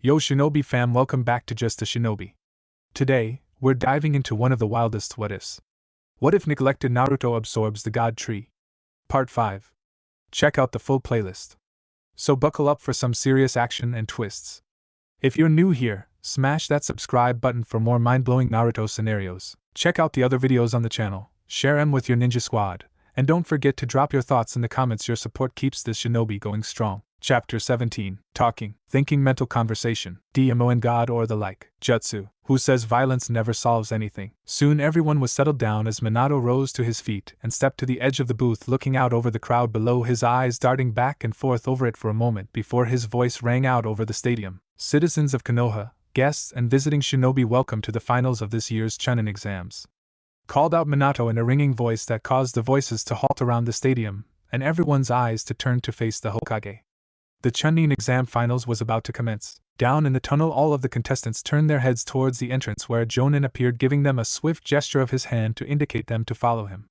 Yo Shinobi fam, welcome back to Just a Shinobi. Today, we're diving into one of the wildest what-ifs. What if neglected Naruto absorbs the God Tree? Part 5. Check out the full playlist. So buckle up for some serious action and twists. If you're new here, smash that subscribe button for more mind-blowing Naruto scenarios. Check out the other videos on the channel, share them with your ninja squad, and don't forget to drop your thoughts in the comments. Your support keeps this shinobi going strong. Chapter 17. Talking, thinking, mental conversation, DMO and God or the like. Jutsu, who says violence never solves anything. Soon everyone was settled down as Minato rose to his feet and stepped to the edge of the booth, looking out over the crowd below, his eyes darting back and forth over it for a moment before his voice rang out over the stadium. Citizens of Konoha, guests and visiting shinobi, welcome to the finals of this year's Chunin exams. Called out Minato in a ringing voice that caused the voices to halt around the stadium, and everyone's eyes to turn to face the Hokage. The Chunin exam finals was about to commence. Down in the tunnel, all of the contestants turned their heads towards the entrance where a Jonin appeared, giving them a swift gesture of his hand to indicate them to follow him.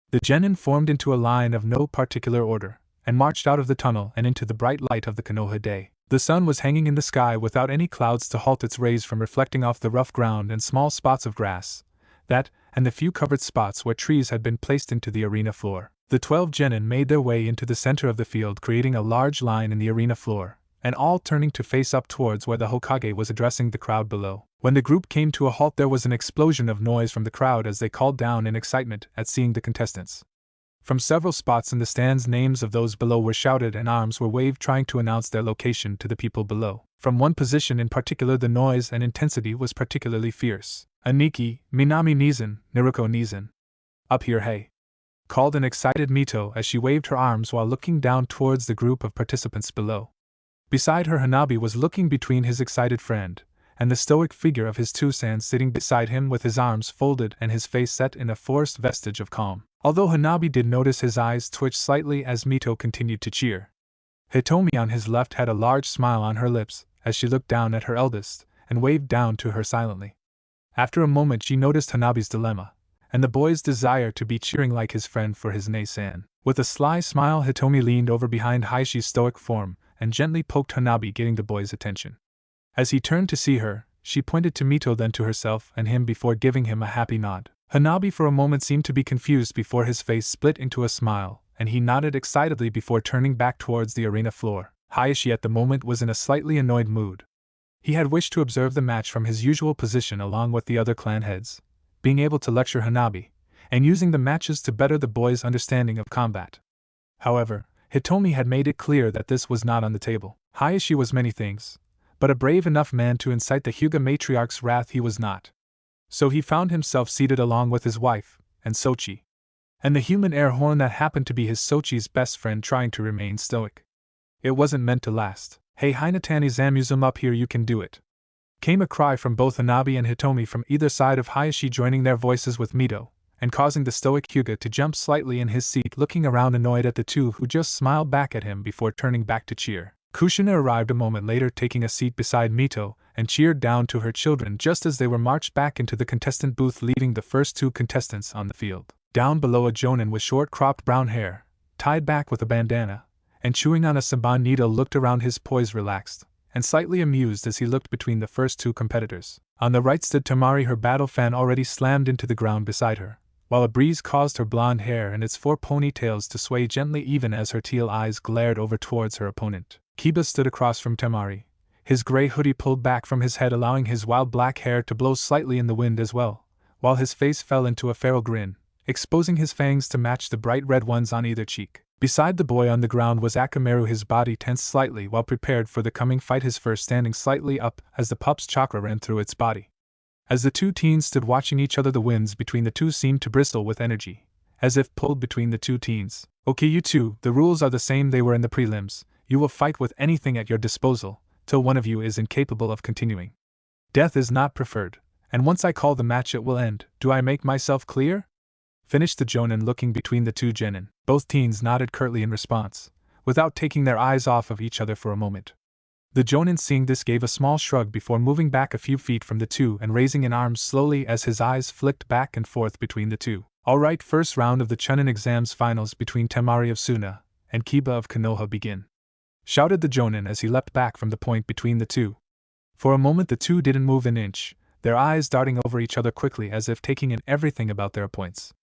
The genin formed into a line of no particular order, and marched out of the tunnel and into the bright light of the Konoha day. The sun was hanging in the sky without any clouds to halt its rays from reflecting off the rough ground and small spots of grass, and the few covered spots where trees had been placed into the arena floor. The 12 genin made their way into the center of the field, creating a large line in the arena floor, and all turning to face up towards where the Hokage was addressing the crowd below. When the group came to a halt, there was an explosion of noise from the crowd as they called down in excitement at seeing the contestants. From several spots in the stands, names of those below were shouted and arms were waved, trying to announce their location to the people below. From one position in particular, the noise and intensity was particularly fierce. Aniki, Minami Nizan, Naruko Nizan. Up here, hey! Called an excited Mito as she waved her arms while looking down towards the group of participants below. Beside her, Hanabi was looking between his excited friend and the stoic figure of his Tusan sitting beside him with his arms folded and his face set in a forced vestige of calm. Although Hanabi did notice his eyes twitch slightly as Mito continued to cheer. Hitomi on his left had a large smile on her lips as she looked down at her eldest and waved down to her silently. After a moment, she noticed Hanabi's dilemma and the boy's desire to be cheering like his friend for his Nei-san. With a sly smile, Hitomi leaned over behind Haishi's stoic form and gently poked Hanabi, getting the boy's attention. As he turned to see her, she pointed to Mito, then to herself and him before giving him a happy nod. Hanabi for a moment seemed to be confused before his face split into a smile, and he nodded excitedly before turning back towards the arena floor. Hayashi at the moment was in a slightly annoyed mood. He had wished to observe the match from his usual position along with the other clan heads, being able to lecture Hanabi, and using the matches to better the boy's understanding of combat. However, Hitomi had made it clear that this was not on the table. Hayashi was many things, but a brave enough man to incite the Hyuga matriarch's wrath he was not. So he found himself seated along with his wife, and Sochi, and the human air horn that happened to be his Sochi's best friend, trying to remain stoic. It wasn't meant to last. Hey Hinata Zamuzum, up here, you can do it! Came a cry from both Hanabi and Hitomi from either side of Hayashi, joining their voices with Mito, and causing the stoic Hyuga to jump slightly in his seat, looking around annoyed at the two who just smiled back at him before turning back to cheer. Kushina arrived a moment later, taking a seat beside Mito, and cheered down to her children just as they were marched back into the contestant booth, leaving the first two contestants on the field. Down below, a jonin with short cropped brown hair, tied back with a bandana, and chewing on a saban needle looked around, his poise relaxed and slightly amused as he looked between the first two competitors. On the right stood Tamari, her battle fan already slammed into the ground beside her, while a breeze caused her blonde hair and its 4 ponytails to sway gently even as her teal eyes glared over towards her opponent. Kiba stood across from Tamari, his gray hoodie pulled back from his head, allowing his wild black hair to blow slightly in the wind as well, while his face fell into a feral grin, exposing his fangs to match the bright red ones on either cheek. Beside the boy on the ground was Akamaru, his body tense slightly while prepared for the coming fight, his fur standing slightly up as the pup's chakra ran through its body. As the two teens stood watching each other, the winds between the two seemed to bristle with energy, as if pulled between the two teens. Okay, you two, the rules are the same they were in the prelims. You will fight with anything at your disposal, till one of you is incapable of continuing. Death is not preferred, and once I call the match it will end. Do I make myself clear? Finished the jonin, looking between the two genin. Both teens nodded curtly in response, without taking their eyes off of each other for a moment. The jonin, seeing this, gave a small shrug before moving back a few feet from the two and raising an arm slowly as his eyes flicked back and forth between the two. Alright, first round of the Chunin exams finals between Temari of Suna and Kiba of Konoha begin. Shouted the jonin as he leapt back from the point between the two. For a moment the two didn't move an inch, their eyes darting over each other quickly as if taking in everything about their opponents.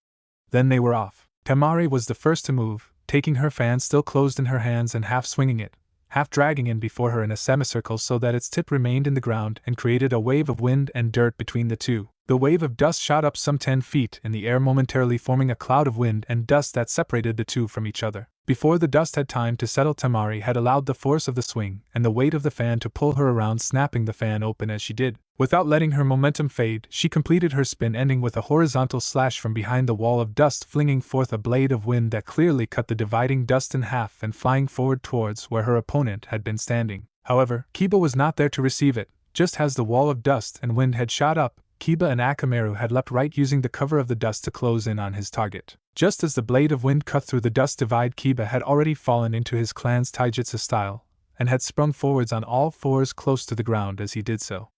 Then they were off. Temari was the first to move, taking her fan still closed in her hands and half swinging it, half dragging it before her in a semicircle so that its tip remained in the ground and created a wave of wind and dirt between the two. The wave of dust shot up some 10 feet in the air, momentarily forming a cloud of wind and dust that separated the two from each other. Before the dust had time to settle, Temari had allowed the force of the swing and the weight of the fan to pull her around, snapping the fan open as she did. Without letting her momentum fade, she completed her spin, ending with a horizontal slash from behind the wall of dust, flinging forth a blade of wind that clearly cut the dividing dust in half and flying forward towards where her opponent had been standing. However, Kiba was not there to receive it. Just as the wall of dust and wind had shot up, Kiba and Akamaru had leapt right, using the cover of the dust to close in on his target. Just as the blade of wind cut through the dust divide, Kiba had already fallen into his clan's taijutsu style, and had sprung forwards on all fours close to the ground as he did so.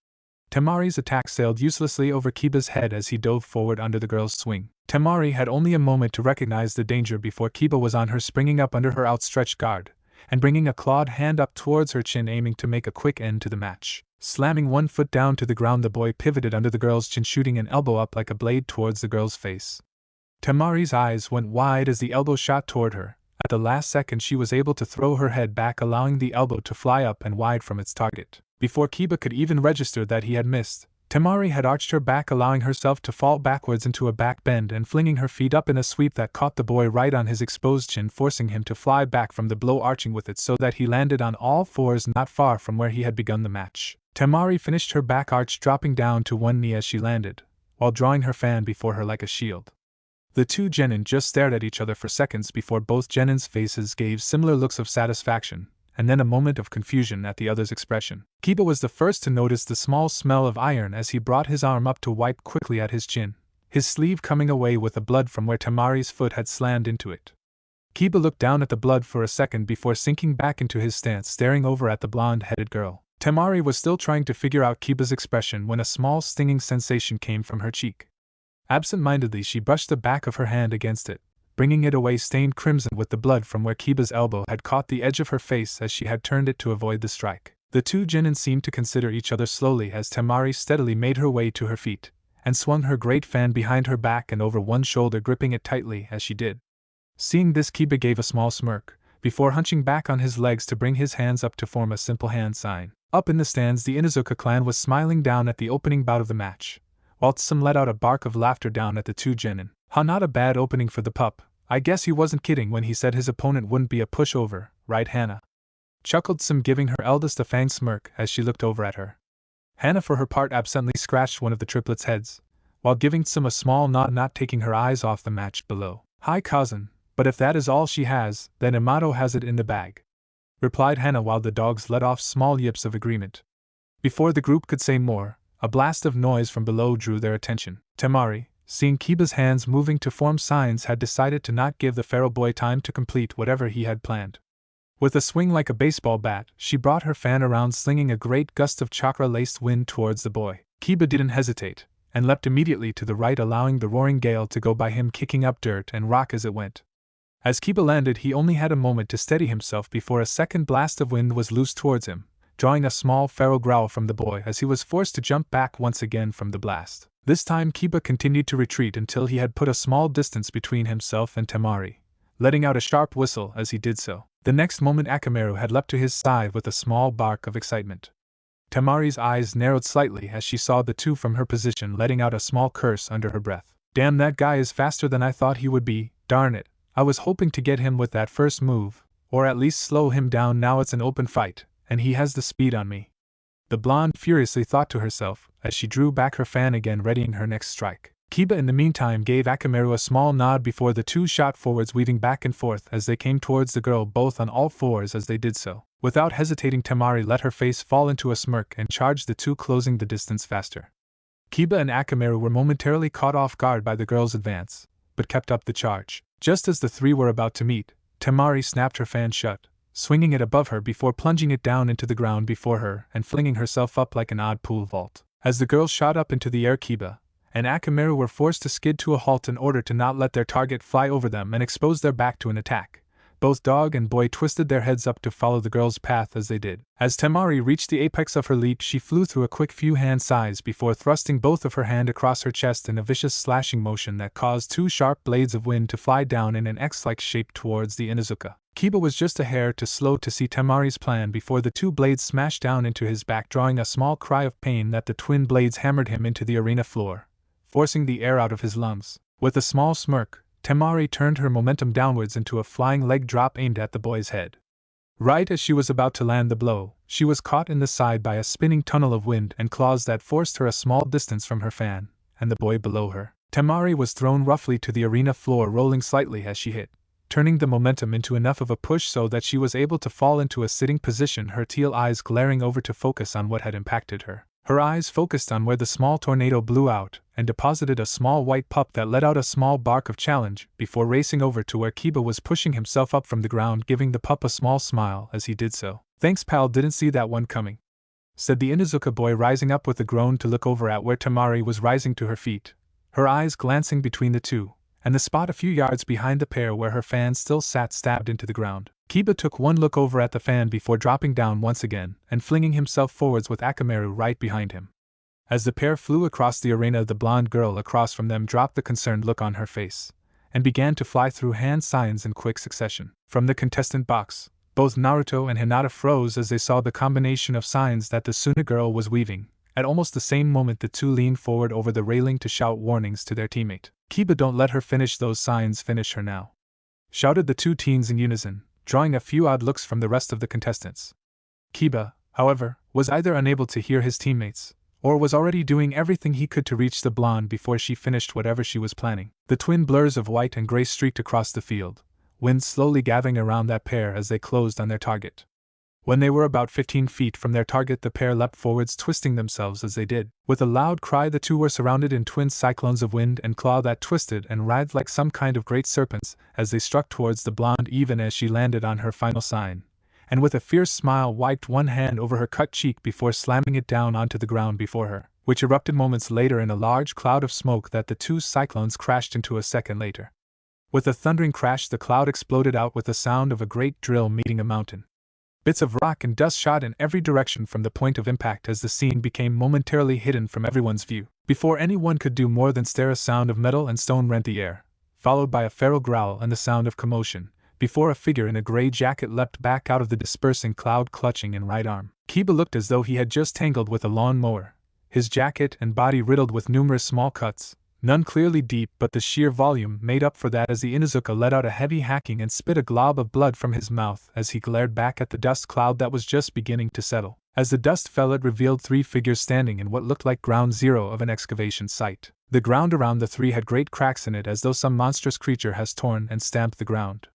Temari's attack sailed uselessly over Kiba's head as he dove forward under the girl's swing. Temari had only a moment to recognize the danger before Kiba was on her, springing up under her outstretched guard, and bringing a clawed hand up towards her chin, aiming to make a quick end to the match. Slamming one foot down to the ground, the boy pivoted under the girl's chin, shooting an elbow up like a blade towards the girl's face. Temari's eyes went wide as the elbow shot toward her. At the last second she was able to throw her head back, allowing the elbow to fly up and wide from its target. Before Kiba could even register that he had missed, Temari had arched her back, allowing herself to fall backwards into a back bend and flinging her feet up in a sweep that caught the boy right on his exposed chin, forcing him to fly back from the blow, arching with it so that he landed on all fours not far from where he had begun the match. Temari finished her back arch, dropping down to one knee as she landed, while drawing her fan before her like a shield. The two genin just stared at each other for seconds before both genin's faces gave similar looks of satisfaction, and then a moment of confusion at the other's expression. Kiba was the first to notice the small smell of iron as he brought his arm up to wipe quickly at his chin, his sleeve coming away with the blood from where Temari's foot had slammed into it. Kiba looked down at the blood for a second before sinking back into his stance, staring over at the blonde-headed girl. Temari was still trying to figure out Kiba's expression when a small stinging sensation came from her cheek. Absent-mindedly she brushed the back of her hand against it, bringing it away stained crimson with the blood from where Kiba's elbow had caught the edge of her face as she had turned it to avoid the strike. The two genin seemed to consider each other slowly as Temari steadily made her way to her feet, and swung her great fan behind her back and over one shoulder, gripping it tightly as she did. Seeing this, Kiba gave a small smirk, before hunching back on his legs to bring his hands up to form a simple hand sign. Up in the stands, the Inuzuka clan was smiling down at the opening bout of the match, whilst some let out a bark of laughter down at the two genin. Not a bad opening for the pup. I guess he wasn't kidding when he said his opponent wouldn't be a pushover, right Hana? Chuckled Sim, giving her eldest a fanged smirk as she looked over at her. Hana for her part absently scratched one of the triplets' heads, while giving Sim a small nod, not taking her eyes off the match below. "Hi cousin, but if that is all she has, then Minato has it in the bag," replied Hana while the dogs let off small yips of agreement. Before the group could say more, a blast of noise from below drew their attention. Temari, seeing Kiba's hands moving to form signs, had decided to not give the feral boy time to complete whatever he had planned. With a swing like a baseball bat, she brought her fan around, slinging a great gust of chakra-laced wind towards the boy. Kiba didn't hesitate, and leapt immediately to the right, allowing the roaring gale to go by him, kicking up dirt and rock as it went. As Kiba landed, he only had a moment to steady himself before a second blast of wind was loosed towards him, drawing a small feral growl from the boy as he was forced to jump back once again from the blast. This time Kiba continued to retreat until he had put a small distance between himself and Temari, letting out a sharp whistle as he did so. The next moment Akamaru had leapt to his side with a small bark of excitement. Temari's eyes narrowed slightly as she saw the two from her position, letting out a small curse under her breath. "Damn, that guy is faster than I thought he would be, darn it. I was hoping to get him with that first move, or at least slow him down. Now it's an open fight, and he has the speed on me," the blonde furiously thought to herself, as she drew back her fan again, readying her next strike. Kiba in the meantime gave Akamaru a small nod before the two shot forwards, weaving back and forth as they came towards the girl, both on all fours as they did so. Without hesitating, Temari let her face fall into a smirk and charged the two, closing the distance faster. Kiba and Akamaru were momentarily caught off guard by the girl's advance, but kept up the charge. Just as the three were about to meet, Temari snapped her fan shut, swinging it above her before plunging it down into the ground before her and flinging herself up like an odd pool vault. As the girl shot up into the air, Kiba and Akamaru were forced to skid to a halt in order to not let their target fly over them and expose their back to an attack, Both dog and boy twisted their heads up to follow the girl's path as they did. As Temari reached the apex of her leap, she flew through a quick few hand sighs before thrusting both of her hands across her chest in a vicious slashing motion that caused two sharp blades of wind to fly down in an X-like shape towards the Inuzuka. Kiba was just a hair too slow to see Temari's plan before the two blades smashed down into his back, drawing a small cry of pain that the twin blades hammered him into the arena floor, forcing the air out of his lungs. With a small smirk, Temari turned her momentum downwards into a flying leg drop aimed at the boy's head. Right as she was about to land the blow, she was caught in the side by a spinning tunnel of wind and claws that forced her a small distance from her fan, and the boy below her. Temari was thrown roughly to the arena floor, rolling slightly as she hit, turning the momentum into enough of a push so that she was able to fall into a sitting position, her teal eyes glaring over to focus on what had impacted her. Her eyes focused on where the small tornado blew out and deposited a small white pup that let out a small bark of challenge before racing over to where Kiba was pushing himself up from the ground, giving the pup a small smile as he did so. "Thanks, pal, didn't see that one coming," said the Inuzuka boy, rising up with a groan to look over at where Temari was rising to her feet, her eyes glancing between the two, and the spot a few yards behind the pair where her fan still sat stabbed into the ground. Kiba took one look over at the fan before dropping down once again and flinging himself forwards with Akamaru right behind him. As the pair flew across the arena, the blonde girl across from them dropped the concerned look on her face and began to fly through hand signs in quick succession. From the contestant box, both Naruto and Hinata froze as they saw the combination of signs that the Suna girl was weaving. At almost the same moment, the two leaned forward over the railing to shout warnings to their teammate. "Kiba, don't let her finish those signs, finish her now," shouted the two teens in unison, drawing a few odd looks from the rest of the contestants. Kiba, however, was either unable to hear his teammates, or was already doing everything he could to reach the blonde before she finished whatever she was planning. The twin blurs of white and gray streaked across the field, wind slowly gathering around that pair as they closed on their target. When they were about 15 feet from their target, the pair leapt forwards, twisting themselves as they did. With a loud cry, the two were surrounded in twin cyclones of wind and claw that twisted and writhed like some kind of great serpents as they struck towards the blonde even as she landed on her final sign, and with a fierce smile wiped one hand over her cut cheek before slamming it down onto the ground before her, which erupted moments later in a large cloud of smoke that the two cyclones crashed into a second later. With a thundering crash, the cloud exploded out with the sound of a great drill meeting a mountain. Bits of rock and dust shot in every direction from the point of impact as the scene became momentarily hidden from everyone's view. Before anyone could do more than stare, a sound of metal and stone rent the air, followed by a feral growl and the sound of commotion, before a figure in a gray jacket leapt back out of the dispersing cloud, clutching in right arm. Kiba looked as though he had just tangled with a lawn mower, his jacket and body riddled with numerous small cuts, none clearly deep, but the sheer volume made up for that as the Inuzuka let out a heavy hacking and spit a glob of blood from his mouth as he glared back at the dust cloud that was just beginning to settle. As the dust fell, it revealed three figures standing in what looked like ground zero of an excavation site. The ground around the three had great cracks in it as though some monstrous creature has torn and stamped the ground.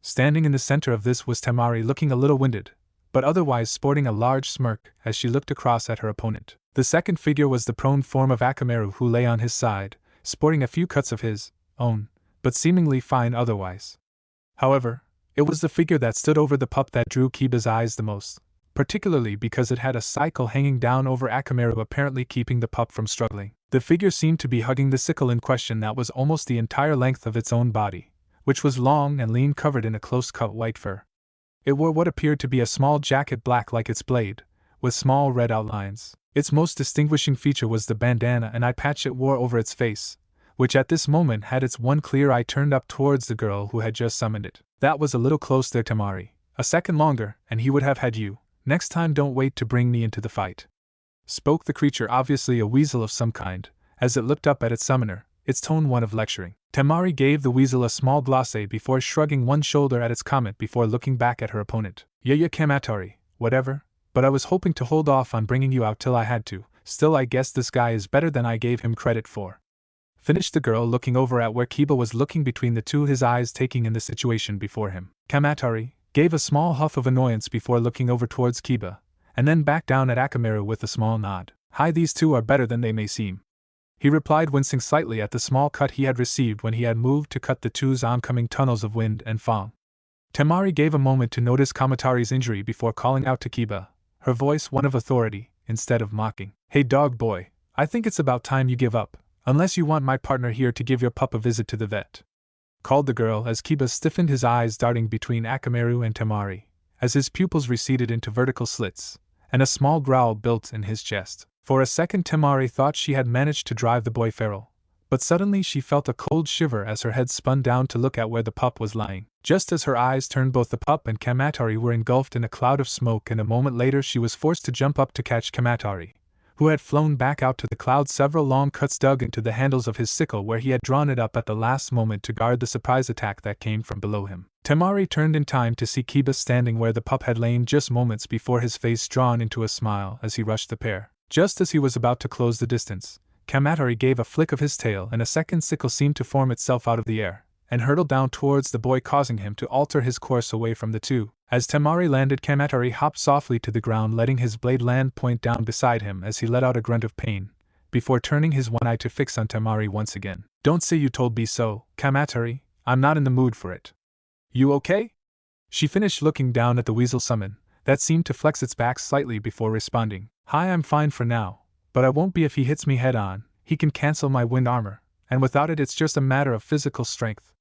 Standing in the center of this was Temari, looking a little winded, but otherwise sporting a large smirk as she looked across at her opponent. The second figure was the prone form of Akamaru, who lay on his side, sporting a few cuts of his own, but seemingly fine otherwise. However, it was the figure that stood over the pup that drew Kiba's eyes the most, particularly because it had a sickle hanging down over Akamaru, apparently keeping the pup from struggling. The figure seemed to be hugging the sickle in question that was almost the entire length of its own body, which was long and lean, covered in a close-cut white fur. It wore what appeared to be a small jacket, black like its blade, with small red outlines. Its most distinguishing feature was the bandana and eye patch it wore over its face, which at this moment had its one clear eye turned up towards the girl who had just summoned it. "That was a little close there, Temari. A second longer, and he would have had you. Next time don't wait to bring me into the fight," spoke the creature, obviously a weasel of some kind, as it looked up at its summoner, its tone one of lecturing. Temari gave the weasel a small glacé before shrugging one shoulder at its comment before looking back at her opponent. "Yeah, Kamatari, whatever, but I was hoping to hold off on bringing you out till I had to. Still, I guess this guy is better than I gave him credit for," finished the girl, looking over at where Kiba was looking between the two, his eyes taking in the situation before him. Kamatari gave a small huff of annoyance before looking over towards Kiba, and then back down at Akamaru with a small nod. "Hi, these two are better than they may seem," he replied, wincing slightly at the small cut he had received when he had moved to cut the two's oncoming tunnels of wind and fog. Temari gave a moment to notice Kamatari's injury before calling out to Kiba, her voice one of authority, instead of mocking. "Hey dog boy, I think it's about time you give up, unless you want my partner here to give your pup a visit to the vet." called the girl as Kiba stiffened, his eyes darting between Akamaru and Temari, as his pupils receded into vertical slits, and a small growl built in his chest. For a second Temari thought she had managed to drive the boy feral, but suddenly she felt a cold shiver as her head spun down to look at where the pup was lying. Just as her eyes turned, both the pup and Kamatari were engulfed in a cloud of smoke, and a moment later she was forced to jump up to catch Kamatari, who had flown back out to the cloud, several long cuts dug into the handles of his sickle where he had drawn it up at the last moment to guard the surprise attack that came from below him. Temari turned in time to see Kiba standing where the pup had lain just moments before, his face drawn into a smile as he rushed the pair. Just as he was about to close the distance, Kamatari gave a flick of his tail and a second sickle seemed to form itself out of the air and hurtled down towards the boy, causing him to alter his course away from the two. As Temari landed, Kamatari hopped softly to the ground, letting his blade land point down beside him as he let out a grunt of pain, before turning his one eye to fix on Temari once again. "Don't say you told me so, Kamatari. I'm not in the mood for it." "You okay?" She finished, looking down at the weasel summon, that seemed to flex its back slightly before responding. "Hi, I'm fine for now, but I won't be if he hits me head on. He can cancel my wind armor, and without it it's just a matter of physical strength,"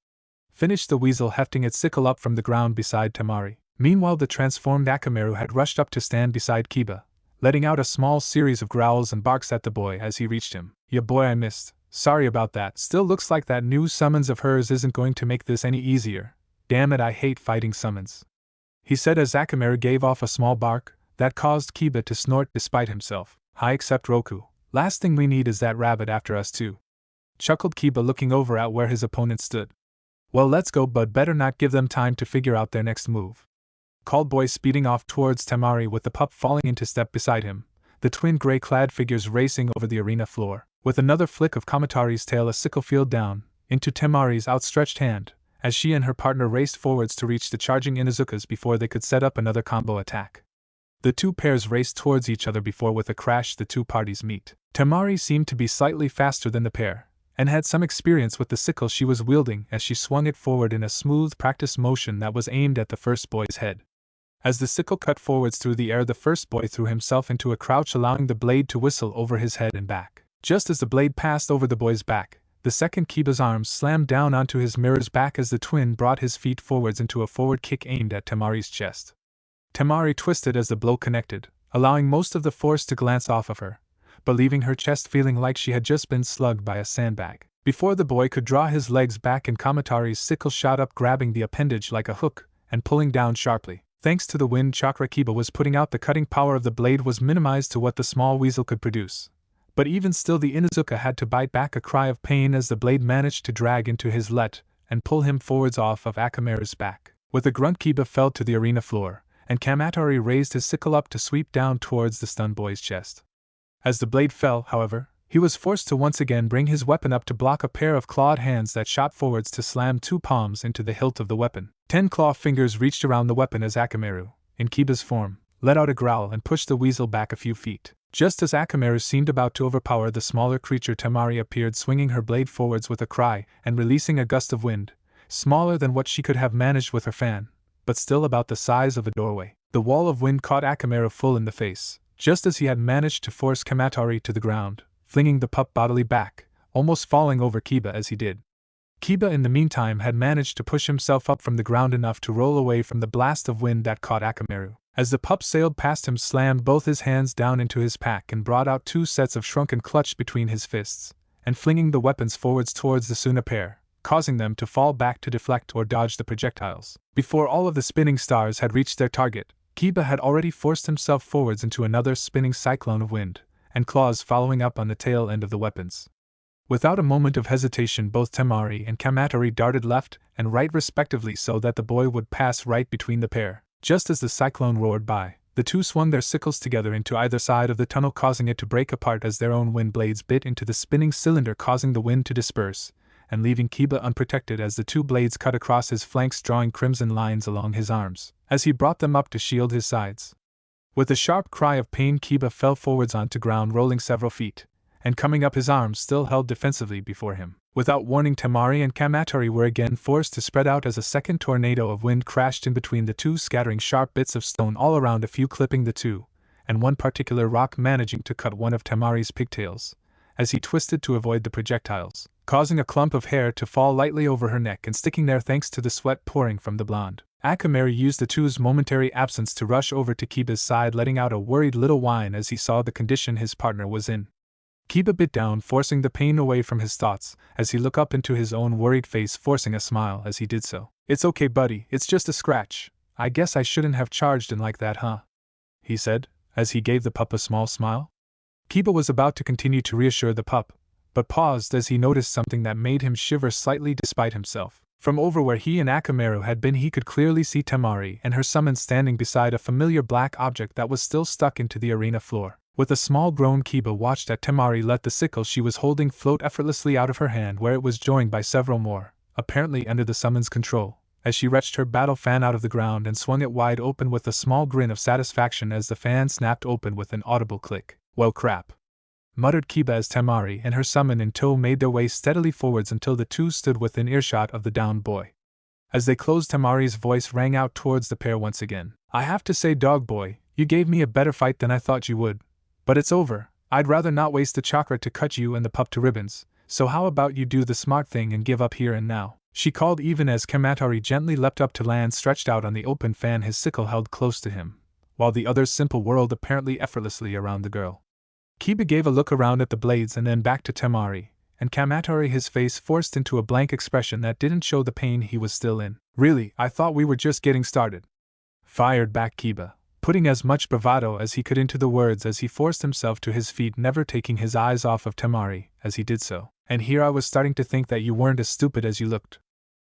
finished the weasel, hefting its sickle up from the ground beside Temari. Meanwhile, the transformed Akamaru had rushed up to stand beside Kiba, letting out a small series of growls and barks at the boy as he reached him. "Yeah boy, I missed. Sorry about that. Still looks like that new summons of hers isn't going to make this any easier. Damn it, I hate fighting summons," he said as Akamaru gave off a small bark that caused Kiba to snort despite himself. "Hi, except Roku. Last thing we need is that rabbit after us too," chuckled Kiba, looking over at where his opponent stood. "Well, let's go, but better not give them time to figure out their next move," called boy, speeding off towards Temari with the pup falling into step beside him, the twin gray-clad figures racing over the arena floor. With another flick of Kamatari's tail, a sickle field down into Temari's outstretched hand, as she and her partner raced forwards to reach the charging Inuzukas before they could set up another combo attack. The two pairs raced towards each other before, with a crash, the two parties meet. Temari seemed to be slightly faster than the pair, and had some experience with the sickle she was wielding as she swung it forward in a smooth, practiced motion that was aimed at the first boy's head. As the sickle cut forwards through the air, the first boy threw himself into a crouch, allowing the blade to whistle over his head and back. Just as the blade passed over the boy's back, the second Kiba's arms slammed down onto his mirror's back as the twin brought his feet forwards into a forward kick aimed at Temari's chest. Temari twisted as the blow connected, allowing most of the force to glance off of her, but leaving her chest feeling like she had just been slugged by a sandbag. Before the boy could draw his legs back, and Kamatari's sickle shot up, grabbing the appendage like a hook and pulling down sharply. Thanks to the wind chakra Kiba was putting out, the cutting power of the blade was minimized to what the small weasel could produce. But even still, the Inuzuka had to bite back a cry of pain as the blade managed to drag into his let and pull him forwards off of Akamaru's back. With a grunt, Kiba fell to the arena floor, and Kamatari raised his sickle up to sweep down towards the stunned boy's chest. As the blade fell, however, he was forced to once again bring his weapon up to block a pair of clawed hands that shot forwards to slam two palms into the hilt of the weapon. 10 claw fingers reached around the weapon as Akamaru, in Kiba's form, let out a growl and pushed the weasel back a few feet. Just as Akamaru seemed about to overpower the smaller creature, Temari appeared, swinging her blade forwards with a cry and releasing a gust of wind, smaller than what she could have managed with her fan, but still about the size of a doorway. The wall of wind caught Akamaru full in the face, just as he had managed to force Kamatari to the ground, flinging the pup bodily back, almost falling over Kiba as he did. Kiba, in the meantime, had managed to push himself up from the ground enough to roll away from the blast of wind that caught Akamaru. As the pup sailed past him, slammed both his hands down into his pack and brought out two sets of shrunken clutch between his fists, and flinging the weapons forwards towards the Suna pair, causing them to fall back to deflect or dodge the projectiles. Before all of the spinning stars had reached their target, Kiba had already forced himself forwards into another spinning cyclone of wind, and claws following up on the tail end of the weapons. Without a moment of hesitation, both Temari and Kamatari darted left and right respectively so that the boy would pass right between the pair. Just as the cyclone roared by, the two swung their sickles together into either side of the tunnel, causing it to break apart as their own wind blades bit into the spinning cylinder, causing the wind to disperse, and leaving Kiba unprotected as the two blades cut across his flanks, drawing crimson lines along his arms, as he brought them up to shield his sides. With a sharp cry of pain, Kiba fell forwards onto ground, rolling several feet, and coming up, his arms still held defensively before him. Without warning, Temari and Kamatari were again forced to spread out as a second tornado of wind crashed in between the two, scattering sharp bits of stone all around, a few clipping the two, and one particular rock managing to cut one of Temari's pigtails, as he twisted to avoid the projectiles. causing a clump of hair to fall lightly over her neck and sticking there thanks to the sweat pouring from the blonde. Akamaru used the two's momentary absence to rush over to Kiba's side, letting out a worried little whine as he saw the condition his partner was in. Kiba bit down, forcing the pain away from his thoughts, as he looked up into his own worried face, forcing a smile as he did so. "It's okay, buddy, it's just a scratch. I guess I shouldn't have charged in like that, huh?" he said, as he gave the pup a small smile. Kiba was about to continue to reassure the pup, but paused as he noticed something that made him shiver slightly despite himself. From over where he and Akamaru had been, he could clearly see Temari and her summon standing beside a familiar black object that was still stuck into the arena floor. With a small groan, Kiba watched as Temari let the sickle she was holding float effortlessly out of her hand, where it was joined by several more, apparently under the summon's control, as she wrenched her battle fan out of the ground and swung it wide open with a small grin of satisfaction as the fan snapped open with an audible click. "Well, crap," muttered Kiba as Temari and her summon in tow made their way steadily forwards until the two stood within earshot of the downed boy. As they closed, Temari's voice rang out towards the pair once again. "I have to say, dog boy, you gave me a better fight than I thought you would. But it's over. I'd rather not waste the chakra to cut you and the pup to ribbons, so how about you do the smart thing and give up here and now?" she called, even as Kamatari gently leapt up to land, stretched out on the open fan, his sickle held close to him, while the others simple whirled apparently effortlessly around the girl. Kiba gave a look around at the blades and then back to Temari, and Kamatari, his face forced into a blank expression that didn't show the pain he was still in. "Really, I thought we were just getting started," fired back Kiba, putting as much bravado as he could into the words as he forced himself to his feet, never taking his eyes off of Temari as he did so. "And here I was starting to think that you weren't as stupid as you looked,"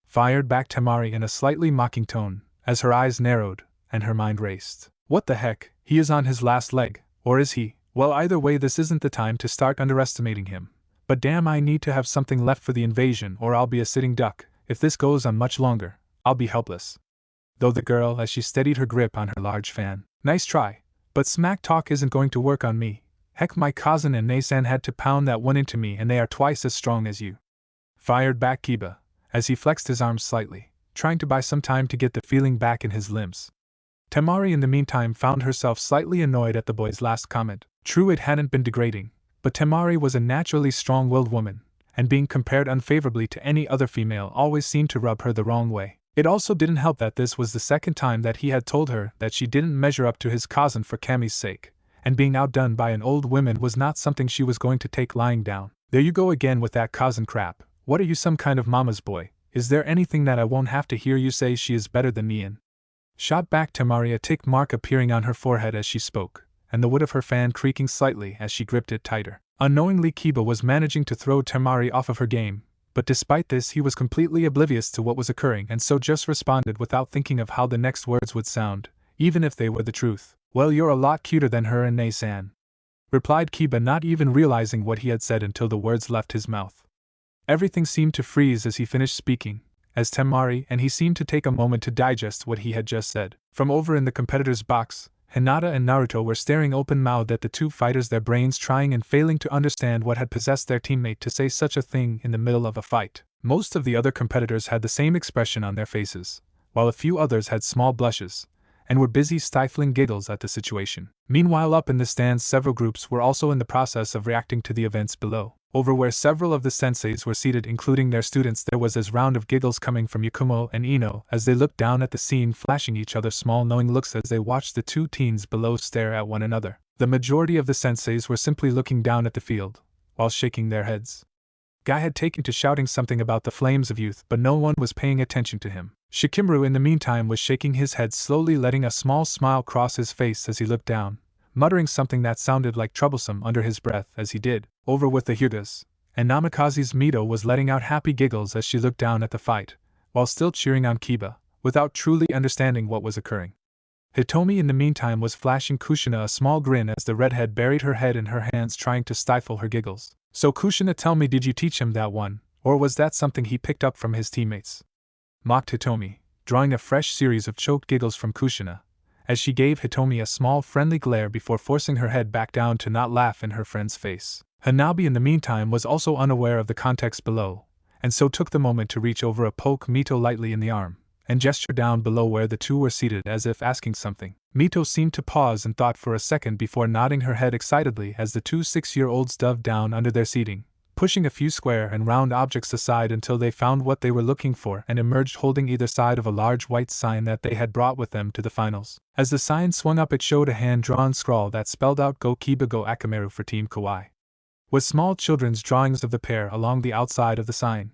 fired back Temari in a slightly mocking tone, as her eyes narrowed and her mind raced. "What the heck, he is on his last leg, or is he? Well, either way, this isn't the time to start underestimating him. But damn, I need to have something left for the invasion, or I'll be a sitting duck. If this goes on much longer, I'll be helpless." Though the girl, as she steadied her grip on her large fan. "Nice try, but smack talk isn't going to work on me. Heck, my cousin and Nasan had to pound that one into me, and they are twice as strong as you," fired back Kiba, as he flexed his arms slightly, trying to buy some time to get the feeling back in his limbs. Temari in the meantime found herself slightly annoyed at the boy's last comment. True, it hadn't been degrading, but Temari was a naturally strong-willed woman, and being compared unfavorably to any other female always seemed to rub her the wrong way. It also didn't help that this was the second time that he had told her that she didn't measure up to his cousin for Kami's sake, and being outdone by an old woman was not something she was going to take lying down. "There you go again with that cousin crap. What are you, some kind of mama's boy? Is there anything that I won't have to hear you say she is better than me in?" Shot back Temari, a tick mark appearing on her forehead as she spoke, and the wood of her fan creaking slightly as she gripped it tighter. Unknowingly, Kiba was managing to throw Temari off of her game, but despite this he was completely oblivious to what was occurring and so just responded without thinking of how the next words would sound, even if they were the truth. "Well, you're a lot cuter than her and Nasan," replied Kiba, not even realizing what he had said until the words left his mouth. Everything seemed to freeze as he finished speaking, as Temari and he seemed to take a moment to digest what he had just said. From over in the competitor's box, Hinata and Naruto were staring open-mouthed at the two fighters, their brains trying and failing to understand what had possessed their teammate to say such a thing in the middle of a fight. Most of the other competitors had the same expression on their faces, while a few others had small blushes, and were busy stifling giggles at the situation. Meanwhile, up in the stands, several groups were also in the process of reacting to the events below. Over where several of the senseis were seated, including their students, there was a round of giggles coming from Yakumo and Ino as they looked down at the scene, flashing each other small knowing looks as they watched the two teens below stare at one another. The majority of the senseis were simply looking down at the field, while shaking their heads. Guy had taken to shouting something about the flames of youth, but no one was paying attention to him. Shikamaru in the meantime was shaking his head slowly, letting a small smile cross his face as he looked down, muttering something that sounded like troublesome under his breath as he did. Over with the Hyugas, and Namikaze's Mito was letting out happy giggles as she looked down at the fight, while still cheering on Kiba, without truly understanding what was occurring. Hitomi in the meantime was flashing Kushina a small grin as the redhead buried her head in her hands, trying to stifle her giggles. "So Kushina, tell me, did you teach him that one, or was that something he picked up from his teammates?" mocked Hitomi, drawing a fresh series of choked giggles from Kushina, as she gave Hitomi a small friendly glare before forcing her head back down to not laugh in her friend's face. Hanabi in the meantime was also unaware of the context below, and so took the moment to reach over and poke Mito lightly in the arm, and gesture down below where the two were seated as if asking something. Mito seemed to pause and thought for a second before nodding her head excitedly as the two 6-year-olds dove down under their seating, pushing a few square and round objects aside until they found what they were looking for and emerged holding either side of a large white sign that they had brought with them to the finals. As the sign swung up, it showed a hand-drawn scrawl that spelled out Go Kiba Go Akameru for Team Kawaii, with small children's drawings of the pair along the outside of the sign.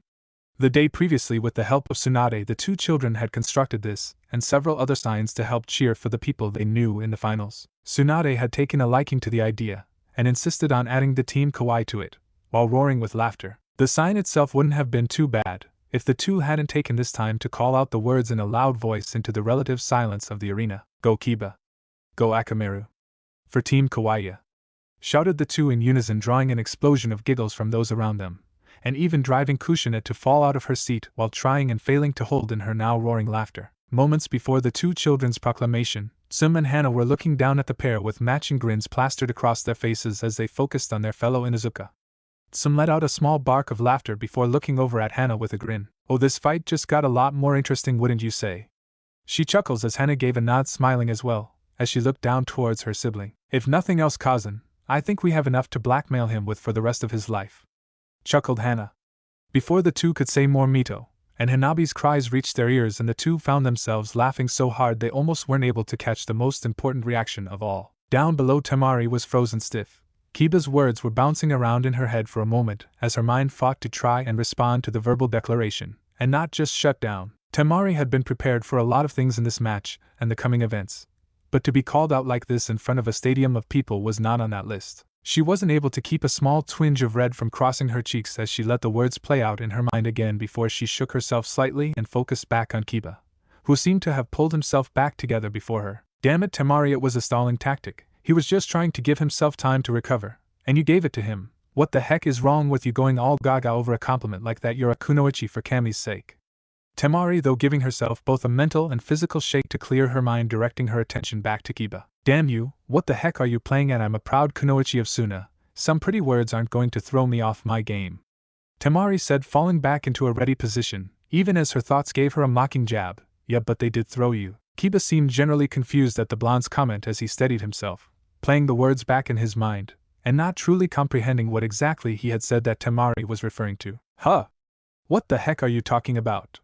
The day previously, with the help of Tsunade, the two children had constructed this and several other signs to help cheer for the people they knew in the finals. Tsunade had taken a liking to the idea and insisted on adding the Team Kawaii to it, while roaring with laughter. The sign itself wouldn't have been too bad if the two hadn't taken this time to call out the words in a loud voice into the relative silence of the arena. Go Kiba. Go Akameru. For Team Kawaii, shouted the two in unison, drawing an explosion of giggles from those around them, and even driving Kushina to fall out of her seat while trying and failing to hold in her now roaring laughter. Moments before the two children's proclamation, Tsum and Hana were looking down at the pair with matching grins plastered across their faces as they focused on their fellow Inuzuka. Tsum let out a small bark of laughter before looking over at Hana with a grin. Oh, this fight just got a lot more interesting, wouldn't you say? She chuckles as Hana gave a nod, smiling as well, as she looked down towards her sibling. If nothing else, Kazan, I think we have enough to blackmail him with for the rest of his life, chuckled Hana. Before the two could say more, Mito and Hanabi's cries reached their ears, and the two found themselves laughing so hard they almost weren't able to catch the most important reaction of all. Down below, Temari was frozen stiff. Kiba's words were bouncing around in her head for a moment as her mind fought to try and respond to the verbal declaration, and not just shut down. Temari had been prepared for a lot of things in this match and the coming events, but to be called out like this in front of a stadium of people was not on that list. She wasn't able to keep a small twinge of red from crossing her cheeks as she let the words play out in her mind again before she shook herself slightly and focused back on Kiba, who seemed to have pulled himself back together before her. Damn it, Temari, it was a stalling tactic. He was just trying to give himself time to recover, and you gave it to him. What the heck is wrong with you going all gaga over a compliment like that? You're a kunoichi for Kami's sake. Temari, though, giving herself both a mental and physical shake to clear her mind, directing her attention back to Kiba. Damn you, what the heck are you playing at? I'm a proud kunoichi of Suna. Some pretty words aren't going to throw me off my game, Temari said, falling back into a ready position, even as her thoughts gave her a mocking jab. Yeah, but they did throw you. Kiba seemed generally confused at the blonde's comment as he steadied himself, playing the words back in his mind, and not truly comprehending what exactly he had said that Temari was referring to. Huh? What the heck are you talking about?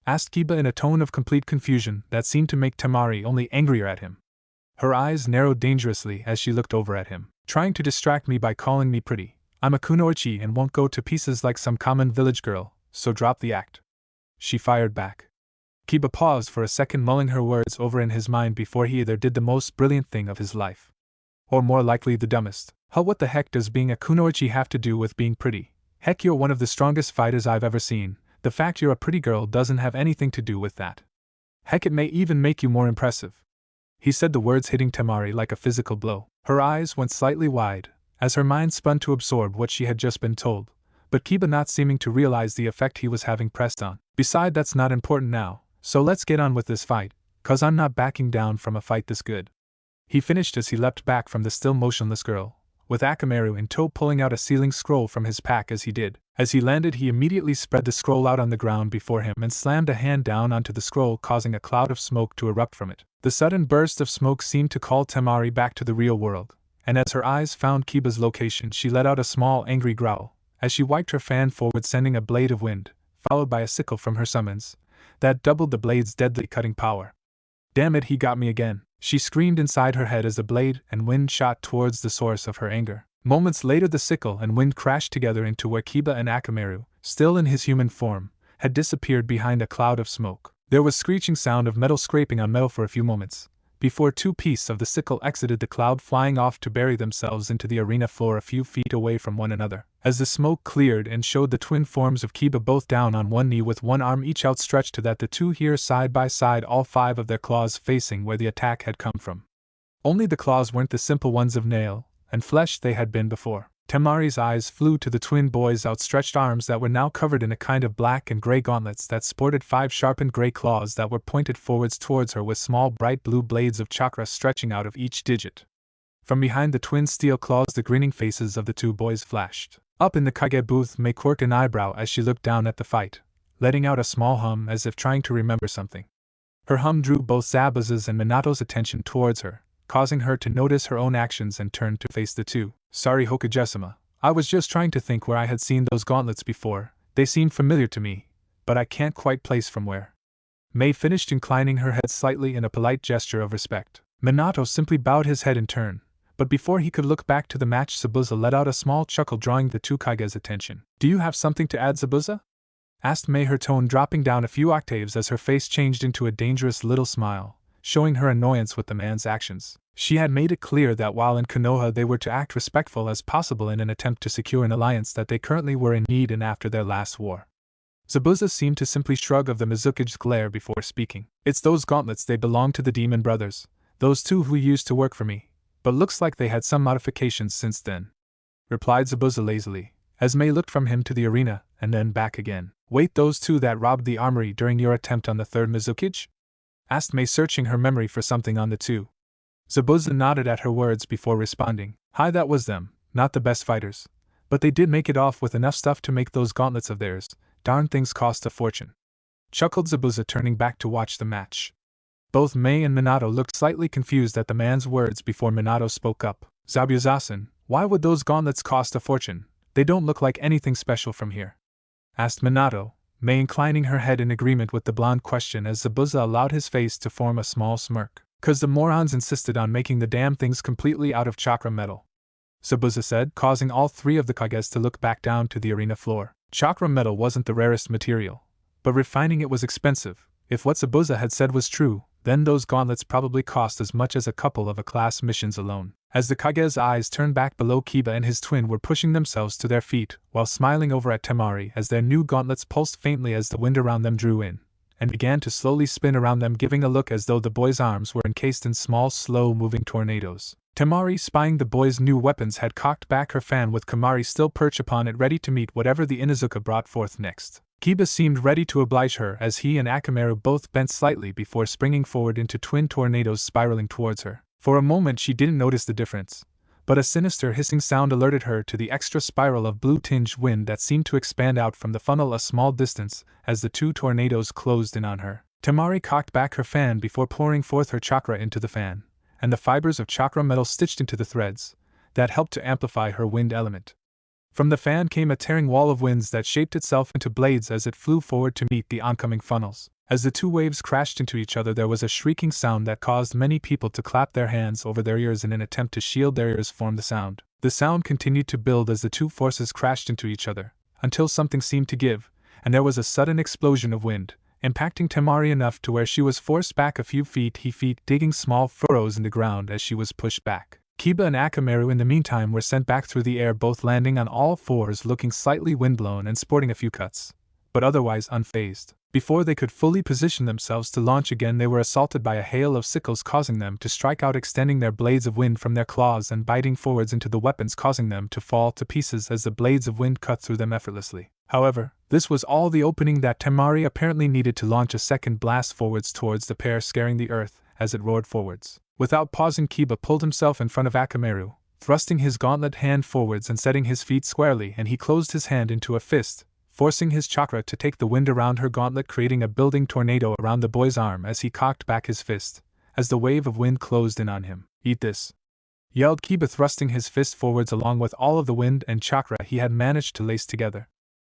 Asked Kiba in a tone of complete confusion that seemed to make Temari only angrier at him. Her eyes narrowed dangerously as she looked over at him. Trying to distract me by calling me pretty. I'm a kunoichi and won't go to pieces like some common village girl, so drop the act. She fired back. Kiba paused for a second, mulling her words over in his mind before he either did the most brilliant thing of his life, or more likely the dumbest. Huh, what the heck does being a kunoichi have to do with being pretty? Heck, you're one of the strongest fighters I've ever seen. The fact you're a pretty girl doesn't have anything to do with that. Heck, it may even make you more impressive. He said, the words hitting Temari like a physical blow. Her eyes went slightly wide, as her mind spun to absorb what she had just been told, but Kiba, not seeming to realize the effect he was having, pressed on. Beside, that's not important now, so let's get on with this fight, 'cause I'm not backing down from a fight this good. He finished as he leapt back from the still motionless girl, with Akameru in tow, pulling out a sealing scroll from his pack as he did. As he landed, he immediately spread the scroll out on the ground before him and slammed a hand down onto the scroll, causing a cloud of smoke to erupt from it. The sudden burst of smoke seemed to call Temari back to the real world, and as her eyes found Kiba's location, she let out a small angry growl as she wiped her fan forward, sending a blade of wind, followed by a sickle from her summons, that doubled the blade's deadly cutting power. Damn it, he got me again, she screamed inside her head as the blade and wind shot towards the source of her anger. Moments later, the sickle and wind crashed together into where Kiba and Akameru, still in his human form, had disappeared behind a cloud of smoke. There was screeching sound of metal scraping on metal for a few moments, before two pieces of the sickle exited the cloud, flying off to bury themselves into the arena floor a few feet away from one another. As the smoke cleared and showed the twin forms of Kiba both down on one knee with one arm each outstretched to that, the two here side by side, all five of their claws facing where the attack had come from. Only the claws weren't the simple ones of nail and flesh they had been before. Temari's eyes flew to the twin boys' outstretched arms that were now covered in a kind of black and gray gauntlets that sported 5 sharpened gray claws that were pointed forwards towards her, with small bright blue blades of chakra stretching out of each digit. From behind the twin steel claws, the grinning faces of the two boys flashed. Up in the Kage booth, May quirked an eyebrow as she looked down at the fight, letting out a small hum as if trying to remember something. Her hum drew both Zabuza's and Minato's attention towards her, causing her to notice her own actions and turn to face the two. Sorry, Hokagesama, I was just trying to think where I had seen those gauntlets before. They seemed familiar to me, but I can't quite place from where. Mei finished, inclining her head slightly in a polite gesture of respect. Minato simply bowed his head in turn, but before he could look back to the match, Zabuza let out a small chuckle, drawing the two Kage's attention. Do you have something to add, Zabuza? Asked Mei, her tone dropping down a few octaves as her face changed into a dangerous little smile, showing her annoyance with the man's actions. She had made it clear that while in Konoha they were to act respectful as possible in an attempt to secure an alliance that they currently were in need in after their last war. Zabuza seemed to simply shrug of the Mizuki's glare before speaking. It's those gauntlets, they belong to the Demon Brothers, those two who used to work for me, but looks like they had some modifications since then, replied Zabuza lazily, as Mei looked from him to the arena, and then back again. Wait, those two that robbed the armory during your attempt on the third Mizuki? Asked Mei, searching her memory for something on the two. Zabuza nodded at her words before responding. Hi, that was them, not the best fighters, but they did make it off with enough stuff to make those gauntlets of theirs. Darn things cost a fortune. Chuckled Zabuza, turning back to watch the match. Both Mei and Minato looked slightly confused at the man's words before Minato spoke up. Zabuza-san, why would those gauntlets cost a fortune? They don't look like anything special from here. Asked Minato, Mei inclining her head in agreement with the blonde question as Zabuza allowed his face to form a small smirk. 'Cause the morons insisted on making the damn things completely out of chakra metal, Zabuza said, causing all three of the Kages to look back down to the arena floor. Chakra metal wasn't the rarest material, but refining it was expensive. If what Zabuza had said was true, then those gauntlets probably cost as much as a couple of A-class missions alone. As the Kage's eyes turned back below, Kiba and his twin were pushing themselves to their feet while smiling over at Temari as their new gauntlets pulsed faintly as the wind around them drew in, and began to slowly spin around them, giving a look as though the boy's arms were encased in small, slow-moving tornadoes. Temari, spying the boy's new weapons, had cocked back her fan with Kamari still perched upon it, ready to meet whatever the Inuzuka brought forth next. Kiba seemed ready to oblige her as he and Akamaru both bent slightly before springing forward into twin tornadoes spiraling towards her. For a moment she didn't notice the difference, but a sinister hissing sound alerted her to the extra spiral of blue-tinged wind that seemed to expand out from the funnel a small distance as the two tornadoes closed in on her. Temari cocked back her fan before pouring forth her chakra into the fan, and the fibers of chakra metal stitched into the threads that helped to amplify her wind element. From the fan came a tearing wall of winds that shaped itself into blades as it flew forward to meet the oncoming funnels. As the two waves crashed into each other, there was a shrieking sound that caused many people to clap their hands over their ears in an attempt to shield their ears from the sound. The sound continued to build as the two forces crashed into each other, until something seemed to give, and there was a sudden explosion of wind, impacting Temari enough to where she was forced back a few feet, digging small furrows in the ground as she was pushed back. Kiba and Akamaru in the meantime were sent back through the air, both landing on all fours, looking slightly windblown and sporting a few cuts, but otherwise unfazed. Before they could fully position themselves to launch again, they were assaulted by a hail of sickles, causing them to strike out, extending their blades of wind from their claws and biting forwards into the weapons, causing them to fall to pieces as the blades of wind cut through them effortlessly. However, this was all the opening that Temari apparently needed to launch a second blast forwards towards the pair, scaring the earth as it roared forwards. Without pausing, Kiba pulled himself in front of Akamaru, thrusting his gauntlet hand forwards and setting his feet squarely, and he closed his hand into a fist, forcing his chakra to take the wind around her gauntlet, creating a building tornado around the boy's arm as he cocked back his fist, as the wave of wind closed in on him. Eat this! Yelled Kiba, thrusting his fist forwards along with all of the wind and chakra he had managed to lace together.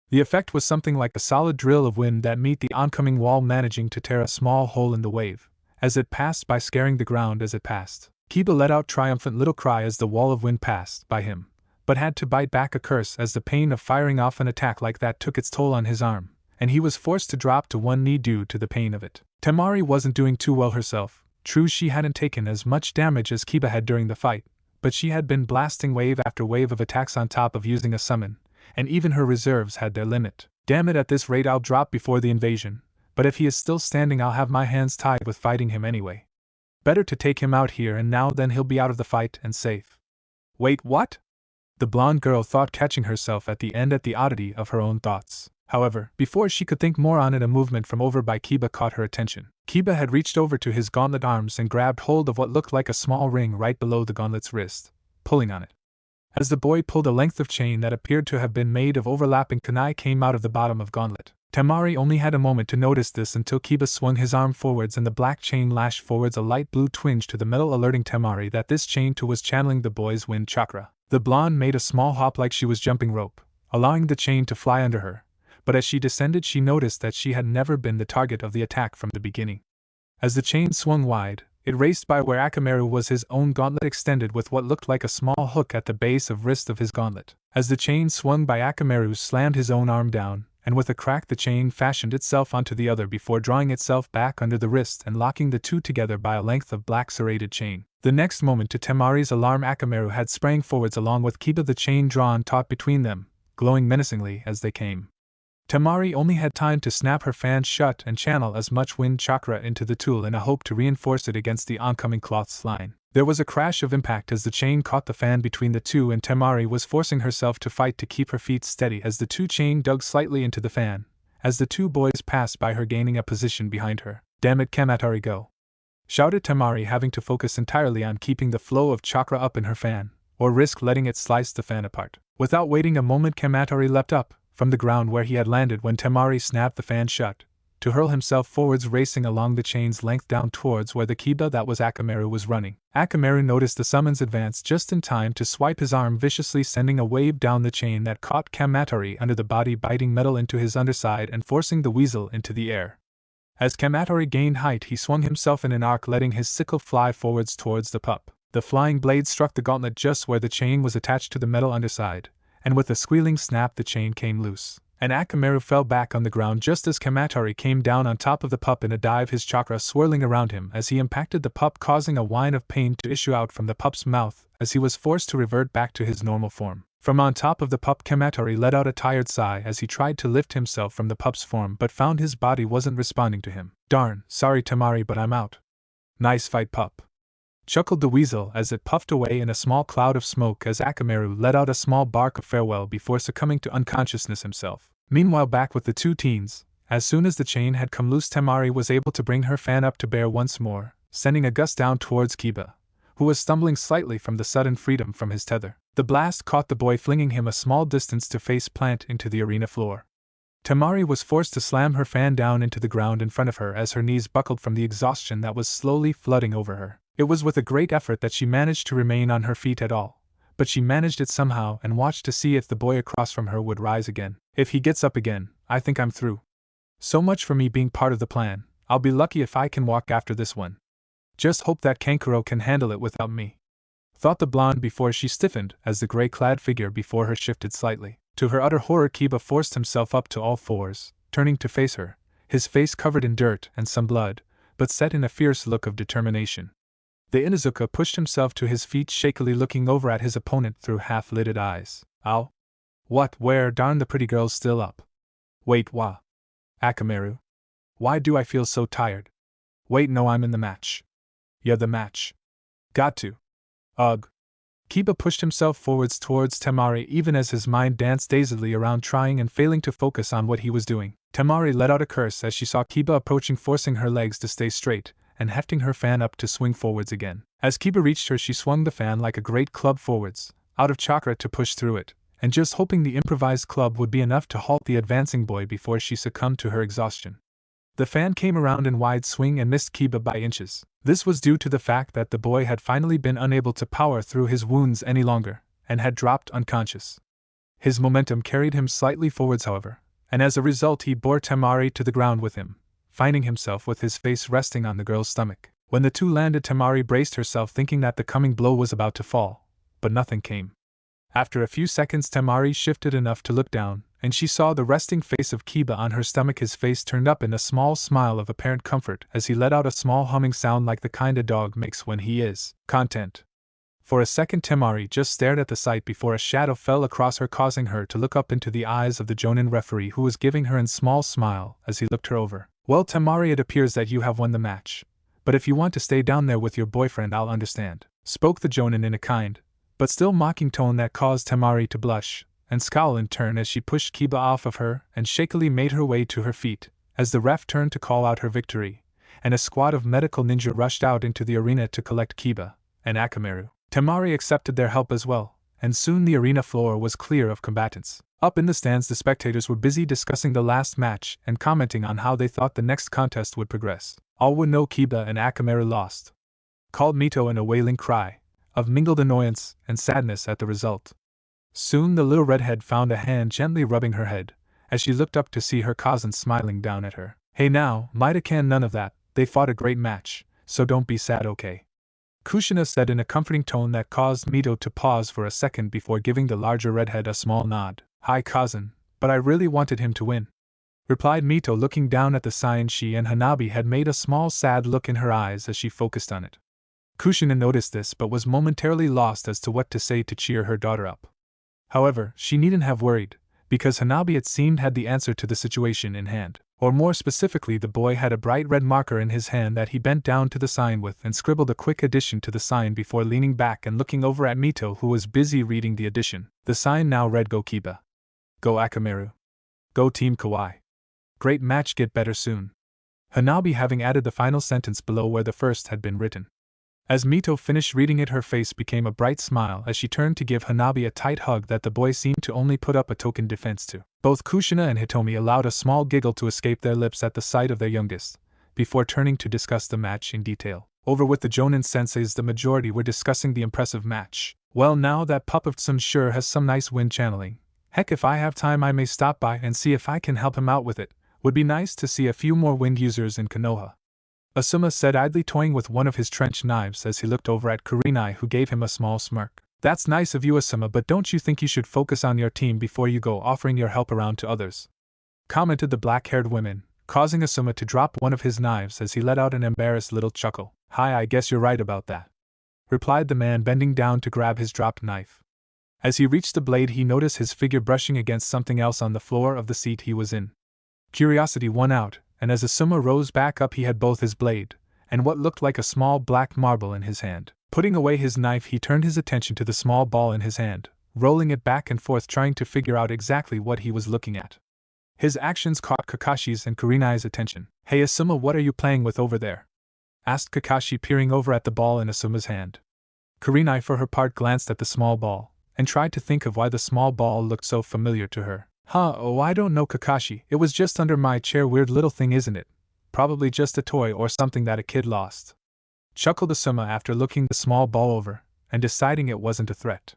The effect was something like a solid drill of wind that met the oncoming wall, managing to tear a small hole in the wave as it passed by, scaring the ground as it passed. Kiba let out a triumphant little cry as the wall of wind passed by him, but had to bite back a curse as the pain of firing off an attack like that took its toll on his arm, and he was forced to drop to one knee due to the pain of it. Temari wasn't doing too well herself. True, she hadn't taken as much damage as Kiba had during the fight, but she had been blasting wave after wave of attacks on top of using a summon, and even her reserves had their limit. Damn it, at this rate I'll drop before the invasion, but if he is still standing I'll have my hands tied with fighting him anyway. Better to take him out here and now, then he'll be out of the fight and safe. Wait, what? The blonde girl thought, catching herself at the end at the oddity of her own thoughts. However, before she could think more on it, a movement from over by Kiba caught her attention. Kiba had reached over to his gauntlet arms and grabbed hold of what looked like a small ring right below the gauntlet's wrist, pulling on it. As the boy pulled, a length of chain that appeared to have been made of overlapping kunai came out of the bottom of gauntlet. Temari only had a moment to notice this until Kiba swung his arm forwards and the black chain lashed forwards, a light blue twinge to the metal, alerting Temari that this chain too was channeling the boy's wind chakra. The blonde made a small hop like she was jumping rope, allowing the chain to fly under her, but as she descended she noticed that she had never been the target of the attack from the beginning. As the chain swung wide, it raced by where Akamaru was, his own gauntlet extended with what looked like a small hook at the base of wrist of his gauntlet. As the chain swung by, Akamaru slammed his own arm down, and with a crack the chain fashioned itself onto the other before drawing itself back under the wrist and locking the two together by a length of black serrated chain. The next moment, to Temari's alarm, Akamaru had sprang forwards along with Kiba, the chain drawn taut between them, glowing menacingly as they came. Temari only had time to snap her fan shut and channel as much wind chakra into the tool in a hope to reinforce it against the oncoming cloth's line. There was a crash of impact as the chain caught the fan between the two, and Temari was forcing herself to fight to keep her feet steady as the two chain dug slightly into the fan, as the two boys passed by her, gaining a position behind her. "Damn it, Kamatari, go!" shouted Temari, having to focus entirely on keeping the flow of chakra up in her fan, or risk letting it slice the fan apart. Without waiting a moment, Kamatari leapt up from the ground where he had landed when Temari snapped the fan shut, to hurl himself forwards, racing along the chain's length down towards where the Kiba that was Akamaru was running. Akamaru noticed the summons advance just in time to swipe his arm viciously, sending a wave down the chain that caught Kamatari under the body, biting metal into his underside and forcing the weasel into the air. As Kamatari gained height, he swung himself in an arc, letting his sickle fly forwards towards the pup. The flying blade struck the gauntlet just where the chain was attached to the metal underside, and with a squealing snap the chain came loose, and Akamaru fell back on the ground just as Kamatari came down on top of the pup in a dive, his chakra swirling around him as he impacted the pup, causing a whine of pain to issue out from the pup's mouth as he was forced to revert back to his normal form. From on top of the pup, Kamatari let out a tired sigh as he tried to lift himself from the pup's form but found his body wasn't responding to him. "Darn, sorry Temari, but I'm out." "Nice fight, pup," chuckled the weasel as it puffed away in a small cloud of smoke as Akamaru let out a small bark of farewell before succumbing to unconsciousness himself. Meanwhile, back with the two teens, as soon as the chain had come loose, Temari was able to bring her fan up to bear once more, sending a gust down towards Kiba, who was stumbling slightly from the sudden freedom from his tether. The blast caught the boy, flinging him a small distance to face plant into the arena floor. Temari was forced to slam her fan down into the ground in front of her as her knees buckled from the exhaustion that was slowly flooding over her. It was with a great effort that she managed to remain on her feet at all, but she managed it somehow and watched to see if the boy across from her would rise again. "If he gets up again, I think I'm through. So much for me being part of the plan. I'll be lucky if I can walk after this one. Just hope that Kankuro can handle it without me," thought the blonde before she stiffened as the gray-clad figure before her shifted slightly. To her utter horror, Kiba forced himself up to all fours, turning to face her, his face covered in dirt and some blood, but set in a fierce look of determination. The Inuzuka pushed himself to his feet, shakily looking over at his opponent through half-lidded eyes. "Ow? What, where, darn, the pretty girl's still up. Wait, wha? Akamaru? Why do I feel so tired? Wait, no, I'm in the match. Yeah, the match. Got to. Ugh." Kiba pushed himself forwards towards Temari even as his mind danced dazedly around, trying and failing to focus on what he was doing. Temari let out a curse as she saw Kiba approaching, forcing her legs to stay straight and hefting her fan up to swing forwards again. As Kiba reached her, she swung the fan like a great club forwards, out of chakra to push through it, and just hoping the improvised club would be enough to halt the advancing boy before she succumbed to her exhaustion. The fan came around in wide swing and missed Kiba by inches. This was due to the fact that the boy had finally been unable to power through his wounds any longer, and had dropped unconscious. His momentum carried him slightly forwards, however, and as a result he bore Temari to the ground with him, finding himself with his face resting on the girl's stomach. When the two landed, Temari braced herself, thinking that the coming blow was about to fall, but nothing came. After a few seconds, Temari shifted enough to look down, and she saw the resting face of Kiba on her stomach. His face turned up in a small smile of apparent comfort as he let out a small humming sound like the kind a dog makes when he is content. For a second, Temari just stared at the sight before a shadow fell across her, causing her to look up into the eyes of the Jonin referee, who was giving her a small smile as he looked her over. "Well, Temari, it appears that you have won the match, but if you want to stay down there with your boyfriend, I'll understand," spoke the Jonin in a kind, but still mocking tone that caused Temari to blush and scowl in turn as she pushed Kiba off of her and shakily made her way to her feet, as the ref turned to call out her victory, and a squad of medical ninja rushed out into the arena to collect Kiba and Akamaru. Temari accepted their help as well, and soon the arena floor was clear of combatants. Up in the stands, the spectators were busy discussing the last match and commenting on how they thought the next contest would progress. All would know Kiba and Akamaru lost, called Mito in a wailing cry, of mingled annoyance and sadness at the result. Soon the little redhead found a hand gently rubbing her head, as she looked up to see her cousin smiling down at her. Hey now, Maida-can, none of that, they fought a great match, so don't be sad, okay? Kushina said in a comforting tone that caused Mito to pause for a second before giving the larger redhead a small nod. Hi cousin, but I really wanted him to win, replied Mito, looking down at the sign she and Hanabi had made, a small sad look in her eyes as she focused on it. Kushina noticed this but was momentarily lost as to what to say to cheer her daughter up. However, she needn't have worried, because Hanabi, it seemed, had the answer to the situation in hand. Or more specifically, the boy had a bright red marker in his hand that he bent down to the sign with and scribbled a quick addition to the sign before leaning back and looking over at Mito, who was busy reading the addition. The sign now read, Go Kiba. Go Akamaru. Go Team Kawaii. Great match, get better soon. Hanabi having added the final sentence below where the first had been written. As Mito finished reading it, her face became a bright smile as she turned to give Hanabi a tight hug that the boy seemed to only put up a token defense to. Both Kushina and Hitomi allowed a small giggle to escape their lips at the sight of their youngest, before turning to discuss the match in detail. Over with the Jonin senseis, the majority were discussing the impressive match. Well, now that pup of some sure has some nice wind channeling. Heck, if I have time I may stop by and see if I can help him out with it. Would be nice to see a few more wind users in Konoha. Asuma said, idly toying with one of his trench knives as he looked over at Kurenai, who gave him a small smirk. That's nice of you, Asuma, but don't you think you should focus on your team before you go offering your help around to others? Commented the black-haired woman, causing Asuma to drop one of his knives as he let out an embarrassed little chuckle. Hi, I guess you're right about that, replied the man, bending down to grab his dropped knife. As he reached the blade, he noticed his figure brushing against something else on the floor of the seat he was in. Curiosity won out, and as Asuma rose back up, he had both his blade and what looked like a small black marble in his hand. Putting away his knife, he turned his attention to the small ball in his hand, rolling it back and forth, trying to figure out exactly what he was looking at. His actions caught Kakashi's and Kurenai's attention. Hey Asuma, what are you playing with over there? Asked Kakashi, peering over at the ball in Asuma's hand. Kurenai, for her part, glanced at the small ball and tried to think of why the small ball looked so familiar to her. Oh, I don't know, Kakashi, it was just under my chair. Weird little thing, isn't it? Probably just a toy or something that a kid lost. Chuckled Asuma after looking the small ball over and deciding it wasn't a threat.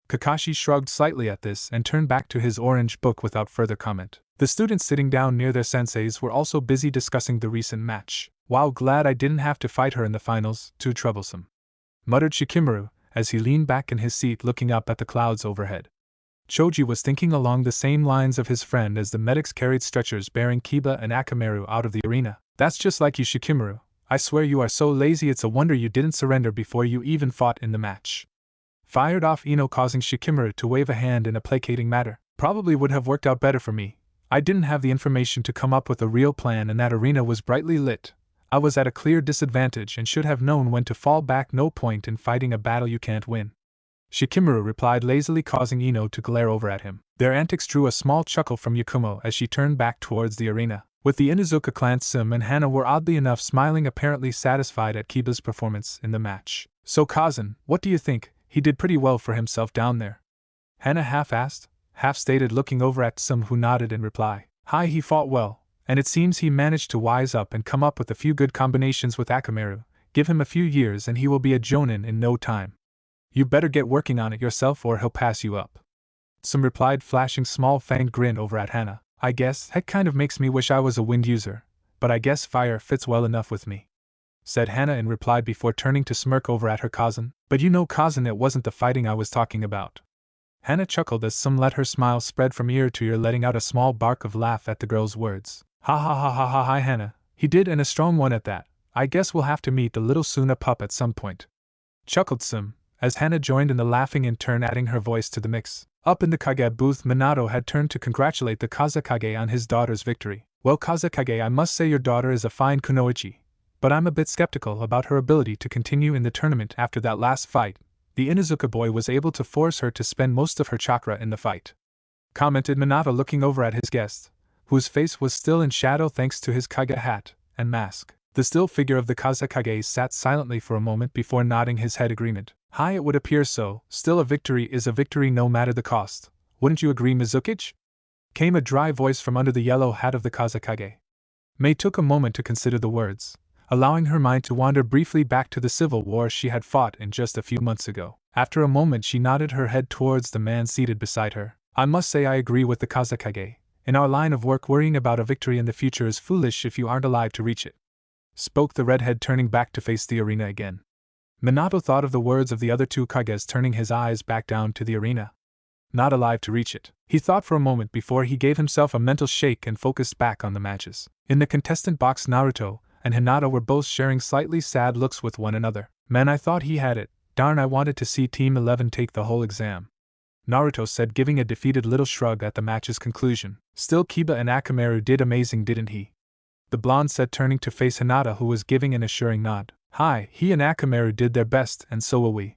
Kakashi shrugged slightly at this and turned back to his orange book without further comment. The students sitting down near their senseis were also busy discussing the recent match. Wow, glad I didn't have to fight her in the finals, too troublesome, muttered Shikamaru as he leaned back in his seat looking up at the clouds overhead. Choji was thinking along the same lines of his friend as the medics carried stretchers bearing Kiba and Akamaru out of the arena. That's just like you, Shikamaru. I swear you are so lazy, it's a wonder you didn't surrender before you even fought in the match. Fired off Ino, causing Shikamaru to wave a hand in a placating manner. Probably would have worked out better for me. I didn't have the information to come up with a real plan, and that arena was brightly lit. I was at a clear disadvantage and should have known when to fall back. No point in fighting a battle you can't win. Shikamaru replied lazily, causing Ino to glare over at him. Their antics drew a small chuckle from Yakumo as she turned back towards the arena. With the Inuzuka clan, Sim and Hana were oddly enough smiling, apparently satisfied at Kiba's performance in the match. So cousin, what do you think? He did pretty well for himself down there. Hana half-asked, half-stated, looking over at Sim, who nodded in reply. Hi, he fought well, and it seems he managed to wise up and come up with a few good combinations with Akamaru. Give him a few years and he will be a jonin in no time. You better get working on it yourself or he'll pass you up. Sim replied, flashing small fanged grin over at Hana. I guess that kind of makes me wish I was a wind user, but I guess fire fits well enough with me, said Hana in reply before turning to smirk over at her cousin. But you know, cousin, it wasn't the fighting I was talking about. Hana chuckled as Sim let her smile spread from ear to ear, letting out a small bark of laugh at the girl's words. Ha ha ha ha ha, hi Hana, he did, and a strong one at that. I guess we'll have to meet the little Suna pup at some point, chuckled Sim, as Hana joined in the laughing, in turn adding her voice to the mix. Up in the Kage booth, Minato had turned to congratulate the Kazekage on his daughter's victory. Well, Kazekage, I must say your daughter is a fine kunoichi, but I'm a bit skeptical about her ability to continue in the tournament after that last fight. The Inuzuka boy was able to force her to spend most of her chakra in the fight, commented Minato, looking over at his guest, whose face was still in shadow thanks to his Kage hat and mask. The still figure of the Kazekage sat silently for a moment before nodding his head agreement. Hi, it would appear so. Still, a victory is a victory no matter the cost. Wouldn't you agree, Mizukichi? Came a dry voice from under the yellow hat of the Kazekage. Mei took a moment to consider the words. allowing her mind to wander briefly back to the civil war she had fought in just a few months ago. After a moment she nodded her head towards the man seated beside her. I must say I agree with the Kazekage. In our line of work, worrying about a victory in the future is foolish if you aren't alive to reach it, spoke the redhead, turning back to face the arena again. Minato thought of the words of the other two Kages, turning his eyes back down to the arena. Not alive to reach it. He thought for a moment before he gave himself a mental shake and focused back on the matches. In the contestant box, Naruto and Hinata were both sharing slightly sad looks with one another. Man, I thought he had it. Darn, I wanted to see Team 11 take the whole exam, Naruto said, giving a defeated little shrug at the match's conclusion. Still, Kiba and Akamaru did amazing, didn't he? The blonde said, turning to face Hinata, who was giving an assuring nod. Hi, he and Akamaru did their best, and so will we,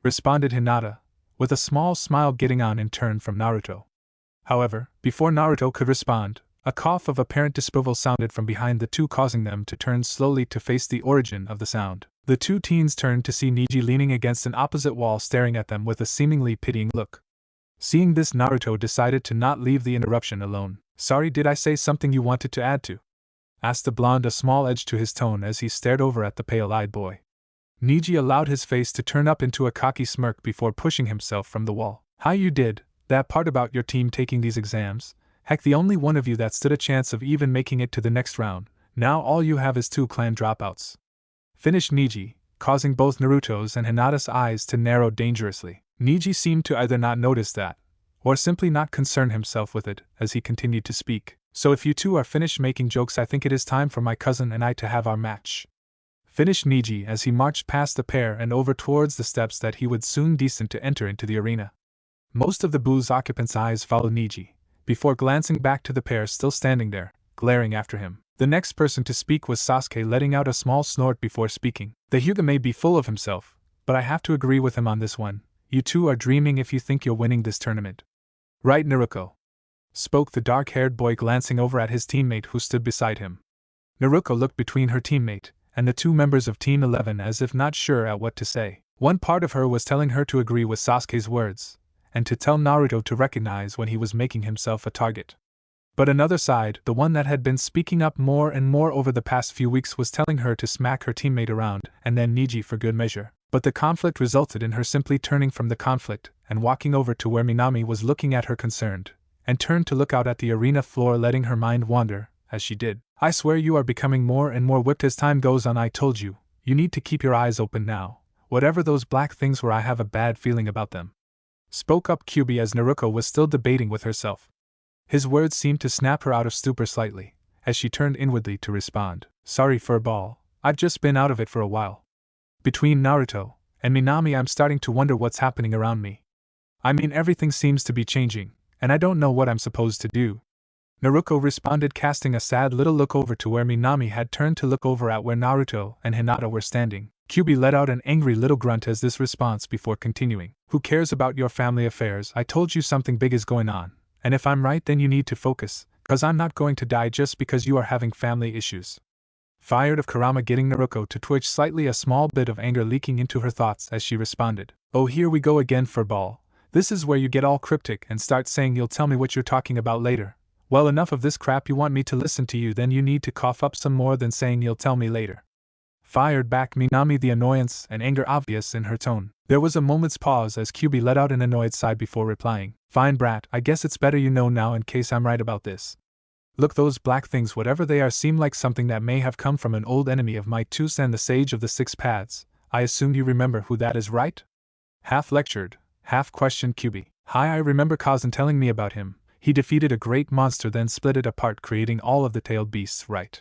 responded Hinata, with a small smile getting on in turn from Naruto. However, before Naruto could respond, a cough of apparent disapproval sounded from behind the two, causing them to turn slowly to face the origin of the sound. The two teens turned to see Neji leaning against an opposite wall, staring at them with a seemingly pitying look. Seeing this, Naruto decided to not leave the interruption alone. Sorry, did I say something you wanted to add to? Asked the blonde, a small edge to his tone as he stared over at the pale-eyed boy. Neji allowed his face to turn up into a cocky smirk before pushing himself from the wall. How you did, that part about your team taking these exams? Heck, the only one of you that stood a chance of even making it to the next round. Now all you have is 2 clan dropouts, finished Neji, causing both Naruto's and Hinata's eyes to narrow dangerously. Neji seemed to either not notice that, or simply not concern himself with it, as he continued to speak. So if you two are finished making jokes, I think it is time for my cousin and I to have our match, finished Neji as he marched past the pair and over towards the steps that he would soon descend to enter into the arena. Most of the booth's occupants' eyes followed Neji, before glancing back to the pair still standing there, glaring after him. The next person to speak was Sasuke, letting out a small snort before speaking. The Hyuga may be full of himself, but I have to agree with him on this one. You two are dreaming if you think you're winning this tournament. Right, Naruko? Spoke the dark-haired boy, glancing over at his teammate who stood beside him. Naruko looked between her teammate and the 2 members of Team 11 as if not sure at what to say. One part of her was telling her to agree with Sasuke's words, and to tell Naruto to recognize when he was making himself a target. But another side, the one that had been speaking up more and more over the past few weeks, was telling her to smack her teammate around, and then Neji for good measure. But the conflict resulted in her simply turning from the conflict and walking over to where Minami was looking at her concerned, and turned to look out at the arena floor, letting her mind wander as she did. I swear you are becoming more and more whipped as time goes on. I told you, you need to keep your eyes open now. Whatever those black things were, I have a bad feeling about them, spoke up Kyubi as Naruko was still debating with herself. His words seemed to snap her out of stupor slightly, as she turned inwardly to respond. Sorry, Furball, I've just been out of it for a while. Between Naruto and Minami, I'm starting to wonder what's happening around me. I mean, everything seems to be changing, and I don't know what I'm supposed to do. Naruko responded, casting a sad little look over to where Minami had turned to look over at where Naruto and Hinata were standing. Kyubi let out an angry little grunt as this response before continuing. Who cares about your family affairs? I told you something big is going on, and if I'm right then you need to focus, cause I'm not going to die just because you are having family issues. Fired of Kurama, getting Naruko to twitch slightly, a small bit of anger leaking into her thoughts as she responded. Oh, here we go again, Furball. This is where you get all cryptic and start saying you'll tell me what you're talking about later. Well, enough of this crap. You want me to listen to you, then you need to cough up some more than saying you'll tell me later. Fired back Minami, the annoyance and anger obvious in her tone. There was a moment's pause as Kyubi let out an annoyed sigh before replying. Fine, brat, I guess it's better you know now in case I'm right about this. Look, those black things, whatever they are, seem like something that may have come from an old enemy of my Tusen, the Sage of the Six Paths. I assume you remember who that is, right? Half lectured, half questioned Kyubi. Hi, I remember Kazan telling me about him. He defeated a great monster, then split it apart, creating all of the tailed beasts, right?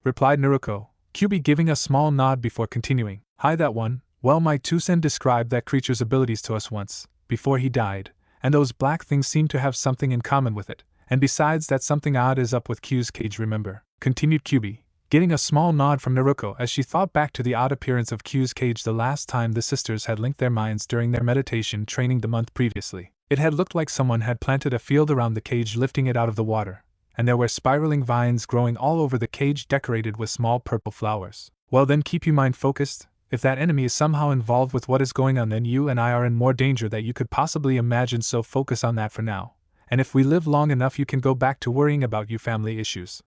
Replied Naruko, Kyubi giving a small nod before continuing. Hi, that one. Well, my Tusen described that creature's abilities to us once, before he died, and those black things seem to have something in common with it. And besides that, something odd is up with Q's cage, remember? Continued Kyubi, getting a small nod from Naruko as she thought back to the odd appearance of Q's cage the last time the sisters had linked their minds during their meditation training the month previously. It had looked like someone had planted a field around the cage, lifting it out of the water, and there were spiraling vines growing all over the cage decorated with small purple flowers. Well then, keep your mind focused. If that enemy is somehow involved with what is going on, then you and I are in more danger than you could possibly imagine, so focus on that for now. And if we live long enough, you can go back to worrying about your family issues.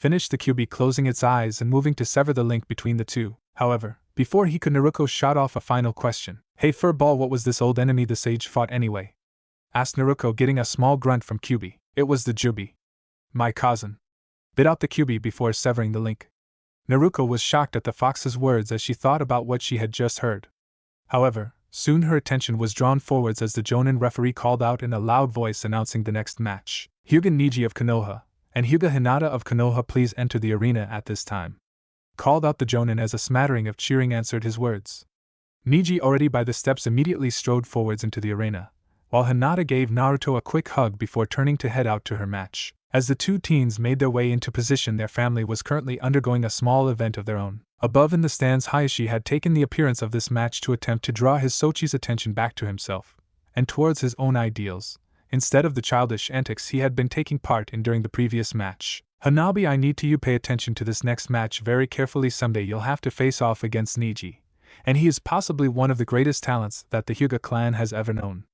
finished the QB, closing its eyes and moving to sever the link between the two. However, before he could, Naruko shot off a final question. Hey Furball, what was this old enemy the sage fought anyway? Asked Naruko, getting a small grunt from QB. It was the Jubi. My cousin. Bit out the QB before severing the link. Naruko was shocked at the fox's words as she thought about what she had just heard. However, soon her attention was drawn forwards as the Jonin referee called out in a loud voice announcing the next match. Hyuga Neji of Konoha and Hyuga Hinata of Konoha, please enter the arena at this time. Called out the Jonin as a smattering of cheering answered his words. Neji, already by the steps, immediately strode forwards into the arena, while Hinata gave Naruto a quick hug before turning to head out to her match. As the two teens made their way into position, their family was currently undergoing a small event of their own. Above in the stands, Hayashi had taken the appearance of this match to attempt to draw his Sochi's attention back to himself, and towards his own ideals, instead of the childish antics he had been taking part in during the previous match. Hanabi, I need you pay attention to this next match very carefully. Someday you'll have to face off against Neji, and he is possibly one of the greatest talents that the Hyuga clan has ever known.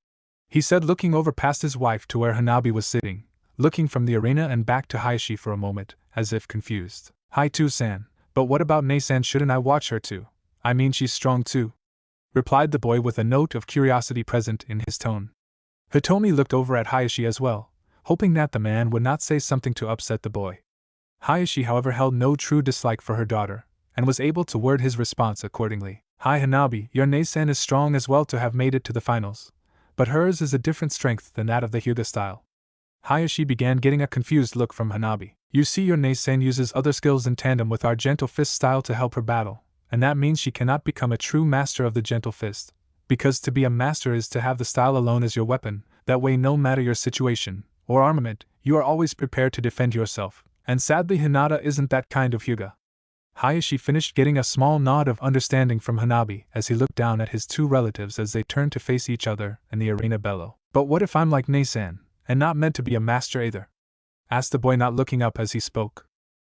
He said, looking over past his wife to where Hanabi was sitting, looking from the arena and back to Hayashi for a moment, as if confused. Hi too-san, but what about Nei-san? Shouldn't I watch her too? I mean, she's strong too, replied the boy with a note of curiosity present in his tone. Hitomi looked over at Hayashi as well, hoping that the man would not say something to upset the boy. Hayashi, however, held no true dislike for her daughter, and was able to word his response accordingly. Hi Hanabi, your Nei-san is strong as well to have made it to the finals, but hers is a different strength than that of the Hyuga style. Hayashi began getting a confused look from Hanabi. You see, your Nei-san uses other skills in tandem with our gentle fist style to help her battle, and that means she cannot become a true master of the gentle fist, because to be a master is to have the style alone as your weapon. That way, no matter your situation or armament, you are always prepared to defend yourself, and sadly Hinata isn't that kind of Hyuga. Hayashi finished, getting a small nod of understanding from Hanabi as he looked down at his two relatives as they turned to face each other in the arena below. But what if I'm like Nei-san, and not meant to be a master either? Asked the boy, not looking up as he spoke.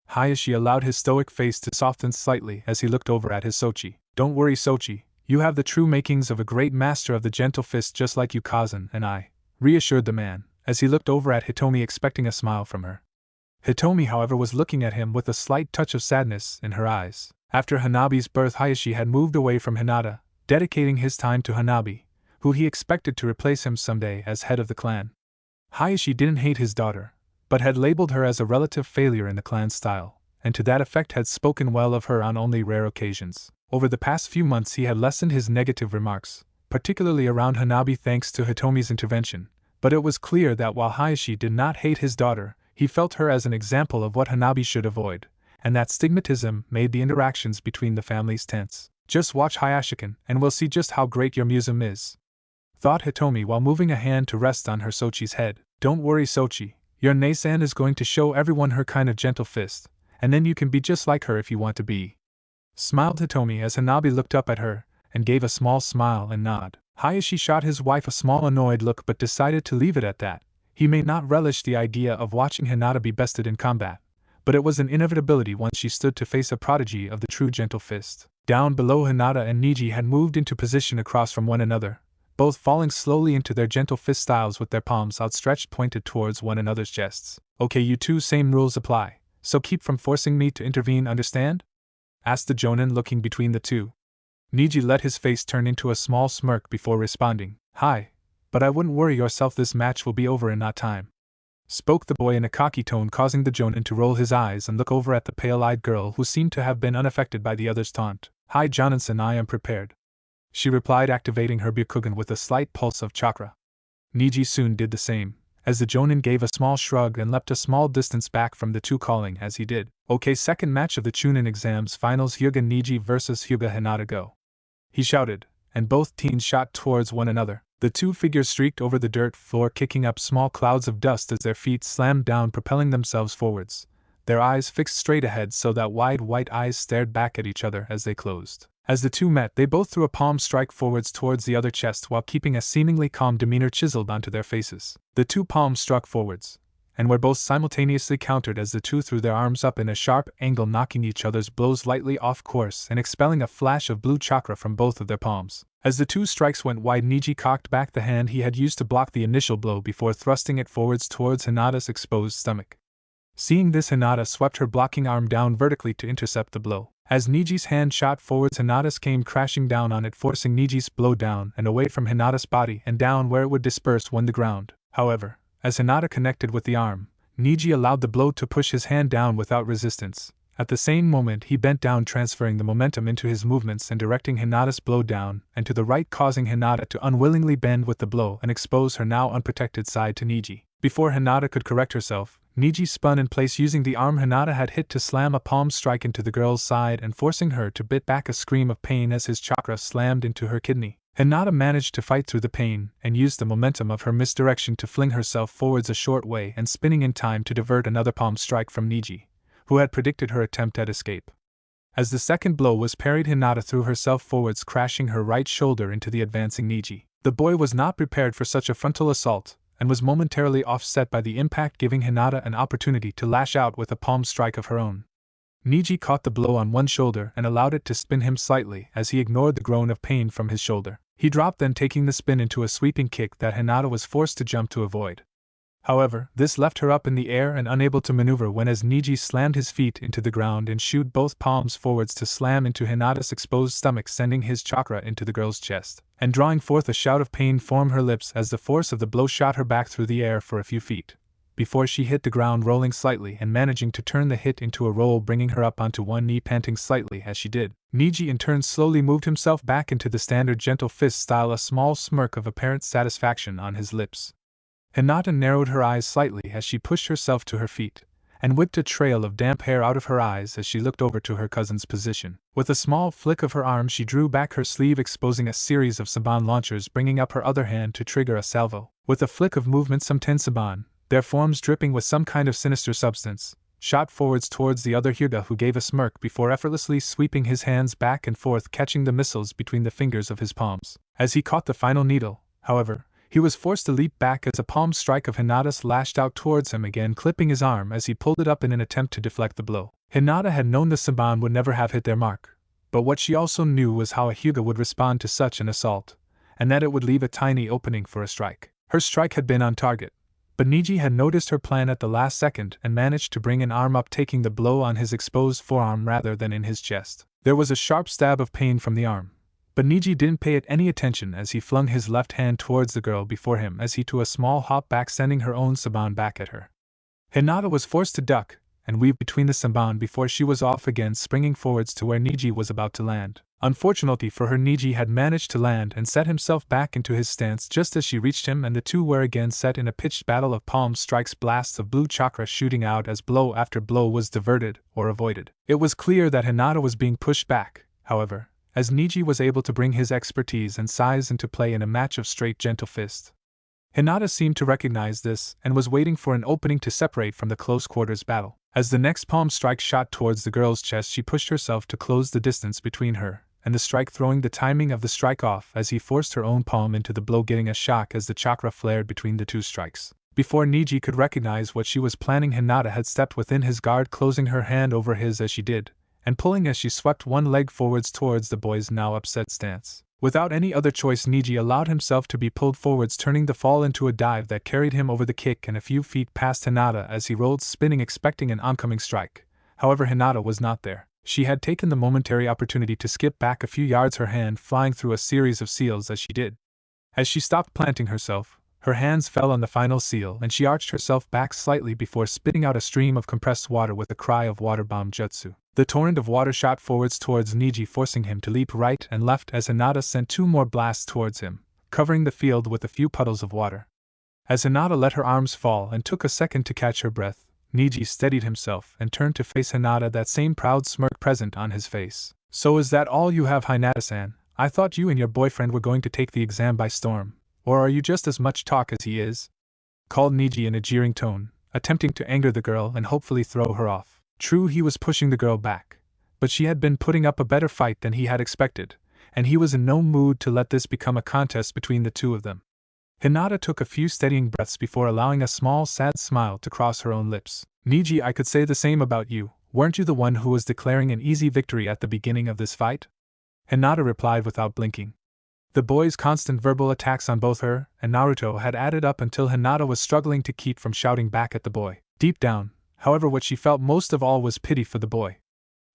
Hayashi allowed his stoic face to soften slightly as he looked over at his Sochi. Don't worry Sochi, you have the true makings of a great master of the gentle fist just like you cousin and I, reassured the man, as he looked over at Hitomi expecting a smile from her. Hitomi, however, was looking at him with a slight touch of sadness in her eyes. After Hanabi's birth, Hayashi had moved away from Hinata, dedicating his time to Hanabi, who he expected to replace him someday as head of the clan. Hayashi didn't hate his daughter, but had labeled her as a relative failure in the clan's style, and to that effect had spoken well of her on only rare occasions. Over the past few months he had lessened his negative remarks, particularly around Hanabi thanks to Hitomi's intervention, but it was clear that while Hayashi did not hate his daughter, he felt her as an example of what Hanabi should avoid, and that stigmatism made the interactions between the families tense. Just watch Hayashikin and we'll see just how great your museum is, thought Hitomi while moving a hand to rest on her Sochi's head. Don't worry Sochi, your Nei-san is going to show everyone her kind of gentle fist, and then you can be just like her if you want to be, smiled Hitomi as Hanabi looked up at her and gave a small smile and nod. Hayashi shot his wife a small annoyed look but decided to leave it at that. He may not relish the idea of watching Hinata be bested in combat, but it was an inevitability once she stood to face a prodigy of the true gentle fist. Down below, Hinata and Neji had moved into position across from one another, both falling slowly into their gentle fist styles with their palms outstretched pointed towards one another's chests. Okay, you two, same rules apply, so keep from forcing me to intervene, understand? Asked the Jonin, looking between the two. Neji let his face turn into a small smirk before responding. Hi, but I wouldn't worry yourself, this match will be over in no time, spoke the boy in a cocky tone, causing the Jonin to roll his eyes and look over at the pale-eyed girl who seemed to have been unaffected by the other's taunt. Hi Jonin-san, I am prepared, she replied, activating her Byakugan with a slight pulse of chakra. Neji soon did the same, as the Jonin gave a small shrug and leapt a small distance back from the two, calling as he did. Okay, second match of the Chunin exams finals, Hyuga Neji vs Hyuga Hinata, go, he shouted, and both teens shot towards one another. The two figures streaked over the dirt floor, kicking up small clouds of dust as their feet slammed down, propelling themselves forwards, their eyes fixed straight ahead so that wide white eyes stared back at each other as they closed. As the two met, they both threw a palm strike forwards towards the other chest while keeping a seemingly calm demeanor chiseled onto their faces. The two palms struck forwards, and were both simultaneously countered as the two threw their arms up in a sharp angle, knocking each other's blows lightly off course and expelling a flash of blue chakra from both of their palms. As the two strikes went wide, Neji cocked back the hand he had used to block the initial blow before thrusting it forwards towards Hinata's exposed stomach. Seeing this, Hinata swept her blocking arm down vertically to intercept the blow. As Neji's hand shot forwards, Hinata's came crashing down on it, forcing Neji's blow down and away from Hinata's body and down where it would disperse when the ground. However, as Hinata connected with the arm, Neji allowed the blow to push his hand down without resistance. At the same moment, he bent down, transferring the momentum into his movements and directing Hinata's blow down and to the right, causing Hinata to unwillingly bend with the blow and expose her now unprotected side to Neji. Before Hinata could correct herself, Neji spun in place, using the arm Hinata had hit to slam a palm strike into the girl's side and forcing her to bit back a scream of pain as his chakra slammed into her kidney. Hinata managed to fight through the pain and used the momentum of her misdirection to fling herself forwards a short way and spinning in time to divert another palm strike from Neji, who had predicted her attempt at escape. As the second blow was parried, Hinata threw herself forwards, crashing her right shoulder into the advancing Neji. The boy was not prepared for such a frontal assault, and was momentarily offset by the impact, giving Hinata an opportunity to lash out with a palm strike of her own. Neji caught the blow on one shoulder and allowed it to spin him slightly as he ignored the groan of pain from his shoulder. He dropped, then taking the spin into a sweeping kick that Hinata was forced to jump to avoid. However, this left her up in the air and unable to maneuver when, as Neji slammed his feet into the ground and shooed both palms forwards to slam into Hinata's exposed stomach, sending his chakra into the girl's chest, and drawing forth a shout of pain from her lips as the force of the blow shot her back through the air for a few feet, before she hit the ground, rolling slightly and managing to turn the hit into a roll, bringing her up onto one knee, panting slightly as she did. Neji in turn slowly moved himself back into the standard gentle fist style, a small smirk of apparent satisfaction on his lips. Hinata narrowed her eyes slightly as she pushed herself to her feet, and whipped a trail of damp hair out of her eyes as she looked over to her cousin's position. With a small flick of her arm, she drew back her sleeve, exposing a series of saban launchers, bringing up her other hand to trigger a salvo. With a flick of movement, some 10 saban, their forms dripping with some kind of sinister substance, shot forwards towards the other Hyuga, who gave a smirk before effortlessly sweeping his hands back and forth, catching the missiles between the fingers of his palms. As he caught the final needle, however, he was forced to leap back as a palm strike of Hinata's lashed out towards him again, clipping his arm as he pulled it up in an attempt to deflect the blow. Hinata had known the saban would never have hit their mark, but what she also knew was how a Hyuga would respond to such an assault, and that it would leave a tiny opening for a strike. Her strike had been on target, but Neji had noticed her plan at the last second and managed to bring an arm up, taking the blow on his exposed forearm rather than in his chest. There was a sharp stab of pain from the arm, but Neji didn't pay it any attention as he flung his left hand towards the girl before him as he took a small hop back, sending her own saban back at her. Hinata was forced to duck and weave between the saban before she was off again, springing forwards to where Neji was about to land. Unfortunately for her, Neji had managed to land and set himself back into his stance just as she reached him, and the two were again set in a pitched battle of palm strikes, blasts of blue chakra shooting out as blow after blow was diverted or avoided. It was clear that Hinata was being pushed back, however, as Neji was able to bring his expertise and size into play in a match of straight gentle fist. Hinata seemed to recognize this and was waiting for an opening to separate from the close quarters battle. As the next palm strike shot towards the girl's chest, she pushed herself to close the distance between her and the strike, throwing the timing of the strike off as he forced her own palm into the blow, getting a shock as the chakra flared between the two strikes. Before Neji could recognize what she was planning, Hinata had stepped within his guard, closing her hand over his as she did, and pulling as she swept one leg forwards towards the boy's now upset stance. Without any other choice, Neji allowed himself to be pulled forwards, turning the fall into a dive that carried him over the kick and a few feet past Hinata as he rolled, spinning, expecting an oncoming strike. However, Hinata was not there. She had taken the momentary opportunity to skip back a few yards, her hand flying through a series of seals as she did. As she stopped planting herself, her hands fell on the final seal and she arched herself back slightly before spitting out a stream of compressed water with a cry of water bomb jutsu. The torrent of water shot forwards towards Neji, forcing him to leap right and left as Hinata sent two more blasts towards him, covering the field with a few puddles of water. As Hinata let her arms fall and took a second to catch her breath, Neji steadied himself and turned to face Hinata, that same proud smirk present on his face. "So is that all you have, Hinata-san? I thought you and your boyfriend were going to take the exam by storm. Or are you just as much talk as he is?" called Neji in a jeering tone, attempting to anger the girl and hopefully throw her off. True, he was pushing the girl back, but she had been putting up a better fight than he had expected, and he was in no mood to let this become a contest between the two of them. Hinata took a few steadying breaths before allowing a small sad smile to cross her own lips. "Neji, I could say the same about you. Weren't you the one who was declaring an easy victory at the beginning of this fight?" Hinata replied without blinking. The boy's constant verbal attacks on both her and Naruto had added up until Hinata was struggling to keep from shouting back at the boy. Deep down, However, what she felt most of all was pity for the boy.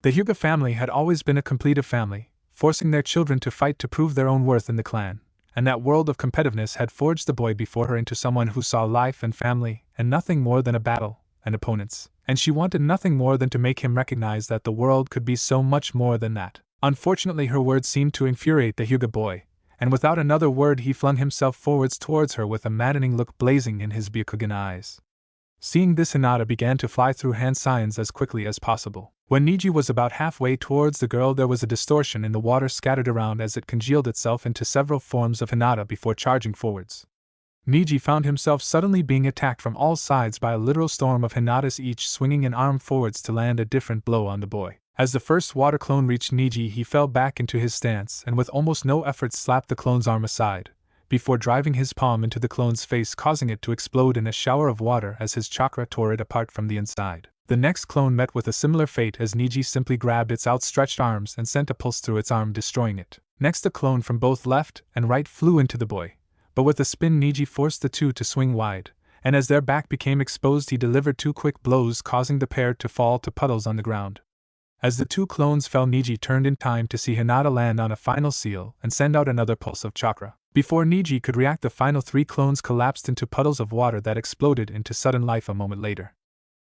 The Hyuga family had always been a competitive family, forcing their children to fight to prove their own worth in the clan, and that world of competitiveness had forged the boy before her into someone who saw life and family and nothing more than a battle and opponents, and she wanted nothing more than to make him recognize that the world could be so much more than that. Unfortunately, her words seemed to infuriate the Hyuga boy, and without another word he flung himself forwards towards her with a maddening look blazing in his Byakugan eyes. Seeing this, Hinata began to fly through hand signs as quickly as possible. When Neji was about halfway towards the girl, there was a distortion in the water scattered around as it congealed itself into several forms of Hinata before charging forwards. Neji found himself suddenly being attacked from all sides by a literal storm of Hinatas, each swinging an arm forwards to land a different blow on the boy. As the first water clone reached Neji, he fell back into his stance and with almost no effort slapped the clone's arm aside, before driving his palm into the clone's face, causing it to explode in a shower of water as his chakra tore it apart from the inside. The next clone met with a similar fate as Neji simply grabbed its outstretched arms and sent a pulse through its arm, destroying it. Next, a clone from both left and right flew into the boy, but with a spin Neji forced the two to swing wide, and as their back became exposed he delivered two quick blows, causing the pair to fall to puddles on the ground. As the two clones fell, Neji turned in time to see Hinata land on a final seal and send out another pulse of chakra. Before Neji could react, the final three clones collapsed into puddles of water that exploded into sudden life a moment later.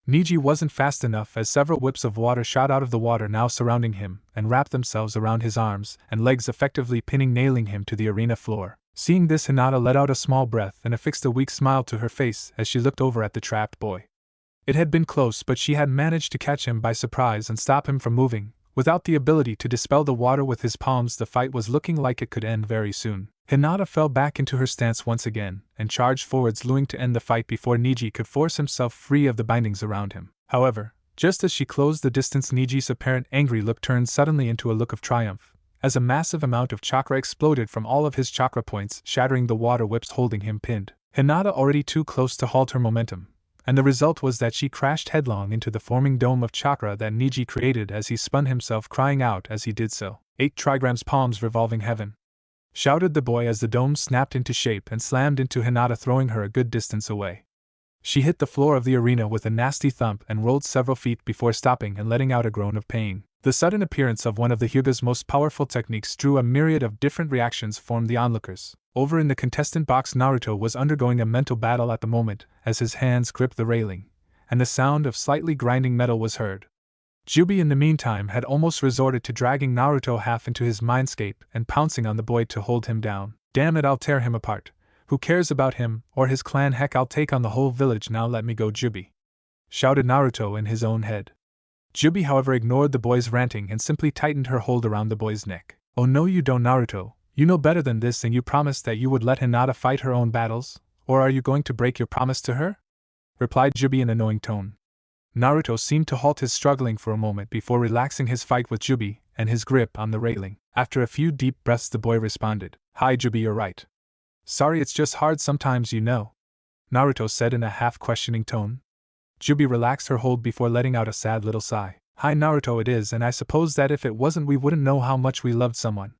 Neji wasn't fast enough, as several whips of water shot out of the water now surrounding him and wrapped themselves around his arms and legs, effectively nailing him to the arena floor. Seeing this, Hinata let out a small breath and affixed a weak smile to her face as she looked over at the trapped boy. It had been close, but she had managed to catch him by surprise and stop him from moving. Without the ability to dispel the water with his palms, the fight was looking like it could end very soon. Hinata fell back into her stance once again and charged forwards, looking to end the fight before Neji could force himself free of the bindings around him. However, just as she closed the distance, Neji's apparent angry look turned suddenly into a look of triumph, as a massive amount of chakra exploded from all of his chakra points, shattering the water whips holding him pinned. Hinata already too close to halt her momentum, and the result was that she crashed headlong into the forming dome of chakra that Neji created as he spun himself, crying out as he did so, 8 trigrams palms revolving heaven, shouted the boy as the dome snapped into shape and slammed into Hinata, throwing her a good distance away. She hit the floor of the arena with a nasty thump and rolled several feet before stopping and letting out a groan of pain. The sudden appearance of one of the Hyuga's most powerful techniques drew a myriad of different reactions from the onlookers. Over in the contestant box, Naruto was undergoing a mental battle at the moment as his hands gripped the railing, and the sound of slightly grinding metal was heard. Jubi, in the meantime, had almost resorted to dragging Naruto half into his Mindscape and pouncing on the boy to hold him down. "Damn it, I'll tear him apart. Who cares about him or his clan? Heck, I'll take on the whole village now, let me go, Jubi," shouted Naruto in his own head. Jubi, however, ignored the boy's ranting and simply tightened her hold around the boy's neck. "Oh no, you don't, Naruto. You know better than this, and you promised that you would let Hinata fight her own battles, or are you going to break your promise to her?" replied Jubi in an annoying tone. Naruto seemed to halt his struggling for a moment before relaxing his fight with Jubi and his grip on the railing. After a few deep breaths, the boy responded, "Hi Jubi, you're right. Sorry, it's just hard sometimes, you know," Naruto said in a half-questioning tone. Jubi relaxed her hold before letting out a sad little sigh. "Hi Naruto, it is, and I suppose that if it wasn't we wouldn't know how much we loved someone.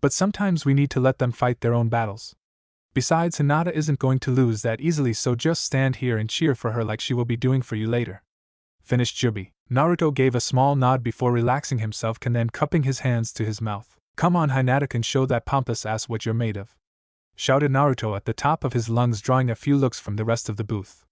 But sometimes we need to let them fight their own battles. Besides, Hinata isn't going to lose that easily, so just stand here and cheer for her like she will be doing for you later," finished Jubi. Naruto gave a small nod before relaxing himself and then cupping his hands to his mouth. "Come on, Hinata, can show that pompous ass what you're made of," shouted Naruto at the top of his lungs, drawing a few looks from the rest of the booth.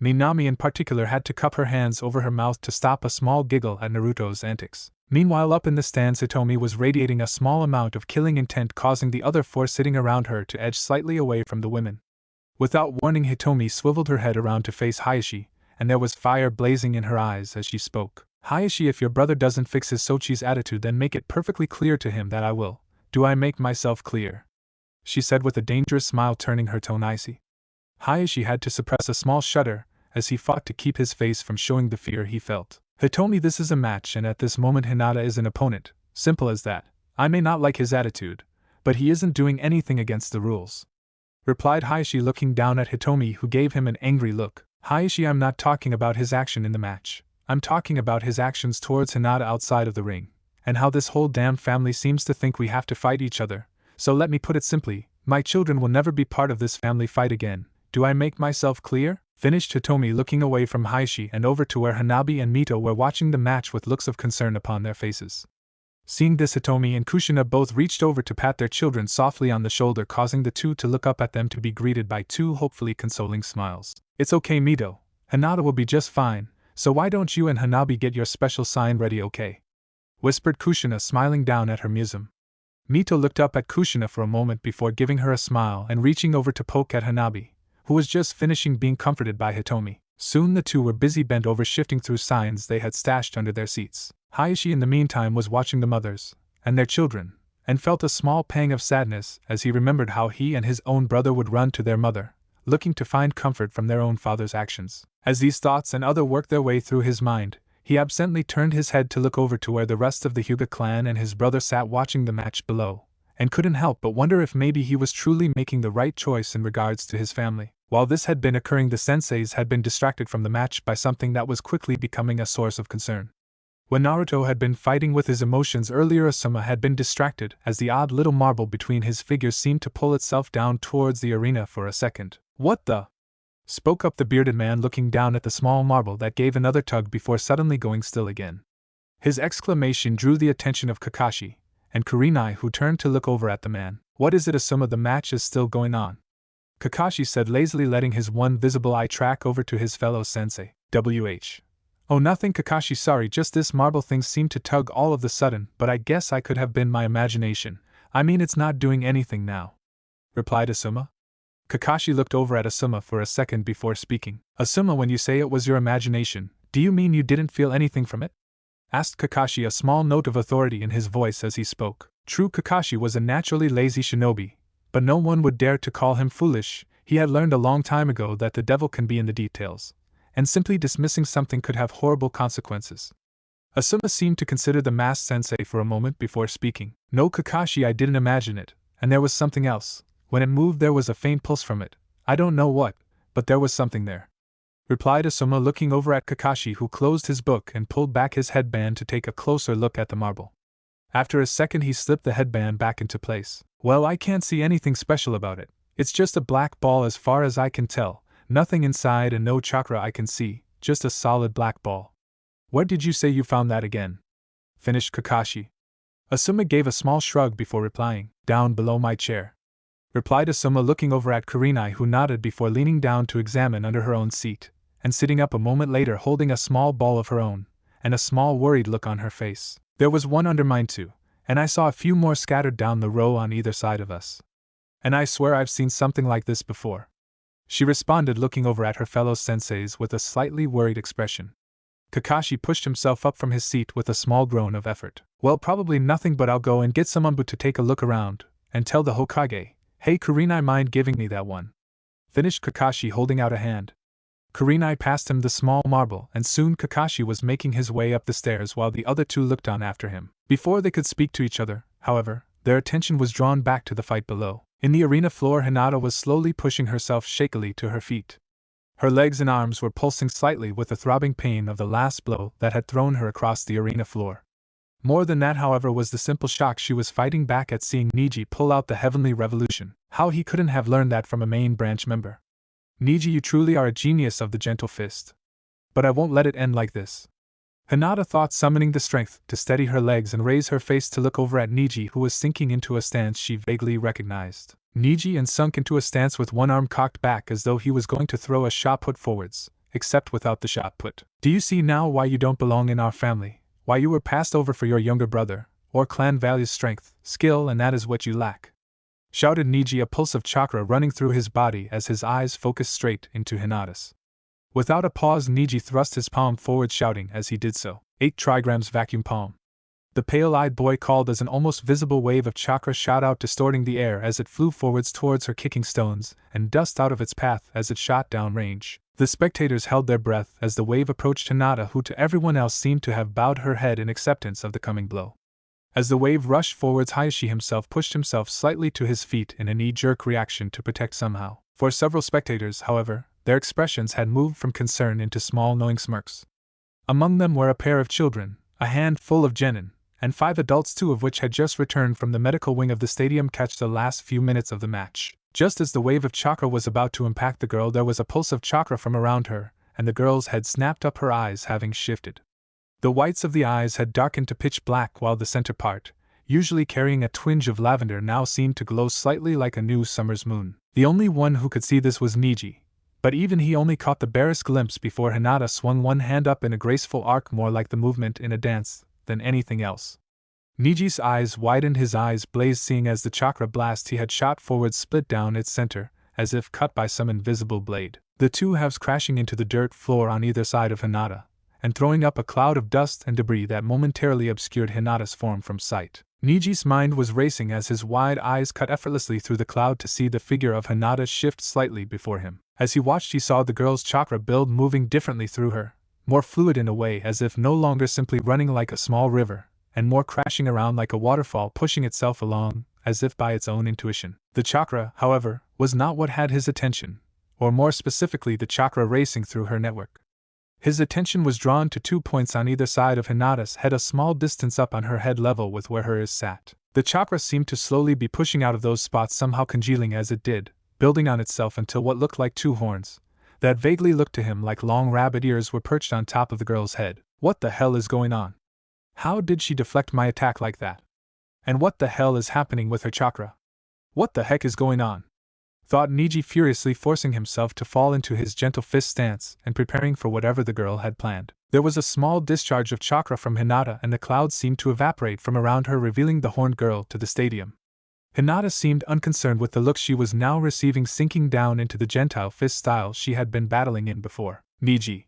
Minami in particular had to cup her hands over her mouth to stop a small giggle at Naruto's antics. Meanwhile, up in the stands, Hitomi was radiating a small amount of killing intent, causing the other 4 sitting around her to edge slightly away from the women. Without warning, Hitomi swiveled her head around to face Hayashi, and there was fire blazing in her eyes as she spoke. "Hayashi, if your brother doesn't fix his Sochi's attitude, then make it perfectly clear to him that I will. Do I make myself clear?" she said with a dangerous smile, turning her tone icy. Hayashi had to suppress a small shudder as he fought to keep his face from showing the fear he felt. "Hitomi, this is a match, and at this moment Hinata is an opponent. Simple as that. I may not like his attitude, but he isn't doing anything against the rules," replied Hayashi, looking down at Hitomi, who gave him an angry look. "Hayashi, I'm not talking about his action in the match. I'm talking about his actions towards Hinata outside of the ring, and how this whole damn family seems to think we have to fight each other. So let me put it simply, my children will never be part of this family fight again. Do I make myself clear?" finished Hitomi, looking away from Hayashi and over to where Hanabi and Mito were watching the match with looks of concern upon their faces. Seeing this, Hitomi and Kushina both reached over to pat their children softly on the shoulder, causing the two to look up at them to be greeted by two hopefully consoling smiles. "It's okay, Mito. Hinata will be just fine, so why don't you and Hanabi get your special sign ready, okay?" whispered Kushina, smiling down at her museum. Mito looked up at Kushina for a moment before giving her a smile and reaching over to poke at Hanabi, who was just finishing being comforted by Hitomi. Soon the two were busy bent over shifting through signs they had stashed under their seats. Hayashi in the meantime was watching the mothers and their children, and felt a small pang of sadness as he remembered how he and his own brother would run to their mother, looking to find comfort from their own father's actions. As these thoughts and other worked their way through his mind, he absently turned his head to look over to where the rest of the Hyuga clan and his brother sat watching the match below, and couldn't help but wonder if maybe he was truly making the right choice in regards to his family. While this had been occurring, the senseis had been distracted from the match by something that was quickly becoming a source of concern. When Naruto had been fighting with his emotions earlier, Asuma had been distracted as the odd little marble between his figures seemed to pull itself down towards the arena for a second. "What the?" spoke up the bearded man, looking down at the small marble that gave another tug before suddenly going still again. His exclamation drew the attention of Kakashi and Kurenai, who turned to look over at the man. "What is it, Asuma? The match is still going on," Kakashi said lazily, letting his one visible eye track over to his fellow sensei. "WH. Oh, nothing, Kakashi, sorry, just this marble thing seemed to tug all of the sudden, but I guess I could have been my imagination. I mean, it's not doing anything now," replied Asuma. Kakashi looked over at Asuma for a second before speaking. "Asuma, when you say it was your imagination, do you mean you didn't feel anything from it?" asked Kakashi, a small note of authority in his voice as he spoke. True, Kakashi was a naturally lazy shinobi, but no one would dare to call him foolish. He had learned a long time ago that the devil can be in the details, and simply dismissing something could have horrible consequences. Asuma seemed to consider the masked sensei for a moment before speaking. "No, Kakashi, I didn't imagine it, and there was something else. When it moved there was a faint pulse from it. I don't know what, but there was something there," replied Asuma, looking over at Kakashi, who closed his book and pulled back his headband to take a closer look at the marble. After a second he slipped the headband back into place. "Well, I can't see anything special about it. It's just a black ball as far as I can tell. Nothing inside and no chakra I can see, just a solid black ball." "Where did you say you found that again?" finished Kakashi. Asuma gave a small shrug before replying. "Down below my chair," replied Asuma, looking over at Kurenai, who nodded before leaning down to examine under her own seat, and sitting up a moment later holding a small ball of her own, and a small worried look on her face. "There was one under mine too, and I saw a few more scattered down the row on either side of us. And I swear I've seen something like this before," she responded, looking over at her fellow senseis with a slightly worried expression. Kakashi pushed himself up from his seat with a small groan of effort. "Well, probably nothing, but I'll go and get some Anbu to take a look around, and tell the Hokage. Hey, Kurenai, mind giving me that one?" finished Kakashi, holding out a hand. Kurenai passed him the small marble, and soon Kakashi was making his way up the stairs while the other two looked on after him. Before they could speak to each other, however, their attention was drawn back to the fight below. In the arena floor, Hinata was slowly pushing herself shakily to her feet. Her legs and arms were pulsing slightly with the throbbing pain of the last blow that had thrown her across the arena floor. More than that, however, was the simple shock she was fighting back at seeing Neji pull out the heavenly revolution. How he couldn't have learned that from a main branch member. "Neji, you truly are a genius of the gentle fist. But I won't let it end like this," Hinata thought, summoning the strength to steady her legs and raise her face to look over at Neji, who was sinking into a stance she vaguely recognized. Neji sunk into a stance with one arm cocked back as though he was going to throw a shot put forwards, except without the shot put. "Do you see now why you don't belong in our family? Why you were passed over for your younger brother? Our clan values strength, skill, and that is what you lack," shouted Neji, a pulse of chakra running through his body as his eyes focused straight into Hinata's. Without a pause, Neji thrust his palm forward, shouting as he did so, 8 trigrams vacuum palm." The pale-eyed boy called as an almost visible wave of chakra shot out, distorting the air as it flew forwards towards her, kicking stones and dust out of its path as it shot down range. The spectators held their breath as the wave approached Hinata, who to everyone else seemed to have bowed her head in acceptance of the coming blow. As the wave rushed forwards, Hayashi himself pushed himself slightly to his feet in a knee-jerk reaction to protect somehow. For several spectators, however, their expressions had moved from concern into small knowing smirks. Among them were a pair of children, a handful of genin, and 5 adults, 2 of which had just returned from the medical wing of the stadium catch the last few minutes of the match. Just as the wave of chakra was about to impact the girl, there was a pulse of chakra from around her, and the girl's head snapped up, her eyes having shifted. The whites of the eyes had darkened to pitch black, while the center part, usually carrying a twinge of lavender, now seemed to glow slightly like a new summer's moon. The only one who could see this was Neji, but even he only caught the barest glimpse before Hinata swung one hand up in a graceful arc, more like the movement in a dance than anything else. Neji's eyes widened, his eyes blazed, seeing as the chakra blast he had shot forward split down its center, as if cut by some invisible blade, the two halves crashing into the dirt floor on either side of Hinata, and throwing up a cloud of dust and debris that momentarily obscured Hinata's form from sight. Neji's mind was racing as his wide eyes cut effortlessly through the cloud to see the figure of Hinata shift slightly before him. As he watched, he saw the girl's chakra build, moving differently through her, more fluid in a way, as if no longer simply running like a small river, and more crashing around like a waterfall, pushing itself along, as if by its own intuition. The chakra, however, was not what had his attention, or more specifically the chakra racing through her network. His attention was drawn to 2 points on either side of Hinata's head, a small distance up on her head level with where hers sat. The chakra seemed to slowly be pushing out of those spots, somehow congealing as it did, building on itself until what looked like 2 horns, that vaguely looked to him like long rabbit ears, were perched on top of the girl's head. What the hell is going on? How did she deflect my attack like that? And what the hell is happening with her chakra? What the heck is going on? Thought Neji, furiously forcing himself to fall into his gentle fist stance and preparing for whatever the girl had planned. There was a small discharge of chakra from Hinata, and the clouds seemed to evaporate from around her, revealing the horned girl to the stadium. Hinata seemed unconcerned with the look she was now receiving, sinking down into the gentile fist style she had been battling in before. Neji,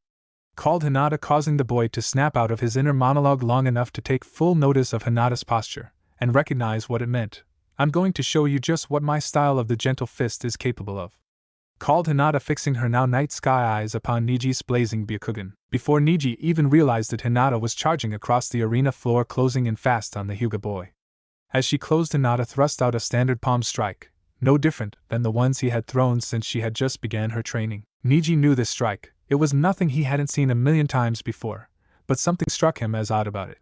called Hinata, causing the boy to snap out of his inner monologue long enough to take full notice of Hinata's posture and recognize what it meant. I'm going to show you just what my style of the gentle fist is capable of. Called Hinata, fixing her now night sky eyes upon Neji's blazing Byakugan. Before Neji even realized it, Hinata was charging across the arena floor, closing in fast on the Hyuga boy. As she closed, Hinata thrust out a standard palm strike, no different than the ones he had thrown since she had just began her training. Neji knew this strike. It was nothing he hadn't seen a million times before, but something struck him as odd about it.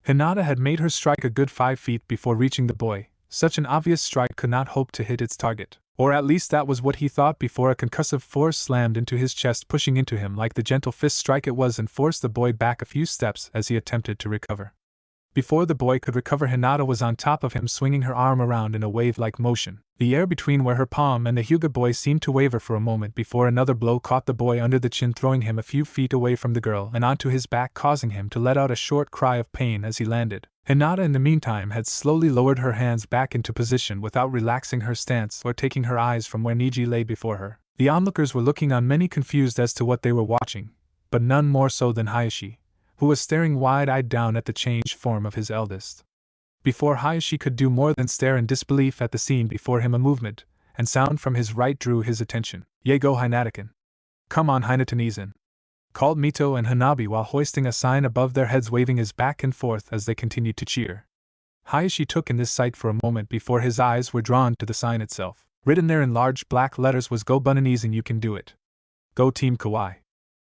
Hinata had made her strike a good 5 feet before reaching the boy. Such an obvious strike could not hope to hit its target, or at least that was what he thought before a concussive force slammed into his chest, pushing into him like the gentle fist strike it was, and forced the boy back a few steps as he attempted to recover. Before the boy could recover, Hinata was on top of him, swinging her arm around in a wave-like motion. The air between where her palm and the Hyuga boy seemed to waver for a moment before another blow caught the boy under the chin, throwing him a few feet away from the girl and onto his back, causing him to let out a short cry of pain as he landed. Hinata, in the meantime, had slowly lowered her hands back into position without relaxing her stance or taking her eyes from where Neji lay before her. The onlookers were looking on, many confused as to what they were watching, but none more so than Hayashi, who was staring wide-eyed down at the changed form of his eldest. Before Hayashi could do more than stare in disbelief at the scene before him, a movement and sound from his right drew his attention. "Yego Hinatakin. Come on, Hinata-Nizan," called Mito and Hanabi while hoisting a sign above their heads, waving his back and forth as they continued to cheer. Hayashi took in this sight for a moment before his eyes were drawn to the sign itself. Written there in large black letters was "Go Bunny-Nizan, you can do it. Go Team Kawaii."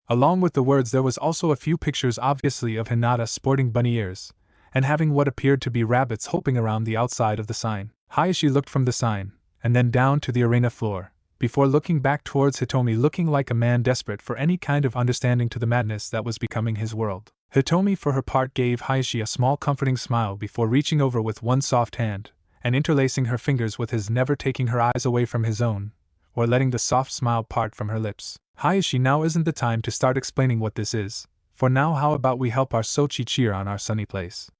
Along with the words there was also a few pictures, obviously of Hinata sporting bunny ears, and having what appeared to be rabbits hopping around the outside of the sign. Hayashi looked from the sign, and then down to the arena floor, before looking back towards Hitomi, looking like a man desperate for any kind of understanding to the madness that was becoming his world. Hitomi, for her part, gave Hayashi a small comforting smile before reaching over with one soft hand, and interlacing her fingers with his, never taking her eyes away from his own, or letting the soft smile part from her lips. "Hayashi, now isn't the time to start explaining what this is, for now how about we help our Sochi cheer on our sunny place?"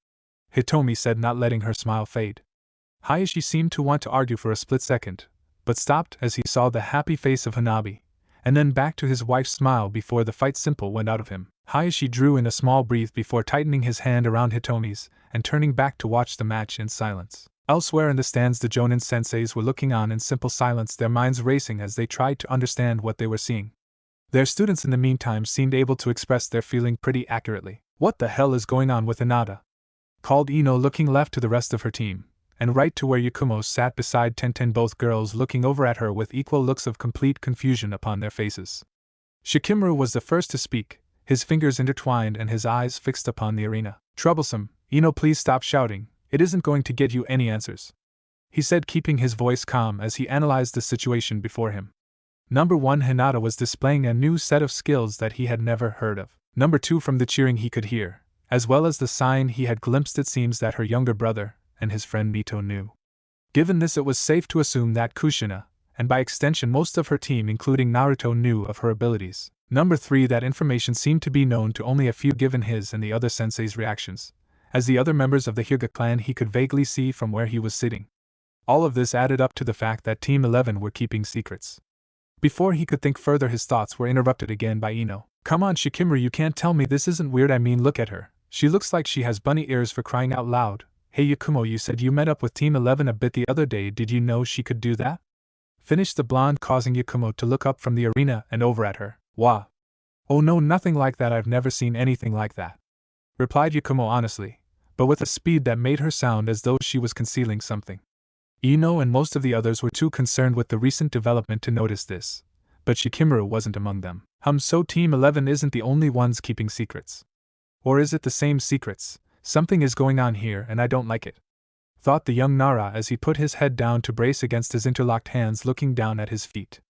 Hitomi said, not letting her smile fade. Hayashi seemed to want to argue for a split second, but stopped as he saw the happy face of Hanabi, and then back to his wife's smile before the fight simple went out of him. Hayashi drew in a small breath before tightening his hand around Hitomi's and turning back to watch the match in silence. Elsewhere in the stands, the Jonin senseis were looking on in simple silence, their minds racing as they tried to understand what they were seeing. Their students in the meantime seemed able to express their feeling pretty accurately. "What the hell is going on with Hinata?" called Ino, looking left to the rest of her team, and right to where Yakumo sat beside Tenten, both girls looking over at her with equal looks of complete confusion upon their faces. Shikamaru was the first to speak, his fingers intertwined and his eyes fixed upon the arena. "Troublesome, Ino, please stop shouting, it isn't going to get you any answers." he said, keeping his voice calm as he analyzed the situation before him. Number 1, Hinata was displaying a new set of skills that he had never heard of. Number 2, from the cheering he could hear, as well as the sign he had glimpsed, it seems that her younger brother and his friend Mito knew. Given this, it was safe to assume that Kushina, and by extension most of her team including Naruto, knew of her abilities. Number 3, that information seemed to be known to only a few given his and the other sensei's reactions, as the other members of the Hyuga clan he could vaguely see from where he was sitting. All of this added up to the fact that Team 11 were keeping secrets. Before he could think further, his thoughts were interrupted again by Ino. "Come on, Shikamaru, you can't tell me this isn't weird. I mean, look at her. She looks like she has bunny ears, for crying out loud. Hey Yakumo, you said you met up with Team 11 a bit the other day. Did you know she could do that?" Finished the blonde, causing Yakumo to look up from the arena and over at her. "Wah. Oh no, nothing like that. I've never seen anything like that," replied Yakumo honestly, but with a speed that made her sound as though she was concealing something. Ino and most of the others were too concerned with the recent development to notice this, but Shikamaru wasn't among them. So Team 11 isn't the only ones keeping secrets. Or is it the same secrets? Something is going on here and I don't like it, thought the young Nara as he put his head down to brace against his interlocked hands, looking down at his feet.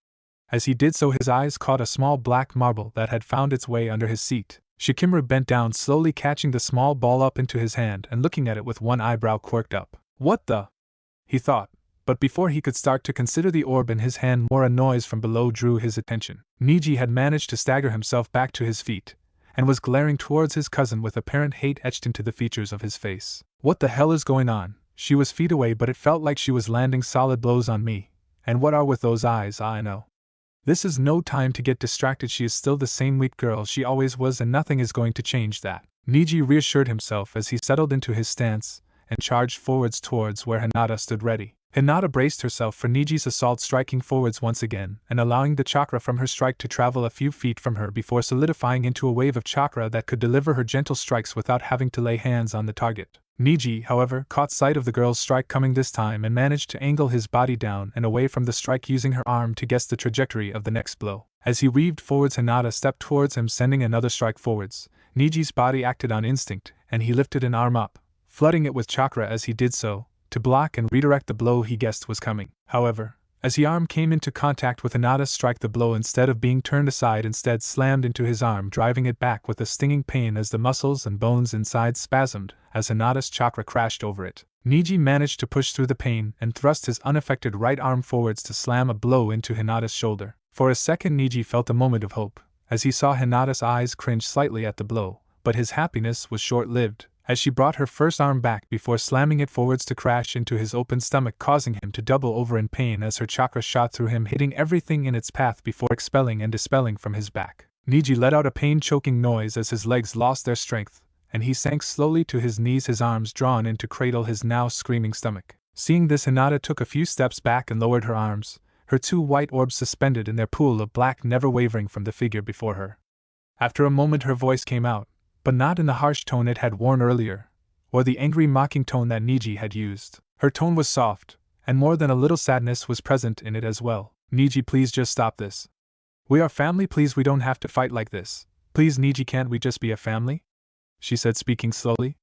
As he did so, his eyes caught a small black marble that had found its way under his seat. Shikamaru bent down, slowly catching the small ball up into his hand and looking at it with one eyebrow quirked up. "What the?" he thought, but before he could start to consider the orb in his hand, more a noise from below drew his attention. Neji had managed to stagger himself back to his feet, and was glaring towards his cousin with apparent hate etched into the features of his face. "What the hell is going on?" She was feet away, but it felt like she was landing solid blows on me. And what are with those eyes? I know. This is no time to get distracted. She is still the same weak girl she always was, and nothing is going to change that. Neji reassured himself as he settled into his stance and charged forwards towards where Hinata stood ready. Hinata braced herself for Neji's assault, striking forwards once again and allowing the chakra from her strike to travel a few feet from her before solidifying into a wave of chakra that could deliver her gentle strikes without having to lay hands on the target. Neji, however, caught sight of the girl's strike coming this time and managed to angle his body down and away from the strike, using her arm to guess the trajectory of the next blow. As he weaved forwards, Hinata stepped towards him, sending another strike forwards. Neji's body acted on instinct, and he lifted an arm up, flooding it with chakra as he did so, to block and redirect the blow he guessed was coming. However, as the arm came into contact with Hinata's strike, the blow, instead of being turned aside, instead slammed into his arm, driving it back with a stinging pain as the muscles and bones inside spasmed as Hinata's chakra crashed over it. Neji managed to push through the pain and thrust his unaffected right arm forwards to slam a blow into Hinata's shoulder. For a second Neji felt a moment of hope, as he saw Hinata's eyes cringe slightly at the blow, but his happiness was short-lived, as she brought her first arm back before slamming it forwards to crash into his open stomach, causing him to double over in pain as her chakra shot through him, hitting everything in its path before expelling and dispelling from his back. Neji let out a pain-choking noise as his legs lost their strength, and he sank slowly to his knees, his arms drawn in to cradle his now screaming stomach. Seeing this, Hinata took a few steps back and lowered her arms, her two white orbs suspended in their pool of black, never wavering from the figure before her. After a moment her voice came out, but not in the harsh tone it had worn earlier, or the angry mocking tone that Neji had used. Her tone was soft, and more than a little sadness was present in it as well. "Neji, please just stop this. We are family, please, we don't have to fight like this. Please Neji, can't we just be a family?" she said, speaking slowly.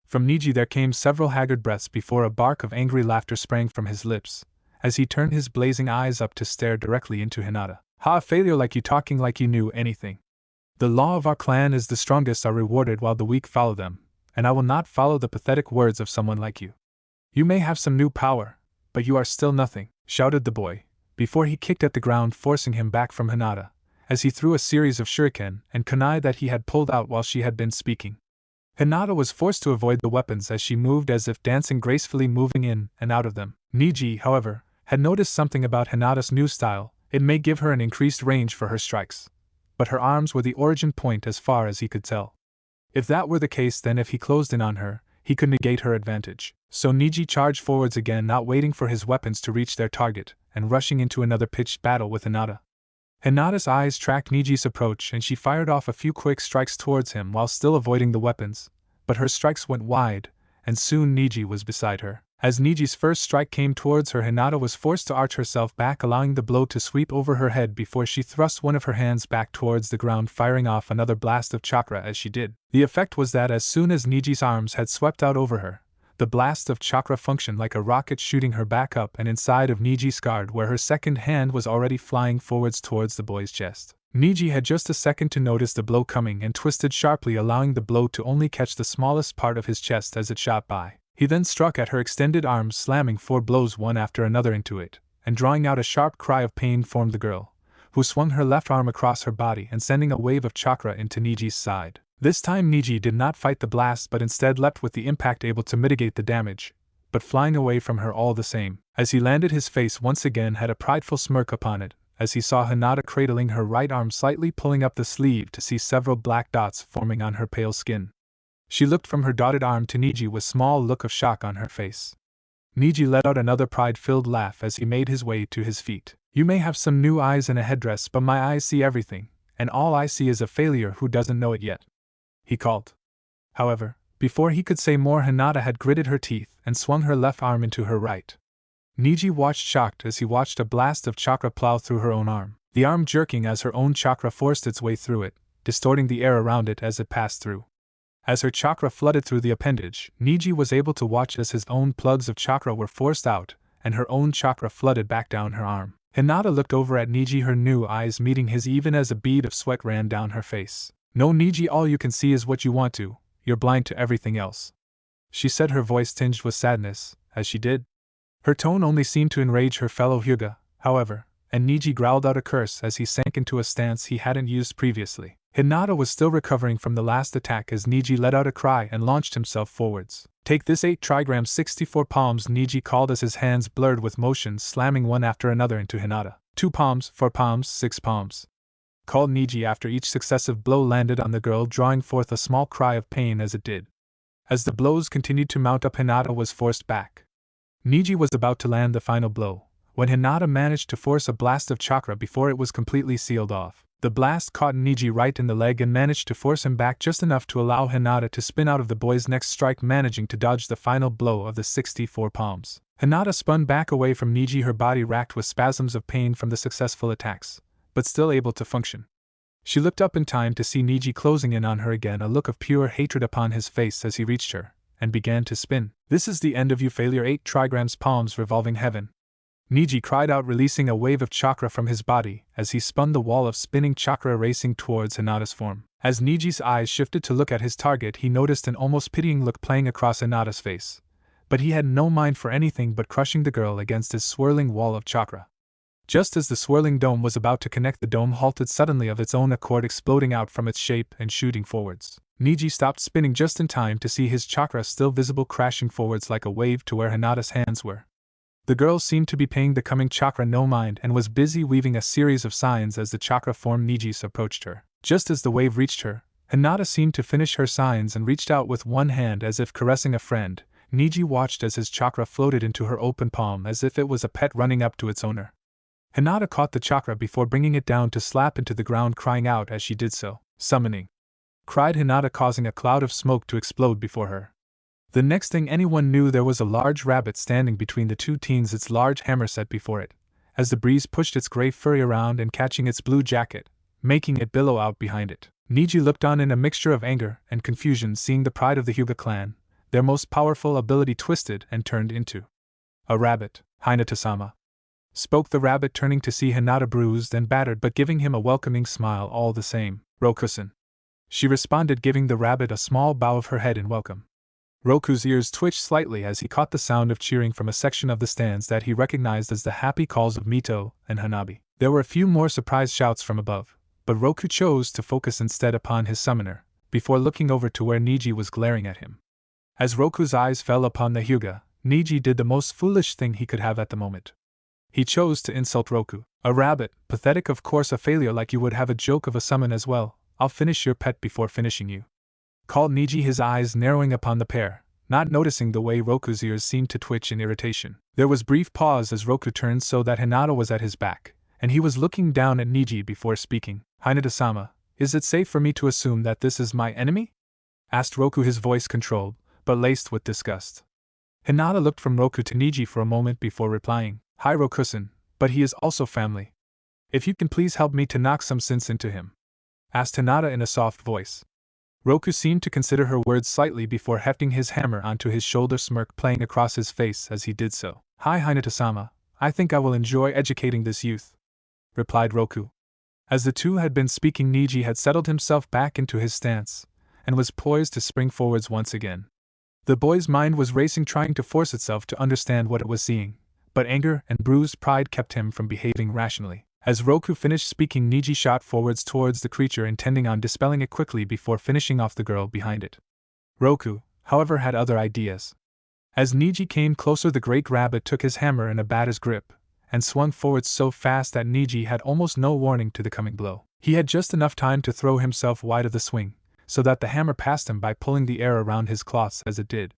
From Neji there came several haggard breaths before a bark of angry laughter sprang from his lips, as he turned his blazing eyes up to stare directly into Hinata. "Ha, failure, like you talking like you knew anything. The law of our clan is the strongest are rewarded while the weak follow them, and I will not follow the pathetic words of someone like you. You may have some new power, but you are still nothing," shouted the boy, before he kicked at the ground, forcing him back from Hinata, as he threw a series of shuriken and kunai that he had pulled out while she had been speaking. Hinata was forced to avoid the weapons as she moved as if dancing gracefully, moving in and out of them. Neji, however, had noticed something about Hinata's new style. It may give her an increased range for her strikes, but her arms were the origin point as far as he could tell. If that were the case, then if he closed in on her, he could negate her advantage. So Neji charged forwards again, not waiting for his weapons to reach their target, and rushing into another pitched battle with Hinata. Hinata's eyes tracked Neji's approach and she fired off a few quick strikes towards him while still avoiding the weapons, but her strikes went wide, and soon Neji was beside her. As Neji's first strike came towards her, Hinata was forced to arch herself back, allowing the blow to sweep over her head before she thrust one of her hands back towards the ground, firing off another blast of chakra as she did. The effect was that as soon as Neji's arms had swept out over her, The blast of chakra functioned like a rocket shooting her back up and inside of Neji's guard, where her second hand was already flying forwards towards the boy's chest. Neji had just a second to notice the blow coming and twisted sharply, allowing the blow to only catch the smallest part of his chest as it shot by. He then struck at her extended arms, slamming 4 blows one after another into it, and drawing out a sharp cry of pain formed the girl, who swung her left arm across her body and sending a wave of chakra into Neji's side. This time Neji did not fight the blast but instead leapt with the impact, able to mitigate the damage, but flying away from her all the same. As he landed, his face once again had a prideful smirk upon it, as he saw Hinata cradling her right arm, slightly pulling up the sleeve to see several black dots forming on her pale skin. She looked from her dotted arm to Neji with small look of shock on her face. Neji let out another pride-filled laugh as he made his way to his feet. "You may have some new eyes and a headdress, but my eyes see everything, and all I see is a failure who doesn't know it yet," he called. However, before he could say more, Hinata had gritted her teeth and swung her left arm into her right. Neji watched shocked as he watched a blast of chakra plow through her own arm, the arm jerking as her own chakra forced its way through it, distorting the air around it as it passed through. As her chakra flooded through the appendage, Neji was able to watch as his own plugs of chakra were forced out, and her own chakra flooded back down her arm. Hinata looked over at Neji, her new eyes meeting his even as a bead of sweat ran down her face. "No, Neji, all you can see is what you want to, you're blind to everything else," she said, her voice tinged with sadness, as she did. Her tone only seemed to enrage her fellow Hyuga, however, and Neji growled out a curse as he sank into a stance he hadn't used previously. Hinata was still recovering from the last attack as Neji let out a cry and launched himself forwards. "Take this 8 trigrams 64 palms," Neji called as his hands blurred with motion, slamming one after another into Hinata. 2 palms, 4 palms, 6 palms," called Neji after each successive blow landed on the girl, drawing forth a small cry of pain as it did. As the blows continued to mount up, Hinata was forced back. Neji was about to land the final blow, when Hinata managed to force a blast of chakra before it was completely sealed off. The blast caught Neji right in the leg and managed to force him back just enough to allow Hinata to spin out of the boy's next strike, managing to dodge the final blow of the 64 palms. Hinata spun back away from Neji, her body racked with spasms of pain from the successful attacks, but still able to function. She looked up in time to see Neji closing in on her again, a look of pure hatred upon his face as he reached her, and began to spin. "This is the end of you, failure. 8 trigrams palms, revolving heaven," Neji cried out, releasing a wave of chakra from his body as he spun the wall of spinning chakra racing towards Hinata's form. As Neji's eyes shifted to look at his target, he noticed an almost pitying look playing across Hinata's face, but he had no mind for anything but crushing the girl against his swirling wall of chakra. Just as the swirling dome was about to connect, the dome halted suddenly of its own accord, exploding out from its shape and shooting forwards. Neji stopped spinning just in time to see his chakra still visible, crashing forwards like a wave to where Hinata's hands were. The girl seemed to be paying the coming chakra no mind and was busy weaving a series of signs as the chakra form Neji's approached her. Just as the wave reached her, Hinata seemed to finish her signs and reached out with one hand as if caressing a friend. Neji watched as his chakra floated into her open palm as if it was a pet running up to its owner. Hinata caught the chakra before bringing it down to slap into the ground, crying out as she did so. "Summoning!" cried Hinata, causing a cloud of smoke to explode before her. The next thing anyone knew, there was a large rabbit standing between the two teens, its large hammer set before it, as the breeze pushed its gray furry around and catching its blue jacket, making it billow out behind it. Neji looked on in a mixture of anger and confusion, seeing the pride of the Hyuga clan, their most powerful ability, twisted and turned into a rabbit. "Hinata-sama," spoke the rabbit, turning to see Hinata bruised and battered but giving him a welcoming smile all the same. "Roku-san," she responded, giving the rabbit a small bow of her head in welcome. Roku's ears twitched slightly as he caught the sound of cheering from a section of the stands that he recognized as the happy calls of Mito and Hanabi. There were a few more surprised shouts from above, but Roku chose to focus instead upon his summoner, before looking over to where Neji was glaring at him. As Roku's eyes fell upon the Hyuga, Neji did the most foolish thing he could have at the moment. He chose to insult Roku. "A rabbit, pathetic, of course, a failure like you would have a joke of a summon as well. I'll finish your pet before finishing you," called Neji, his eyes narrowing upon the pair, not noticing the way Roku's ears seemed to twitch in irritation. There was brief pause as Roku turned so that Hinata was at his back, and he was looking down at Neji before speaking. "Hinata-sama, is it safe for me to assume that this is my enemy?" asked Roku, his voice controlled, but laced with disgust. Hinata looked from Roku to Neji for a moment before replying. "Hi Roku-san, but he is also family. If you can please help me to knock some sense into him," asked Hinata in a soft voice. Roku seemed to consider her words slightly before hefting his hammer onto his shoulder, smirk playing across his face as he did so. "Hi Hinata-sama, I think I will enjoy educating this youth," replied Roku. As the two had been speaking, Neji had settled himself back into his stance, and was poised to spring forwards once again. The boy's mind was racing, trying to force itself to understand what it was seeing, but anger and bruised pride kept him from behaving rationally. As Roku finished speaking, Neji shot forwards towards the creature, intending on dispelling it quickly before finishing off the girl behind it. Roku, however, had other ideas. As Neji came closer, the great rabbit took his hammer in a batter's grip, and swung forwards so fast that Neji had almost no warning to the coming blow. He had just enough time to throw himself wide of the swing, so that the hammer passed him by pulling the air around his cloths as it did.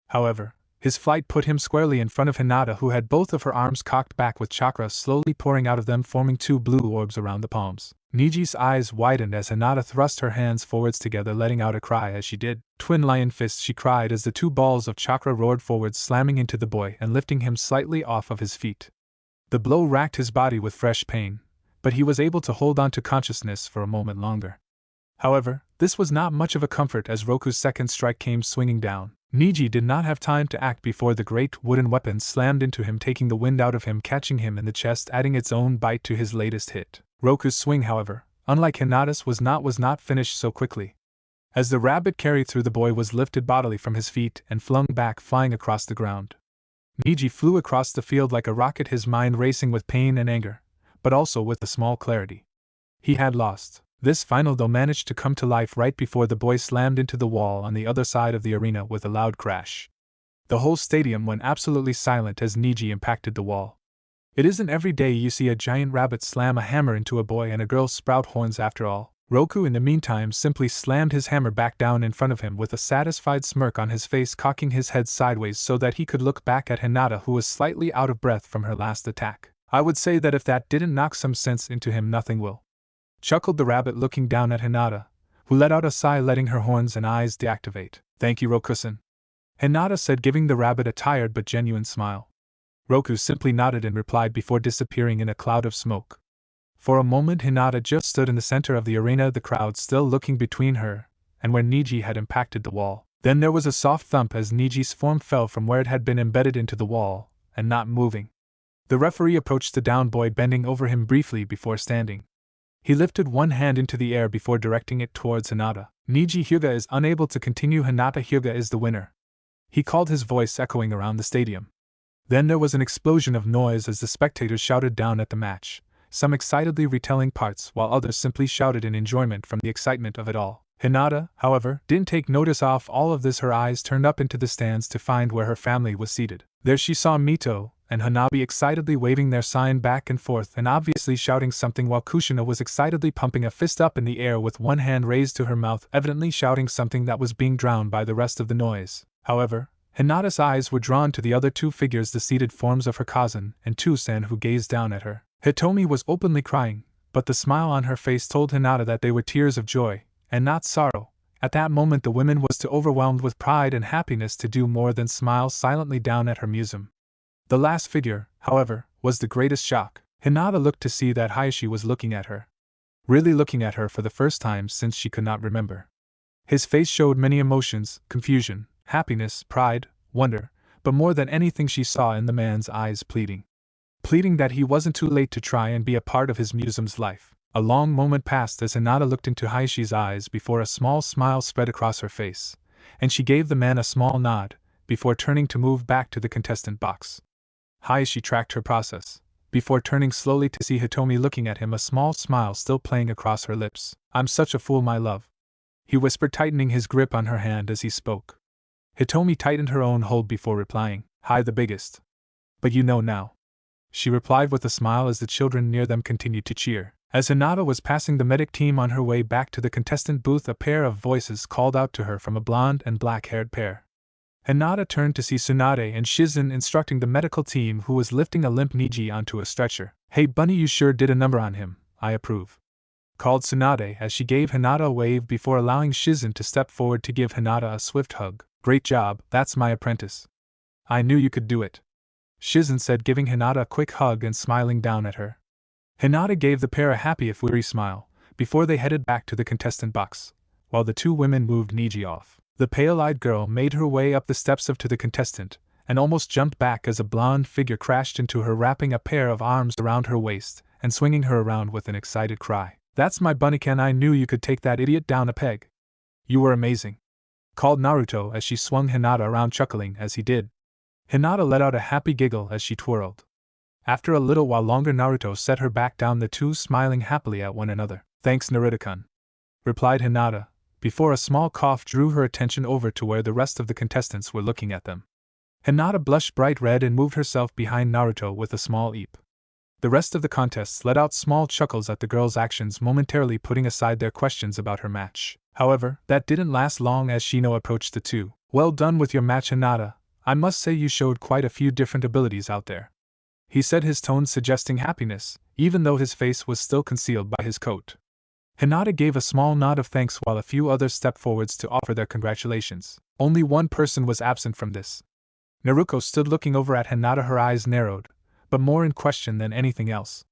However, his flight put him squarely in front of Hinata, who had both of her arms cocked back with chakra slowly pouring out of them, forming two blue orbs around the palms. Neji's eyes widened as Hinata thrust her hands forwards together, letting out a cry as she did. "Twin lion fists," she cried as the two balls of chakra roared forwards, slamming into the boy and lifting him slightly off of his feet. The blow racked his body with fresh pain, but he was able to hold on to consciousness for a moment longer. However, this was not much of a comfort as Roku's second strike came swinging down. Neji did not have time to act before the great wooden weapon slammed into him, taking the wind out of him, catching him in the chest, adding its own bite to his latest hit. Roku's swing, however, unlike Hinata's, was not finished so quickly. As the rabbit carried through, the boy was lifted bodily from his feet and flung back, flying across the ground. Neji flew across the field like a rocket, his mind racing with pain and anger, but also with a small clarity. He had lost. This final though managed to come to life right before the boy slammed into the wall on the other side of the arena with a loud crash. The whole stadium went absolutely silent as Neji impacted the wall. It isn't every day you see a giant rabbit slam a hammer into a boy and a girl sprout horns after all. Roku in the meantime simply slammed his hammer back down in front of him with a satisfied smirk on his face, cocking his head sideways so that he could look back at Hinata, who was slightly out of breath from her last attack. "I would say that if that didn't knock some sense into him, nothing will," chuckled the rabbit, looking down at Hinata, who let out a sigh, letting her horns and eyes deactivate. "Thank you, Roku-san," Hinata said, giving the rabbit a tired but genuine smile. Roku simply nodded and replied before disappearing in a cloud of smoke. For a moment Hinata just stood in the center of the arena, the crowd still looking between her and where Neji had impacted the wall. Then there was a soft thump as Neji's form fell from where it had been embedded into the wall, and not moving. The referee approached the downed boy, bending over him briefly before standing. He lifted one hand into the air before directing it towards Hinata. "Neji Hyuga is unable to continue. Hinata Hyuga is the winner," he called, his voice echoing around the stadium. Then there was an explosion of noise as the spectators shouted down at the match, some excitedly retelling parts while others simply shouted in enjoyment from the excitement of it all. Hinata, however, didn't take notice of all of this. Her eyes turned up into the stands to find where her family was seated. There she saw Mito and Hanabi excitedly waving their sign back and forth and obviously shouting something, while Kushina was excitedly pumping a fist up in the air with one hand raised to her mouth, evidently shouting something that was being drowned by the rest of the noise. However, Hinata's eyes were drawn to the other two figures, the seated forms of her cousin and Tusan, who gazed down at her. Hitomi was openly crying, but the smile on her face told Hinata that they were tears of joy, and not sorrow. At that moment the woman was too overwhelmed with pride and happiness to do more than smile silently down at her museum. The last figure, however, was the greatest shock. Hinata looked to see that Hayashi was looking at her. Really looking at her for the first time since she could not remember. His face showed many emotions: confusion, happiness, pride, wonder, but more than anything she saw in the man's eyes pleading. Pleading that he wasn't too late to try and be a part of his museum's life. A long moment passed as Hinata looked into Hayashi's eyes before a small smile spread across her face, and she gave the man a small nod, before turning to move back to the contestant box. Hayashi tracked her process, before turning slowly to see Hitomi looking at him, a small smile still playing across her lips. "I'm such a fool, my love," he whispered, tightening his grip on her hand as he spoke. Hitomi tightened her own hold before replying, "Hi, the biggest. But you know now," she replied with a smile as the children near them continued to cheer. As Hinata was passing the medic team on her way back to the contestant booth, a pair of voices called out to her from a blonde and black-haired pair. Hinata turned to see Tsunade and Shizen instructing the medical team, who was lifting a limp Neji onto a stretcher. "Hey Bunny, you sure did a number on him, I approve," called Tsunade as she gave Hinata a wave before allowing Shizen to step forward to give Hinata a swift hug. "Great job, that's my apprentice. I knew you could do it," Shizen said, giving Hinata a quick hug and smiling down at her. Hinata gave the pair a happy if weary smile, before they headed back to the contestant box, while the two women moved Neji off. The pale-eyed girl made her way up the steps to the contestant, and almost jumped back as a blonde figure crashed into her, wrapping a pair of arms around her waist and swinging her around with an excited cry. "That's my bunnykin, I knew you could take that idiot down a peg. You were amazing," called Naruto as she swung Hinata around, chuckling as he did. Hinata let out a happy giggle as she twirled. After a little while longer, Naruto set her back down, the two smiling happily at one another. "Thanks, Naruto-kun," replied Hinata, before a small cough drew her attention over to where the rest of the contestants were looking at them. Hinata blushed bright red and moved herself behind Naruto with a small eep. The rest of the contests let out small chuckles at the girl's actions, momentarily putting aside their questions about her match. However, that didn't last long as Shino approached the two. "Well done with your match, Hinata. I must say you showed quite a few different abilities out there," he said, his tone suggesting happiness, even though his face was still concealed by his coat. Hinata gave a small nod of thanks while a few others stepped forwards to offer their congratulations. Only one person was absent from this. Naruko stood looking over at Hinata, her eyes narrowed, but more in question than anything else.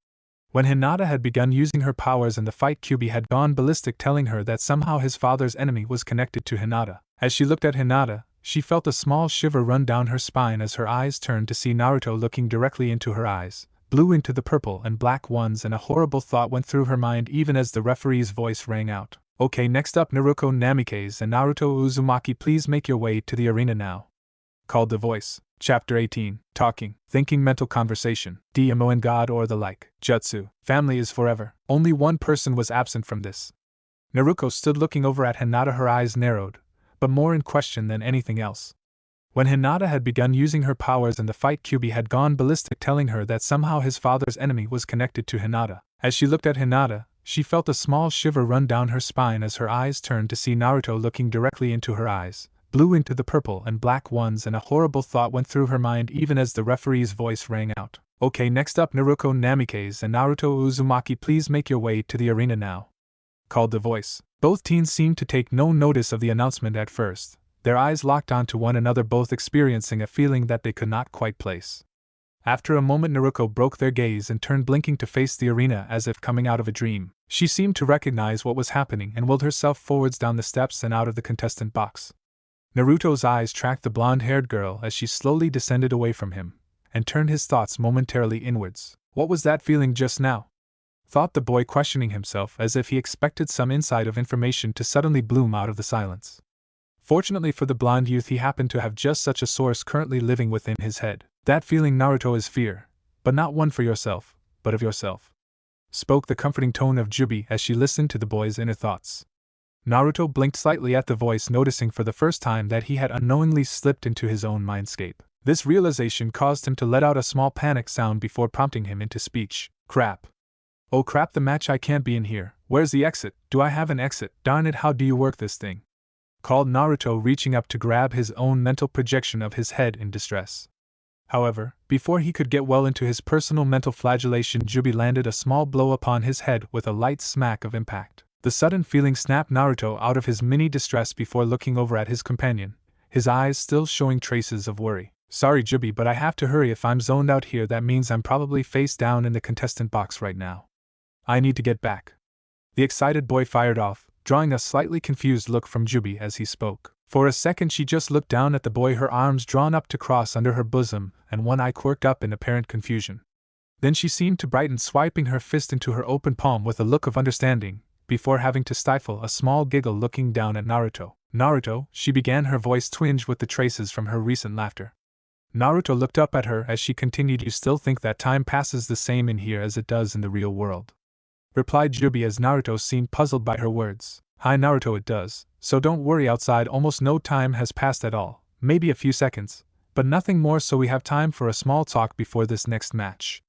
When Hinata had begun using her powers and the fight, Kyuubi had gone ballistic, telling her that somehow his father's enemy was connected to Hinata. As she looked at Hinata, she felt a small shiver run down her spine as her eyes turned to see Naruto looking directly into her eyes, blue into the purple and black ones, and a horrible thought went through her mind even as the referee's voice rang out. "Okay, next up, Naruko Namikaze and Naruto Uzumaki, please make your way to the arena now," called the voice. Chapter 18. Talking, Thinking, Mental Conversation, DMO and God or the like. Jutsu, Family is Forever. Only one person was absent from this. Naruko stood looking over at Hinata, her eyes narrowed, but more in question than anything else. When Hinata had begun using her powers and the fight, Kyuubi had gone ballistic, telling her that somehow his father's enemy was connected to Hinata. As she looked at Hinata, she felt a small shiver run down her spine as her eyes turned to see Naruto looking directly into her eyes, blue into the purple and black ones, and a horrible thought went through her mind even as the referee's voice rang out. "Okay, next up, Naruko Namikaze and Naruto Uzumaki, please make your way to the arena now," called the voice. Both teens seemed to take no notice of the announcement at first, their eyes locked onto one another, both experiencing a feeling that they could not quite place. After a moment, Naruko broke their gaze and turned blinking to face the arena as if coming out of a dream. She seemed to recognize what was happening and willed herself forwards down the steps and out of the contestant box. Naruto's eyes tracked the blonde-haired girl as she slowly descended away from him, and turned his thoughts momentarily inwards. What was that feeling just now? Thought the boy, questioning himself as if he expected some insight of information to suddenly bloom out of the silence. Fortunately for the blonde youth, he happened to have just such a source currently living within his head. "That feeling, Naruto, is fear, but not one for yourself, but of yourself," spoke the comforting tone of Jubi as she listened to the boy's inner thoughts. Naruto blinked slightly at the voice, noticing for the first time that he had unknowingly slipped into his own mindscape. This realization caused him to let out a small panic sound before prompting him into speech. "Crap. Oh crap, the match, I can't be in here. Where's the exit? Do I have an exit? Darn it, how do you work this thing?" called Naruto, reaching up to grab his own mental projection of his head in distress. However, before he could get well into his personal mental flagellation, Jubi landed a small blow upon his head with a light smack of impact. The sudden feeling snapped Naruto out of his mini distress before looking over at his companion, his eyes still showing traces of worry. "Sorry, Jubi, but I have to hurry. If I'm zoned out here, that means I'm probably face down in the contestant box right now. I need to get back," the excited boy fired off, drawing a slightly confused look from Jubi as he spoke. For a second she just looked down at the boy, her arms drawn up to cross under her bosom and one eye quirked up in apparent confusion. Then she seemed to brighten, swiping her fist into her open palm with a look of understanding, before having to stifle a small giggle looking down at Naruto. "Naruto," she began, her voice tinged with the traces from her recent laughter. Naruto looked up at her as she continued. "You still think that time passes the same in here as it does in the real world?" replied Jubi as Naruto seemed puzzled by her words. "Hi Naruto, it does, so don't worry. Outside almost no time has passed at all, maybe a few seconds, but nothing more, so we have time for a small talk before this next match,"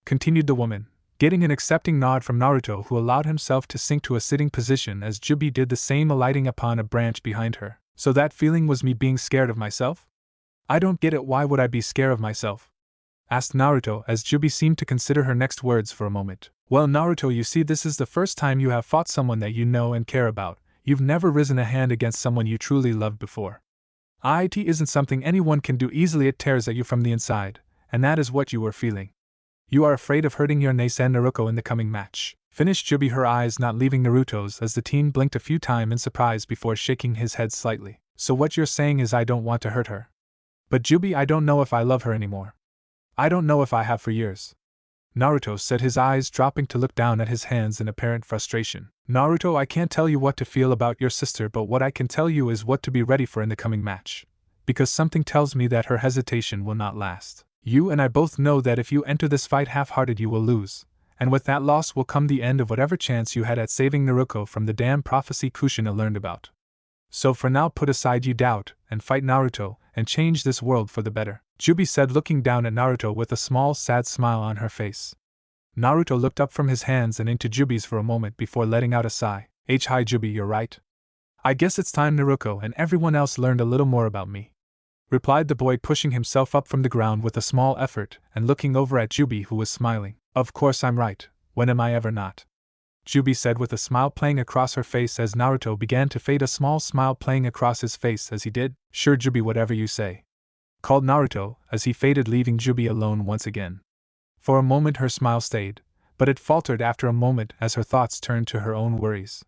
continued the woman, getting an accepting nod from Naruto, who allowed himself to sink to a sitting position as Jubi did the same, alighting upon a branch behind her. "So that feeling was me being scared of myself? I don't get it. Why would I be scared of myself?" asked Naruto as Jubi seemed to consider her next words for a moment. "Well, Naruto, you see, this is the first time you have fought someone that you know and care about. You've never risen a hand against someone you truly loved before. It isn't something anyone can do easily. It tears at you from the inside, and that is what you were feeling. You are afraid of hurting your Nasen Naruko in the coming match. Finished Jubi, her eyes not leaving Naruto's as the teen blinked a few times in surprise before shaking his head slightly. So what you're saying is I don't want to hurt her. But Jubi, I don't know if I love her anymore. I don't know if I have for years. Naruto said, his eyes dropping to look down at his hands in apparent frustration. Naruto, I can't tell you what to feel about your sister, but what I can tell you is what to be ready for in the coming match. Because something tells me that her hesitation will not last. You and I both know that if you enter this fight half-hearted you will lose, and with that loss will come the end of whatever chance you had at saving Naruko from the damn prophecy Kushina learned about. So for now put aside your doubt, and fight Naruto, and change this world for the better, Jubi said, looking down at Naruto with a small sad smile on her face. Naruto looked up from his hands and into Jubi's for a moment before letting out a sigh. Hi Jubi, you're right. I guess it's time Naruko and everyone else learned a little more about me, replied the boy, pushing himself up from the ground with a small effort and looking over at Jubi, who was smiling. Of course I'm right, when am I ever not? Jubi said with a smile playing across her face as Naruto began to fade, a small smile playing across his face as he did. Sure Jubi, whatever you say, called Naruto as he faded, leaving Jubi alone once again. For a moment her smile stayed, but it faltered after a moment as her thoughts turned to her own worries.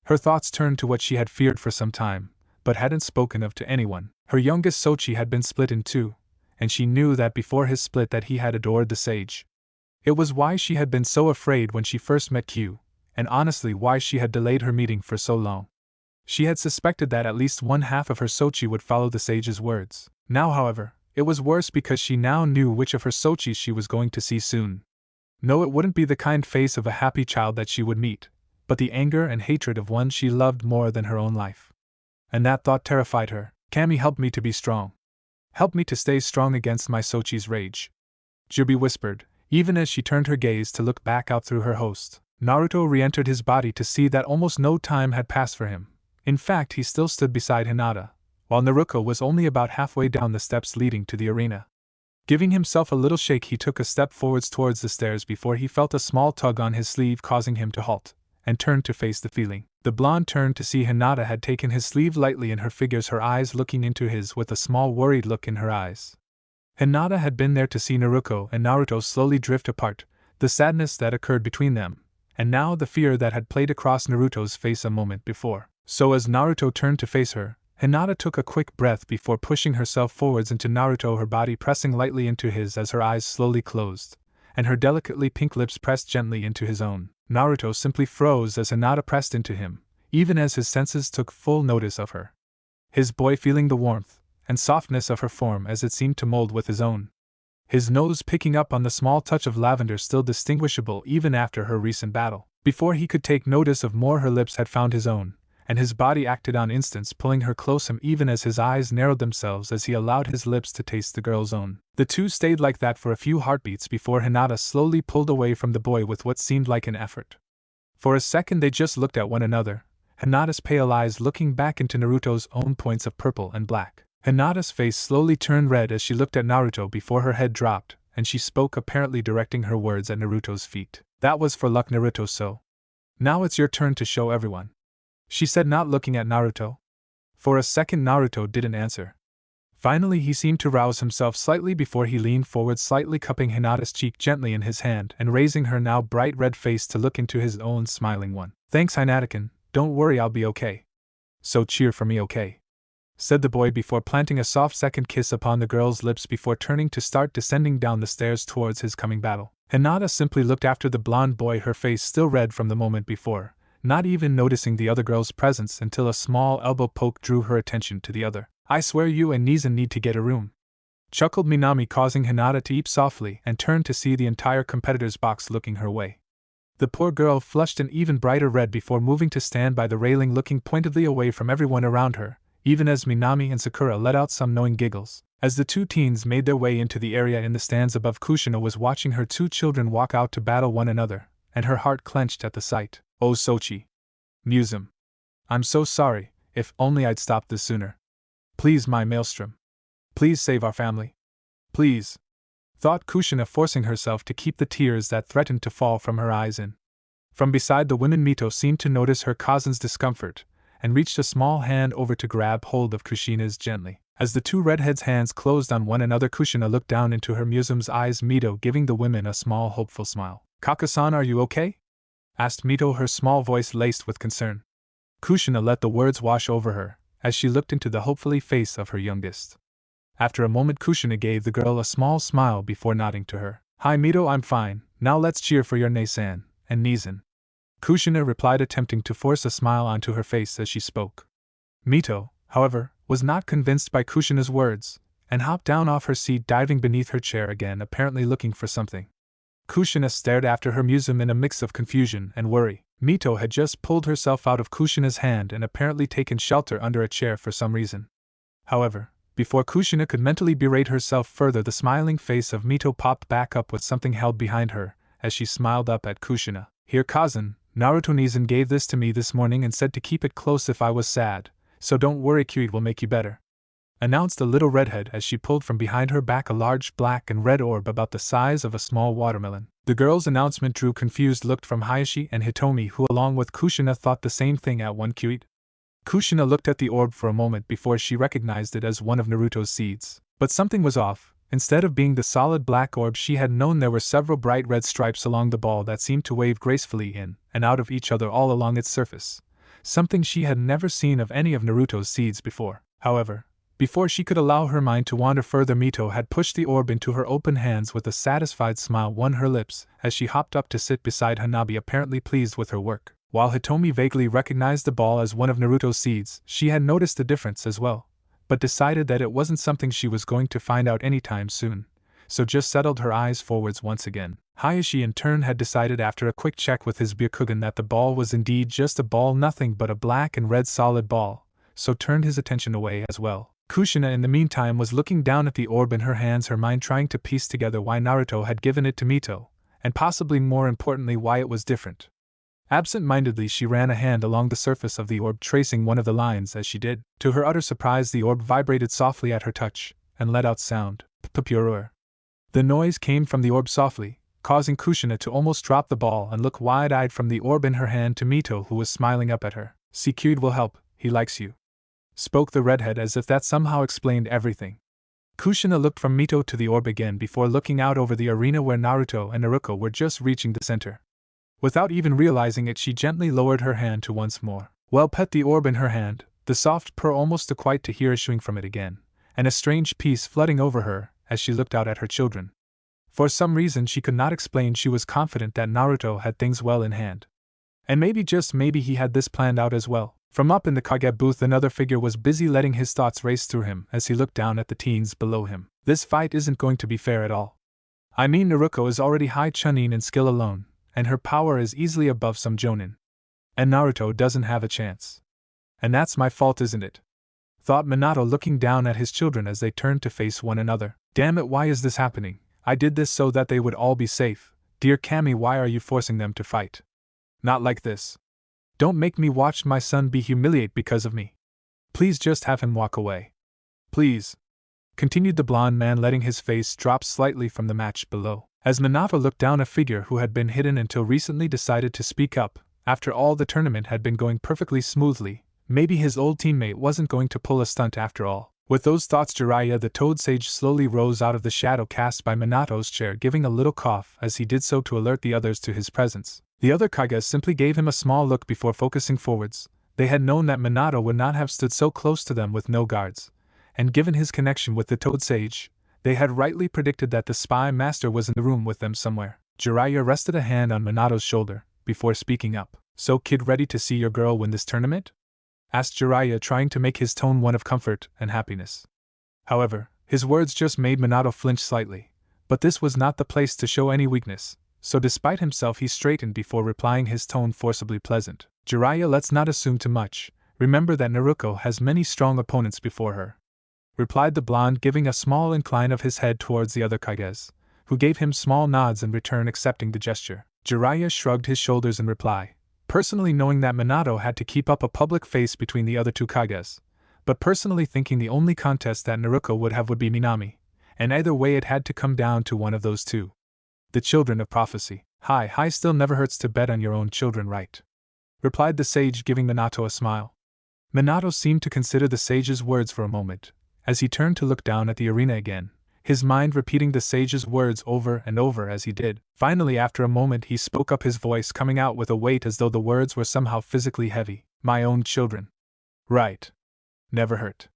Her thoughts turned to what she had feared for some time, but hadn't spoken of to anyone. Her youngest Sochi had been split in two, and she knew that before his split that he had adored the sage. It was why she had been so afraid when she first met Q, and honestly why she had delayed her meeting for so long. She had suspected that at least one half of her Sochi would follow the sage's words. Now, however, it was worse because she now knew which of her Sochis she was going to see soon. No, it wouldn't be the kind face of a happy child that she would meet, but the anger and hatred of one she loved more than her own life. And that thought terrified her. Kami, help me to be strong. Help me to stay strong against my Sochi's rage, Jubi whispered, even as she turned her gaze to look back out through her host. Naruto re-entered his body to see that almost no time had passed for him. In fact, he still stood beside Hinata, while Naruko was only about halfway down the steps leading to the arena. Giving himself a little shake, he took a step forwards towards the stairs before he felt a small tug on his sleeve, causing him to halt, and turned to face the feeling. The blonde turned to see Hinata had taken his sleeve lightly in her fingers, her eyes looking into his with a small worried look in her eyes. Hinata had been there to see Naruko and Naruto slowly drift apart, the sadness that occurred between them, and now the fear that had played across Naruto's face a moment before. So as Naruto turned to face her, Hinata took a quick breath before pushing herself forwards into Naruto, her body pressing lightly into his as her eyes slowly closed, and her delicately pink lips pressed gently into his own. Naruto simply froze as Hinata pressed into him, even as his senses took full notice of her. His boy feeling the warmth and softness of her form as it seemed to mold with his own. His nose picking up on the small touch of lavender still distinguishable even after her recent battle. Before he could take notice of more, her lips had found his own, and his body acted on instance, pulling her close him even as his eyes narrowed themselves as he allowed his lips to taste the girl's own. The two stayed like that for a few heartbeats before Hinata slowly pulled away from the boy with what seemed like an effort. For a second they just looked at one another, Hinata's pale eyes looking back into Naruto's own points of purple and black. Hinata's face slowly turned red as she looked at Naruto before her head dropped, and she spoke, apparently directing her words at Naruto's feet. That was for luck, Naruto, so now it's your turn to show everyone, she said, not looking at Naruto. For a second Naruto didn't answer. Finally he seemed to rouse himself slightly before he leaned forward, slightly cupping Hinata's cheek gently in his hand and raising her now bright red face to look into his own smiling one. Thanks, Hinata-kun, don't worry, I'll be okay. So cheer for me, okay? Said the boy before planting a soft second kiss upon the girl's lips before turning to start descending down the stairs towards his coming battle. Hinata simply looked after the blonde boy, her face still red from the moment before, not even noticing the other girl's presence until a small elbow poke drew her attention to the other. I swear you and Nizan need to get a room, chuckled Minami, causing Hinata to eep softly and turn to see the entire competitor's box looking her way. The poor girl flushed an even brighter red before moving to stand by the railing, looking pointedly away from everyone around her, even as Minami and Sakura let out some knowing giggles. As the two teens made their way into the area in the stands above, Kushina was watching her two children walk out to battle one another, and her heart clenched at the sight. Oh Sochi. Museum. I'm so sorry, if only I'd stopped this sooner. Please, my maelstrom. Please save our family. Please. Thought Kushina, forcing herself to keep the tears that threatened to fall from her eyes in. From beside the women, Mito seemed to notice her cousin's discomfort, and reached a small hand over to grab hold of Kushina's gently. As the two redheads' hands closed on one another, Kushina looked down into her museum's eyes, Mito giving the women a small hopeful smile. Kaka-san, are you okay? asked Mito, her small voice laced with concern. Kushina let the words wash over her, as she looked into the hopefully face of her youngest. After a moment, Kushina gave the girl a small smile before nodding to her. Hi Mito, I'm fine, now let's cheer for your Nei-san, and Nizan. Kushina replied, attempting to force a smile onto her face as she spoke. Mito, however, was not convinced by Kushina's words, and hopped down off her seat, diving beneath her chair again, apparently looking for something. Kushina stared after her museum in a mix of confusion and worry. Mito had just pulled herself out of Kushina's hand and apparently taken shelter under a chair for some reason. However, before Kushina could mentally berate herself further, the smiling face of Mito popped back up with something held behind her, as she smiled up at Kushina. Here cousin, Naruto Nizan gave this to me this morning and said to keep it close if I was sad, so don't worry, Kyuit will make you better, announced the little redhead as she pulled from behind her back a large black and red orb about the size of a small watermelon. The girl's announcement drew confused looks from Hayashi and Hitomi, who along with Kushina thought the same thing at one. Kyuit. Kushina looked at the orb for a moment before she recognized it as one of Naruto's seeds. But something was off. Instead of being the solid black orb she had known, there were several bright red stripes along the ball that seemed to wave gracefully in and out of each other all along its surface. Something she had never seen of any of Naruto's seeds before. However, before she could allow her mind to wander further, Mito had pushed the orb into her open hands with a satisfied smile on her lips as she hopped up to sit beside Hanabi, apparently pleased with her work. While Hitomi vaguely recognized the ball as one of Naruto's seeds, she had noticed the difference as well, but decided that it wasn't something she was going to find out anytime soon, so just settled her eyes forwards once again. Hayashi in turn had decided after a quick check with his Byakugan that the ball was indeed just a ball, nothing but a black and red solid ball, so turned his attention away as well. Kushina in the meantime was looking down at the orb in her hands, her mind trying to piece together why Naruto had given it to Mito, and possibly more importantly why it was different. Absent-mindedly she ran a hand along the surface of the orb, tracing one of the lines as she did. To her utter surprise, the orb vibrated softly at her touch, and let out sound. Purr. The noise came from the orb softly, causing Kushina to almost drop the ball and look wide-eyed from the orb in her hand to Mito, who was smiling up at her. Kyuit will help, he likes you, spoke the redhead as if that somehow explained everything. Kushina looked from Mito to the orb again before looking out over the arena where Naruto and Naruko were just reaching the center. Without even realizing it, she gently lowered her hand to once more pet the orb in her hand, the soft purr almost too quiet to hear issuing from it again, and a strange peace flooding over her as she looked out at her children. For some reason she could not explain, she was confident that Naruto had things well in hand. And maybe, just maybe, he had this planned out as well. From up in the Kage booth, another figure was busy letting his thoughts race through him as he looked down at the teens below him. This fight isn't going to be fair at all. I mean, Naruko is already high chunin in skill alone, and her power is easily above some jonin. And Naruto doesn't have a chance. And that's my fault, isn't it? Thought Minato, looking down at his children as they turned to face one another. Damn it, why is this happening? I did this so that they would all be safe. Dear Kami, why are you forcing them to fight? Not like this. Don't make me watch my son be humiliated because of me. Please just have him walk away. Please. Continued the blonde man, letting his face drop slightly from the match below. As Minato looked down, a figure who had been hidden until recently decided to speak up. After all, the tournament had been going perfectly smoothly. Maybe his old teammate wasn't going to pull a stunt after all. With those thoughts, Jiraiya the Toad Sage slowly rose out of the shadow cast by Minato's chair, giving a little cough as he did so to alert the others to his presence. The other Kages simply gave him a small look before focusing forwards. They had known that Minato would not have stood so close to them with no guards, and given his connection with the Toad Sage, they had rightly predicted that the spy master was in the room with them somewhere. Jiraiya rested a hand on Minato's shoulder before speaking up. So, kid, ready to see your girl win this tournament? Asked Jiraiya, trying to make his tone one of comfort and happiness. However, his words just made Minato flinch slightly, but this was not the place to show any weakness, so despite himself he straightened before replying, his tone forcibly pleasant. Jiraiya, let's not assume too much. Remember that Naruko has many strong opponents before her, replied the blonde, giving a small incline of his head towards the other Kages, who gave him small nods in return, accepting the gesture. Jiraiya shrugged his shoulders in reply, personally knowing that Minato had to keep up a public face between the other two Kages, but personally thinking the only contest that Naruko would have would be Minami, and either way it had to come down to one of those two. The children of prophecy. Hi, still never hurts to bet on your own children, right? Replied the sage, giving Minato a smile. Minato seemed to consider the sage's words for a moment, as he turned to look down at the arena again, his mind repeating the sage's words over and over as he did. Finally, after a moment, he spoke up, his voice coming out with a weight as though the words were somehow physically heavy. My own children. Right. Never hurt.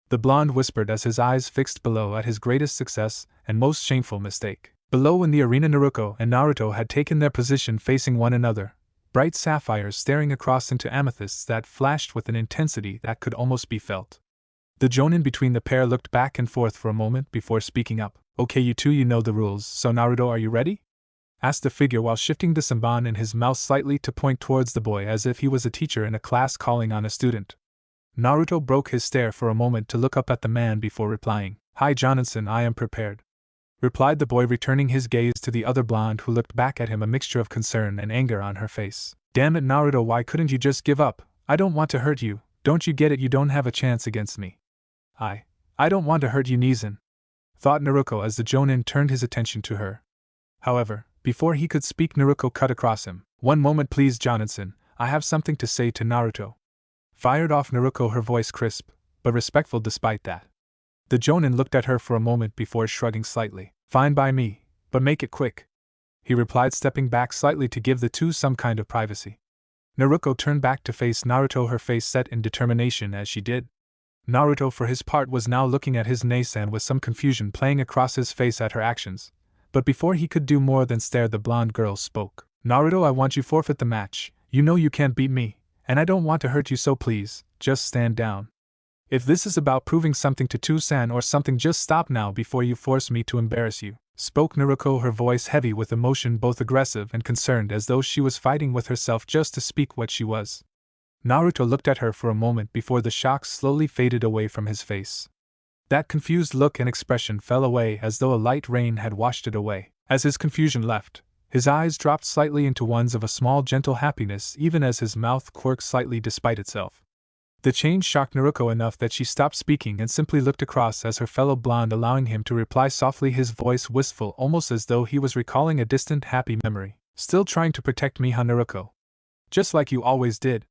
The blonde whispered as his eyes fixed below at his greatest success and most shameful mistake. Below in the arena, Naruko and Naruto had taken their position facing one another, bright sapphires staring across into amethysts that flashed with an intensity that could almost be felt. The jonin between the pair looked back and forth for a moment before speaking up. Okay, you two, you know the rules, so Naruto, are you ready? Asked the figure while shifting the samban in his mouth slightly to point towards the boy as if he was a teacher in a class calling on a student. Naruto broke his stare for a moment to look up at the man before replying. Hi Johnson, I am prepared, replied the boy, returning his gaze to the other blonde who looked back at him, a mixture of concern and anger on her face. Damn it Naruto, why couldn't you just give up? I don't want to hurt you, don't you get it? You don't have a chance against me. I don't want to hurt you, Nizan, thought Naruko as the jonin turned his attention to her. However, before he could speak, Naruko cut across him. One moment please Johnson, I have something to say to Naruto. Fired off Naruko, her voice crisp, but respectful despite that. The jonin looked at her for a moment before shrugging slightly. Fine by me, but make it quick, he replied, stepping back slightly to give the two some kind of privacy. Naruko turned back to face Naruto, her face set in determination as she did. Naruto for his part was now looking at his Neisan with some confusion playing across his face at her actions, but before he could do more than stare, the blonde girl spoke. Naruto, I want you forfeit the match, you know you can't beat me, and I don't want to hurt you, so please, just stand down. If this is about proving something to Toussaint or something, just stop now before you force me to embarrass you, spoke Naruko, her voice heavy with emotion, both aggressive and concerned, as though she was fighting with herself just to speak what she was. Naruto looked at her for a moment before the shock slowly faded away from his face. That confused look and expression fell away as though a light rain had washed it away. As his confusion left, his eyes dropped slightly into ones of a small gentle happiness, even as his mouth quirked slightly despite itself. The change shocked Naruko enough that she stopped speaking and simply looked across as her fellow blonde, allowing him to reply softly, his voice wistful, almost as though he was recalling a distant happy memory. Still trying to protect me, huh, Naruko? Just like you always did.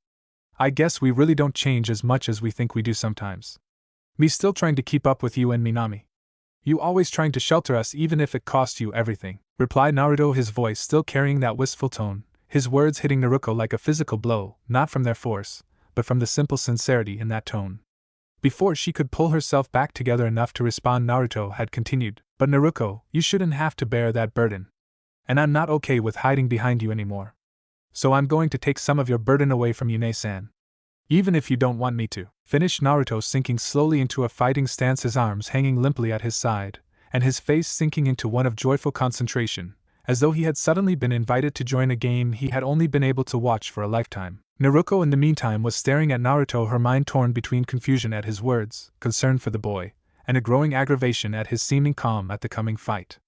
I guess we really don't change as much as we think we do sometimes. Me still trying to keep up with you and Minami. You always trying to shelter us even if it cost you everything, replied Naruto, his voice still carrying that wistful tone, his words hitting Naruko like a physical blow, not from their force, but from the simple sincerity in that tone. Before she could pull herself back together enough to respond, Naruto had continued, but Naruko, you shouldn't have to bear that burden. And I'm not okay with hiding behind you anymore. So I'm going to take some of your burden away from you, Nei-san. Even if you don't want me to, finished Naruto, sinking slowly into a fighting stance, his arms hanging limply at his side, and his face sinking into one of joyful concentration, as though he had suddenly been invited to join a game he had only been able to watch for a lifetime. Naruko in the meantime was staring at Naruto, her mind torn between confusion at his words, concern for the boy, and a growing aggravation at his seeming calm at the coming fight.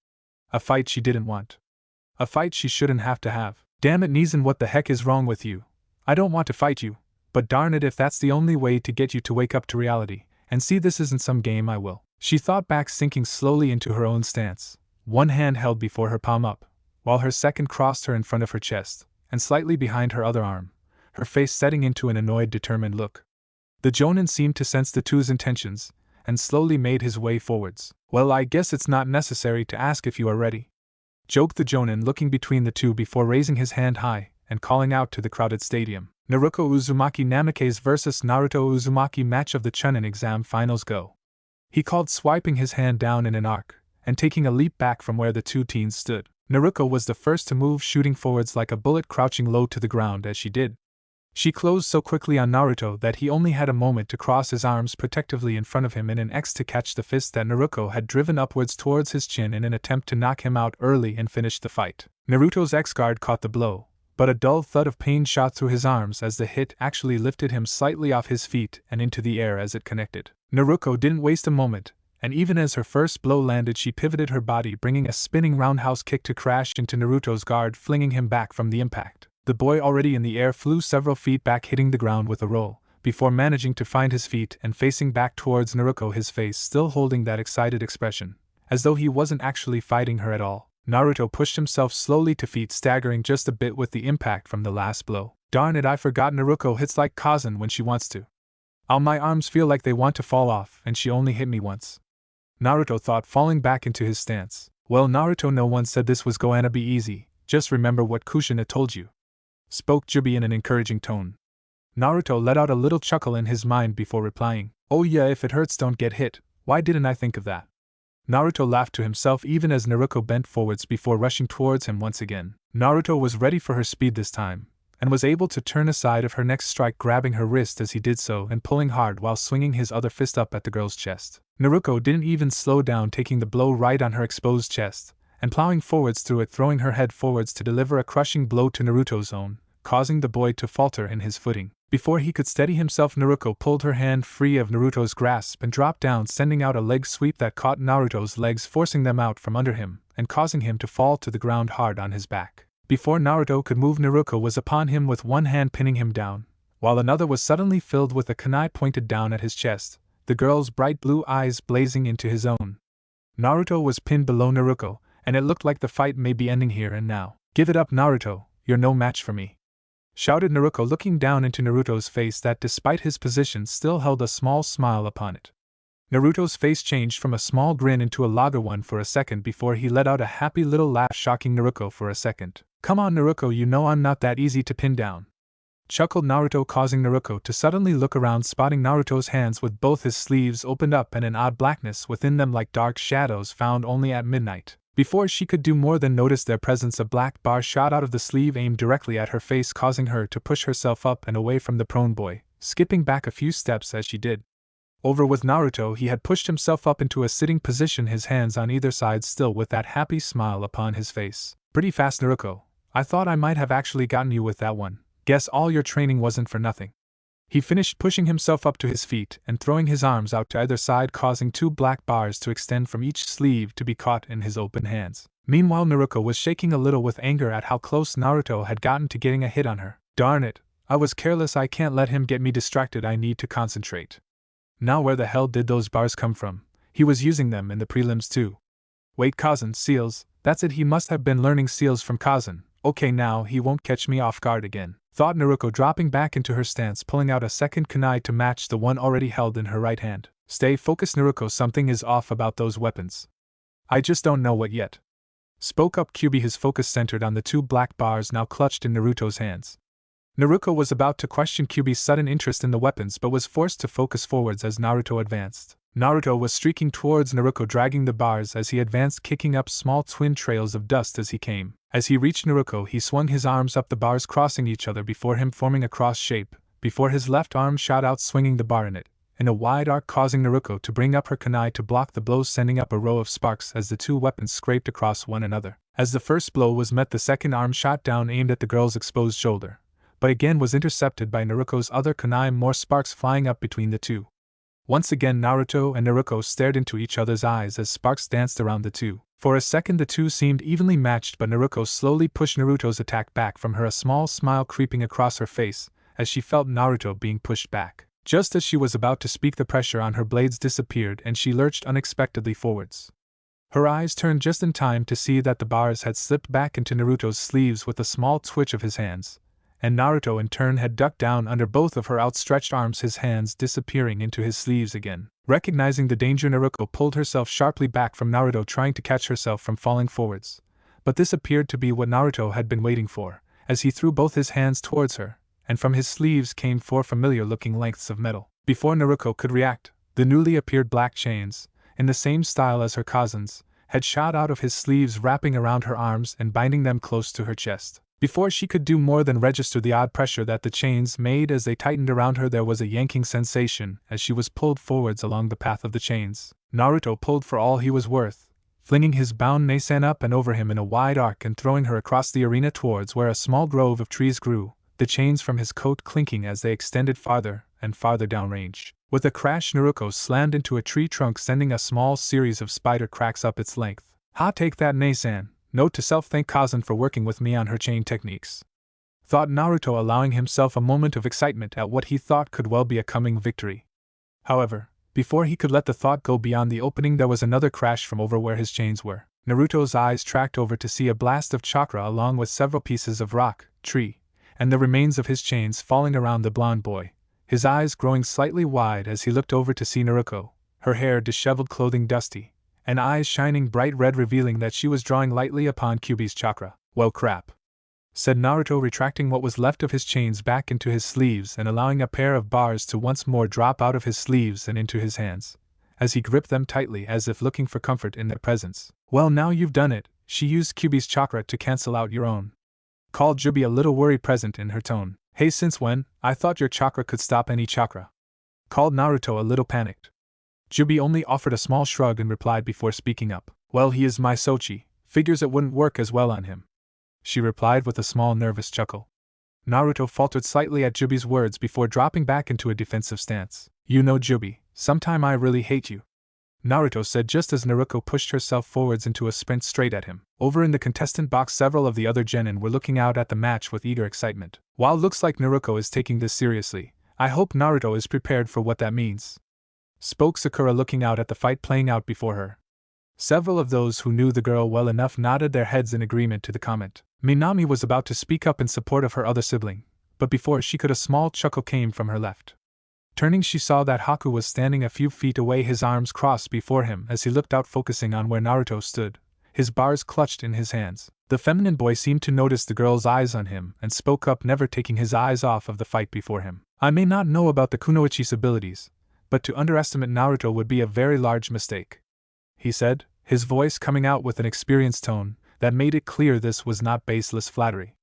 A fight she didn't want. A fight she shouldn't have to have. Damn it, Nizan, what the heck is wrong with you? I don't want to fight you, but darn it, if that's the only way to get you to wake up to reality, and see this isn't some game, I will. She thought back, sinking slowly into her own stance, one hand held before her palm up, while her second crossed her in front of her chest, and slightly behind her other arm, her face setting into an annoyed, determined look. The jonin seemed to sense the two's intentions, and slowly made his way forwards. Well, I guess it's not necessary to ask if you are ready, joked the jonin, looking between the two before raising his hand high and calling out to the crowded stadium. Naruko Uzumaki Namikaze vs Naruto Uzumaki, match of the Chunin exam finals, go, he called, swiping his hand down in an arc and taking a leap back from where the two teens stood. Naruko was the first to move, shooting forwards like a bullet, crouching low to the ground as she did. She closed so quickly on Naruto that he only had a moment to cross his arms protectively in front of him in an X to catch the fist that Naruko had driven upwards towards his chin in an attempt to knock him out early and finish the fight. Naruto's X-guard caught the blow, but a dull thud of pain shot through his arms as the hit actually lifted him slightly off his feet and into the air as it connected. Naruko didn't waste a moment, and even as her first blow landed, she pivoted her body, bringing a spinning roundhouse kick to crash into Naruto's guard, flinging him back from the impact. The boy, already in the air, flew several feet back, hitting the ground with a roll, before managing to find his feet and facing back towards Naruko, his face still holding that excited expression, as though he wasn't actually fighting her at all. Naruto pushed himself slowly to feet, staggering just a bit with the impact from the last blow. Darn it, I forgot Naruko hits like Kazan when she wants to. All my arms feel like they want to fall off, and she only hit me once. Naruto thought, falling back into his stance. Well, Naruto, no one said this was gonna be easy, just remember what Kushina told you, spoke Jubi in an encouraging tone. Naruto let out a little chuckle in his mind before replying, oh yeah, if it hurts don't get hit, why didn't I think of that? Naruto laughed to himself even as Naruko bent forwards before rushing towards him once again. Naruto was ready for her speed this time, and was able to turn aside of her next strike, grabbing her wrist as he did so and pulling hard while swinging his other fist up at the girl's chest. Naruko didn't even slow down, taking the blow right on her exposed chest, and plowing forwards through it, throwing her head forwards to deliver a crushing blow to Naruto's own, causing the boy to falter in his footing. Before he could steady himself, Naruko pulled her hand free of Naruto's grasp and dropped down, sending out a leg sweep that caught Naruto's legs, forcing them out from under him, and causing him to fall to the ground hard on his back. Before Naruto could move, Naruko was upon him with one hand pinning him down, while another was suddenly filled with a kunai pointed down at his chest, the girl's bright blue eyes blazing into his own. Naruto was pinned below Naruko, and it looked like the fight may be ending here and now. Give it up, Naruto, you're no match for me, shouted Naruko, looking down into Naruto's face that, despite his position, still held a small smile upon it. Naruto's face changed from a small grin into a lager one for a second before he let out a happy little laugh, shocking Naruko for a second. Come on, Naruko, you know I'm not that easy to pin down, chuckled Naruto, causing Naruko to suddenly look around, spotting Naruto's hands with both his sleeves opened up and an odd blackness within them like dark shadows found only at midnight. Before she could do more than notice their presence, a black bar shot out of the sleeve, aimed directly at her face, causing her to push herself up and away from the prone boy, skipping back a few steps as she did. Over with Naruto, he had pushed himself up into a sitting position, his hands on either side, still with that happy smile upon his face. Pretty fast, Naruko. I thought I might have actually gotten you with that one. Guess all your training wasn't for nothing. He finished, pushing himself up to his feet and throwing his arms out to either side, causing two black bars to extend from each sleeve to be caught in his open hands. Meanwhile, Naruko was shaking a little with anger at how close Naruto had gotten to getting a hit on her. Darn it, I was careless, I can't let him get me distracted, I need to concentrate. Now where the hell did those bars come from? He was using them in the prelims too. Wait, Kazan, seals, that's it, he must have been learning seals from Kazan. Okay, now he won't catch me off guard again, thought Naruko, dropping back into her stance, pulling out a second kunai to match the one already held in her right hand. Stay focused, Naruko, something is off about those weapons. I just don't know what yet, spoke up Kyubi, his focus centered on the two black bars now clutched in Naruto's hands. Naruko was about to question Kyubi's sudden interest in the weapons, but was forced to focus forwards as Naruto advanced. Naruto was streaking towards Naruko, dragging the bars as he advanced, kicking up small twin trails of dust as he came. As he reached Naruko, he swung his arms up the bars, crossing each other before him, forming a cross shape, before his left arm shot out, swinging the bar in a wide arc, causing Naruko to bring up her kunai to block the blows, sending up a row of sparks as the two weapons scraped across one another. As the first blow was met, the second arm shot down, aimed at the girl's exposed shoulder, but again was intercepted by Naruko's other kunai, more sparks flying up between the two. Once again, Naruto and Naruko stared into each other's eyes as sparks danced around the two. For a second the two seemed evenly matched, but Naruko slowly pushed Naruto's attack back from her, a small smile creeping across her face as she felt Naruto being pushed back. Just as she was about to speak, the pressure on her blades disappeared and she lurched unexpectedly forwards. Her eyes turned just in time to see that the bars had slipped back into Naruto's sleeves with a small twitch of his hands, and Naruto in turn had ducked down under both of her outstretched arms, his hands disappearing into his sleeves again. Recognizing the danger, Naruko pulled herself sharply back from Naruto, trying to catch herself from falling forwards. But this appeared to be what Naruto had been waiting for, as he threw both his hands towards her, and from his sleeves came four familiar-looking lengths of metal. Before Naruko could react, the newly appeared black chains, in the same style as her cousin's, had shot out of his sleeves, wrapping around her arms and binding them close to her chest. Before she could do more than register the odd pressure that the chains made as they tightened around her, there was a yanking sensation as she was pulled forwards along the path of the chains. Naruto pulled for all he was worth, flinging his bound Nasan up and over him in a wide arc and throwing her across the arena towards where a small grove of trees grew, the chains from his coat clinking as they extended farther and farther downrange. With a crash, Naruko slammed into a tree trunk, sending a small series of spider cracks up its length. Ha, take that, Nasan. Note to self, thank Kazan for working with me on her chain techniques, thought Naruto, allowing himself a moment of excitement at what he thought could well be a coming victory. However, before he could let the thought go beyond the opening, there was another crash from over where his chains were. Naruto's eyes tracked over to see a blast of chakra along with several pieces of rock, tree, and the remains of his chains falling around the blonde boy, his eyes growing slightly wide as he looked over to see Naruko, her hair disheveled, clothing dusty, and eyes shining bright red, revealing that she was drawing lightly upon Kyuubi's chakra. "Well, crap," said Naruto, retracting what was left of his chains back into his sleeves and allowing a pair of bars to once more drop out of his sleeves and into his hands, as he gripped them tightly as if looking for comfort in their presence. "Well, now you've done it. She used Kyuubi's chakra to cancel out your own," called Jubi, a little worry present in her tone. "Hey, since when? I thought your chakra could stop any chakra," called Naruto, a little panicked. Jubi only offered a small shrug and replied before speaking up. "Well, he is my Sochi. Figures it wouldn't work as well on him," she replied with a small nervous chuckle. Naruto faltered slightly at Jubi's words before dropping back into a defensive stance. "You know, Jubi, sometime I really hate you," Naruto said just as Naruko pushed herself forwards into a sprint straight at him. Over in the contestant box, several of the other genin were looking out at the match with eager excitement. "While looks like Naruko is taking this seriously, I hope Naruto is prepared for what that means," spoke Sakura, looking out at the fight playing out before her. Several of those who knew the girl well enough nodded their heads in agreement to the comment. Minami was about to speak up in support of her other sibling, but before she could, a small chuckle came from her left. Turning, she saw that Haku was standing a few feet away, his arms crossed before him as he looked out, focusing on where Naruto stood, his bars clutched in his hands. The feminine boy seemed to notice the girl's eyes on him and spoke up, never taking his eyes off of the fight before him. "I may not know about the kunoichi's abilities, but to underestimate Naruto would be a very large mistake," he said, his voice coming out with an experienced tone that made it clear this was not baseless flattery.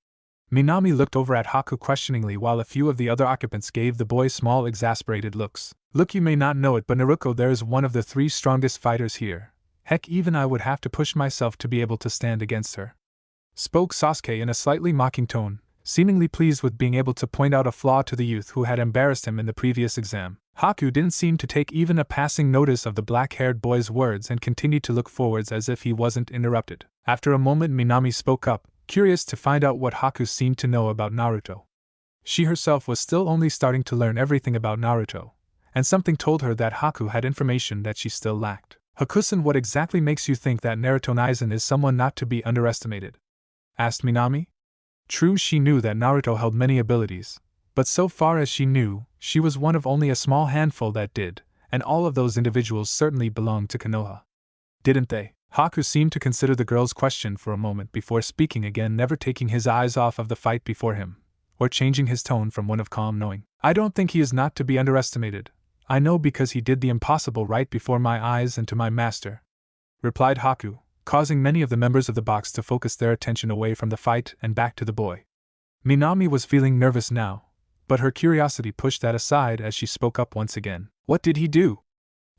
Minami looked over at Haku questioningly while a few of the other occupants gave the boy small exasperated looks. "Look, you may not know it, but Naruko there is one of the 3 strongest fighters here. Heck, even I would have to push myself to be able to stand against her," spoke Sasuke in a slightly mocking tone, seemingly pleased with being able to point out a flaw to the youth who had embarrassed him in the previous exam. Haku didn't seem to take even a passing notice of the black-haired boy's words and continued to look forwards as if he wasn't interrupted. After a moment, Minami spoke up, curious to find out what Haku seemed to know about Naruto. She herself was still only starting to learn everything about Naruto, and something told her that Haku had information that she still lacked. "Hakusen, what exactly makes you think that Naruto Neisen is someone not to be underestimated?" asked Minami. True, she knew that Naruto held many abilities, but so far as she knew, she was one of only a small handful that did, and all of those individuals certainly belonged to Konoha. Didn't they? Haku seemed to consider the girl's question for a moment before speaking again, never taking his eyes off of the fight before him, or changing his tone from one of calm knowing. "I don't think he is not to be underestimated. I know because he did the impossible right before my eyes and to my master," replied Haku, causing many of the members of the box to focus their attention away from the fight and back to the boy. Minami was feeling nervous now, but her curiosity pushed that aside as she spoke up once again. "What did he do?"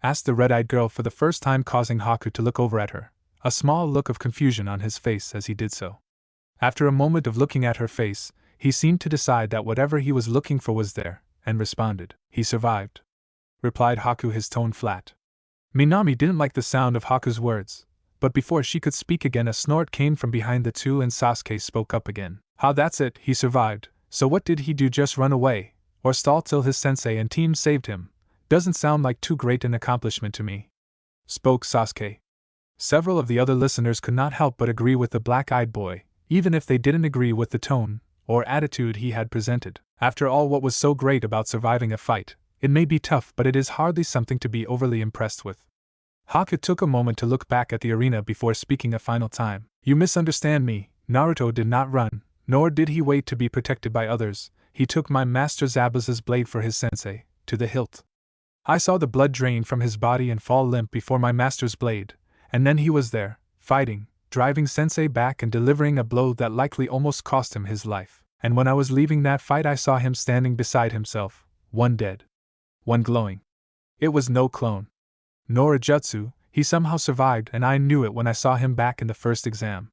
asked the red-eyed girl for the first time, causing Haku to look over at her, a small look of confusion on his face as he did so. After a moment of looking at her face, he seemed to decide that whatever he was looking for was there, and responded. "He survived," replied Haku, his tone flat. Minami didn't like the sound of Haku's words, but before she could speak again, a snort came from behind the two and Sasuke spoke up again. That's it, he survived. So what did he do, just run away, or stall till his sensei and team saved him? Doesn't sound like too great an accomplishment to me," spoke Sasuke. Several of the other listeners could not help but agree with the black-eyed boy, even if they didn't agree with the tone or attitude he had presented. After all, what was so great about surviving a fight? It may be tough, but it is hardly something to be overly impressed with. Haku took a moment to look back at the arena before speaking a final time. "You misunderstand me. Naruto did not run, nor did he wait to be protected by others. He took my master Zabuza's blade for his sensei, to the hilt. I saw the blood drain from his body and fall limp before my master's blade, and then he was there, fighting, driving sensei back and delivering a blow that likely almost cost him his life. And when I was leaving that fight, I saw him standing beside himself, one dead, one glowing. It was no clone, nor a jutsu. He somehow survived, and I knew it when I saw him back in the first exam.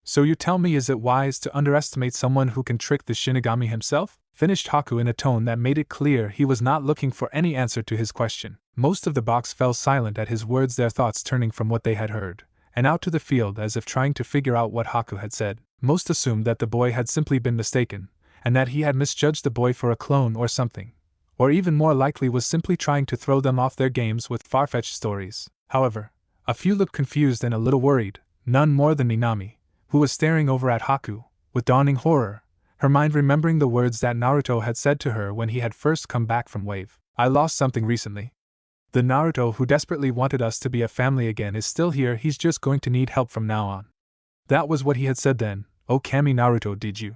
So you tell me, is it wise to underestimate someone who can trick the Shinigami himself?" finished Haku in a tone that made it clear he was not looking for any answer to his question. Most of the box fell silent at his words, their thoughts turning from what they had heard and out to the field as if trying to figure out what Haku had said. Most assumed that the boy had simply been mistaken, and that he had misjudged the boy for a clone or something, or even more likely was simply trying to throw them off their games with far-fetched stories. However, a few looked confused and a little worried, none more than Minami, who was staring over at Haku with dawning horror, her mind remembering the words that Naruto had said to her when he had first come back from Wave. "I lost something recently," The Naruto who desperately wanted us to be a family again is still here, he's just going to need help from now on. That was what he had said then. Oh Kami Naruto, did you?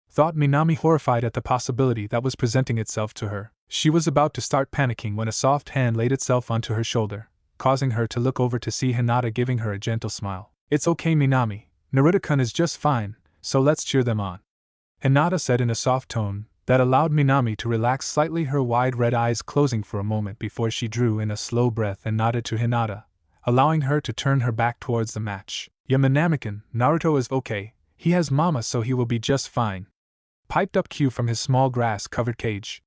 Thought Minami, horrified at the possibility that was presenting itself to her. She was about to start panicking when a soft hand laid itself onto her shoulder, causing her to look over to see Hinata giving her a gentle smile. It's okay Minami, Naruto-kun is just fine, so let's cheer them on. Hinata said in a soft tone that allowed Minami to relax slightly, her wide red eyes closing for a moment before she drew in a slow breath and nodded to Hinata, allowing her to turn her back towards the match. Yeah Minami-kun, Naruto is okay, he has mama so he will be just fine. Piped up Q from his small grass-covered cage.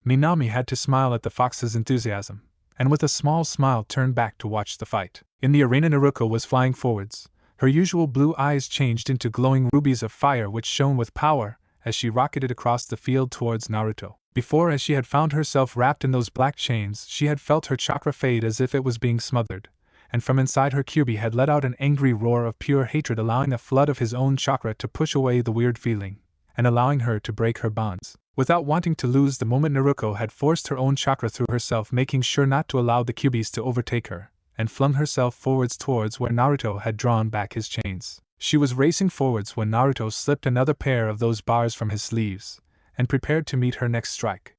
Minami had to smile at the fox's enthusiasm, and with a small smile turned back to watch the fight. In the arena Naruko was flying forwards, her usual blue eyes changed into glowing rubies of fire which shone with power as she rocketed across the field towards Naruto. Before, as she had found herself wrapped in those black chains, she had felt her chakra fade as if it was being smothered, and from inside her Kyuubi had let out an angry roar of pure hatred, allowing a flood of his own chakra to push away the weird feeling, and allowing her to break her bonds. Without wanting to lose the moment, Naruko had forced her own chakra through herself, making sure not to allow the Kyuubis to overtake her, and flung herself forwards towards where Naruto had drawn back his chains. She was racing forwards when Naruto slipped another pair of those bars from his sleeves, and prepared to meet her next strike.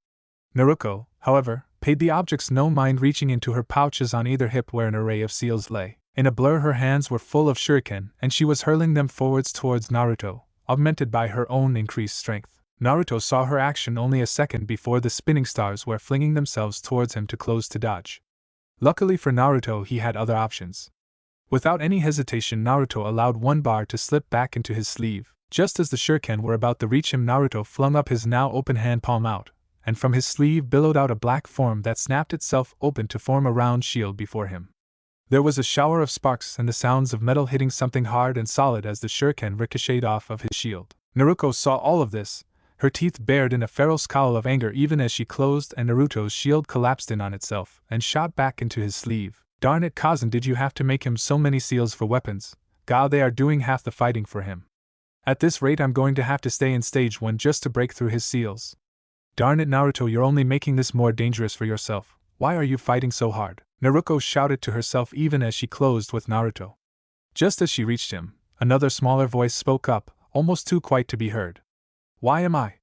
Naruko, however, paid the objects no mind, reaching into her pouches on either hip where an array of seals lay. In a blur her hands were full of shuriken, and she was hurling them forwards towards Naruto, augmented by her own increased strength. Naruto saw her action only a second before the spinning stars were flinging themselves towards him to close to dodge. Luckily for Naruto, he had other options. Without any hesitation, Naruto allowed one bar to slip back into his sleeve. Just as the shuriken were about to reach him, Naruto flung up his now open hand palm out, and from his sleeve billowed out a black form that snapped itself open to form a round shield before him. There was a shower of sparks and the sounds of metal hitting something hard and solid as the shuriken ricocheted off of his shield. Naruko saw all of this, her teeth bared in a feral scowl of anger even as she closed, and Naruto's shield collapsed in on itself and shot back into his sleeve. Darn it, Kazan, did you have to make him so many seals for weapons? God, they are doing half the fighting for him. At this rate I'm going to have to stay in stage 1 just to break through his seals. Darn it, Naruto, you're only making this more dangerous for yourself. Why are you fighting so hard? Naruko shouted to herself even as she closed with Naruto. Just as she reached him, another smaller voice spoke up, almost too quiet to be heard. Why am I?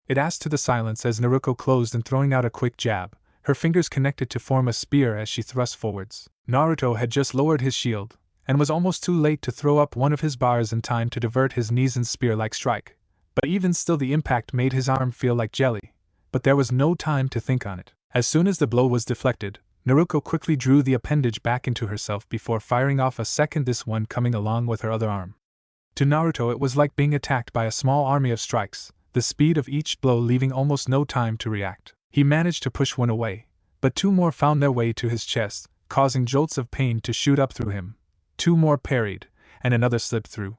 It asked to the silence as Naruko closed and throwing out a quick jab, her fingers connected to form a spear as she thrust forwards. Naruto had just lowered his shield, and was almost too late to throw up one of his bars in time to divert his knees and spear-like strike. But even still the impact made his arm feel like jelly, but there was no time to think on it. As soon as the blow was deflected, Naruko quickly drew the appendage back into herself before firing off a second, this one coming along with her other arm. To Naruto it was like being attacked by a small army of strikes, the speed of each blow leaving almost no time to react. He managed to push one away, but two more found their way to his chest, causing jolts of pain to shoot up through him. Two more parried, and another slipped through.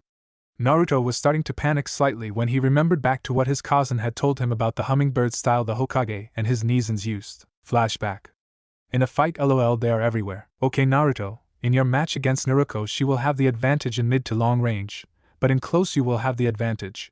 Naruto was starting to panic slightly when he remembered back to what his cousin had told him about the hummingbird style the Hokage and his Nizans used. Flashback. In a fight, lol, they are everywhere. Okay Naruto, in your match against Naruko she will have the advantage in mid to long range, but in close you will have the advantage.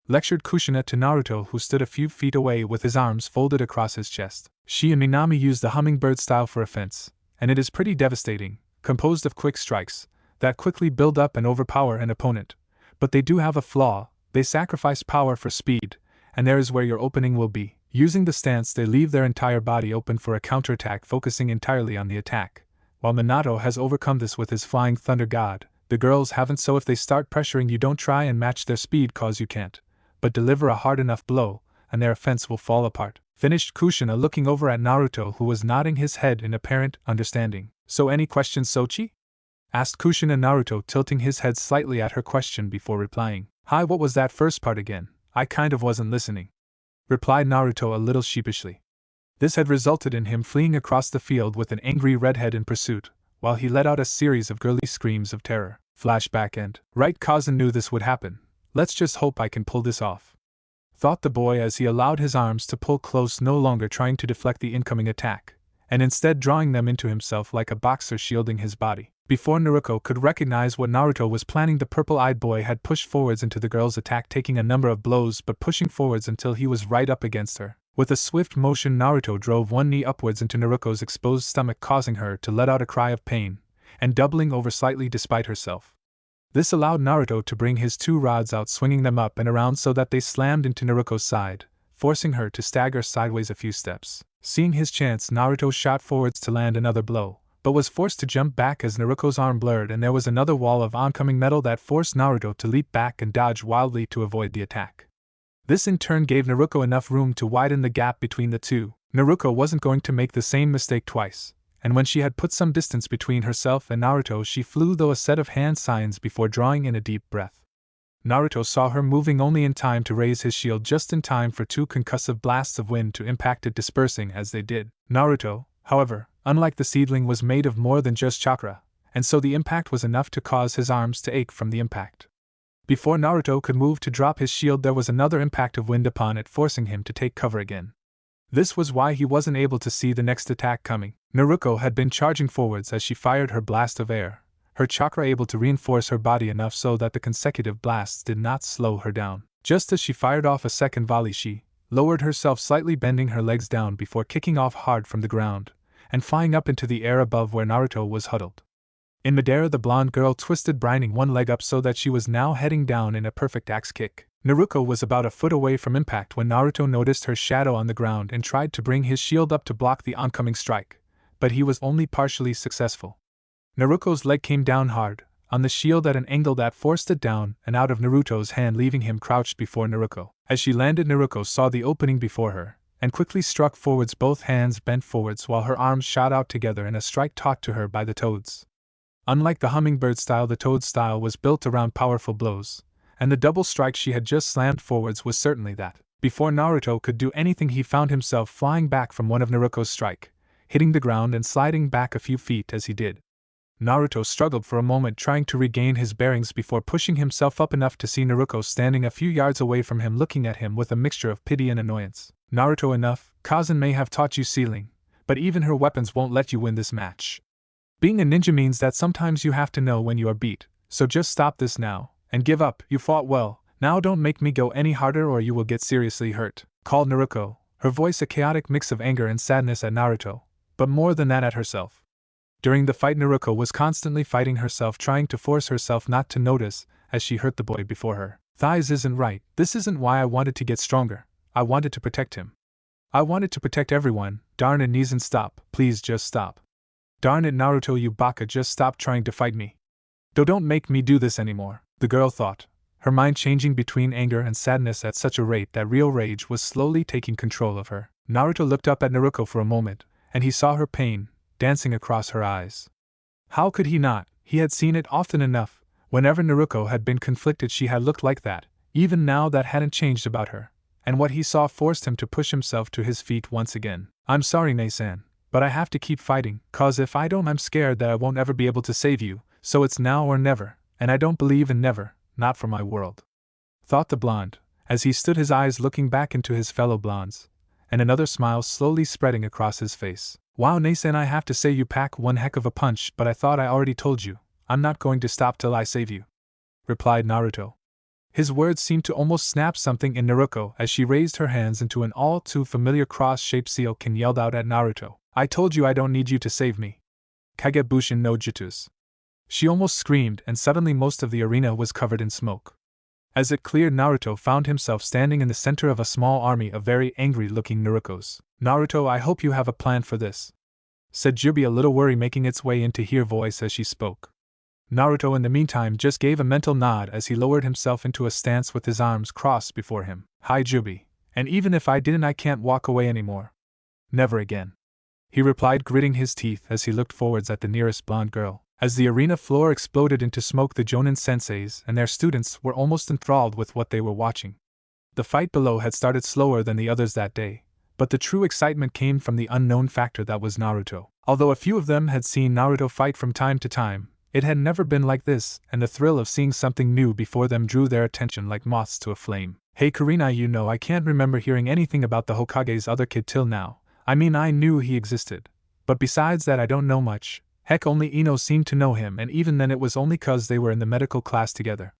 Lectured Kushina to Naruto, who stood a few feet away with his arms folded across his chest. She and Minami use the hummingbird style for offense, and it is pretty devastating, composed of quick strikes that quickly build up and overpower an opponent. But they do have a flaw, they sacrifice power for speed, and there is where your opening will be. Using the stance, they leave their entire body open for a counterattack, focusing entirely on the attack. While Minato has overcome this with his flying thunder god, the girls haven't, so if they start pressuring you, don't try and match their speed cause you can't, but deliver a hard enough blow, and their offense will fall apart. Finished Kushina, looking over at Naruto, who was nodding his head in apparent understanding. So any questions, Sochi? Asked Kushina, Naruto tilting his head slightly at her question before replying. Hi, what was that first part again? I kind of wasn't listening. Replied Naruto a little sheepishly. This had resulted in him fleeing across the field with an angry redhead in pursuit, while he let out a series of girly screams of terror. Flashback end. Right, Kazan knew this would happen. Let's just hope I can pull this off. Thought the boy as he allowed his arms to pull close, no longer trying to deflect the incoming attack, and instead drawing them into himself like a boxer shielding his body. Before Naruko could recognize what Naruto was planning, the purple-eyed boy had pushed forwards into the girl's attack, taking a number of blows but pushing forwards until he was right up against her. With a swift motion, Naruto drove one knee upwards into Naruko's exposed stomach, causing her to let out a cry of pain, and doubling over slightly despite herself. This allowed Naruto to bring his two rods out, swinging them up and around so that they slammed into Naruko's side, forcing her to stagger sideways a few steps. Seeing his chance, Naruto shot forwards to land another blow, but was forced to jump back as Naruko's arm blurred and there was another wall of oncoming metal that forced Naruto to leap back and dodge wildly to avoid the attack. This in turn gave Naruko enough room to widen the gap between the two. Naruko wasn't going to make the same mistake twice, and when she had put some distance between herself and Naruto, she flew through a set of hand signs before drawing in a deep breath. Naruto saw her moving only in time to raise his shield just in time for two concussive blasts of wind to impact it, dispersing as they did. Naruto, however, unlike the seedling, was made of more than just chakra, and so the impact was enough to cause his arms to ache from the impact. Before Naruto could move to drop his shield, there was another impact of wind upon it, forcing him to take cover again. This was why he wasn't able to see the next attack coming. Naruko had been charging forwards as she fired her blast of air, her chakra able to reinforce her body enough so that the consecutive blasts did not slow her down. Just as she fired off a second volley, she lowered herself slightly, bending her legs down before kicking off hard from the ground and flying up into the air above where Naruto was huddled. In midair, the blonde girl twisted, binding one leg up so that she was now heading down in a perfect axe kick. Naruko was about a foot away from impact when Naruto noticed her shadow on the ground and tried to bring his shield up to block the oncoming strike, but he was only partially successful. Naruko's leg came down hard on the shield at an angle that forced it down and out of Naruto's hand, leaving him crouched before Naruko. As she landed, Naruko saw the opening before her and quickly struck forwards, both hands bent forwards while her arms shot out together in a strike taught to her by the toads. Unlike the hummingbird style, the toad style was built around powerful blows, and the double strike she had just slammed forwards was certainly that. Before Naruto could do anything, he found himself flying back from one of Naruko's strike, hitting the ground and sliding back a few feet as he did. Naruto struggled for a moment, trying to regain his bearings before pushing himself up enough to see Naruko standing a few yards away from him, looking at him with a mixture of pity and annoyance. Naruto, enough. Kazan may have taught you sealing, but even her weapons won't let you win this match. Being a ninja means that sometimes you have to know when you are beat, so just stop this now, and give up. You fought well, now don't make me go any harder or you will get seriously hurt, called Naruko, her voice a chaotic mix of anger and sadness at Naruto, but more than that at herself. During the fight, Naruko was constantly fighting herself, trying to force herself not to notice as she hurt the boy before her. Thighs isn't right. This isn't why I wanted to get stronger. I wanted to protect him. I wanted to protect everyone. Darn it, knees, and stop. Please just stop. Darn it, Naruto, you baka, just stop trying to fight me. Don't make me do this anymore, the girl thought, her mind changing between anger and sadness at such a rate that real rage was slowly taking control of her. Naruto looked up at Naruko for a moment, and he saw her pain dancing across her eyes. How could he not? He had seen it often enough. Whenever Naruko had been conflicted, she had looked like that. Even now, that hadn't changed about her, and what he saw forced him to push himself to his feet once again. I'm sorry, Nei-san, but I have to keep fighting, cause if I don't, I'm scared that I won't ever be able to save you, so it's now or never, and I don't believe in never, not for my world, thought the blonde, as he stood, his eyes looking back into his fellow blondes, and another smile slowly spreading across his face. Wow, Nei-san, I have to say you pack one heck of a punch, but I thought I already told you, I'm not going to stop till I save you, replied Naruto. His words seemed to almost snap something in Naruko as she raised her hands into an all too familiar cross-shaped seal and yelled out at Naruto, I told you I don't need you to save me. Kagebushin no jutsu. She almost screamed, and suddenly most of the arena was covered in smoke. As it cleared, Naruto found himself standing in the center of a small army of very angry-looking Narukos. Naruto, I hope you have a plan for this, said Jubi, a little worry making its way into her voice as she spoke. Naruto, in the meantime, just gave a mental nod as he lowered himself into a stance with his arms crossed before him. Hi, Jubi, and even if I didn't, I can't walk away anymore. Never again, he replied, gritting his teeth as he looked forwards at the nearest blonde girl. As the arena floor exploded into smoke, the Jonin senseis and their students were almost enthralled with what they were watching. The fight below had started slower than the others that day, but the true excitement came from the unknown factor that was Naruto. Although a few of them had seen Naruto fight from time to time, it had never been like this, and the thrill of seeing something new before them drew their attention like moths to a flame. Hey Karina, you know, I can't remember hearing anything about the Hokage's other kid till now. I mean, I knew he existed, but besides that I don't know much. Heck, only Ino seemed to know him, and even then it was only 'cause they were in the medical class together.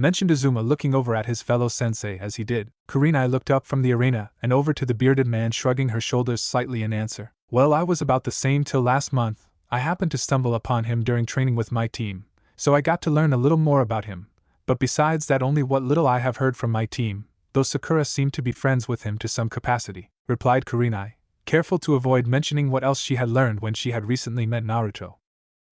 mentioned Azuma, looking over at his fellow sensei. As he did, Kurenai looked up from the arena and over to the bearded man, shrugging her shoulders slightly in answer. Well, I was about the same till last month. I happened to stumble upon him during training with my team, so I got to learn a little more about him. But besides that, only what little I have heard from my team, though Sakura seemed to be friends with him to some capacity, replied Kurenai, careful to avoid mentioning what else she had learned when she had recently met Naruto.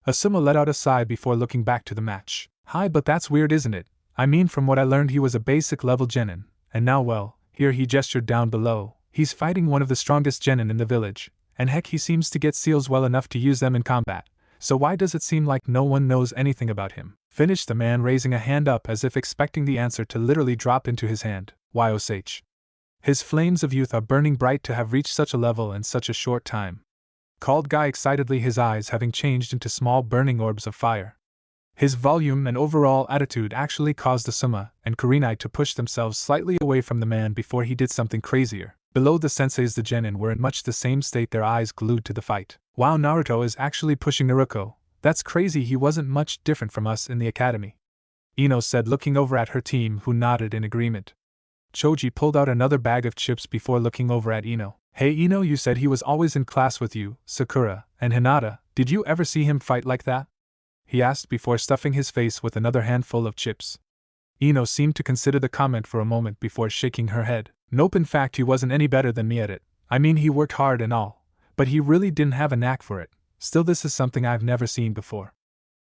Asuma let out a sigh before looking back to the match. Hi, but that's weird, isn't it? I mean, from what I learned, he was a basic level genin, and now, well, here he gestured down below, he's fighting one of the strongest genin in the village, and heck, he seems to get seals well enough to use them in combat. So why does it seem like no one knows anything about him? Finished the man, raising a hand up as if expecting the answer to literally drop into his hand. Yosh. His flames of youth are burning bright to have reached such a level in such a short time, called Guy excitedly, his eyes having changed into small burning orbs of fire. His volume and overall attitude actually caused Asuma and Kurenai to push themselves slightly away from the man before he did something crazier. Below, the senseis, the genin, were in much the same state, their eyes glued to the fight. Wow, Naruto is actually pushing Naruko. That's crazy, he wasn't much different from us in the academy, Ino said, looking over at her team, who nodded in agreement. Choji pulled out another bag of chips before looking over at Ino. Hey Ino, you said he was always in class with you, Sakura, and Hinata. Did you ever see him fight like that? He asked before stuffing his face with another handful of chips. Ino seemed to consider the comment for a moment before shaking her head. Nope, in fact he wasn't any better than me at it. I mean, he worked hard and all, but he really didn't have a knack for it. Still, this is something I've never seen before.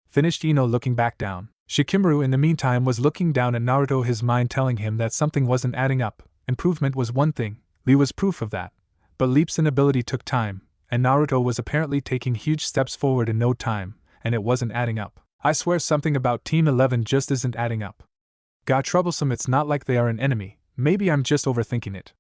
Finished Ino, looking back down. Shikamaru in the meantime was looking down at Naruto, his mind telling him that something wasn't adding up. Improvement was one thing, Lee was proof of that. But leaps in ability took time, and Naruto was apparently taking huge steps forward in no time, and it wasn't adding up. I swear something about Team 11 just isn't adding up. God, troublesome, it's not like they are an enemy, maybe I'm just overthinking it.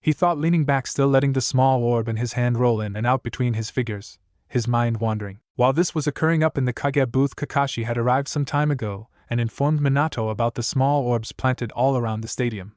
He thought, leaning back, still letting the small orb in his hand roll in and out between his figures, his mind wandering. While this was occurring up in the Kage booth, Kakashi had arrived some time ago and informed Minato about the small orbs planted all around the stadium.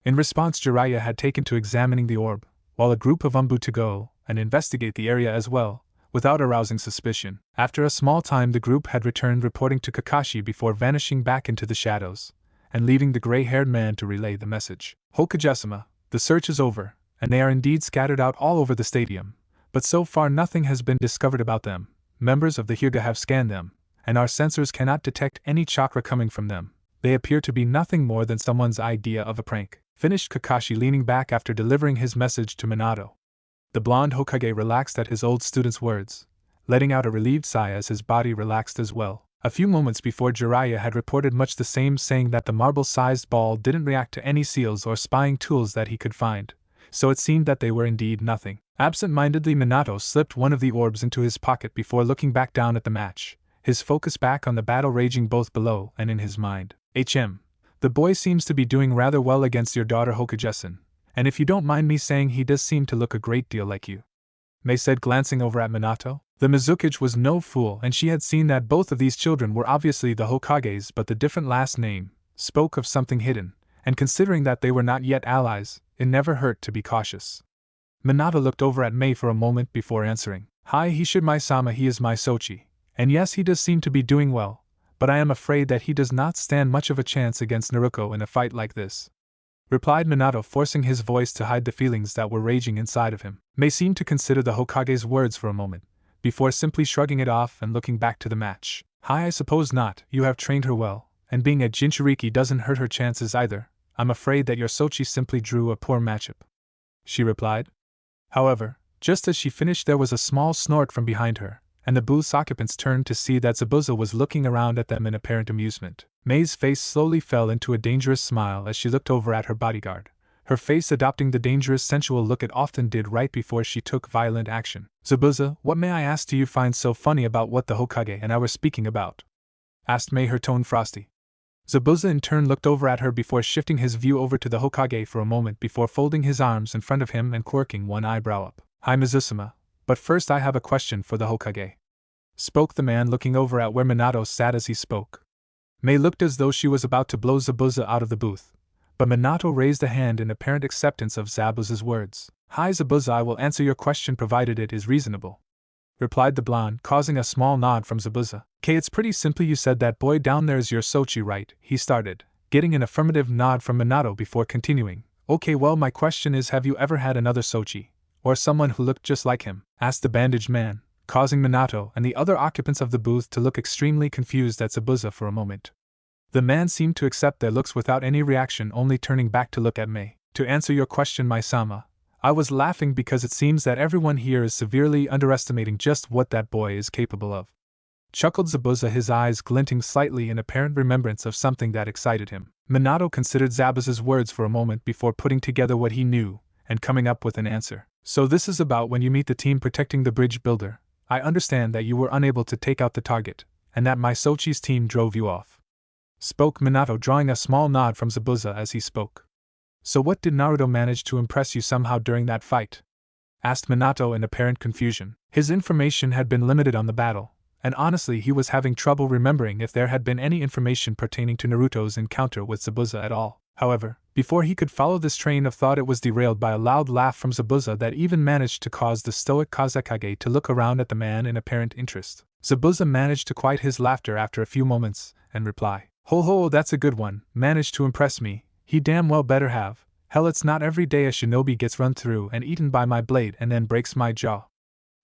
In response, Jiraiya had taken to examining the orb, while a group of Umbu to go and investigate the area as well, without arousing suspicion. After a small time, the group had returned, reporting to Kakashi before vanishing back into the shadows, and leaving the gray-haired man to relay the message. Hokage-sama, the search is over, and they are indeed scattered out all over the stadium, but so far nothing has been discovered about them. Members of the Hyuga have scanned them, and our sensors cannot detect any chakra coming from them. They appear to be nothing more than someone's idea of a prank. Finished Kakashi, leaning back after delivering his message to Minato. The blonde Hokage relaxed at his old student's words, letting out a relieved sigh as his body relaxed as well. A few moments before, Jiraiya had reported much the same, saying that the marble-sized ball didn't react to any seals or spying tools that he could find, so it seemed that they were indeed nothing. Absent-mindedly, Minato slipped one of the orbs into his pocket before looking back down at the match, his focus back on the battle raging both below and in his mind. The boy seems to be doing rather well against your daughter Hokage-san, and if you don't mind me saying, he does seem to look a great deal like you, Mei said, glancing over at Minato. The Mizukage was no fool, and she had seen that both of these children were obviously the Hokages, but the different last name spoke of something hidden, and considering that they were not yet allies, it never hurt to be cautious. Minato looked over at Mei for a moment before answering. Hi, he should my-sama, he is my Sochi, and yes, he does seem to be doing well, but I am afraid that he does not stand much of a chance against Naruko in a fight like this, replied Minato, forcing his voice to hide the feelings that were raging inside of him. Mei seemed to consider the Hokage's words for a moment, before simply shrugging it off and looking back to the match. Hi, I suppose not, you have trained her well, and being a Jinchuriki doesn't hurt her chances either. I'm afraid that your Sochi simply drew a poor matchup, she replied. However, just as she finished, there was a small snort from behind her, and the booth's occupants turned to see that Zabuza was looking around at them in apparent amusement. Mei's face slowly fell into a dangerous smile as she looked over at her bodyguard, her face adopting the dangerous sensual look it often did right before she took violent action. Zabuza, what, may I ask, do you find so funny about what the Hokage and I were speaking about? Asked Mei, her tone frosty. Zabuza in turn looked over at her before shifting his view over to the Hokage for a moment before folding his arms in front of him and quirking one eyebrow up. Hi Mizusama, but first I have a question for the Hokage, spoke the man, looking over at where Minato sat as he spoke. Mei looked as though she was about to blow Zabuza out of the booth, but Minato raised a hand in apparent acceptance of Zabuza's words. Hi Zabuza, I will answer your question provided it is reasonable, replied the blonde, causing a small nod from Zabuza. It's pretty simple, you said that boy down there is your Sochi, right? He started, getting an affirmative nod from Minato before continuing. Okay, well, my question is, have you ever had another Sochi, or someone who looked just like him? Asked the bandaged man, causing Minato and the other occupants of the booth to look extremely confused at Zabuza for a moment. The man seemed to accept their looks without any reaction, only turning back to look at Mei. To answer your question, Mai-sama, I was laughing because it seems that everyone here is severely underestimating just what that boy is capable of. Chuckled Zabuza, his eyes glinting slightly in apparent remembrance of something that excited him. Minato considered Zabuza's words for a moment before putting together what he knew and coming up with an answer. So this is about when you meet the team protecting the bridge builder. I understand that you were unable to take out the target, and that my Sochi's team drove you off. Spoke Minato, drawing a small nod from Zabuza as he spoke. So what did Naruto manage to impress you somehow during that fight? Asked Minato in apparent confusion. His information had been limited on the battle, and honestly he was having trouble remembering if there had been any information pertaining to Naruto's encounter with Zabuza at all. However, before he could follow this train of thought, it was derailed by a loud laugh from Zabuza that even managed to cause the stoic Kazekage to look around at the man in apparent interest. Zabuza managed to quiet his laughter after a few moments, and reply, Ho ho, that's a good one, managed to impress me, he damn well better have. Hell, it's not every day a shinobi gets run through and eaten by my blade and then breaks my jaw.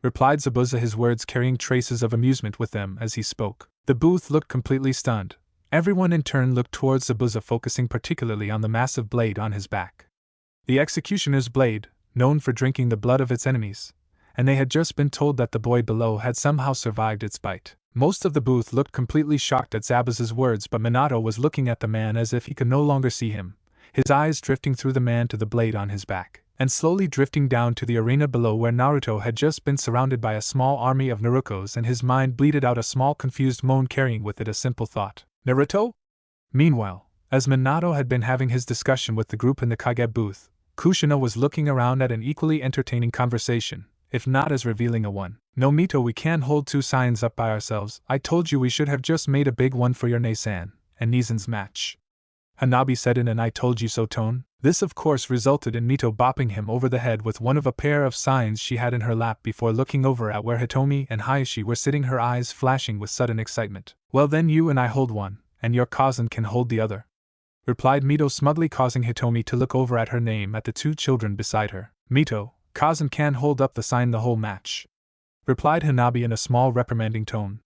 Replied Zabuza, his words carrying traces of amusement with them as he spoke. The booth looked completely stunned. Everyone in turn looked towards Zabuza, focusing particularly on the massive blade on his back. The executioner's blade, known for drinking the blood of its enemies, and they had just been told that the boy below had somehow survived its bite. Most of the booth looked completely shocked at Zabuza's words, but Minato was looking at the man as if he could no longer see him, his eyes drifting through the man to the blade on his back, and slowly drifting down to the arena below where Naruto had just been surrounded by a small army of Narukos, and his mind bleated out a small confused moan carrying with it a simple thought. Naruto? Meanwhile, as Minato had been having his discussion with the group in the Kage booth, Kushina was looking around at an equally entertaining conversation, if not as revealing a one. No, Mito, we can't hold two signs up by ourselves. I told you we should have just made a big one for your Nei-san and Nizan's match. Hanabi said in an I told you so tone. This of course resulted in Mito bopping him over the head with one of a pair of signs she had in her lap before looking over at where Hitomi and Hayashi were sitting, her eyes flashing with sudden excitement. Well then, you and I hold one, and your cousin can hold the other, replied Mito smugly, causing Hitomi to look over at her name at the two children beside her. Mito, cousin can hold up the sign the whole match, replied Hanabi in a small reprimanding tone.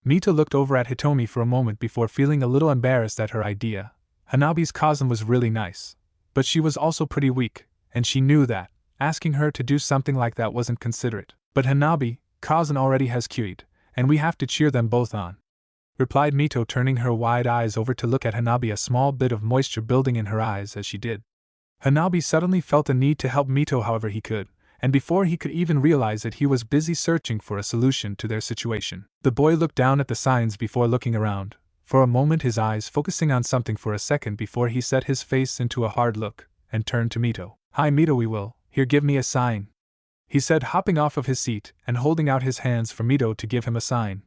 Mito looked over at Hitomi for a moment before feeling a little embarrassed at her idea. Hanabi's cousin was really nice, but she was also pretty weak, and she knew that asking her to do something like that wasn't considerate. But Hanabi, cousin already has QI'd, and we have to cheer them both on, replied Mito, turning her wide eyes over to look at Hanabi, a small bit of moisture building in her eyes as she did. Hanabi suddenly felt a need to help Mito however he could, and before he could even realize it, he was busy searching for a solution to their situation. The boy looked down at the signs before looking around, for a moment his eyes focusing on something for a second before he set his face into a hard look, and turned to Mito. Hi Mito, we will, here, give me a sign, he said, hopping off of his seat and holding out his hands for Mito to give him a sign.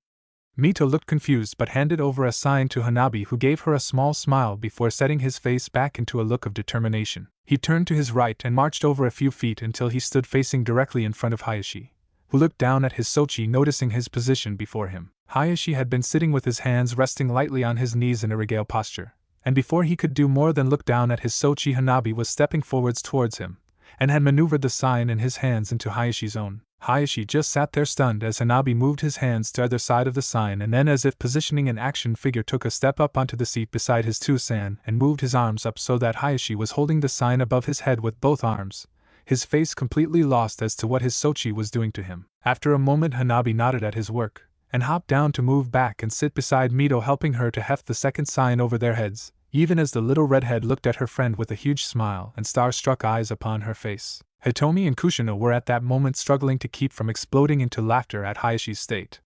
Mito looked confused but handed over a sign to Hanabi, who gave her a small smile before setting his face back into a look of determination. He turned to his right and marched over a few feet until he stood facing directly in front of Hayashi, who looked down at his Sochi, noticing his position before him. Hayashi had been sitting with his hands resting lightly on his knees in a regale posture, and before he could do more than look down at his Sochi, Hanabi was stepping forwards towards him, and had maneuvered the sign in his hands into Hayashi's own. Hayashi just sat there stunned as Hanabi moved his hands to either side of the sign, and then, as if positioning an action figure, took a step up onto the seat beside his two-san and moved his arms up so that Hayashi was holding the sign above his head with both arms, his face completely lost as to what his Sochi was doing to him. After a moment, Hanabi nodded at his work and hopped down to move back and sit beside Mito, helping her to heft the second sign over their heads, even as the little redhead looked at her friend with a huge smile and star-struck eyes upon her face. Hitomi and Kushina were at that moment struggling to keep from exploding into laughter at Hayashi's state.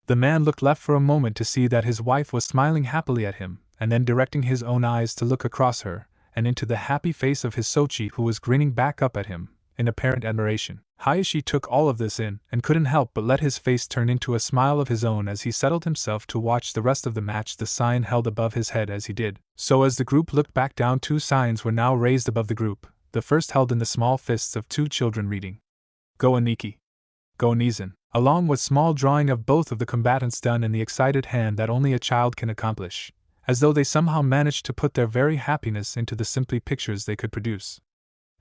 The man looked left for a moment to see that his wife was smiling happily at him, and then directing his own eyes to look across her and into the happy face of his Sochi, who was grinning back up at him in apparent admiration. Hayashi took all of this in and couldn't help but let his face turn into a smile of his own as he settled himself to watch the rest of the match, the sign held above his head as he did. So as the group looked back down, two signs were now raised above the group, the first held in the small fists of two children reading, Go Aniki, Go Nizan, along with small drawing of both of the combatants done in the excited hand that only a child can accomplish, as though they somehow managed to put their very happiness into the simply pictures they could produce.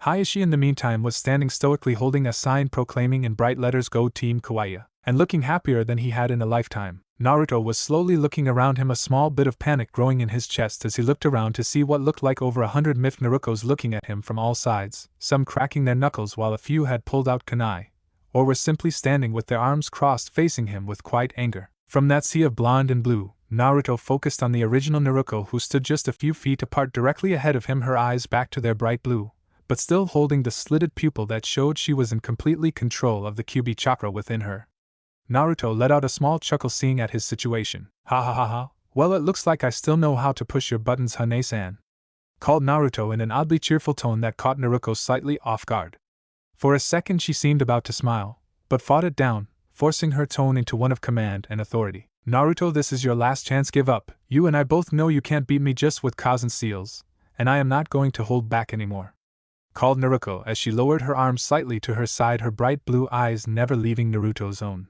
Hayashi in the meantime was standing stoically holding a sign proclaiming in bright letters "Go Team Kawaii," and looking happier than he had in a lifetime. Naruto was slowly looking around him, a small bit of panic growing in his chest as he looked around to see what looked like over 100 myth Narukos looking at him from all sides, some cracking their knuckles while a few had pulled out kunai, or were simply standing with their arms crossed facing him with quiet anger. From that sea of blonde and blue, Naruto focused on the original Naruko who stood just a few feet apart directly ahead of him, her eyes back to their bright blue, but still holding the slitted pupil that showed she was in completely control of the Kyuubi chakra within her. Naruto let out a small chuckle seeing at his situation. Ha ha ha ha, well it looks like I still know how to push your buttons, Hane-san, called Naruto in an oddly cheerful tone that caught Naruko slightly off guard. For a second she seemed about to smile, but fought it down, forcing her tone into one of command and authority. Naruto, this is your last chance, give up. You and I both know you can't beat me just with Kazan seals, and I am not going to hold back anymore, called Naruko as she lowered her arms slightly to her side, her bright blue eyes never leaving Naruto's own.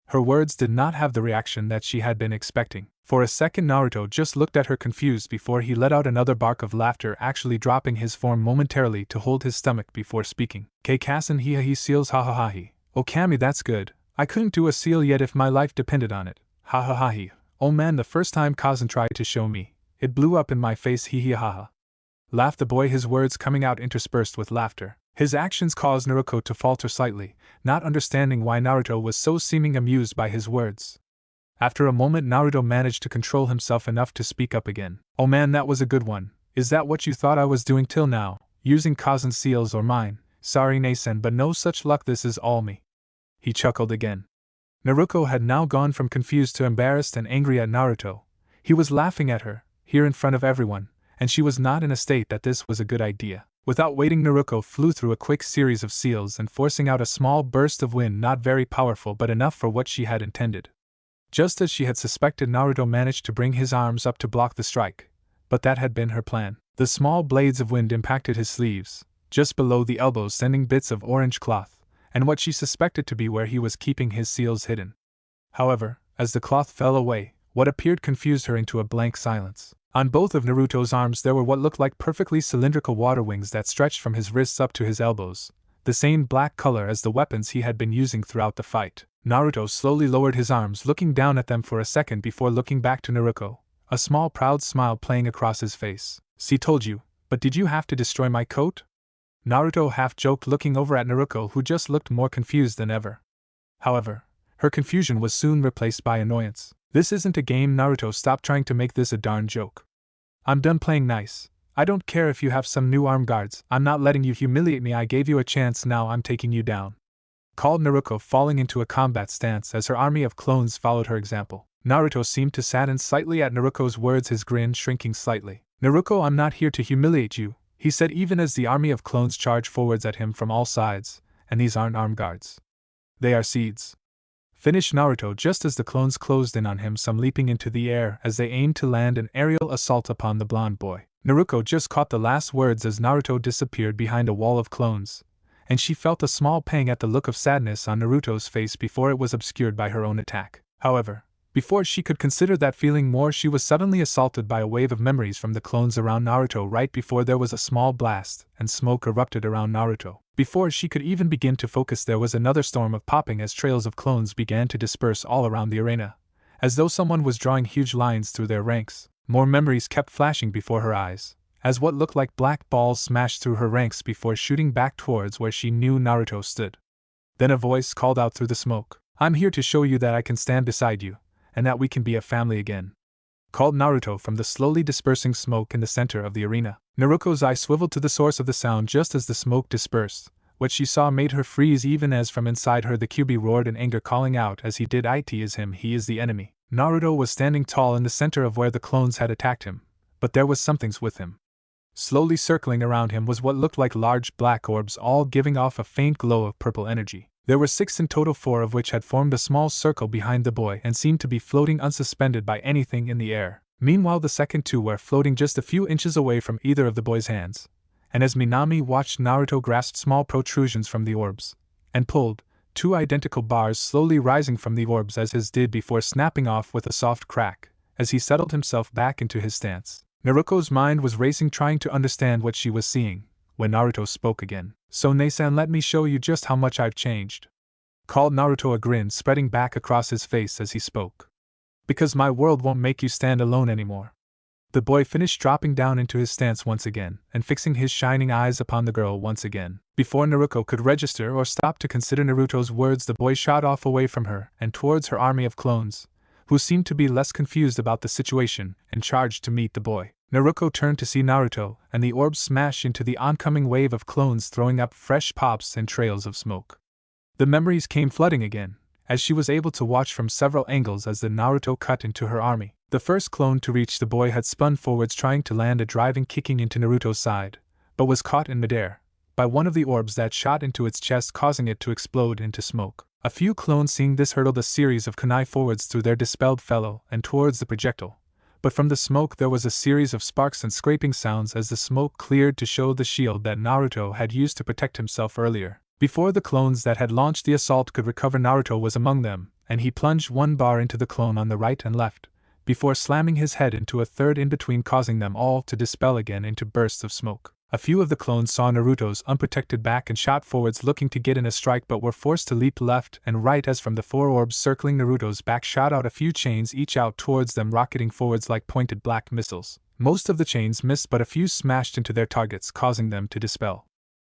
Her words did not have the reaction that she had been expecting. For a second Naruto just looked at her confused before he let out another bark of laughter, actually dropping his form momentarily to hold his stomach before speaking. Kazen he seals, ha ha ha he. Oh Kami, that's good. I couldn't do a seal yet if my life depended on it. Ha ha ha he. Oh man, the first time Kazan tried to show me, it blew up in my face, hee hee ha ha. Laughed the boy, his words coming out interspersed with laughter. His actions caused Naruko to falter slightly, not understanding why Naruto was so seeming amused by his words. After a moment Naruto managed to control himself enough to speak up again. Oh man, that was a good one. Is that what you thought I was doing till now, using Kazan seals or mine? Sorry Nasen, but no such luck, this is all me. He chuckled again. Naruko had now gone from confused to embarrassed and angry at Naruto. He was laughing at her, here in front of everyone, and she was not in a state that this was a good idea. Without waiting, Naruko flew through a quick series of seals and forcing out a small burst of wind, not very powerful but enough for what she had intended. Just as she had suspected, Naruto managed to bring his arms up to block the strike, but that had been her plan. The small blades of wind impacted his sleeves, just below the elbows, sending bits of orange cloth, and what she suspected to be where he was keeping his seals hidden. However, as the cloth fell away, what appeared confused her into a blank silence. On both of Naruto's arms there were what looked like perfectly cylindrical water wings that stretched from his wrists up to his elbows, the same black color as the weapons he had been using throughout the fight. Naruto slowly lowered his arms, looking down at them for a second before looking back to Naruko, a small proud smile playing across his face. See, told you, but did you have to destroy my coat? Naruto half joked, looking over at Naruko, who just looked more confused than ever. However, her confusion was soon replaced by annoyance. This isn't a game, Naruto, stop trying to make this a darn joke. I'm done playing nice. I don't care if you have some new arm guards, I'm not letting you humiliate me, I gave you a chance, now I'm taking you down, called Naruko, falling into a combat stance as her army of clones followed her example. Naruto seemed to sadden slightly at Naruko's words, his grin shrinking slightly. Naruko, I'm not here to humiliate you, he said even as the army of clones charged forwards at him from all sides, and these aren't arm guards. They are seeds. Finished Naruto just as the clones closed in on him, some leaping into the air as they aimed to land an aerial assault upon the blonde boy. Naruko just caught the last words as Naruto disappeared behind a wall of clones, and she felt a small pang at the look of sadness on Naruto's face before it was obscured by her own attack. However, before she could consider that feeling more, she was suddenly assaulted by a wave of memories from the clones around Naruto. Right before there was a small blast, and smoke erupted around Naruto. Before she could even begin to focus, there was another storm of popping as trails of clones began to disperse all around the arena, as though someone was drawing huge lines through their ranks. More memories kept flashing before her eyes, as what looked like black balls smashed through her ranks before shooting back towards where she knew Naruto stood. Then a voice called out through the smoke, I'm here to show you that I can stand beside you, and that we can be a family again, called Naruto from the slowly dispersing smoke in the center of the arena. Naruko's eye swiveled to the source of the sound just as the smoke dispersed. What she saw made her freeze, even as from inside her the Kyuubi roared in anger, calling out as he did, "It is him, he is the enemy." Naruto was standing tall in the center of where the clones had attacked him, but there was something's with him. Slowly circling around him was what looked like large black orbs, all giving off a faint glow of purple energy. There were 6 in total, 4 of which had formed a small circle behind the boy and seemed to be floating unsuspended by anything in the air. Meanwhile, the second 2 were floating just a few inches away from either of the boy's hands, and as Minami watched, Naruto grasped small protrusions from the orbs, and pulled, 2 identical bars slowly rising from the orbs as his did before snapping off with a soft crack, as he settled himself back into his stance. Naruko's mind was racing trying to understand what she was seeing, when Naruto spoke again. "So Nei-san, let me show you just how much I've changed," called Naruto, a grin spreading back across his face as he spoke. "Because my world won't make you stand alone anymore." The boy finished, dropping down into his stance once again, and fixing his shining eyes upon the girl once again. Before Naruko could register or stop to consider Naruto's words, the boy shot off away from her and towards her army of clones, who seemed to be less confused about the situation, and charged to meet the boy. Naruko turned to see Naruto, and the orbs smash into the oncoming wave of clones, throwing up fresh pops and trails of smoke. The memories came flooding again, as she was able to watch from several angles as the Naruto cut into her army. The first clone to reach the boy had spun forwards, trying to land a driving kicking into Naruto's side, but was caught in midair by one of the orbs that shot into its chest, causing it to explode into smoke. A few clones, seeing this, hurled a series of kunai forwards through their dispelled fellow and towards the projectile, but from the smoke there was a series of sparks and scraping sounds as the smoke cleared to show the shield that Naruto had used to protect himself earlier. Before the clones that had launched the assault could recover, Naruto was among them, and he plunged one bar into the clone on the right and left, before slamming his head into a third in between, causing them all to dispel again into bursts of smoke. A few of the clones saw Naruto's unprotected back and shot forwards, looking to get in a strike, but were forced to leap left and right as from the 4 orbs circling Naruto's back shot out a few chains each out towards them, rocketing forwards like pointed black missiles. Most of the chains missed, but a few smashed into their targets, causing them to dispel.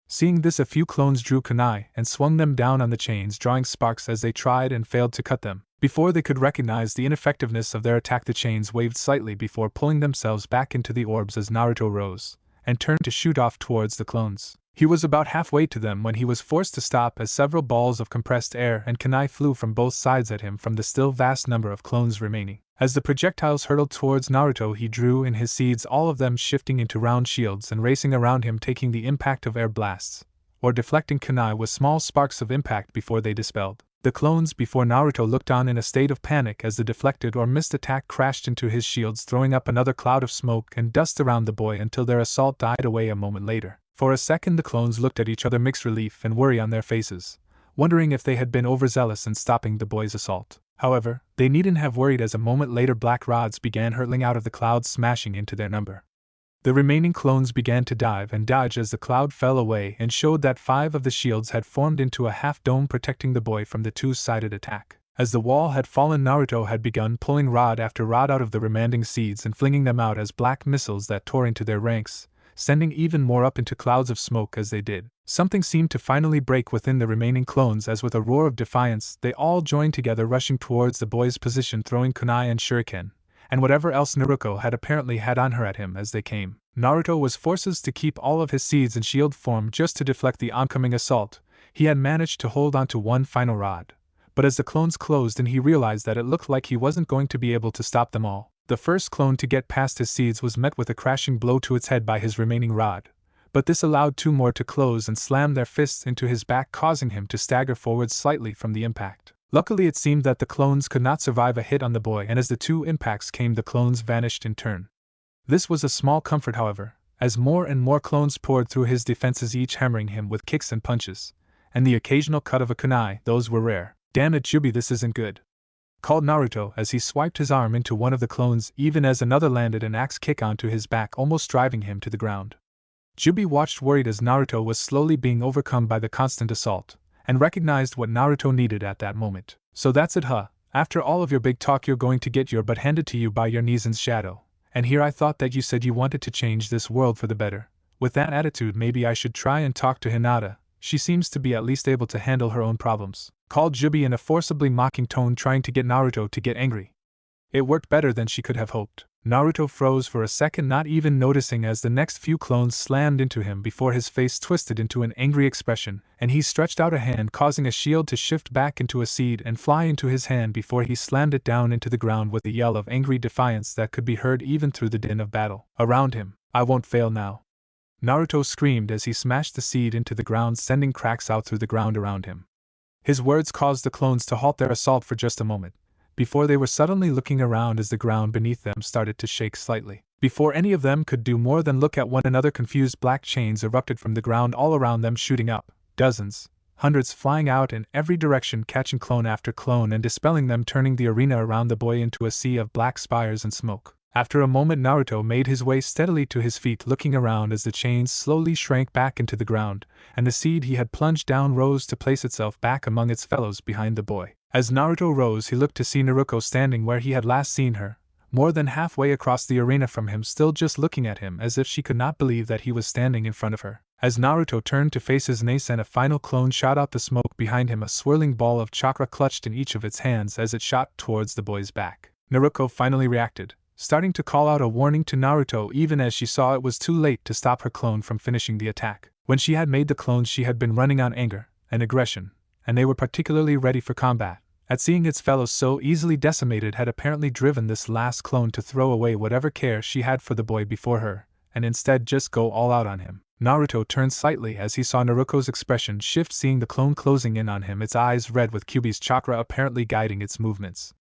Seeing this, a few clones drew kunai and swung them down on the chains, drawing sparks as they tried and failed to cut them. Before they could recognize the ineffectiveness of their attack, the chains waved slightly before pulling themselves back into the orbs as Naruto rose and turned to shoot off towards the clones. He was about halfway to them when he was forced to stop as several balls of compressed air and kunai flew from both sides at him from the still vast number of clones remaining. As the projectiles hurtled towards Naruto, he drew in his seeds, all of them shifting into round shields and racing around him, taking the impact of air blasts, or deflecting kunai with small sparks of impact before they dispelled. The clones before Naruto looked on in a state of panic as the deflected or missed attack crashed into his shields, throwing up another cloud of smoke and dust around the boy until their assault died away a moment later. For a second the clones looked at each other, mixed relief and worry on their faces, wondering if they had been overzealous in stopping the boy's assault. However, they needn't have worried, as a moment later black rods began hurtling out of the cloud, smashing into their number. The remaining clones began to dive and dodge as the cloud fell away and showed that 5 of the shields had formed into a half-dome, protecting the boy from the two-sided attack. As the wall had fallen, Naruto had begun pulling rod after rod out of the remaining seeds and flinging them out as black missiles that tore into their ranks, sending even more up into clouds of smoke as they did. Something seemed to finally break within the remaining clones as, with a roar of defiance, they all joined together, rushing towards the boy's position, throwing kunai and shuriken and whatever else Naruko had apparently had on her at him as they came. Naruto was forced to keep all of his seeds in shield form just to deflect the oncoming assault. He had managed to hold onto one final rod, but as the clones closed in, he realized that it looked like he wasn't going to be able to stop them all. The first clone to get past his seeds was met with a crashing blow to its head by his remaining rod, but this allowed 2 more to close and slam their fists into his back, causing him to stagger forward slightly from the impact. Luckily, it seemed that the clones could not survive a hit on the boy, and as the 2 impacts came, the clones vanished in turn. This was a small comfort, however, as more and more clones poured through his defenses, each hammering him with kicks and punches, and the occasional cut of a kunai. Those were rare. "Damn it, Jubi, this isn't good," called Naruto as he swiped his arm into one of the clones, even as another landed an axe kick onto his back, almost driving him to the ground. Jubi watched worried as Naruto was slowly being overcome by the constant assault, and recognized what Naruto needed at that moment. "So that's it, huh? After all of your big talk, you're going to get your butt handed to you by your Nizin's shadow. And here I thought that you said you wanted to change this world for the better. With that attitude, maybe I should try and talk to Hinata. She seems to be at least able to handle her own problems," called Jubi in a forcibly mocking tone, trying to get Naruto to get angry. It worked better than she could have hoped. Naruto froze for a second, not even noticing as the next few clones slammed into him before his face twisted into an angry expression, and he stretched out a hand, causing a shield to shift back into a seed and fly into his hand before he slammed it down into the ground with a yell of angry defiance that could be heard even through the din of battle around him. "I won't fail now," Naruto screamed as he smashed the seed into the ground, sending cracks out through the ground around him. His words caused the clones to halt their assault for just a moment, before they were suddenly looking around as the ground beneath them started to shake slightly. Before any of them could do more than look at one another, confused black chains erupted from the ground all around them, shooting up, dozens, hundreds flying out in every direction, catching clone after clone and dispelling them, turning the arena around the boy into a sea of black spires and smoke. After a moment, Naruto made his way steadily to his feet, looking around as the chains slowly shrank back into the ground, and the seed he had plunged down rose to place itself back among its fellows behind the boy. As Naruto rose, he looked to see Naruko standing where he had last seen her, more than halfway across the arena from him, still just looking at him as if she could not believe that he was standing in front of her. As Naruto turned to face his niece and a final clone shot out the smoke behind him, a swirling ball of chakra clutched in each of its hands as it shot towards the boy's back. Naruko finally reacted, starting to call out a warning to Naruto even as she saw it was too late to stop her clone from finishing the attack. When she had made the clones, she had been running on anger and aggression, and they were particularly ready for combat. At seeing its fellows so easily decimated, had apparently driven this last clone to throw away whatever care she had for the boy before her, and instead just go all out on him. Naruto turned slightly as he saw Naruko's expression shift, seeing the clone closing in on him, its eyes red with Kyuubi's chakra apparently guiding its movements.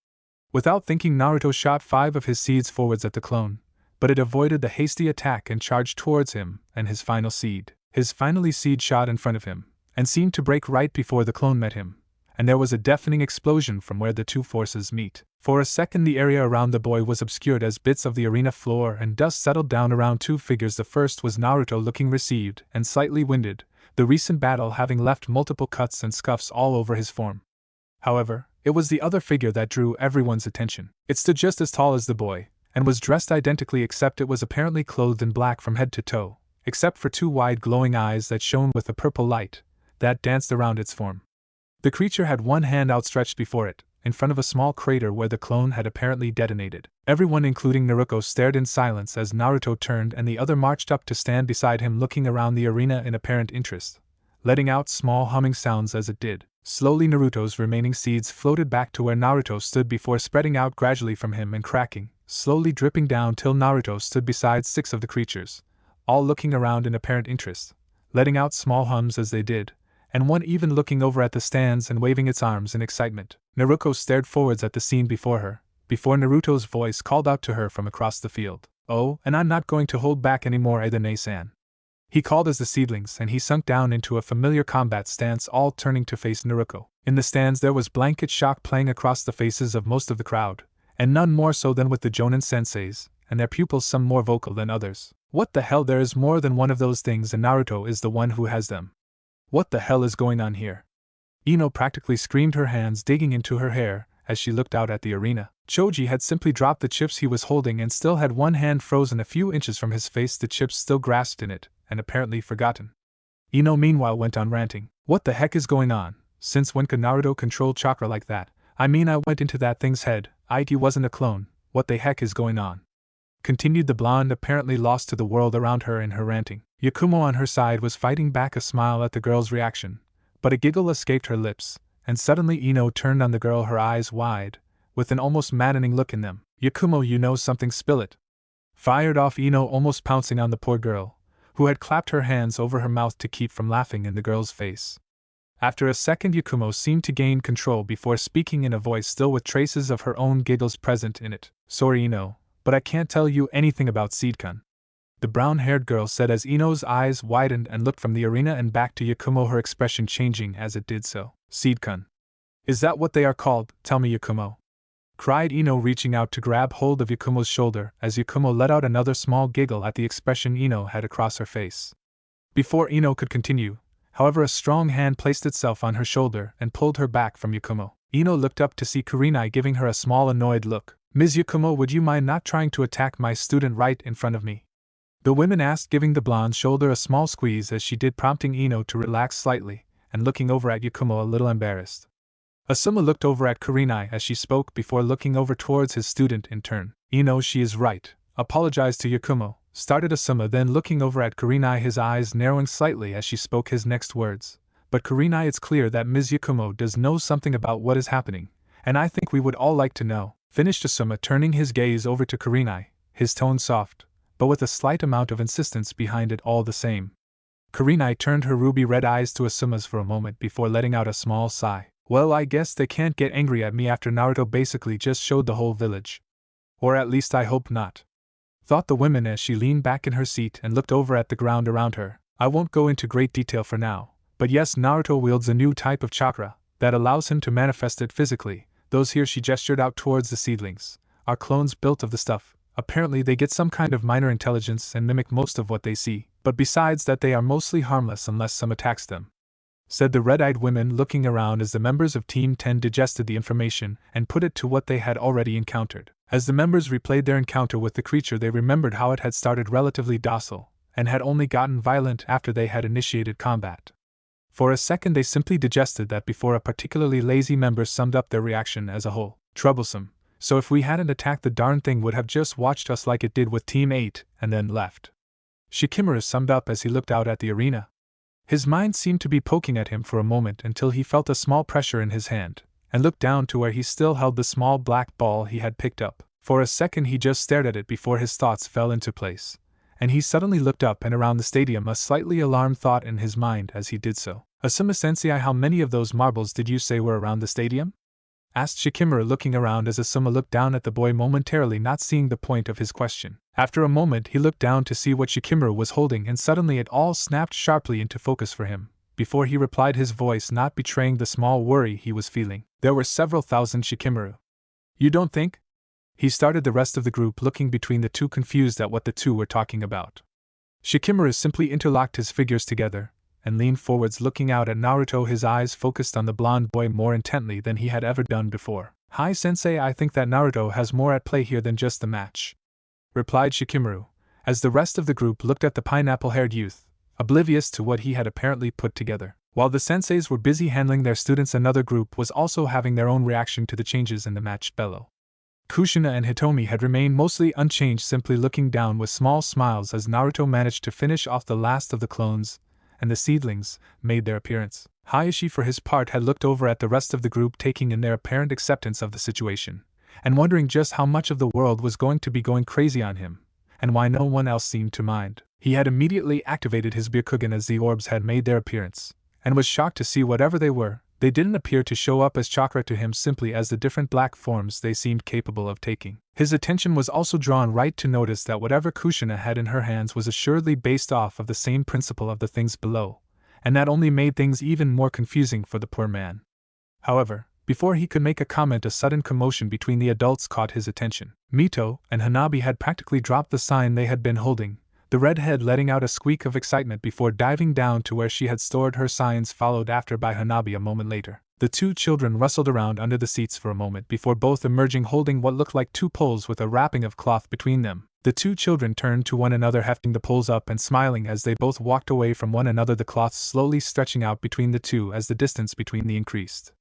Without thinking, Naruto shot 5 of his seeds forwards at the clone, but it avoided the hasty attack and charged towards him and his final seed. His final seed shot in front of him, and seemed to break right before the clone met him, and there was a deafening explosion from where the two forces meet. For a second, the area around the boy was obscured as bits of the arena floor and dust settled down around 2 figures. The first was Naruto, looking received and slightly winded, the recent battle having left multiple cuts and scuffs all over his form. However, it was the other figure that drew everyone's attention. It stood just as tall as the boy, and was dressed identically, except it was apparently clothed in black from head to toe, except for 2 wide glowing eyes that shone with a purple light that danced around its form. The creature had one hand outstretched before it, in front of a small crater where the clone had apparently detonated. Everyone, including Naruko, stared in silence as Naruto turned and the other marched up to stand beside him, looking around the arena in apparent interest, letting out small humming sounds as it did. Slowly, Naruto's remaining seeds floated back to where Naruto stood before spreading out gradually from him and cracking, slowly dripping down till Naruto stood beside 6 of the creatures, all looking around in apparent interest, letting out small hums as they did, and one even looking over at the stands and waving its arms in excitement. Naruko stared forwards at the scene before her, before Naruto's voice called out to her from across the field. "Oh, and I'm not going to hold back anymore, Aidane-san," he called as the seedlings and he sunk down into a familiar combat stance, all turning to face Naruko. In the stands there was blanket shock playing across the faces of most of the crowd, and none more so than with the Jonin senseis, and their pupils some more vocal than others. What the hell, there is more than one of those things and Naruto is the one who has them. What the hell is going on here? Ino practically screamed, her hands digging into her hair as she looked out at the arena. Choji had simply dropped the chips he was holding and still had one hand frozen a few inches from his face, the chips still grasped in it, and apparently forgotten. Ino meanwhile went on ranting. What the heck is going on? Since when could Naruto control chakra like that? I mean, I went into that thing's head. It wasn't a clone. What the heck is going on? Continued the blonde, apparently lost to the world around her in her ranting. Yakumo on her side was fighting back a smile at the girl's reaction, but a giggle escaped her lips, and suddenly Ino turned on the girl, her eyes wide, with an almost maddening look in them. "Yakumo, you know something, spill it," fired off Ino, almost pouncing on the poor girl, who had clapped her hands over her mouth to keep from laughing in the girl's face. After a second, Yakumo seemed to gain control before speaking in a voice still with traces of her own giggles present in it. "Sorry, Ino, but I can't tell you anything about Seedkun," the brown-haired girl said as Ino's eyes widened and looked from the arena and back to Yakumo, her expression changing as it did so. "Seedkun? Is that what they are called? Tell me, Yakumo," cried Ino, reaching out to grab hold of Yakumo's shoulder as Yakumo let out another small giggle at the expression Ino had across her face. Before Ino could continue, however, a strong hand placed itself on her shoulder and pulled her back from Yakumo. Ino looked up to see Kurenai giving her a small annoyed look. "Ms. Yakumo, would you mind not trying to attack my student right in front of me?" the woman asked, giving the blonde's shoulder a small squeeze as she did, prompting Ino to relax slightly, and looking over at Yakumo a little embarrassed. Asuma looked over at Kurenai as she spoke before looking over towards his student in turn. "Ino, she is right. Apologize to Yakumo," started Asuma, then looking over at Kurenai, his eyes narrowing slightly as she spoke his next words. "But Kurenai, it's clear that Ms. Yakumo does know something about what is happening, and I think we would all like to know," finished Asuma, turning his gaze over to Kurenai, his tone soft, but with a slight amount of insistence behind it all the same. Kurenai turned her ruby-red eyes to Asuma's for a moment before letting out a small sigh. "Well, I guess they can't get angry at me after Naruto basically just showed the whole village. Or at least I hope not," thought the woman as she leaned back in her seat and looked over at the ground around her. "I won't go into great detail for now, But yes, Naruto wields a new type of chakra that allows him to manifest it physically. Those here, she gestured out towards the seedlings, are clones built of the stuff. Apparently they get some kind of minor intelligence and mimic most of what they see, but besides that they are mostly harmless unless some attacks them," said the red-eyed women, looking around as the members of Team 10 digested the information and put it to what they had already encountered. As the members replayed their encounter with the creature, they remembered how it had started relatively docile, and had only gotten violent after they had initiated combat. For a second they simply digested that before a particularly lazy member summed up their reaction as a whole. "Troublesome. So if we hadn't attacked, the darn thing would have just watched us like it did with Team 8 and then left," Shikimura summed up as he looked out at the arena. His mind seemed to be poking at him for a moment until he felt a small pressure in his hand, and looked down to where he still held the small black ball he had picked up. For a second he just stared at it before his thoughts fell into place, and he suddenly looked up and around the stadium, a slightly alarmed thought in his mind as he did so. "Asuma-sensei, how many of those marbles did you say were around the stadium?" asked Shikimura, looking around as Asuma looked down at the boy, momentarily not seeing the point of his question. After a moment he looked down to see what Shikimura was holding, and suddenly it all snapped sharply into focus for him. Before he replied, his voice not betraying the small worry he was feeling. "There were several thousand, Shikimura." "You don't think?" he started, the rest of the group looking between the two, confused at what the two were talking about. Shikimura simply interlocked his fingers together and leaned forwards, looking out at Naruto, his eyes focused on the blonde boy more intently than he had ever done before. "Hi sensei, I think that Naruto has more at play here than just the match," replied Shikimura, as the rest of the group looked at the pineapple-haired youth, oblivious to what he had apparently put together. While the senseis were busy handling their students, another group was also having their own reaction to the changes in the match. Bello, Kushina and Hitomi had remained mostly unchanged, simply looking down with small smiles as Naruto managed to finish off the last of the clones, and the seedlings made their appearance. Hayashi, for his part, had looked over at the rest of the group, taking in their apparent acceptance of the situation, and wondering just how much of the world was going to be going crazy on him, and why no one else seemed to mind. He had immediately activated his Byakugan as the orbs had made their appearance, and was shocked to see whatever they were, they didn't appear to show up as chakra to him, simply as the different black forms they seemed capable of taking. His attention was also drawn right to notice that whatever Kushina had in her hands was assuredly based off of the same principle of the things below, and that only made things even more confusing for the poor man. However, before he could make a comment, a sudden commotion between the adults caught his attention. Mito and Hanabi had practically dropped the sign they had been holding, the redhead letting out a squeak of excitement before diving down to where she had stored her signs, followed after by Hanabi a moment later. The two children rustled around under the seats for a moment before both emerging holding what looked like two poles with a wrapping of cloth between them. The two children turned to one another, hefting the poles up and smiling as they both walked away from one another, the cloth slowly stretching out between the two as the distance between them increased.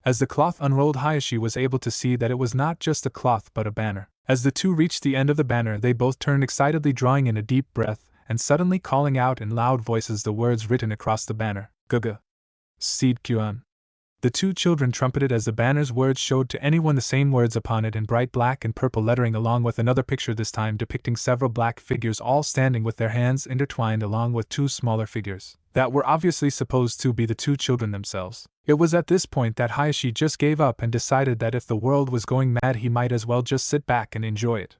As the cloth unrolled, Hayashi was able to see that it was not just a cloth but a banner. As the two reached the end of the banner, they both turned excitedly, drawing in a deep breath, and suddenly calling out in loud voices the words written across the banner, "Guga Seed Kyuan." The two children trumpeted as the banner's words showed to anyone the same words upon it in bright black and purple lettering, along with another picture, this time depicting several black figures all standing with their hands intertwined, along with two smaller figures that were obviously supposed to be the two children themselves. It was at this point that Hayashi just gave up and decided that if the world was going mad, he might as well just sit back and enjoy it.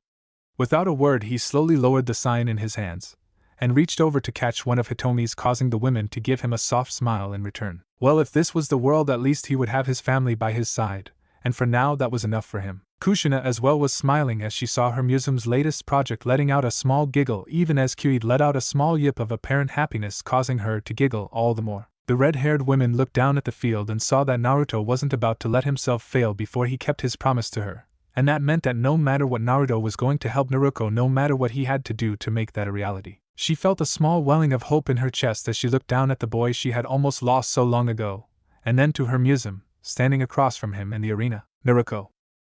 Without a word, he slowly lowered the sign in his hands and reached over to catch one of Hitomi's, causing the women to give him a soft smile in return. Well, if this was the world, at least he would have his family by his side, and for now that was enough for him. Kushina as well was smiling as she saw her museum's latest project, letting out a small giggle, even as Kyuid let out a small yip of apparent happiness, causing her to giggle all the more. The red-haired women looked down at the field and saw that Naruto wasn't about to let himself fail before he kept his promise to her, and that meant that no matter what, Naruto was going to help Naruko, no matter what he had to do to make that a reality. She felt a small welling of hope in her chest as she looked down at the boy she had almost lost so long ago, and then to her museum, standing across from him in the arena. "Naruko,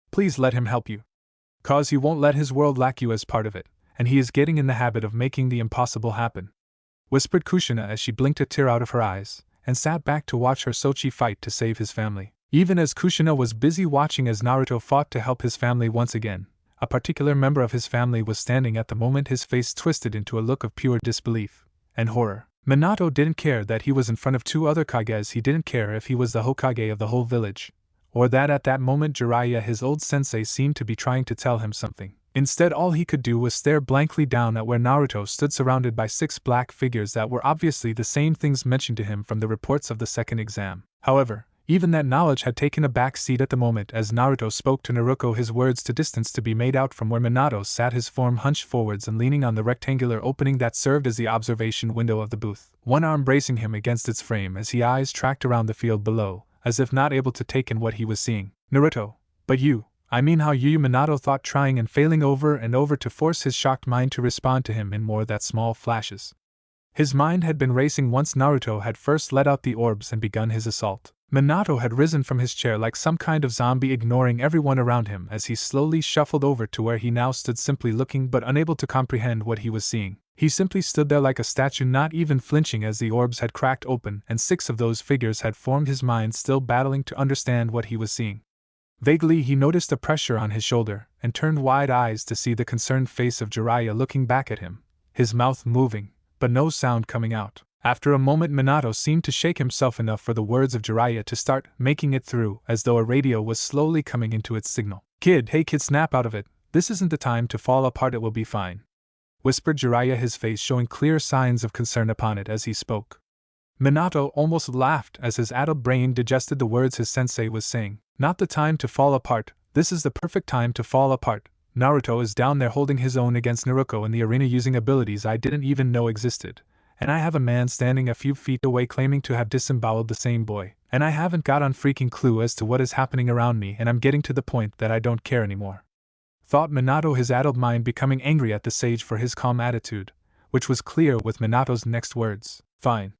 please let him help you. 'Cause he won't let his world lack you as part of it, and he is getting in the habit of making the impossible happen," whispered Kushina as she blinked a tear out of her eyes, and sat back to watch her Sochi fight to save his family. Even as Kushina was busy watching as Naruto fought to help his family once again, a particular member of his family was standing at the moment, his face twisted into a look of pure disbelief and horror. Minato didn't care that he was in front of two other Kages, he didn't care if he was the Hokage of the whole village, or that at that moment Jiraiya, his old sensei, seemed to be trying to tell him something. Instead, all he could do was stare blankly down at where Naruto stood surrounded by 6 black figures that were obviously the same things mentioned to him from the reports of the second exam. However, even that knowledge had taken a back seat at the moment as Naruto spoke to Naruko, his words to distance to be made out from where Minato sat, his form hunched forwards and leaning on the rectangular opening that served as the observation window of the booth, one arm bracing him against its frame as his eyes tracked around the field below, as if not able to take in what he was seeing. Naruto, but you, I mean how you, Minato thought, trying and failing over and over to force his shocked mind to respond to him in more that small flashes. His mind had been racing once Naruto had first let out the orbs and begun his assault. Minato had risen from his chair like some kind of zombie, ignoring everyone around him as he slowly shuffled over to where he now stood, simply looking but unable to comprehend what he was seeing. He simply stood there like a statue, not even flinching as the orbs had cracked open and 6 of those figures had formed, his mind still battling to understand what he was seeing. Vaguely he noticed a pressure on his shoulder, and turned wide eyes to see the concerned face of Jiraiya looking back at him, his mouth moving, but no sound coming out. After a moment, Minato seemed to shake himself enough for the words of Jiraiya to start making it through, as though a radio was slowly coming into its signal. Hey kid, snap out of it, this isn't the time to fall apart, it will be fine," whispered Jiraiya, his face showing clear signs of concern upon it as he spoke. Minato almost laughed as his addled brain digested the words his sensei was saying. Not the time to fall apart, this is the perfect time to fall apart. Naruto is down there holding his own against Naruko in the arena using abilities I didn't even know existed. And I have a man standing a few feet away claiming to have disemboweled the same boy. And I haven't got a freaking clue as to what is happening around me, and I'm getting to the point that I don't care anymore," thought Minato, his addled mind becoming angry at the sage for his calm attitude, which was clear with Minato's next words. "Fine,"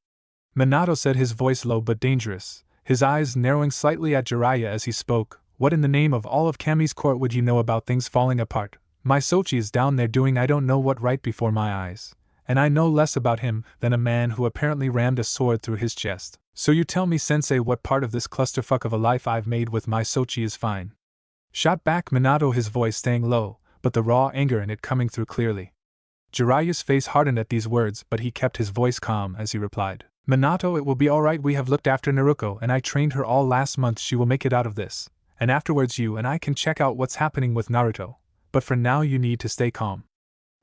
Minato said, his voice low but dangerous, his eyes narrowing slightly at Jiraiya as he spoke. "What in the name of all of Kami's court would you know about things falling apart? My Sochi is down there doing I don't know what right before my eyes, and I know less about him than a man who apparently rammed a sword through his chest. So you tell me, sensei, what part of this clusterfuck of a life I've made with my Sochi is fine?" shot back Minato, his voice staying low, but the raw anger in it coming through clearly. Jiraiya's face hardened at these words, but he kept his voice calm as he replied. "Minato, it will be alright, we have looked after Naruko and I trained her all last month, she will make it out of this, and afterwards you and I can check out what's happening with Naruto, but for now you need to stay calm,"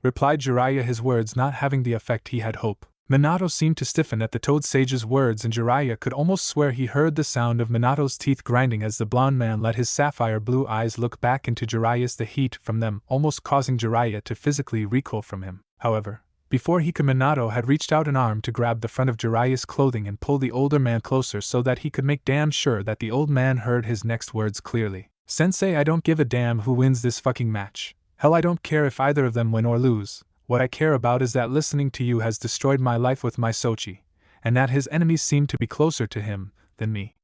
replied Jiraiya, his words not having the effect he had hoped. Minato seemed to stiffen at the Toad Sage's words, and Jiraiya could almost swear he heard the sound of Minato's teeth grinding as the blond man let his sapphire blue eyes look back into Jiraiya's, the heat from them almost causing Jiraiya to physically recoil from him. However, before he could, Minato had reached out an arm to grab the front of Jiraiya's clothing and pull the older man closer so that he could make damn sure that the old man heard his next words clearly. "Sensei, I don't give a damn who wins this fucking match. Hell, I don't care if either of them win or lose. What I care about is that listening to you has destroyed my life with my Sochi, and that his enemies seem to be closer to him than me.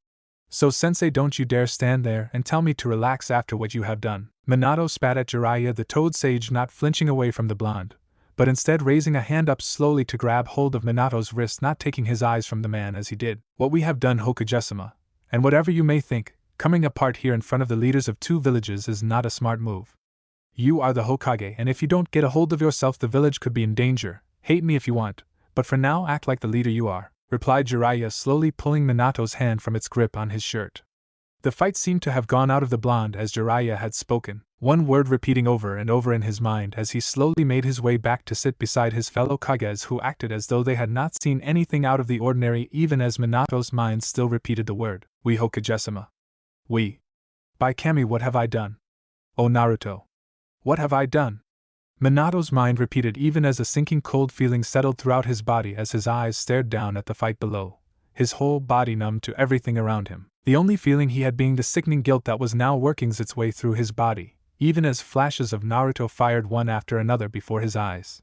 So sensei, don't you dare stand there and tell me to relax after what you have done." Minato spat at Jiraiya, the Toad Sage not flinching away from the blonde, but instead raising a hand up slowly to grab hold of Minato's wrist, not taking his eyes from the man as he did. "What we have done, Hokage-sama, and whatever you may think, coming apart here in front of the leaders of 2 villages is not a smart move. You are the Hokage, and if you don't get a hold of yourself, the village could be in danger. Hate me if you want, but for now act like the leader you are," replied Jiraiya, slowly pulling Minato's hand from its grip on his shirt. The fight seemed to have gone out of the blonde as Jiraiya had spoken, one word repeating over and over in his mind as he slowly made his way back to sit beside his fellow Kages, who acted as though they had not seen anything out of the ordinary, even as Minato's mind still repeated the word, "We, Hokage-sama. We. By Kami, what have I done? Oh Naruto. What have I done?" Minato's mind repeated even as a sinking cold feeling settled throughout his body as his eyes stared down at the fight below, his whole body numb to everything around him. The only feeling he had being the sickening guilt that was now working its way through his body, even as flashes of Naruto fired one after another before his eyes.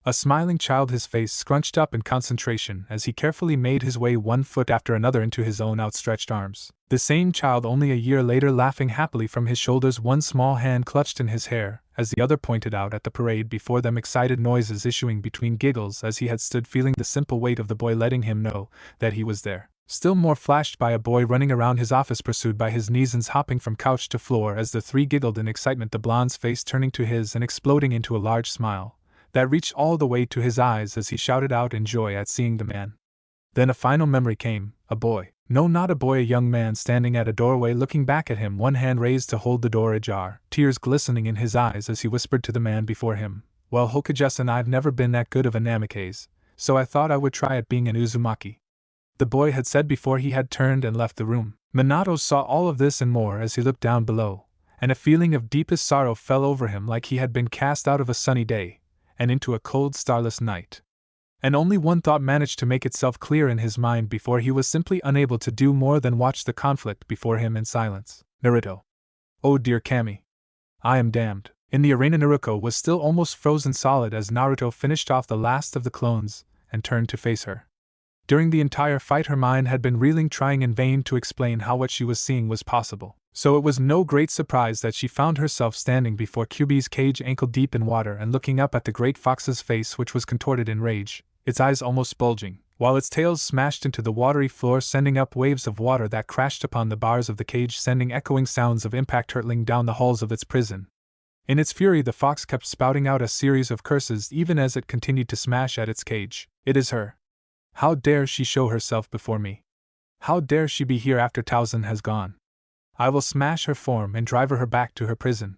A smiling child, his face scrunched up in concentration as he carefully made his way one foot after another into his own outstretched arms. The same child only a year later, laughing happily from his shoulders, one small hand clutched in his hair, as the other pointed out at the parade before them, excited noises issuing between giggles as he had stood feeling the simple weight of the boy letting him know that he was there. Still more flashed by a boy running around his office pursued by his Nizans hopping from couch to floor as the 3 giggled in excitement, the blonde's face turning to his and exploding into a large smile that reached all the way to his eyes as he shouted out in joy at seeing the man. Then a final memory came, a boy. No, not a boy, a young man standing at a doorway looking back at him, one hand raised to hold the door ajar, tears glistening in his eyes as he whispered to the man before him, "Well, Hokages-san, I've never been that good of a namikaze, so I thought I would try at being an Uzumaki," the boy had said before he had turned and left the room. Minato saw all of this and more as he looked down below, and a feeling of deepest sorrow fell over him, like he had been cast out of a sunny day and into a cold, starless night. And only one thought managed to make itself clear in his mind before he was simply unable to do more than watch the conflict before him in silence. Naruto. Oh dear Kami. I am damned. In the arena, Naruko was still almost frozen solid as Naruto finished off the last of the clones and turned to face her. During the entire fight her mind had been reeling, trying in vain to explain how what she was seeing was possible. So it was no great surprise that she found herself standing before Kyuubi's cage, ankle deep in water, and looking up at the great fox's face, which was contorted in rage, its eyes almost bulging, while its tail smashed into the watery floor, sending up waves of water that crashed upon the bars of the cage, sending echoing sounds of impact hurtling down the halls of its prison. In its fury, the fox kept spouting out a series of curses even as it continued to smash at its cage. It is her. How dare she show herself before me? How dare she be here after Taozen has gone? I will smash her form and drive her back to her prison,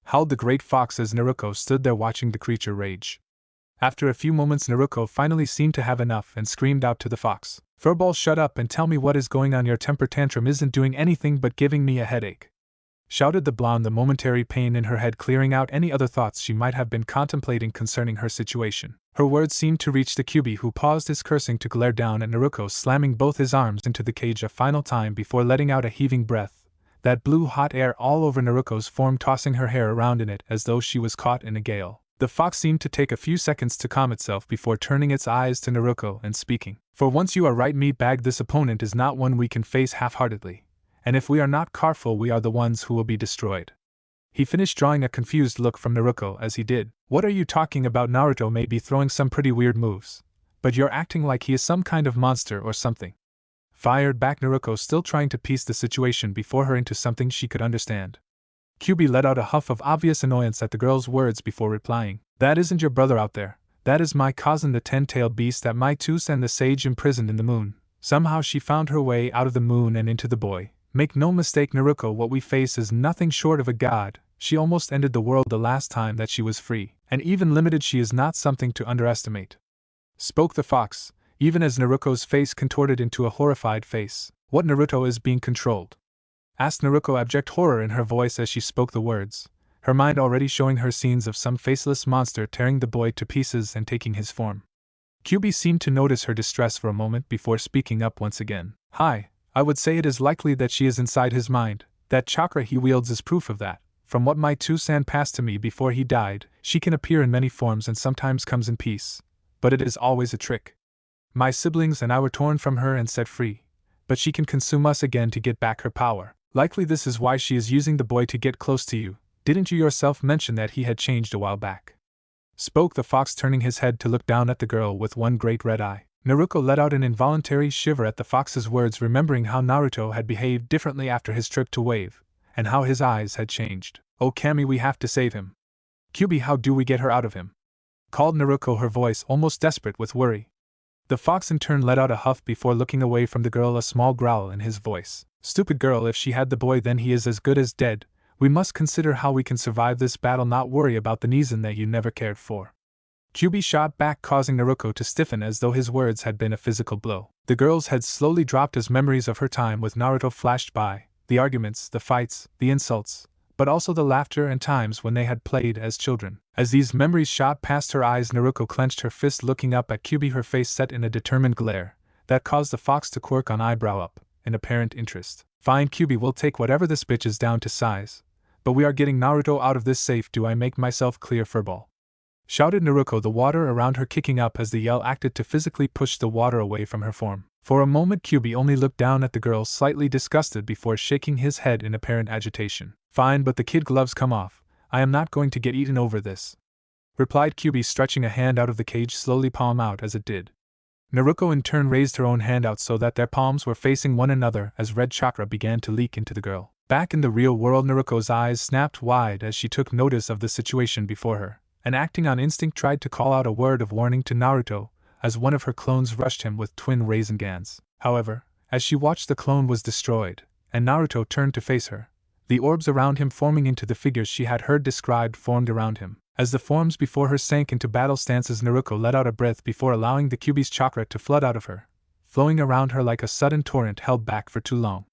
howled the great fox as Naruko stood there watching the creature rage. After a few moments, Naruko finally seemed to have enough and screamed out to the fox, "Furball, shut up and tell me what is going on. Your temper tantrum isn't doing anything but giving me a headache," shouted the blonde, the momentary pain in her head clearing out any other thoughts she might have been contemplating concerning her situation. Her words seemed to reach the Kyuubi, who paused his cursing to glare down at Naruko, slamming both his arms into the cage a final time before letting out a heaving breath that blew hot air all over Naruko's form, tossing her hair around in it as though she was caught in a gale. The fox seemed to take a few seconds to calm itself before turning its eyes to Naruko and speaking. "For once you are right, meatbag, this opponent is not one we can face half-heartedly, and if we are not careful we are the ones who will be destroyed." He finished, drawing a confused look from Naruko as he did. "What are you talking about? Naruto may be throwing some pretty weird moves, but you're acting like he is some kind of monster or something," fired back Naruko, still trying to piece the situation before her into something she could understand. Kyuubi let out a huff of obvious annoyance at the girl's words before replying, "That isn't your brother out there, that is my cousin, the 10-tailed beast that Mitos and the sage imprisoned in the moon. Somehow she found her way out of the moon and into the boy. Make no mistake, Naruko, what we face is nothing short of a god. She almost ended the world the last time that she was free, and even limited she is not something to underestimate," spoke the fox, even as Naruko's face contorted into a horrified face. "What, Naruto is being controlled?" asked Naruko, abject horror in her voice as she spoke the words, her mind already showing her scenes of some faceless monster tearing the boy to pieces and taking his form. Kyuubi seemed to notice her distress for a moment before speaking up once again. "Hi, I would say it is likely that she is inside his mind. That chakra he wields is proof of that. From what my Two-san passed to me before he died, she can appear in many forms and sometimes comes in peace, but it is always a trick. My siblings and I were torn from her and set free, but she can consume us again to get back her power. Likely this is why she is using the boy to get close to you. Didn't you yourself mention that he had changed a while back?" spoke the fox, turning his head to look down at the girl with one great red eye. Naruko let out an involuntary shiver at the fox's words, remembering how Naruto had behaved differently after his trip to Wave, and how his eyes had changed. "Oh Kami, we have to save him. Kyuubi, how do we get her out of him?" called Naruko, her voice almost desperate with worry. The fox in turn let out a huff before looking away from the girl, a small growl in his voice. "Stupid girl, if she had the boy then he is as good as dead. We must consider how we can survive this battle, not worry about the Nizan that you never cared for." Kyuubi shot back, causing Naruko to stiffen as though his words had been a physical blow. The girl's head slowly dropped as memories of her time with Naruto flashed by, the arguments, the fights, the insults, but also the laughter and times when they had played as children. As these memories shot past her eyes, Naruko clenched her fist, looking up at Kyuubi, her face set in a determined glare that caused the fox to quirk an eyebrow up, in apparent interest. "Fine Kyuubi, we'll take whatever this bitch is down to size, but we are getting Naruto out of this safe. Do I make myself clear, furball?" shouted Naruko, the water around her kicking up as the yell acted to physically push the water away from her form. For a moment Kyuubi only looked down at the girl, slightly disgusted, before shaking his head in apparent agitation. "Fine, but the kid gloves come off. I am not going to get eaten over this," replied Kyuubi, stretching a hand out of the cage, slowly palm out as it did. Naruko in turn raised her own hand out so that their palms were facing one another as red chakra began to leak into the girl. Back in the real world, Naruko's eyes snapped wide as she took notice of the situation before her, and acting on instinct tried to call out a word of warning to Naruto, as one of her clones rushed him with twin Razengans. However, as she watched the clone was destroyed, and Naruto turned to face her, the orbs around him forming into the figures she had heard described formed around him. As the forms before her sank into battle stances, Naruko let out a breath before allowing the Kyuubi's chakra to flood out of her, flowing around her like a sudden torrent held back for too long.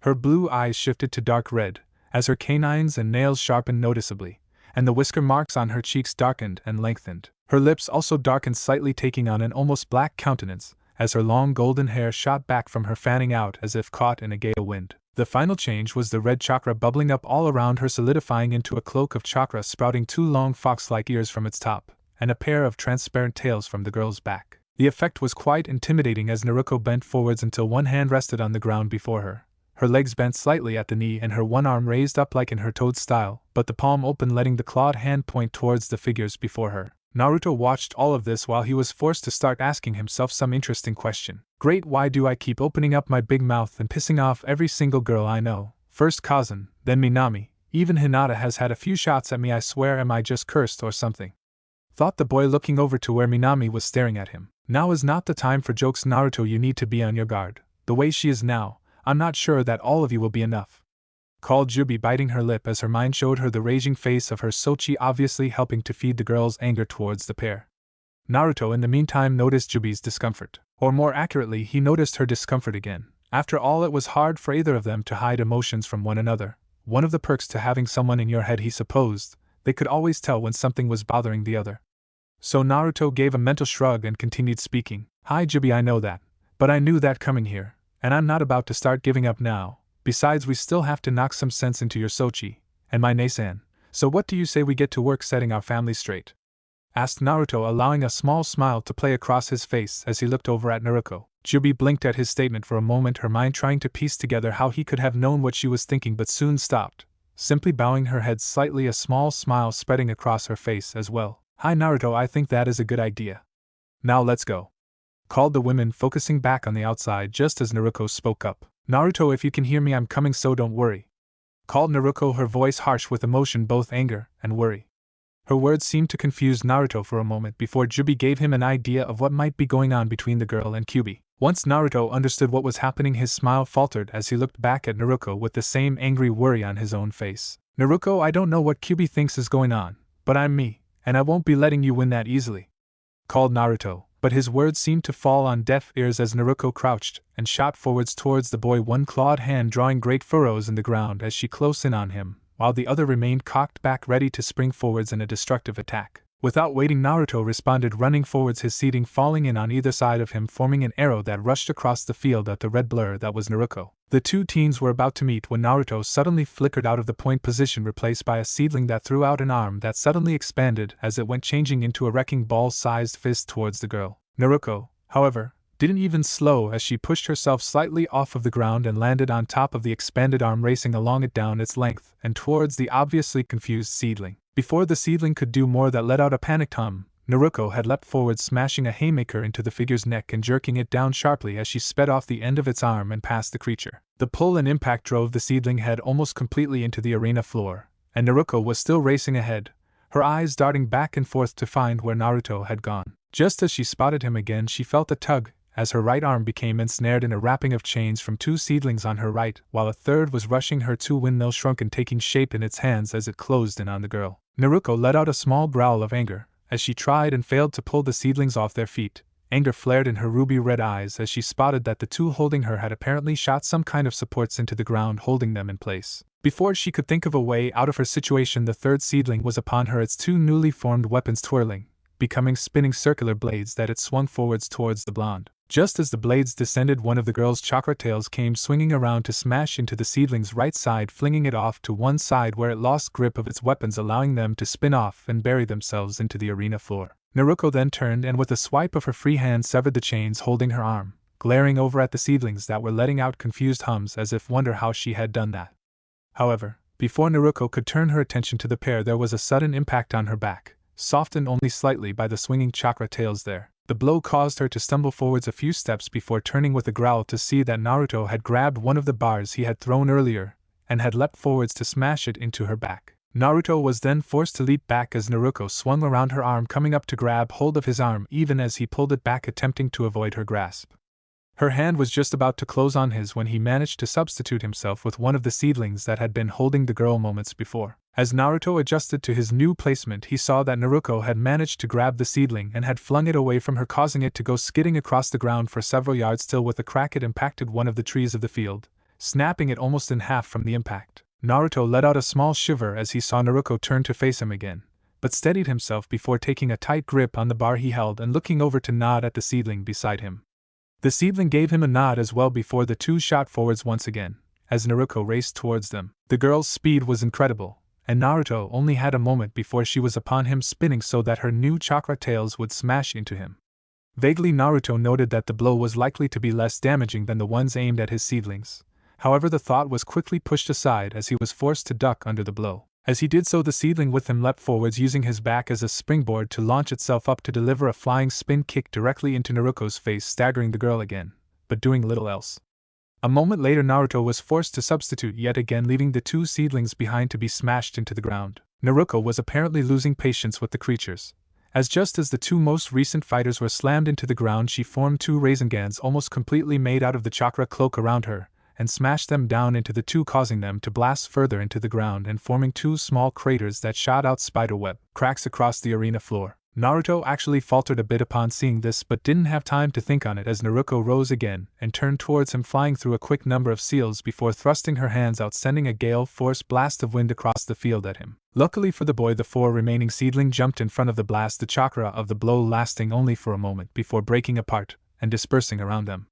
Her blue eyes shifted to dark red, as her canines and nails sharpened noticeably, and the whisker marks on her cheeks darkened and lengthened. Her lips also darkened slightly, taking on an almost black countenance, as her long golden hair shot back from her, fanning out as if caught in a gale wind. The final change was the red chakra bubbling up all around her, solidifying into a cloak of chakra sprouting two long fox-like ears from its top, and a pair of transparent tails from the girl's back. The effect was quite intimidating as Naruko bent forwards until one hand rested on the ground before her. Her legs bent slightly at the knee and her one arm raised up like in her toad style, but the palm open, letting the clawed hand point towards the figures before her. Naruto watched all of this while he was forced to start asking himself some interesting question. Great, why do I keep opening up my big mouth and pissing off every single girl I know? First Kazan, then Minami, even Hinata has had a few shots at me. I swear, am I just cursed or something? Thought the boy, looking over to where Minami was staring at him. Now is not the time for jokes, Naruto, you need to be on your guard. The way she is now, I'm not sure that all of you will be enough. Called Jubi, biting her lip as her mind showed her the raging face of her Sochi, obviously helping to feed the girl's anger towards the pair. Naruto in the meantime noticed Jubi's discomfort, or more accurately he noticed her discomfort again. After all, it was hard for either of them to hide emotions from one another. One of the perks to having someone in your head, he supposed, they could always tell when something was bothering the other. So Naruto gave a mental shrug and continued speaking. Hi Jubi, I know that, but I knew that coming here, and I'm not about to start giving up now. Besides, we still have to knock some sense into your Sochi, and my Neisan, so what do you say we get to work setting our family straight? Asked Naruto, allowing a small smile to play across his face as he looked over at Naruko. Jubi blinked at his statement for a moment, her mind trying to piece together how he could have known what she was thinking, but soon stopped, simply bowing her head slightly, a small smile spreading across her face as well. Hi Naruto, I think that is a good idea. Now let's go. Called the women, focusing back on the outside just as Naruko spoke up. Naruto, if you can hear me, I'm coming, so don't worry. Called Naruko, her voice harsh with emotion, both anger and worry. Her words seemed to confuse Naruto for a moment before Jubi gave him an idea of what might be going on between the girl and Kyuubi. Once Naruto understood what was happening, his smile faltered as he looked back at Naruko with the same angry worry on his own face. Naruko, I don't know what Kyuubi thinks is going on, but I'm me, and I won't be letting you win that easily. Called Naruto. But his words seemed to fall on deaf ears as Naruko crouched and shot forwards towards the boy, one clawed hand drawing great furrows in the ground as she closed in on him, while the other remained cocked back ready to spring forwards in a destructive attack. Without waiting, Naruto responded, running forwards, his seating falling in on either side of him, forming an arrow that rushed across the field at the red blur that was Naruko. The two teens were about to meet when Naruto suddenly flickered out of the point position, replaced by a seedling that threw out an arm that suddenly expanded as it went, changing into a wrecking ball-sized fist towards the girl. Naruko, however, didn't even slow as she pushed herself slightly off of the ground and landed on top of the expanded arm, racing along it down its length and towards the obviously confused seedling. Before the seedling could do more that let out a panicked hum, Naruko had leapt forward, smashing a haymaker into the figure's neck and jerking it down sharply as she sped off the end of its arm and past the creature. The pull and impact drove the seedling head almost completely into the arena floor, and Naruko was still racing ahead, her eyes darting back and forth to find where Naruto had gone. Just as she spotted him again, she felt a tug as her right arm became ensnared in a wrapping of chains from two seedlings on her right, while a third was rushing her, two windmill shrunken, taking shape in its hands as it closed in on the girl. Naruko let out a small growl of anger as she tried and failed to pull the seedlings off their feet. Anger flared in her ruby-red eyes as she spotted that the two holding her had apparently shot some kind of supports into the ground, holding them in place. Before she could think of a way out of her situation, the third seedling was upon her, its two newly formed weapons twirling, becoming spinning circular blades that it swung forwards towards the blonde. Just as the blades descended, one of the girl's chakra tails came swinging around to smash into the seedling's right side, flinging it off to one side where it lost grip of its weapons, allowing them to spin off and bury themselves into the arena floor. Naruko then turned and with a swipe of her free hand severed the chains holding her arm, glaring over at the seedlings that were letting out confused hums as if wonder how she had done that. However, before Naruko could turn her attention to the pair, there was a sudden impact on her back, softened only slightly by the swinging chakra tails there. The blow caused her to stumble forwards a few steps before turning with a growl to see that Naruto had grabbed one of the bars he had thrown earlier and had leapt forwards to smash it into her back. Naruto was then forced to leap back as Naruko swung around her arm, coming up to grab hold of his arm even as he pulled it back, attempting to avoid her grasp. Her hand was just about to close on his when he managed to substitute himself with one of the seedlings that had been holding the girl moments before. As Naruto adjusted to his new placement, he saw that Naruko had managed to grab the seedling and had flung it away from her, causing it to go skidding across the ground for several yards till with a crack it impacted one of the trees of the field, snapping it almost in half from the impact. Naruto let out a small shiver as he saw Naruko turn to face him again, but steadied himself before taking a tight grip on the bar he held and looking over to nod at the seedling beside him. The seedling gave him a nod as well before the two shot forwards once again, as Naruko raced towards them. The girl's speed was incredible, and Naruto only had a moment before she was upon him, spinning so that her new chakra tails would smash into him. Vaguely Naruto noted that the blow was likely to be less damaging than the ones aimed at his seedlings. However, the thought was quickly pushed aside as he was forced to duck under the blow. As he did so, the seedling with him leapt forwards, using his back as a springboard to launch itself up to deliver a flying spin kick directly into Naruko's face, staggering the girl again, but doing little else. A moment later Naruto was forced to substitute yet again, leaving the two seedlings behind to be smashed into the ground. Naruko was apparently losing patience with the creatures, as just as the two most recent fighters were slammed into the ground, she formed two Raisengans almost completely made out of the chakra cloak around her, and smashed them down into the two, causing them to blast further into the ground and forming two small craters that shot out spiderweb cracks across the arena floor. Naruto actually faltered a bit upon seeing this, but didn't have time to think on it as Naruko rose again and turned towards him, flying through a quick number of seals before thrusting her hands out, sending a gale-force blast of wind across the field at him. Luckily for the boy, the four remaining seedling jumped in front of the blast, the chakra of the blow lasting only for a moment before breaking apart and dispersing around them.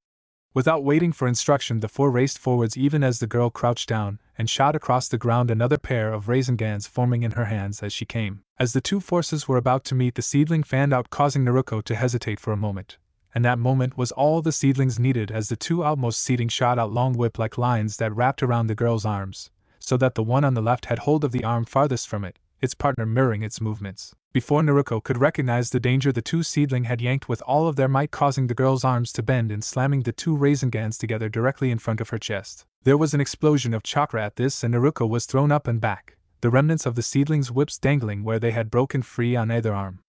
Without waiting for instruction, the four raced forwards even as the girl crouched down and shot across the ground, another pair of Raisengans forming in her hands as she came. As the two forces were about to meet, the seedling fanned out, causing Naruko to hesitate for a moment, and that moment was all the seedlings needed as the two outmost seeding shot out long whip-like lines that wrapped around the girl's arms, so that the one on the left had hold of the arm farthest from it, its partner mirroring its movements. Before Naruko could recognize the danger, the two seedling had yanked with all of their might, causing the girl's arms to bend and slamming the two Raisengans together directly in front of her chest. There was an explosion of chakra at this, and Naruko was thrown up and back, the remnants of the seedlings' whips dangling where they had broken free on either arm.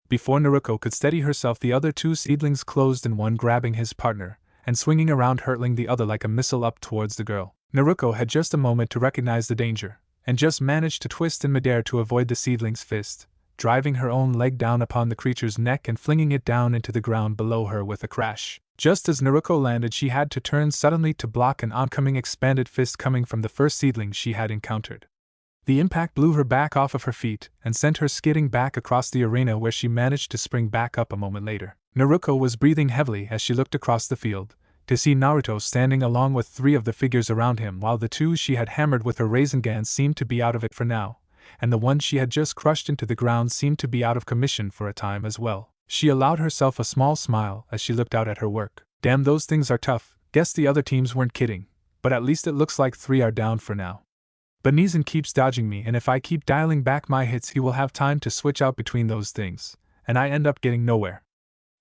Before Naruko could steady herself, the other two seedlings closed in, one grabbing his partner and swinging around, hurtling the other like a missile up towards the girl. Naruko had just a moment to recognize the danger, and just managed to twist in midair to avoid the seedling's fist, driving her own leg down upon the creature's neck and flinging it down into the ground below her with a crash. Just as Naruko landed, she had to turn suddenly to block an oncoming expanded fist coming from the first seedling she had encountered. The impact blew her back off of her feet and sent her skidding back across the arena, where she managed to spring back up a moment later. Naruko was breathing heavily as she looked across the field to see Naruto standing along with three of the figures around him, while the two she had hammered with her Raisengans seemed to be out of it for now, and the one she had just crushed into the ground seemed to be out of commission for a time as well. She allowed herself a small smile as she looked out at her work. Damn, those things are tough. Guess the other teams weren't kidding, but at least it looks like 3 are down for now. Benizen keeps dodging me, and if I keep dialing back my hits he will have time to switch out between those things, and I end up getting nowhere.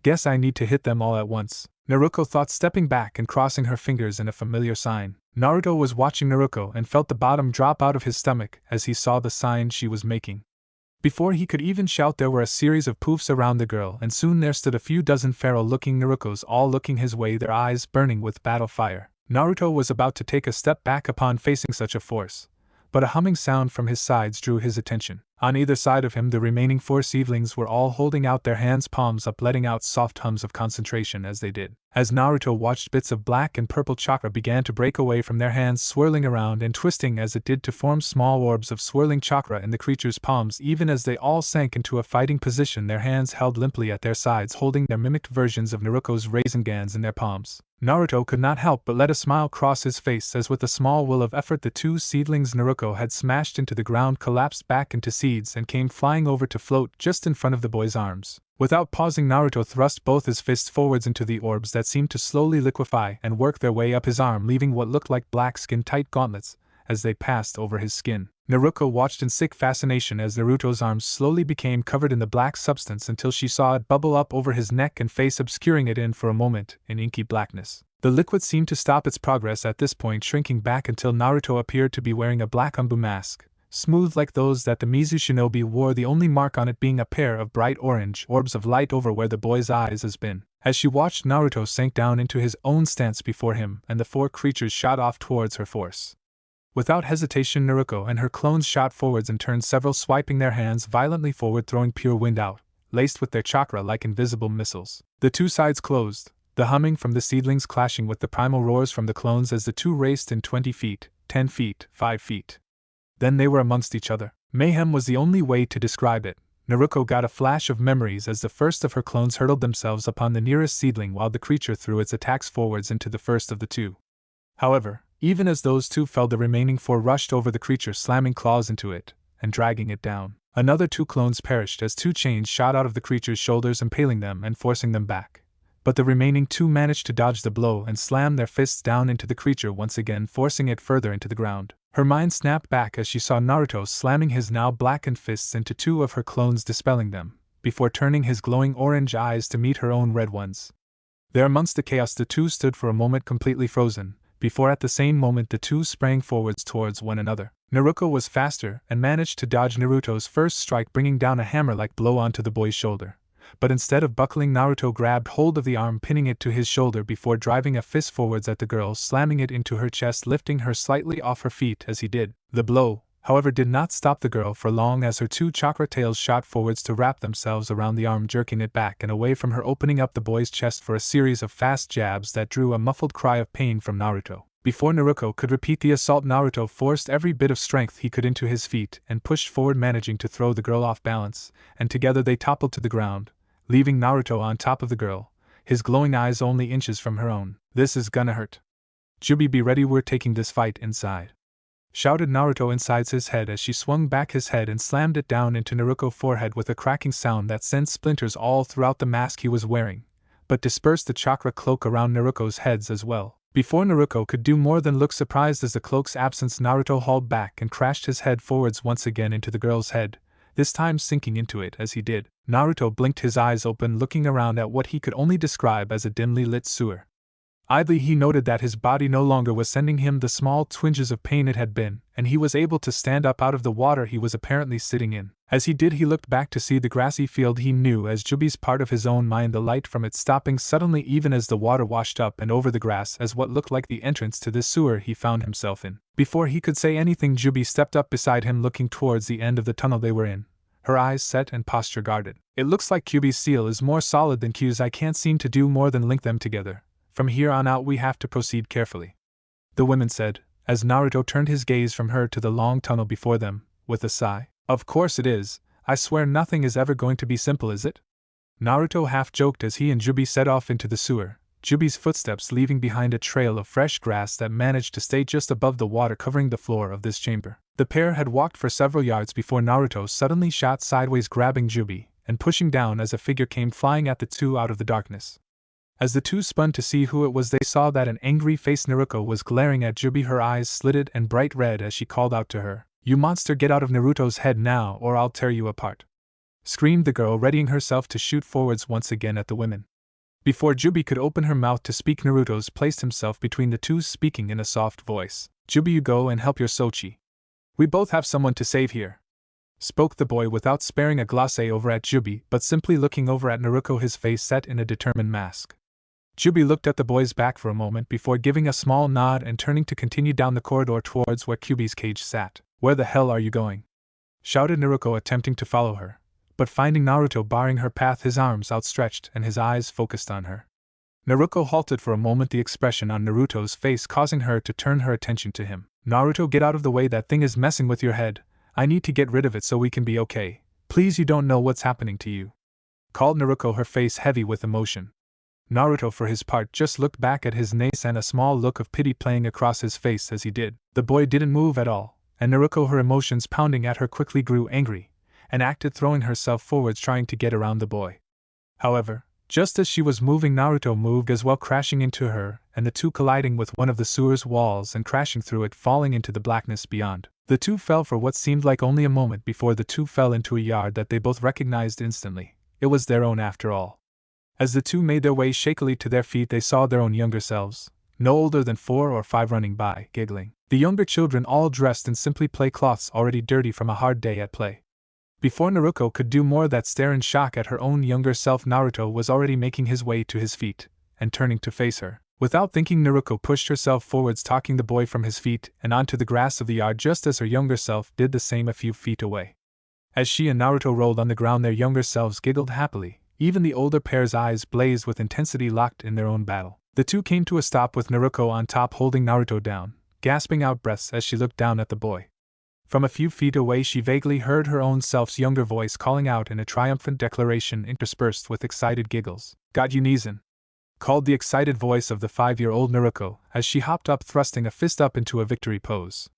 Guess I need to hit them all at once, Naruko thought, stepping back and crossing her fingers in a familiar sign. Naruto was watching Naruko and felt the bottom drop out of his stomach as he saw the sign she was making. Before he could even shout, there were a series of poofs around the girl, and soon there stood a few dozen feral-looking Narukos, all looking his way, their eyes burning with battle fire. Naruto was about to take a step back upon facing such a force, but a humming sound from his sides drew his attention. On either side of him, the remaining 4 seedlings were all holding out their hands, palms up, letting out soft hums of concentration as they did. As Naruto watched, bits of black and purple chakra began to break away from their hands, swirling around and twisting as it did to form small orbs of swirling chakra in the creature's palms. Even as they all sank into a fighting position, their hands held limply at their sides, holding their mimicked versions of Naruko's Raisengans in their palms. Naruto could not help but let a smile cross his face as, with a small will of effort, the 2 seedlings Naruko had smashed into the ground collapsed back into seeds and came flying over to float just in front of the boy's arms. Without pausing, Naruto thrust both his fists forwards into the orbs that seemed to slowly liquefy and work their way up his arm, leaving what looked like black skin-tight gauntlets as they passed over his skin. Naruko watched in sick fascination as Naruto's arms slowly became covered in the black substance until she saw it bubble up over his neck and face, obscuring it in for a moment in inky blackness. The liquid seemed to stop its progress at this point, shrinking back until Naruto appeared to be wearing a black umbu mask, smooth like those that the Mizu shinobi wore, the only mark on it being a pair of bright orange orbs of light over where the boy's eyes has been. As she watched, Naruto sank down into his own stance before him, and the four creatures shot off towards her force. Without hesitation, Naruko and her clones shot forwards in turn, several swiping their hands violently forward, throwing pure wind out, laced with their chakra like invisible missiles. The two sides closed, the humming from the seedlings clashing with the primal roars from the clones as the two raced in 20 feet, 10 feet, 5 feet. Then they were amongst each other. Mayhem was the only way to describe it. Naruko got a flash of memories as the first of her clones hurled themselves upon the nearest seedling while the creature threw its attacks forwards into the first of the two. However, even as those two fell, the remaining four rushed over the creature, slamming claws into it and dragging it down. Another two clones perished as two chains shot out of the creature's shoulders, impaling them and forcing them back. But the remaining two managed to dodge the blow and slam their fists down into the creature once again, forcing it further into the ground. Her mind snapped back as she saw Naruto slamming his now blackened fists into two of her clones, dispelling them, before turning his glowing orange eyes to meet her own red ones. There amongst the chaos, the two stood for a moment completely frozen, before at the same moment the two sprang forwards towards one another. Naruko was faster and managed to dodge Naruto's first strike, bringing down a hammer-like blow onto the boy's shoulder. But instead of buckling, Naruto grabbed hold of the arm, pinning it to his shoulder before driving a fist forwards at the girl, slamming it into her chest, lifting her slightly off her feet as he did. The blow, however, did not stop the girl for long as her two chakra tails shot forwards to wrap themselves around the arm, jerking it back and away from her, opening up the boy's chest for a series of fast jabs that drew a muffled cry of pain from Naruto. Before Naruko could repeat the assault, Naruto forced every bit of strength he could into his feet and pushed forward, managing to throw the girl off balance, and together they toppled to the ground, leaving Naruto on top of the girl, his glowing eyes only inches from her own. "This is gonna hurt. Jubi, be ready, we're taking this fight inside," shouted Naruto inside his head as she swung back his head and slammed it down into Naruko's forehead with a cracking sound that sent splinters all throughout the mask he was wearing, but dispersed the chakra cloak around Naruko's heads as well. Before Naruko could do more than look surprised as the cloak's absence, Naruto hauled back and crashed his head forwards once again into the girl's head, this time sinking into it as he did. Naruto blinked his eyes open, looking around at what he could only describe as a dimly lit sewer. Idly he noted that his body no longer was sending him the small twinges of pain it had been, and he was able to stand up out of the water he was apparently sitting in. As he did, he looked back to see the grassy field he knew as Jubi's part of his own mind, the light from it stopping suddenly even as the water washed up and over the grass as what looked like the entrance to this sewer he found himself in. Before he could say anything, Jubi stepped up beside him, looking towards the end of the tunnel they were in, her eyes set and posture guarded. "It looks like Kyubi's seal is more solid than Q's. I can't seem to do more than link them together. From here on out we have to proceed carefully," the woman said, as Naruto turned his gaze from her to the long tunnel before them, with a sigh. "Of course it is. I swear nothing is ever going to be simple, is it?" Naruto half joked as he and Jubi set off into the sewer, Jubi's footsteps leaving behind a trail of fresh grass that managed to stay just above the water covering the floor of this chamber. The pair had walked for several yards before Naruto suddenly shot sideways, grabbing Jubi and pushing down as a figure came flying at the two out of the darkness. As the two spun to see who it was, they saw that an angry-faced Naruko was glaring at Jubi, her eyes slitted and bright red as she called out to her. "You monster, get out of Naruto's head now or I'll tear you apart," screamed the girl, readying herself to shoot forwards once again at the women. Before Jubi could open her mouth to speak, Naruto's placed himself between the two, speaking in a soft voice. "Jubi, you go and help your Sochi. We both have someone to save here," spoke the boy without sparing a glance over at Jubi, but simply looking over at Naruko, his face set in a determined mask. Jubi looked at the boy's back for a moment before giving a small nod and turning to continue down the corridor towards where Kyubi's cage sat. "Where the hell are you going?" shouted Naruko, attempting to follow her, but finding Naruto barring her path, his arms outstretched and his eyes focused on her. Naruko halted for a moment, the expression on Naruto's face causing her to turn her attention to him. "Naruto, get out of the way, that thing is messing with your head. I need to get rid of it so we can be okay. Please, you don't know what's happening to you," called Naruko, her face heavy with emotion. Naruto, for his part, just looked back at his niece, and a small look of pity playing across his face as he did. The boy didn't move at all, and Naruko, her emotions pounding at her, quickly grew angry, and acted throwing herself forwards trying to get around the boy. However, just as she was moving, Naruto moved as well, crashing into her, and the two colliding with one of the sewer's walls and crashing through it, falling into the blackness beyond. The two fell for what seemed like only a moment before the two fell into a yard that they both recognized instantly. It was their own after all. As the two made their way shakily to their feet, they saw their own younger selves, no older than 4 or 5, running by, giggling. The younger children all dressed in simply play cloths already dirty from a hard day at play. Before Naruko could do more than stare in shock at her own younger self, Naruto was already making his way to his feet, and turning to face her. Without thinking, Naruko pushed herself forwards, talking the boy from his feet and onto the grass of the yard just as her younger self did the same a few feet away. As she and Naruto rolled on the ground, their younger selves giggled happily. Even the older pair's eyes blazed with intensity, locked in their own battle. The two came to a stop with Naruko on top holding Naruto down, gasping out breaths as she looked down at the boy. From a few feet away she vaguely heard her own self's younger voice calling out in a triumphant declaration interspersed with excited giggles. "Got you, Nezen," called the excited voice of the 5-year-old Naruko as she hopped up, thrusting a fist up into a victory pose.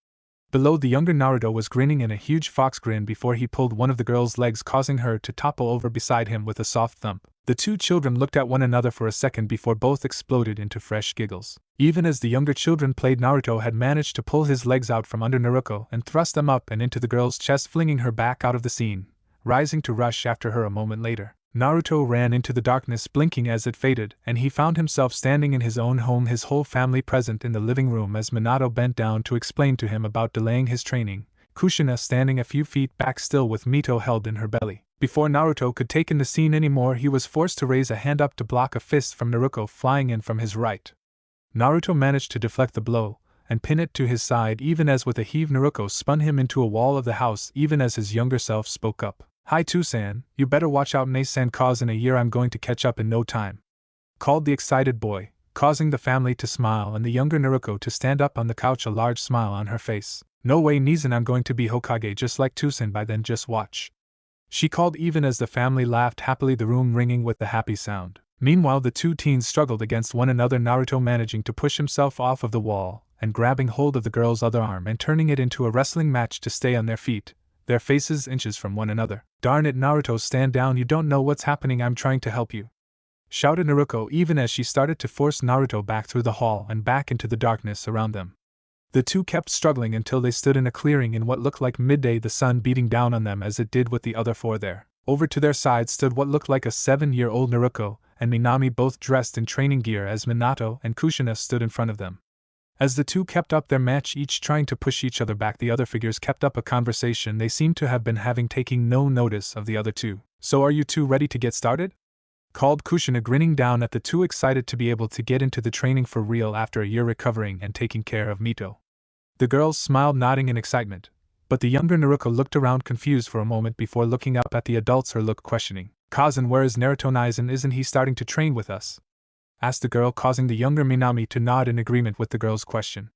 Below, the younger Naruto was grinning in a huge fox grin before he pulled one of the girl's legs, causing her to topple over beside him with a soft thump. The two children looked at one another for a second before both exploded into fresh giggles. Even as the younger children played, Naruto had managed to pull his legs out from under Naruko and thrust them up and into the girl's chest, flinging her back out of the scene, rising to rush after her a moment later. Naruto ran into the darkness, blinking as it faded, and he found himself standing in his own home, his whole family present in the living room as Minato bent down to explain to him about delaying his training, Kushina standing a few feet back still with Mito held in her belly. Before Naruto could take in the scene anymore, he was forced to raise a hand up to block a fist from Naruko flying in from his right. Naruto managed to deflect the blow and pin it to his side, even as with a heave Naruko spun him into a wall of the house. Even as his younger self spoke up. "Hi Tusan, you better watch out Nasan, cause in a year I'm going to catch up in no time," called the excited boy, causing the family to smile and the younger Naruko to stand up on the couch, a large smile on her face. "No way Nezen, I'm going to be Hokage just like Tusan by then, just watch," she called even as the family laughed happily, the room ringing with the happy sound. Meanwhile the two teens struggled against one another, Naruto managing to push himself off of the wall and grabbing hold of the girl's other arm and turning it into a wrestling match to stay on their feet, their faces inches from one another. "Darn it Naruto, stand down, you don't know what's happening, I'm trying to help you," shouted Naruko even as she started to force Naruto back through the hall and back into the darkness around them. The two kept struggling until they stood in a clearing in what looked like midday, the sun beating down on them as it did with the other four there. Over to their side stood what looked like a 7-year-old Naruko and Minami, both dressed in training gear, as Minato and Kushina stood in front of them. As the two kept up their match, each trying to push each other back, the other figures kept up a conversation they seemed to have been having, taking no notice of the other two. "So are you two ready to get started?" called Kushina, grinning down at the two, excited to be able to get into the training for real after a year recovering and taking care of Mito. The girls smiled, nodding in excitement, but the younger Naruko looked around confused for a moment before looking up at the adults, her look questioning. "Kazan, where is Naruto Neisen? Isn't he starting to train with us?" asked the girl, causing the younger Minami to nod in agreement with the girl's question.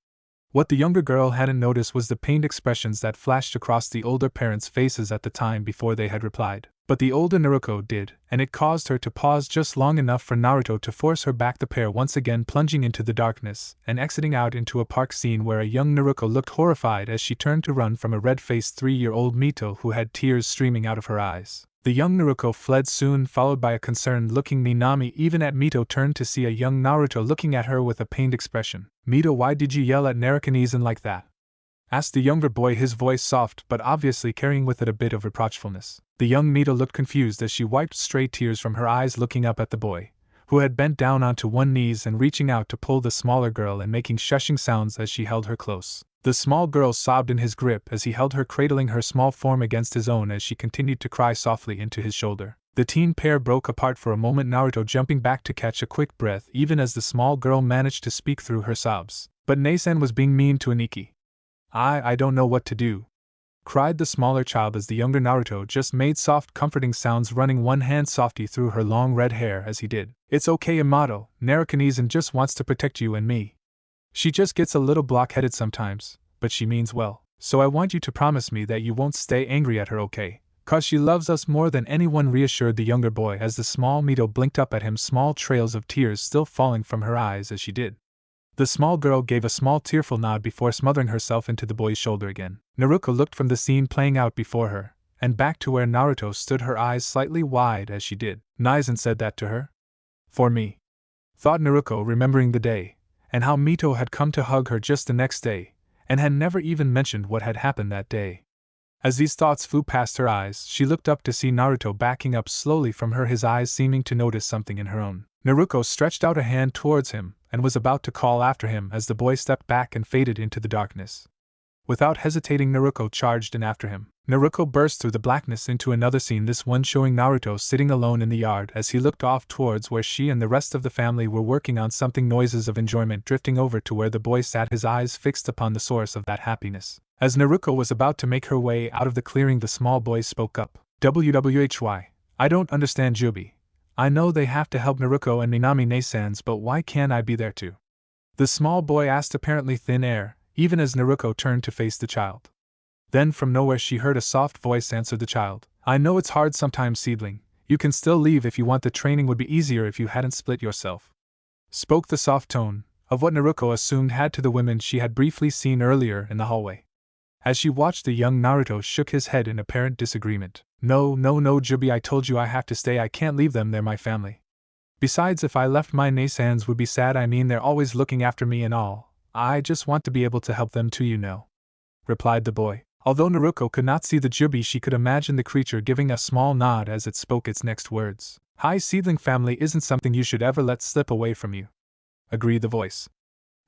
What the younger girl hadn't noticed was the pained expressions that flashed across the older parents' faces at the time before they had replied. But the older Naruko did, and it caused her to pause just long enough for Naruto to force her back, the pair once again plunging into the darkness and exiting out into a park scene where a young Naruko looked horrified as she turned to run from a red-faced 3-year-old Mito who had tears streaming out of her eyes. The young Naruko fled soon, followed by a concerned-looking Minami. Even at Mito turned to see a young Naruto looking at her with a pained expression. "Mito, why did you yell at Naruko-Nezen like that?" asked the younger boy, his voice soft but obviously carrying with it a bit of reproachfulness. The young Mito looked confused as she wiped stray tears from her eyes, looking up at the boy, who had bent down onto one knee and reaching out to pull the smaller girl and making shushing sounds as she held her close. The small girl sobbed in his grip as he held her, cradling her small form against his own as she continued to cry softly into his shoulder. The teen pair broke apart for a moment, Naruto jumping back to catch a quick breath even as the small girl managed to speak through her sobs. "But Nasan was being mean to Aniki. I don't know what to do," cried the smaller child as the younger Naruto just made soft comforting sounds, running one hand softly through her long red hair as he did. "It's okay Yamato, Naruko-Nezen just wants to protect you and me. She just gets a little blockheaded sometimes, but she means well. So I want you to promise me that you won't stay angry at her, okay? 'Cause she loves us more than anyone," reassured the younger boy as the small Mito blinked up at him, small trails of tears still falling from her eyes as she did. The small girl gave a small tearful nod before smothering herself into the boy's shoulder again. Naruko looked from the scene playing out before her and back to where Naruto stood, her eyes slightly wide as she did. "Neisen said that to her? For me," thought Naruko, remembering the day and how Mito had come to hug her just the next day, and had never even mentioned what had happened that day. As these thoughts flew past her eyes, she looked up to see Naruto backing up slowly from her, his eyes seeming to notice something in her own. Naruko stretched out a hand towards him and was about to call after him as the boy stepped back and faded into the darkness. Without hesitating, Naruko charged in after him. Naruko burst through the blackness into another scene, this one showing Naruto sitting alone in the yard as he looked off towards where she and the rest of the family were working on something, noises of enjoyment drifting over to where the boy sat, his eyes fixed upon the source of that happiness. As Naruko was about to make her way out of the clearing, the small boy spoke up. "Why? I don't understand, Jubi. I know they have to help Naruko and Minami-ne-sans, but why can't I be there too?" The small boy asked, apparently thin air, even as Naruko turned to face the child. Then from nowhere she heard a soft voice answer the child. "I know it's hard sometimes, Sibling. You can still leave if you want. The training would be easier if you hadn't split yourself," spoke the soft tone of what Naruko assumed had to the women she had briefly seen earlier in the hallway. As she watched, the young Naruto shook his head in apparent disagreement. No, Jubi, I told you I have to stay. I can't leave them, they're my family. Besides, if I left, my ne-sans would be sad. I mean, they're always looking after me and all. I just want to be able to help them too, you know," replied the boy. Although Naruko could not see the Jubi, she could imagine the creature giving a small nod as it spoke its next words. "Hi, Sibling, family isn't something you should ever let slip away from you," agreed the voice.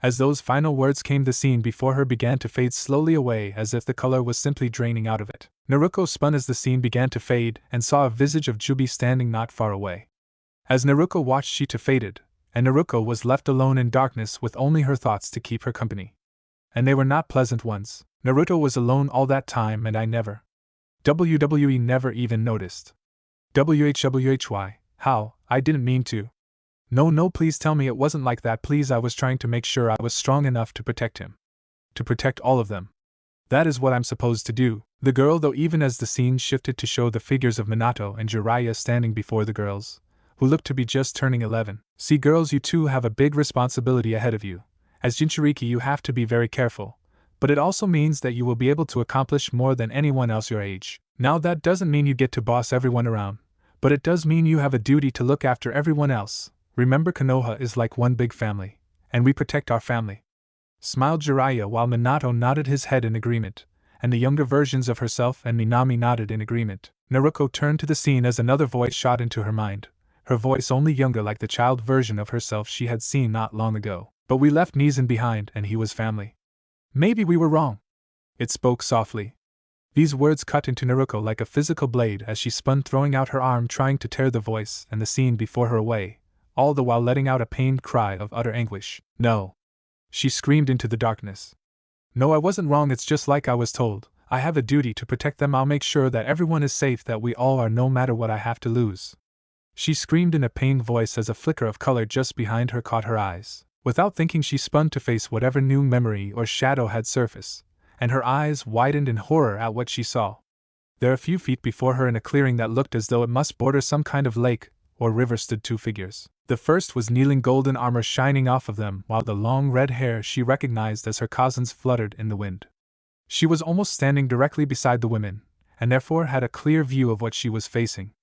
As those final words came, the scene before her began to fade slowly away as if the color was simply draining out of it. Naruko spun as the scene began to fade and saw a visage of Jubi standing not far away. As Naruko watched, she too faded, and Naruko was left alone in darkness with only her thoughts to keep her company. And they were not pleasant ones. Naruto was alone all that time and I never even noticed. Why? How? I didn't mean to. No, please tell me it wasn't like that, please. I was trying to make sure I was strong enough to protect him. To protect all of them. That is what I'm supposed to do." The girl, though, even as the scene shifted to show the figures of Minato and Jiraiya standing before the girls, who looked to be just turning 11. "See, girls, you too have a big responsibility ahead of you. As Jinchuriki, you have to be very careful. But it also means that you will be able to accomplish more than anyone else your age. Now, that doesn't mean you get to boss everyone around, but it does mean you have a duty to look after everyone else. Remember, Konoha is like one big family, and we protect our family," smiled Jiraiya, while Minato nodded his head in agreement, and the younger versions of herself and Minami nodded in agreement. Naruko turned to the scene as another voice shot into her mind, her voice only younger, like the child version of herself she had seen not long ago. "But we left Nezen behind and he was family. Maybe we were wrong," it spoke softly. These words cut into Naruko like a physical blade as she spun, throwing out her arm, trying to tear the voice and the scene before her away, all the while letting out a pained cry of utter anguish. "No!" she screamed into the darkness. "No, I wasn't wrong, it's just like I was told. I have a duty to protect them. I'll make sure that everyone is safe, that we all are, no matter what I have to lose," she screamed in a pained voice as a flicker of color just behind her caught her eyes. Without thinking, she spun to face whatever new memory or shadow had surfaced, and her eyes widened in horror at what she saw. There, a few feet before her in a clearing that looked as though it must border some kind of lake or river, stood two figures. The first was kneeling, golden armor shining off of them, while the long red hair she recognized as her cousin's fluttered in the wind. She was almost standing directly beside the women, and therefore had a clear view of what she was facing.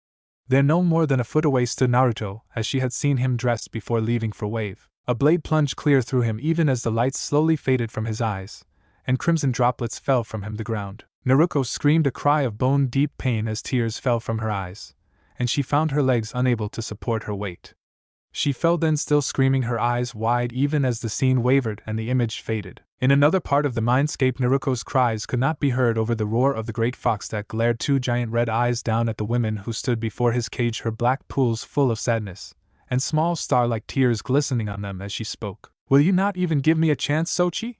There, no more than a foot away, stood Naruto, as she had seen him dressed before leaving for Wave. A blade plunged clear through him even as the light slowly faded from his eyes, and crimson droplets fell from him to the ground. Naruko screamed a cry of bone-deep pain as tears fell from her eyes, and she found her legs unable to support her weight. She fell then, still screaming, her eyes wide, even as the scene wavered and the image faded. In another part of the Mindscape, Naruko's cries could not be heard over the roar of the great fox that glared two giant red eyes down at the women who stood before his cage, her black pools full of sadness, and small star-like tears glistening on them as she spoke. "Will you not even give me a chance, Sochi?"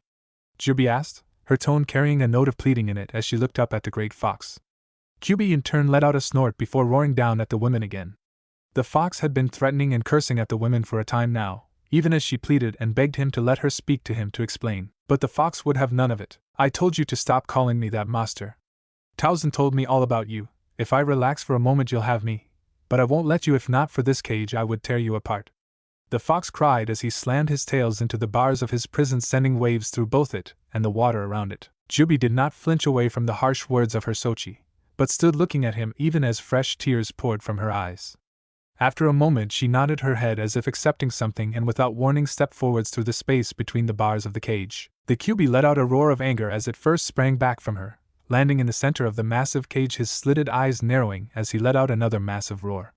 Jubi asked, her tone carrying a note of pleading in it as she looked up at the great fox. Kyubi in turn let out a snort before roaring down at the women again. The fox had been threatening and cursing at the women for a time now, even as she pleaded and begged him to let her speak to him to explain. But the fox would have none of it. "I told you to stop calling me that, master. Towson told me all about you. If I relax for a moment you'll have me, but I won't let you. If not for this cage I would tear you apart," the fox cried as he slammed his tails into the bars of his prison, sending waves through both it and the water around it. Jubi did not flinch away from the harsh words of her Sochi, but stood looking at him even as fresh tears poured from her eyes. After a moment she nodded her head as if accepting something, and without warning stepped forwards through the space between the bars of the cage. The Kyubi let out a roar of anger as it first sprang back from her, landing in the center of the massive cage, his slitted eyes narrowing as he let out another massive roar.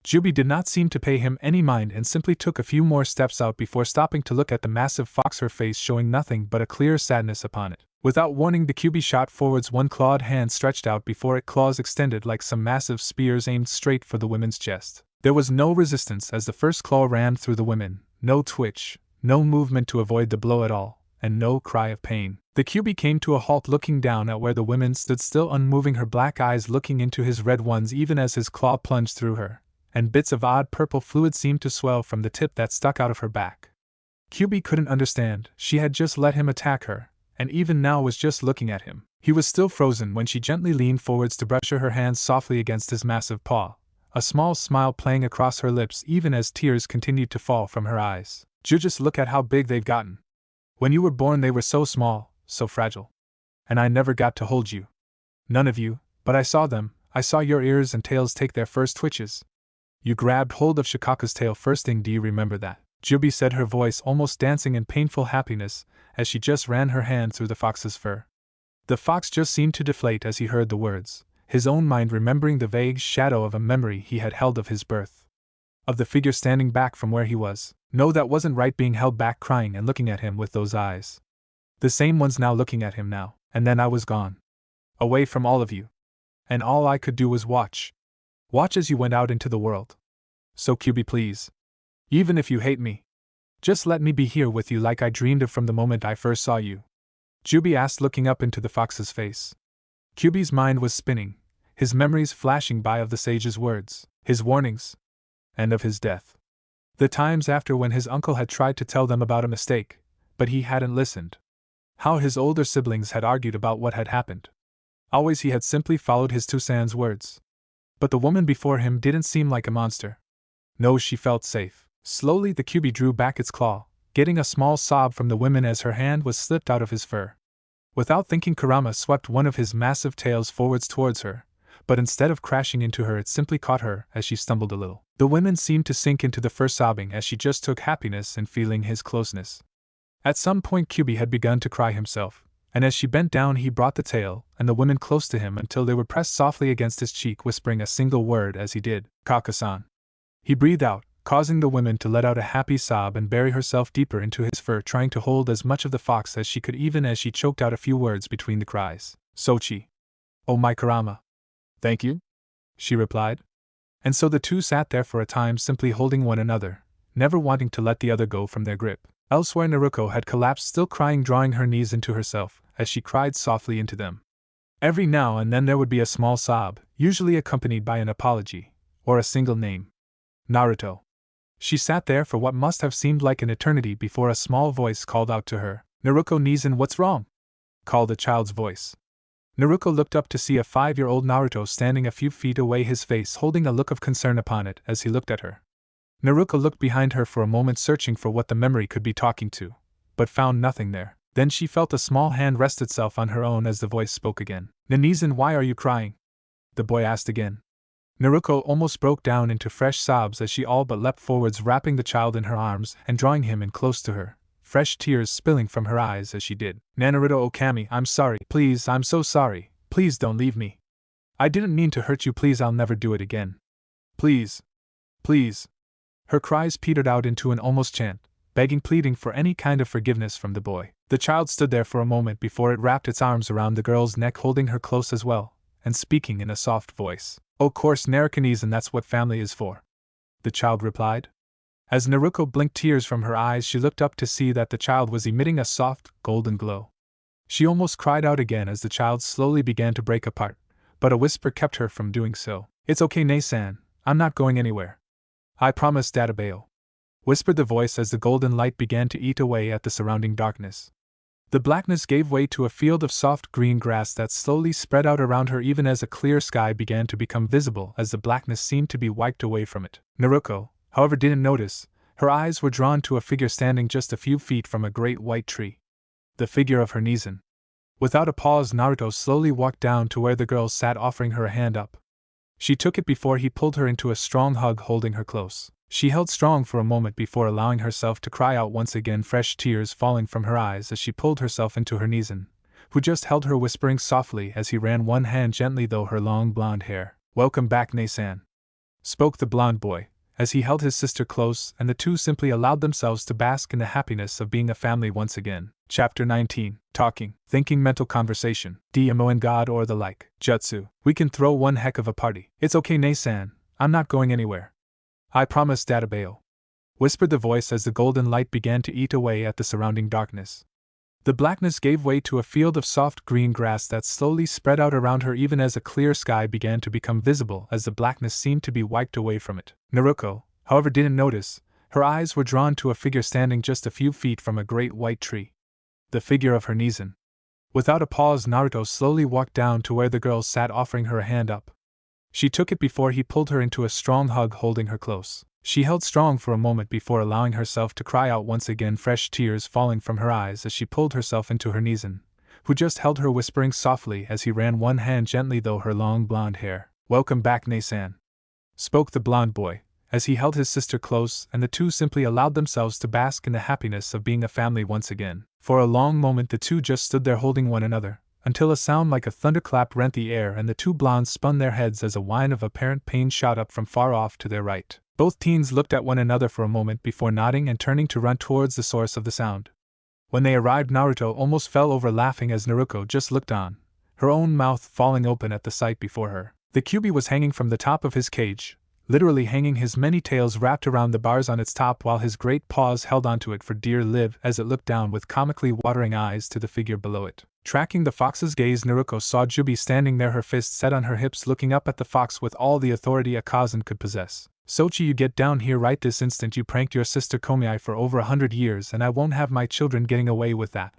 Jubi did not seem to pay him any mind and simply took a few more steps out before stopping to look at the massive fox, her face showing nothing but a clear sadness upon it. Without warning, the Kyuubi shot forwards, one clawed hand stretched out before it, claws extended like some massive spears aimed straight for the woman's chest. There was no resistance as the first claw rammed through the woman, no twitch, no movement to avoid the blow at all, and no cry of pain. The Kyuubi came to a halt, looking down at where the woman stood, still unmoving, her black eyes looking into his red ones even as his claw plunged through her, and bits of odd purple fluid seemed to swell from the tip that stuck out of her back. Kyuubi couldn't understand. She had just let him attack her, and even now was just looking at him. He was still frozen when she gently leaned forwards to brush her hands softly against his massive paw, a small smile playing across her lips even as tears continued to fall from her eyes. Just look at how big they've gotten. When you were born they were so small, so fragile. And I never got to hold you. None of you, but I saw them. I saw your ears and tails take their first twitches. You grabbed hold of Shikaku's tail first thing, do you remember that? Jubi said, her voice almost dancing in painful happiness as she just ran her hand through the fox's fur. The fox just seemed to deflate as he heard the words, his own mind remembering the vague shadow of a memory he had held of his birth. Of the figure standing back from where he was. No, that wasn't right, being held back, crying and looking at him with those eyes. The same ones now looking at him now, and then I was gone. Away from all of you. And all I could do was watch. Watch as you went out into the world. So Kyuubi, please. Even if you hate me, just let me be here with you like I dreamed of from the moment I first saw you. Jubi asked, looking up into the fox's face. Kyuubi's mind was spinning, his memories flashing by of the sage's words, his warnings, and of his death. The times after when his uncle had tried to tell them about a mistake, but he hadn't listened. How his older siblings had argued about what had happened. Always he had simply followed his Tusan's words. But the woman before him didn't seem like a monster. No, she felt safe. Slowly the Kyuubi drew back its claw, getting a small sob from the woman as her hand was slipped out of his fur. Without thinking, Kurama swept one of his massive tails forwards towards her, but instead of crashing into her it simply caught her as she stumbled a little. The woman seemed to sink into the fur, sobbing as she just took happiness in feeling his closeness. At some point Kyuubi had begun to cry himself, and as she bent down he brought the tail and the woman close to him until they were pressed softly against his cheek, whispering a single word as he did, "Kaka-san." He breathed out, causing the woman to let out a happy sob and bury herself deeper into his fur, trying to hold as much of the fox as she could even as she choked out a few words between the cries. "Sochi. Oh my Kurama. Thank you," she replied. And so the two sat there for a time, simply holding one another, never wanting to let the other go from their grip. Elsewhere Naruko had collapsed, still crying, drawing her knees into herself, as she cried softly into them. Every now and then there would be a small sob, usually accompanied by an apology, or a single name. Naruto. She sat there for what must have seemed like an eternity before a small voice called out to her, "Naruko Nizan, what's wrong?" called a child's voice. Naruko looked up to see a 5-year-old Naruto standing a few feet away, his face holding a look of concern upon it as he looked at her. Naruko looked behind her for a moment, searching for what the memory could be talking to, but found nothing there. Then she felt a small hand rest itself on her own as the voice spoke again. "Nizan, why are you crying?" the boy asked again. Naruko almost broke down into fresh sobs as she all but leapt forwards, wrapping the child in her arms and drawing him in close to her, fresh tears spilling from her eyes as she did. "Naruto Okami, I'm sorry. Please, I'm so sorry. Please don't leave me. I didn't mean to hurt you. Please, I'll never do it again. Please. Please." Her cries petered out into an almost chant, begging, pleading for any kind of forgiveness from the boy. The child stood there for a moment before it wrapped its arms around the girl's neck, holding her close as well, and speaking in a soft voice. "Oh, course, Narukanese, and that's what family is for," the child replied. As Naruko blinked tears from her eyes, she looked up to see that the child was emitting a soft, golden glow. She almost cried out again as the child slowly began to break apart, but a whisper kept her from doing so. "It's okay, Nei-san, I'm not going anywhere. I promise, Databeo," whispered the voice as the golden light began to eat away at the surrounding darkness. The blackness gave way to a field of soft green grass that slowly spread out around her, even as a clear sky began to become visible as the blackness seemed to be wiped away from it. Naruko, however, didn't notice. Her eyes were drawn to a figure standing just a few feet from a great white tree. The figure of her Nizan. Without a pause, Naruto slowly walked down to where the girl sat, offering her a hand up. She took it before he pulled her into a strong hug, holding her close. She held strong for a moment before allowing herself to cry out once again, fresh tears falling from her eyes as she pulled herself into her Nizan, who just held her, whispering softly as he ran one hand gently through her long blonde hair. "Welcome back, Nei-san," spoke the blonde boy, as he held his sister close, and the two simply allowed themselves to bask in the happiness of being a family once again. Chapter 19. Talking, Thinking Mental Conversation, DMO and God or the like. Jutsu. We can throw one heck of a party. It's okay, Nei-san. I'm not going anywhere. I promise, Databeo. Whispered the voice as the golden light began to eat away at the surrounding darkness. The blackness gave way to a field of soft green grass that slowly spread out around her even as a clear sky began to become visible as the blackness seemed to be wiped away from it. Naruko, however, didn't notice. Her eyes were drawn to a figure standing just a few feet from a great white tree. The figure of her Neji. Without a pause, Naruto slowly walked down to where the girl sat, offering her a hand up. She took it before he pulled her into a strong hug, holding her close. She held strong for a moment before allowing herself to cry out once again, fresh tears falling from her eyes as she pulled herself into her Neji, who just held her, whispering softly as he ran one hand gently through her long blonde hair. "Welcome back, Nei-san," spoke the blonde boy, as he held his sister close, and the two simply allowed themselves to bask in the happiness of being a family once again. For a long moment the two just stood there holding one another, until a sound like a thunderclap rent the air and the two blondes spun their heads as a whine of apparent pain shot up from far off to their right. Both teens looked at one another for a moment before nodding and turning to run towards the source of the sound. When they arrived, Naruto almost fell over laughing as Naruko just looked on, her own mouth falling open at the sight before her. The Kyuubi was hanging from the top of his cage, literally hanging, his many tails wrapped around the bars on its top while his great paws held onto it for dear life as it looked down with comically watering eyes to the figure below it. Tracking the fox's gaze, Naruko saw Jubi standing there, her fist set on her hips, looking up at the fox with all the authority a cousin could possess. "Sochi, you get down here right this instant. You pranked your sister Komiai for over 100 years and I won't have my children getting away with that,"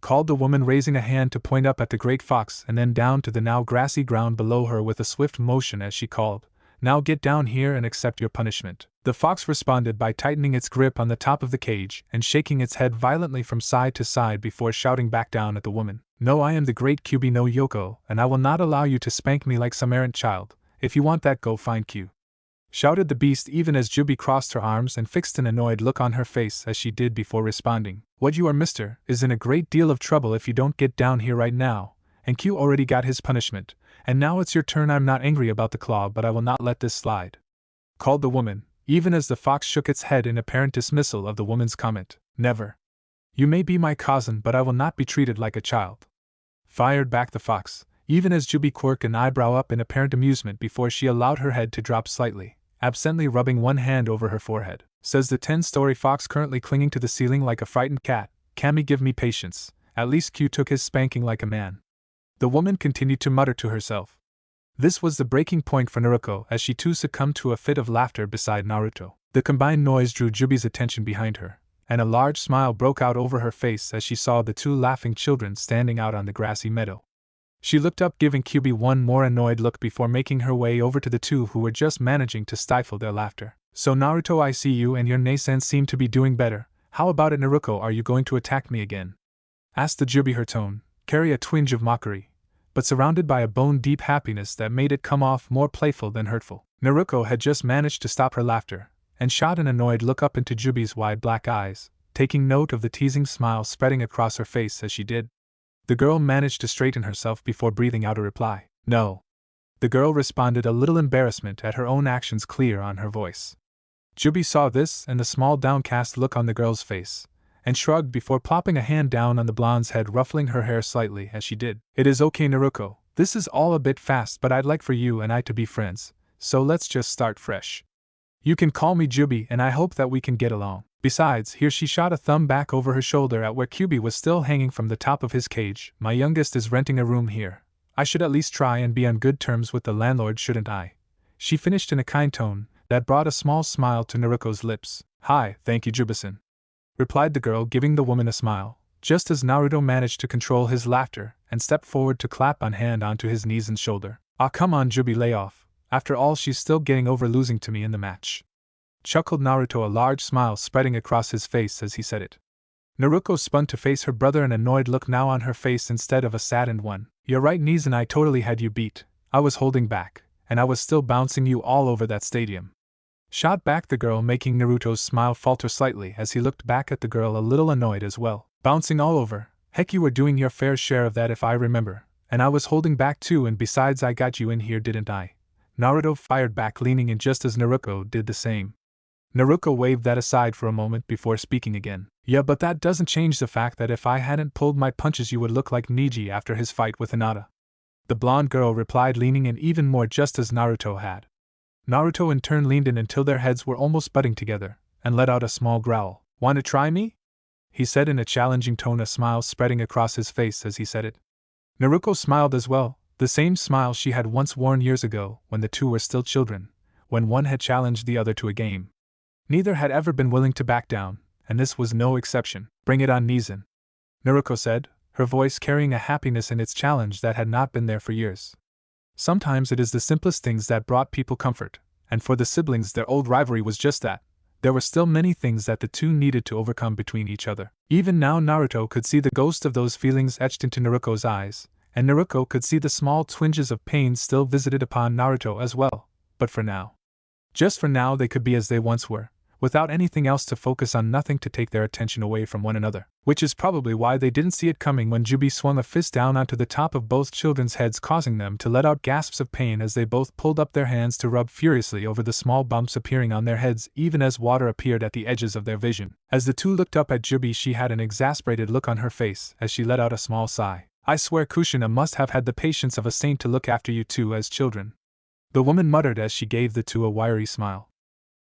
called the woman, raising a hand to point up at the great fox and then down to the now grassy ground below her with a swift motion as she called, "Now get down here and accept your punishment." The fox responded by tightening its grip on the top of the cage and shaking its head violently from side to side before shouting back down at the woman, "No, I am the great Kyuubi no Yoko, and I will not allow you to spank me like some errant child. If you want that, go find Q," shouted the beast, even as Jubi crossed her arms and fixed an annoyed look on her face as she did before responding, "What you are, mister, is in a great deal of trouble if you don't get down here right now, and Q already got his punishment, and now it's your turn. I'm not angry about the claw, but I will not let this slide," called the woman, even as the fox shook its head in apparent dismissal of the woman's comment. "Never. You may be my cousin, but I will not be treated like a child," fired back the fox, even as Jubi quirked an eyebrow up in apparent amusement before she allowed her head to drop slightly, absently rubbing one hand over her forehead. Says the 10-story fox currently clinging to the ceiling like a frightened cat, "Kami, give me patience. At least Q took his spanking like a man," the woman continued to mutter to herself. This was the breaking point for Naruko as she too succumbed to a fit of laughter beside Naruto. The combined noise drew Jubi's attention behind her, and a large smile broke out over her face as she saw the two laughing children standing out on the grassy meadow. She looked up, giving Kyuubi one more annoyed look before making her way over to the two who were just managing to stifle their laughter. "So Naruto, I see you and your Nei-san seem to be doing better. How about it, Naruko, are you going to attack me again?" asked the Jubi, her tone carry a twinge of mockery, but surrounded by a bone-deep happiness that made it come off more playful than hurtful. Naruko had just managed to stop her laughter, and shot an annoyed look up into Jubi's wide black eyes, taking note of the teasing smile spreading across her face as she did. The girl managed to straighten herself before breathing out a reply. "No." The girl responded, a little embarrassment at her own actions clear on her voice. Jubi saw this and the small downcast look on the girl's face, and shrugged before plopping a hand down on the blonde's head, ruffling her hair slightly as she did. "It is okay, Naruko, this is all a bit fast, but I'd like for you and I to be friends, so let's just start fresh. You can call me Jubi and I hope that we can get along. Besides," here she shot a thumb back over her shoulder at where Kyuubi was still hanging from the top of his cage, "my youngest is renting a room here. I should at least try and be on good terms with the landlord, shouldn't I?" she finished in a kind tone that brought a small smile to Naruko's lips. "Hi, thank you, Jubi-san," replied the girl, giving the woman a smile, just as Naruto managed to control his laughter and stepped forward to clap on hand onto his knees and shoulder. "Ah, come on, Jubi, lay off. After all, she's still getting over losing to me in the match," chuckled Naruto, a large smile spreading across his face as he said it. Naruko spun to face her brother, an annoyed look now on her face instead of a saddened one. "You're right, Neji, I totally had you beat. I was holding back, and I was still bouncing you all over that stadium," shot back the girl, making Naruto's smile falter slightly as he looked back at the girl, a little annoyed as well. "Bouncing all over? Heck, you were doing your fair share of that if I remember, and I was holding back too, and besides I got you in here, didn't I?" Naruto fired back, leaning in just as Naruko did the same. Naruko waved that aside for a moment before speaking again. Yeah, but that doesn't change the fact that if I hadn't pulled my punches you would look like Neji after his fight with Hinata. The blonde girl replied, leaning in even more, just as Naruto had. Naruto in turn leaned in until their heads were almost butting together, and let out a small growl. "Wanna try me?" he said in a challenging tone, a smile spreading across his face as he said it. Naruko smiled as well, the same smile she had once worn years ago when the two were still children, when one had challenged the other to a game. Neither had ever been willing to back down, and this was no exception. "Bring it on, Nizan," Naruko said, her voice carrying a happiness in its challenge that had not been there for years. Sometimes it is the simplest things that brought people comfort, and for the siblings their old rivalry was just that. There were still many things that the two needed to overcome between each other. Even now Naruto could see the ghost of those feelings etched into Naruko's eyes, and Naruko could see the small twinges of pain still visited upon Naruto as well, but for now. Just for now they could be as they once were, without anything else to focus on, nothing to take their attention away from one another. Which is probably why they didn't see it coming when Jubi swung a fist down onto the top of both children's heads, causing them to let out gasps of pain as they both pulled up their hands to rub furiously over the small bumps appearing on their heads, even as water appeared at the edges of their vision. As the two looked up at Jubi, she had an exasperated look on her face as she let out a small sigh. "I swear Kushina must have had the patience of a saint to look after you two as children," the woman muttered as she gave the two a wiry smile.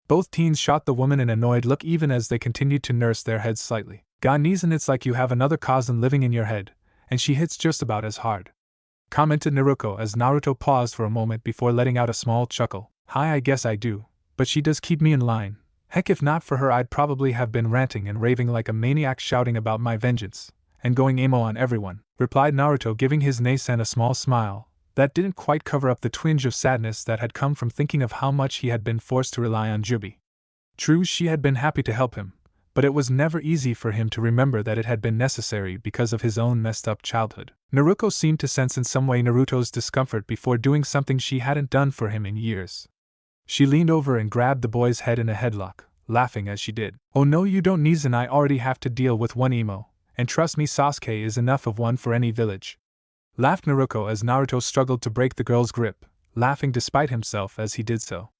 Both teens shot the woman an annoyed look even as they continued to nurse their heads slightly. "God, Nizan, it's like you have another cousin living in your head, and she hits just about as hard," commented Naruko as Naruto paused for a moment before letting out a small chuckle. "Hi, I guess I do, but she does keep me in line. Heck, if not for her I'd probably have been ranting and raving like a maniac, shouting about my vengeance, and going emo on everyone," replied Naruto, giving his Neisan a small smile that didn't quite cover up the twinge of sadness that had come from thinking of how much he had been forced to rely on Jubi. True, she had been happy to help him, but it was never easy for him to remember that it had been necessary because of his own messed up childhood. Naruko seemed to sense in some way Naruto's discomfort before doing something she hadn't done for him in years. She leaned over and grabbed the boy's head in a headlock, laughing as she did. "Oh no, you don't, Nizan, I already have to deal with one emo, and trust me, Sasuke is enough of one for any village," laughed Naruko as Naruto struggled to break the girl's grip, laughing despite himself as he did so.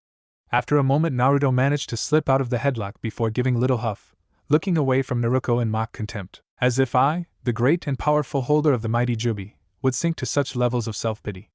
After a moment Naruto managed to slip out of the headlock before giving a little huff, looking away from Naruko in mock contempt. "As if I, the great and powerful holder of the mighty Jubi, would sink to such levels of self-pity,"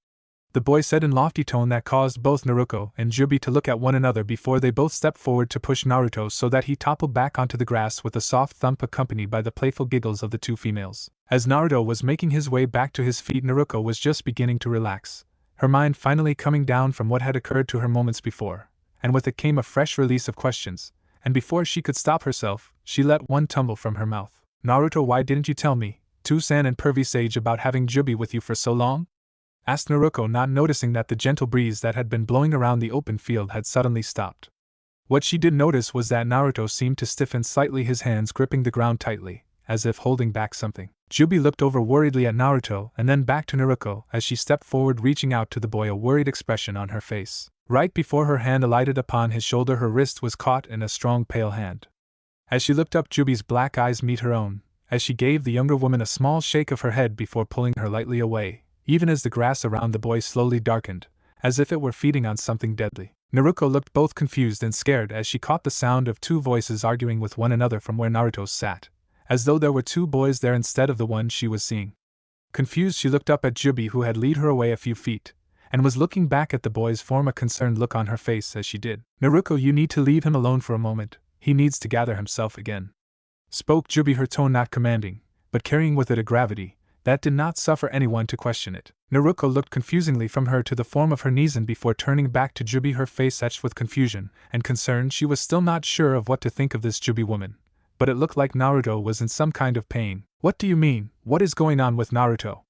the boy said in lofty tone that caused both Naruko and Jubi to look at one another before they both stepped forward to push Naruto so that he toppled back onto the grass with a soft thump accompanied by the playful giggles of the two females. As Naruto was making his way back to his feet, Naruko was just beginning to relax, her mind finally coming down from what had occurred to her moments before, and with it came a fresh release of questions, and before she could stop herself, she let one tumble from her mouth. "Naruto, why didn't you tell me, Tusan and Pervy Sage, about having Jubi with you for so long?" asked Naruko, not noticing that the gentle breeze that had been blowing around the open field had suddenly stopped. What she did notice was that Naruto seemed to stiffen slightly, his hands gripping the ground tightly, as if holding back something. Jubi looked over worriedly at Naruto and then back to Naruko as she stepped forward, reaching out to the boy, a worried expression on her face. Right before her hand alighted upon his shoulder, her wrist was caught in a strong pale hand. As she looked up, Jubi's black eyes met her own, as she gave the younger woman a small shake of her head before pulling her lightly away, even as the grass around the boy slowly darkened, as if it were feeding on something deadly. Naruko looked both confused and scared as she caught the sound of two voices arguing with one another from where Naruto sat, as though there were two boys there instead of the one she was seeing. Confused, she looked up at Jubi, who had led her away a few feet, and was looking back at the boys, form a concerned look on her face as she did. "Naruko, you need to leave him alone for a moment, he needs to gather himself again," spoke Jubi, her tone not commanding, but carrying with it a gravity that did not suffer anyone to question it. Naruko looked confusingly from her to the form of her Nizan before turning back to Jubi, her face etched with confusion and concern. She was still not sure of what to think of this Jubi woman, but it looked like Naruto was in some kind of pain. "What do you mean? What is going on with Naruto?"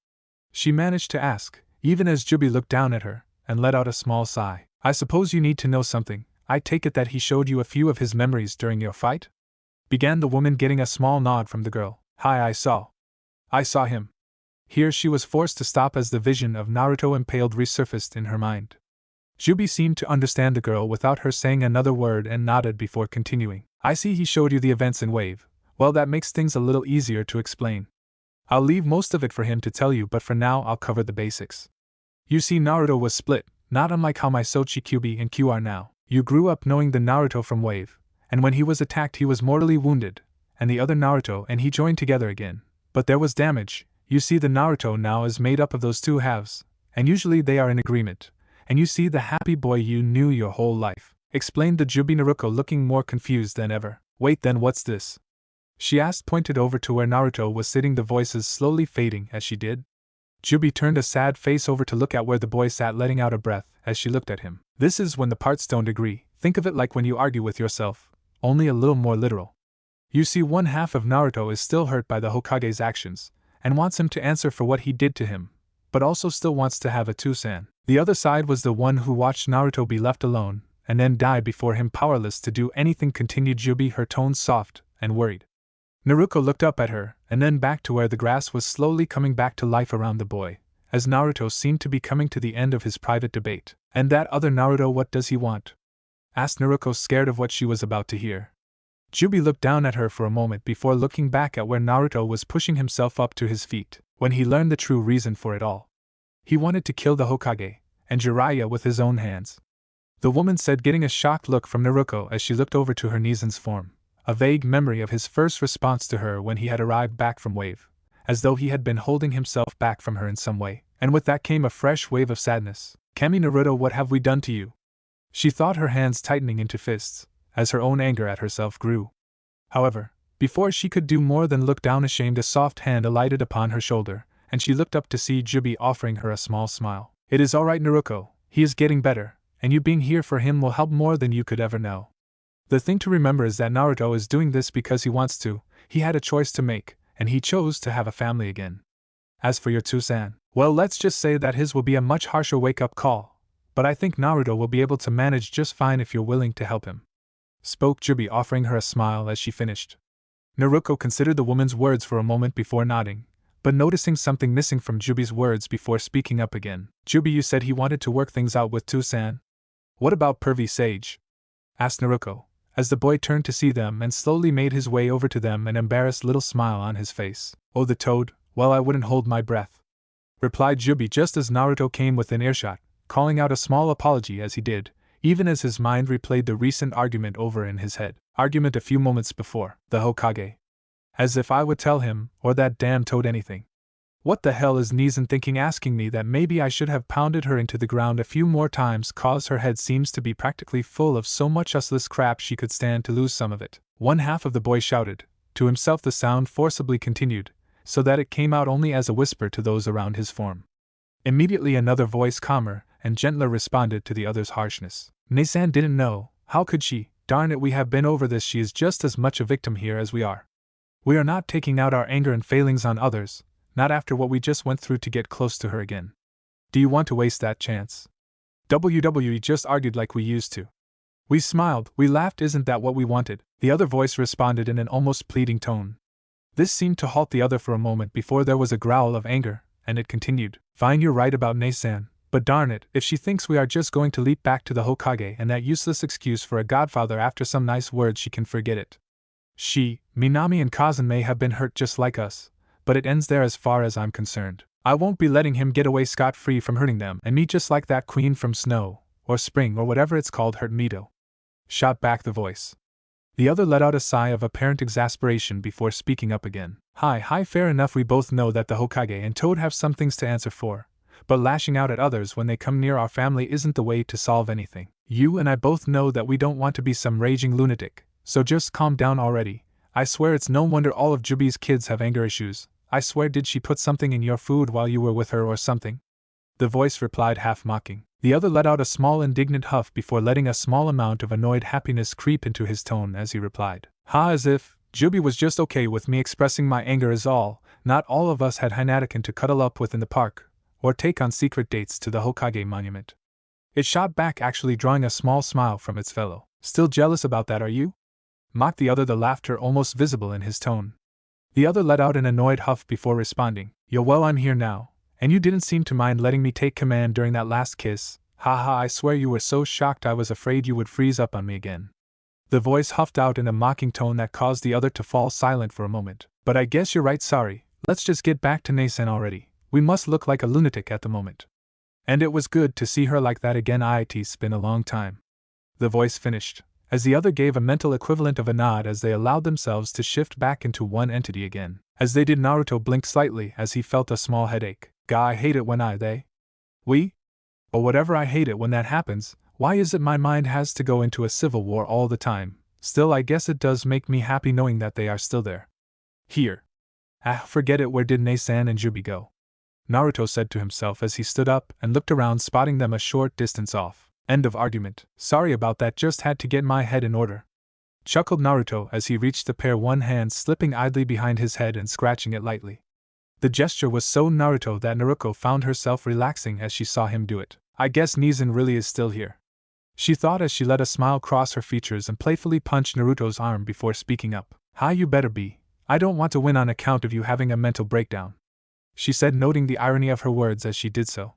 she managed to ask, even as Jubi looked down at her and let out a small sigh. "I suppose you need to know something. I take it that he showed you a few of his memories during your fight?" began the woman, getting a small nod from the girl. "Hi, I saw him." Here she was forced to stop as the vision of Naruto impaled resurfaced in her mind. Jubi seemed to understand the girl without her saying another word and nodded before continuing. "I see he showed you the events in Wave. Well, that makes things a little easier to explain. I'll leave most of it for him to tell you, but for now I'll cover the basics. You see, Naruto was split, not unlike how my Sochi, Kyubi, and Q are now. You grew up knowing the Naruto from Wave, and when he was attacked he was mortally wounded, and the other Naruto and he joined together again. But there was damage. You see, the Naruto now is made up of those two halves, and usually they are in agreement, and you see the happy boy you knew your whole life, explained the Jubi Naruko, looking more confused than ever. Wait, then what's this? She asked, pointed over to where Naruto was sitting, the voices slowly fading as she did. Jubi turned a sad face over to look at where the boy sat, letting out a breath as she looked at him. This is when the parts don't agree. Think of it like when you argue with yourself, only a little more literal. You see, one half of Naruto is still hurt by the Hokage's actions, and wants him to answer for what he did to him, but also still wants to have a Tusan. The other side was the one who watched Naruto be left alone, and then die before him, powerless to do anything, continued Jubi, her tone soft and worried. Naruko looked up at her, and then back to where the grass was slowly coming back to life around the boy, as Naruto seemed to be coming to the end of his private debate. And that other Naruto, what does he want? Asked Naruko, scared of what she was about to hear. Jubi looked down at her for a moment before looking back at where Naruto was pushing himself up to his feet, when he learned the true reason for it all. He wanted to kill the Hokage, and Jiraiya, with his own hands. The woman said, getting a shocked look from Naruko as she looked over to her Nizin's form, a vague memory of his first response to her when he had arrived back from Wave, as though he had been holding himself back from her in some way, and with that came a fresh wave of sadness. Kami, Naruto, what have we done to you? She thought, her hands tightening into fists, as her own anger at herself grew. However, before she could do more than look down ashamed, a soft hand alighted upon her shoulder, and she looked up to see Jubi offering her a small smile. It is all right, Naruko, he is getting better, and you being here for him will help more than you could ever know. The thing to remember is that Naruto is doing this because he wants to. He had a choice to make, and he chose to have a family again. As for your Tusan, well, let's just say that his will be a much harsher wake-up call, but I think Naruto will be able to manage just fine if you're willing to help him, spoke Jubi, offering her a smile as she finished. Naruko considered the woman's words for a moment before nodding, but noticing something missing from Jubi's words before speaking up again. Jubi, you said he wanted to work things out with Tusan. What about Pervy Sage? Asked Naruko, as the boy turned to see them and slowly made his way over to them, an embarrassed little smile on his face. Oh, the toad, well, I wouldn't hold my breath, replied Jubi just as Naruto came within earshot, calling out a small apology as he did, even as his mind replayed the recent argument over in his head. Argument a few moments before, the Hokage. As if I would tell him, or that damn toad, anything. What the hell is Nizan thinking, asking me that maybe I should have pounded her into the ground a few more times, cause her head seems to be practically full of so much useless crap she could stand to lose some of it. One half of the boy shouted. To himself the sound forcibly continued, so that it came out only as a whisper to those around his form. Immediately another voice, calmer and gentler, responded to the other's harshness. Nizan didn't know, how could she? Darn it, we have been over this, she is just as much a victim here as we are. We are not taking out our anger and failings on others, not after what we just went through to get close to her again. Do you want to waste that chance? WWE just argued like we used to. We smiled, we laughed, isn't that what we wanted? The other voice responded in an almost pleading tone. This seemed to halt the other for a moment before there was a growl of anger, and it continued. Fine, you're right about Nizan, but darn it, if she thinks we are just going to leap back to the Hokage and that useless excuse for a godfather after some nice words, she can forget it. She, Minami, and Kazan may have been hurt just like us, but it ends there as far as I'm concerned. I won't be letting him get away scot-free from hurting them and me just like that queen from Snow, or Spring, or whatever it's called, hurt Mito. Shot back the voice. The other let out a sigh of apparent exasperation before speaking up again. Hi, fair enough, we both know that the Hokage and Toad have some things to answer for, but lashing out at others when they come near our family isn't the way to solve anything. You and I both know that we don't want to be some raging lunatic, so just calm down already. I swear it's no wonder all of Jubi's kids have anger issues. I swear, did she put something in your food while you were with her or something? The voice replied, half mocking. The other let out a small indignant huff before letting a small amount of annoyed happiness creep into his tone as he replied. As if Jubi was just okay with me expressing my anger is all. Not all of us had Hinata to cuddle up with in the park, or take on secret dates to the Hokage monument. It shot back, actually drawing a small smile from its fellow. Still jealous about that, are you? Mocked the other, the laughter almost visible in his tone. The other let out an annoyed huff before responding. Yo, well, I'm here now, and you didn't seem to mind letting me take command during that last kiss. I swear you were so shocked I was afraid you would freeze up on me again. The voice huffed out in a mocking tone that caused the other to fall silent for a moment. But I guess you're right, sorry. Let's just get back to Nizan already. We must look like a lunatic at the moment. And it was good to see her like that again. It's been a long time. The voice finished, as the other gave a mental equivalent of a nod as they allowed themselves to shift back into one entity again. As they did, Naruto blinked slightly as he felt a small headache. I hate it when we? Or whatever, I hate it when that happens. Why is it my mind has to go into a civil war all the time? Still, I guess it does make me happy knowing that they are still there. Here. Forget it, where did Ne-san and Jubi go? Naruto said to himself as he stood up and looked around, spotting them a short distance off. End of argument. Sorry about that, just had to get my head in order. Chuckled Naruto as he reached the pair, one hand slipping idly behind his head and scratching it lightly. The gesture was so Naruto that Naruko found herself relaxing as she saw him do it. I guess Nezen really is still here, she thought as she let a smile cross her features and playfully punched Naruto's arm before speaking up. Hi, you better be. I don't want to win on account of you having a mental breakdown, she said, noting the irony of her words as she did so.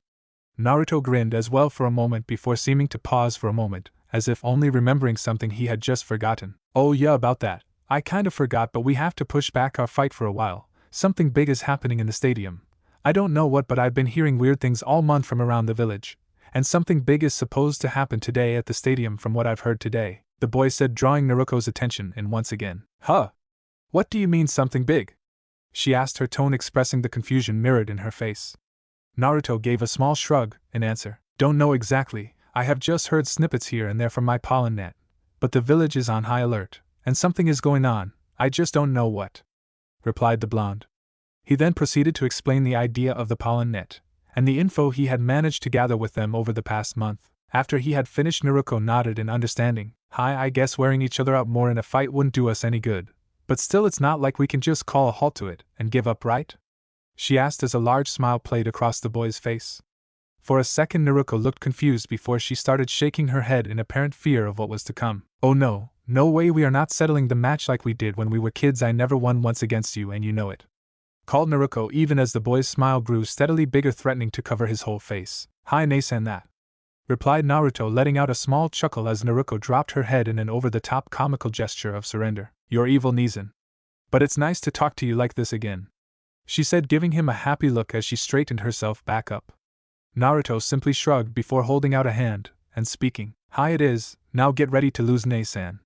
Naruto grinned as well for a moment before seeming to pause for a moment, as if only remembering something he had just forgotten. Oh yeah, about that. I kind of forgot, but we have to push back our fight for a while. Something big is happening in the stadium. I don't know what, but I've been hearing weird things all month from around the village. And something big is supposed to happen today at the stadium from what I've heard today, the boy said, drawing Naruko's attention in once again. Huh? What do you mean something big? She asked, her tone expressing the confusion mirrored in her face. Naruto gave a small shrug in answer. Don't know exactly, I have just heard snippets here and there from my pollen net. But the village is on high alert, and something is going on, I just don't know what, replied the blonde. He then proceeded to explain the idea of the pollen net, and the info he had managed to gather with them over the past month. After he had finished, Naruko nodded in understanding. I guess wearing each other out more in a fight wouldn't do us any good. But still, it's not like we can just call a halt to it and give up, right? She asked as a large smile played across the boy's face. For a second, Naruko looked confused before she started shaking her head in apparent fear of what was to come. Oh no, no way, we are not settling the match like we did when we were kids. I never won once against you and you know it, called Naruko, even as the boy's smile grew steadily bigger, threatening to cover his whole face. Hi, Ne-san, that, replied Naruto, letting out a small chuckle as Naruko dropped her head in an over-the-top comical gesture of surrender. You're evil, Nezen. But it's nice to talk to you like this again, she said, giving him a happy look as she straightened herself back up. Naruto simply shrugged before holding out a hand and speaking. Hi, it is. Now get ready to lose, Ne-san,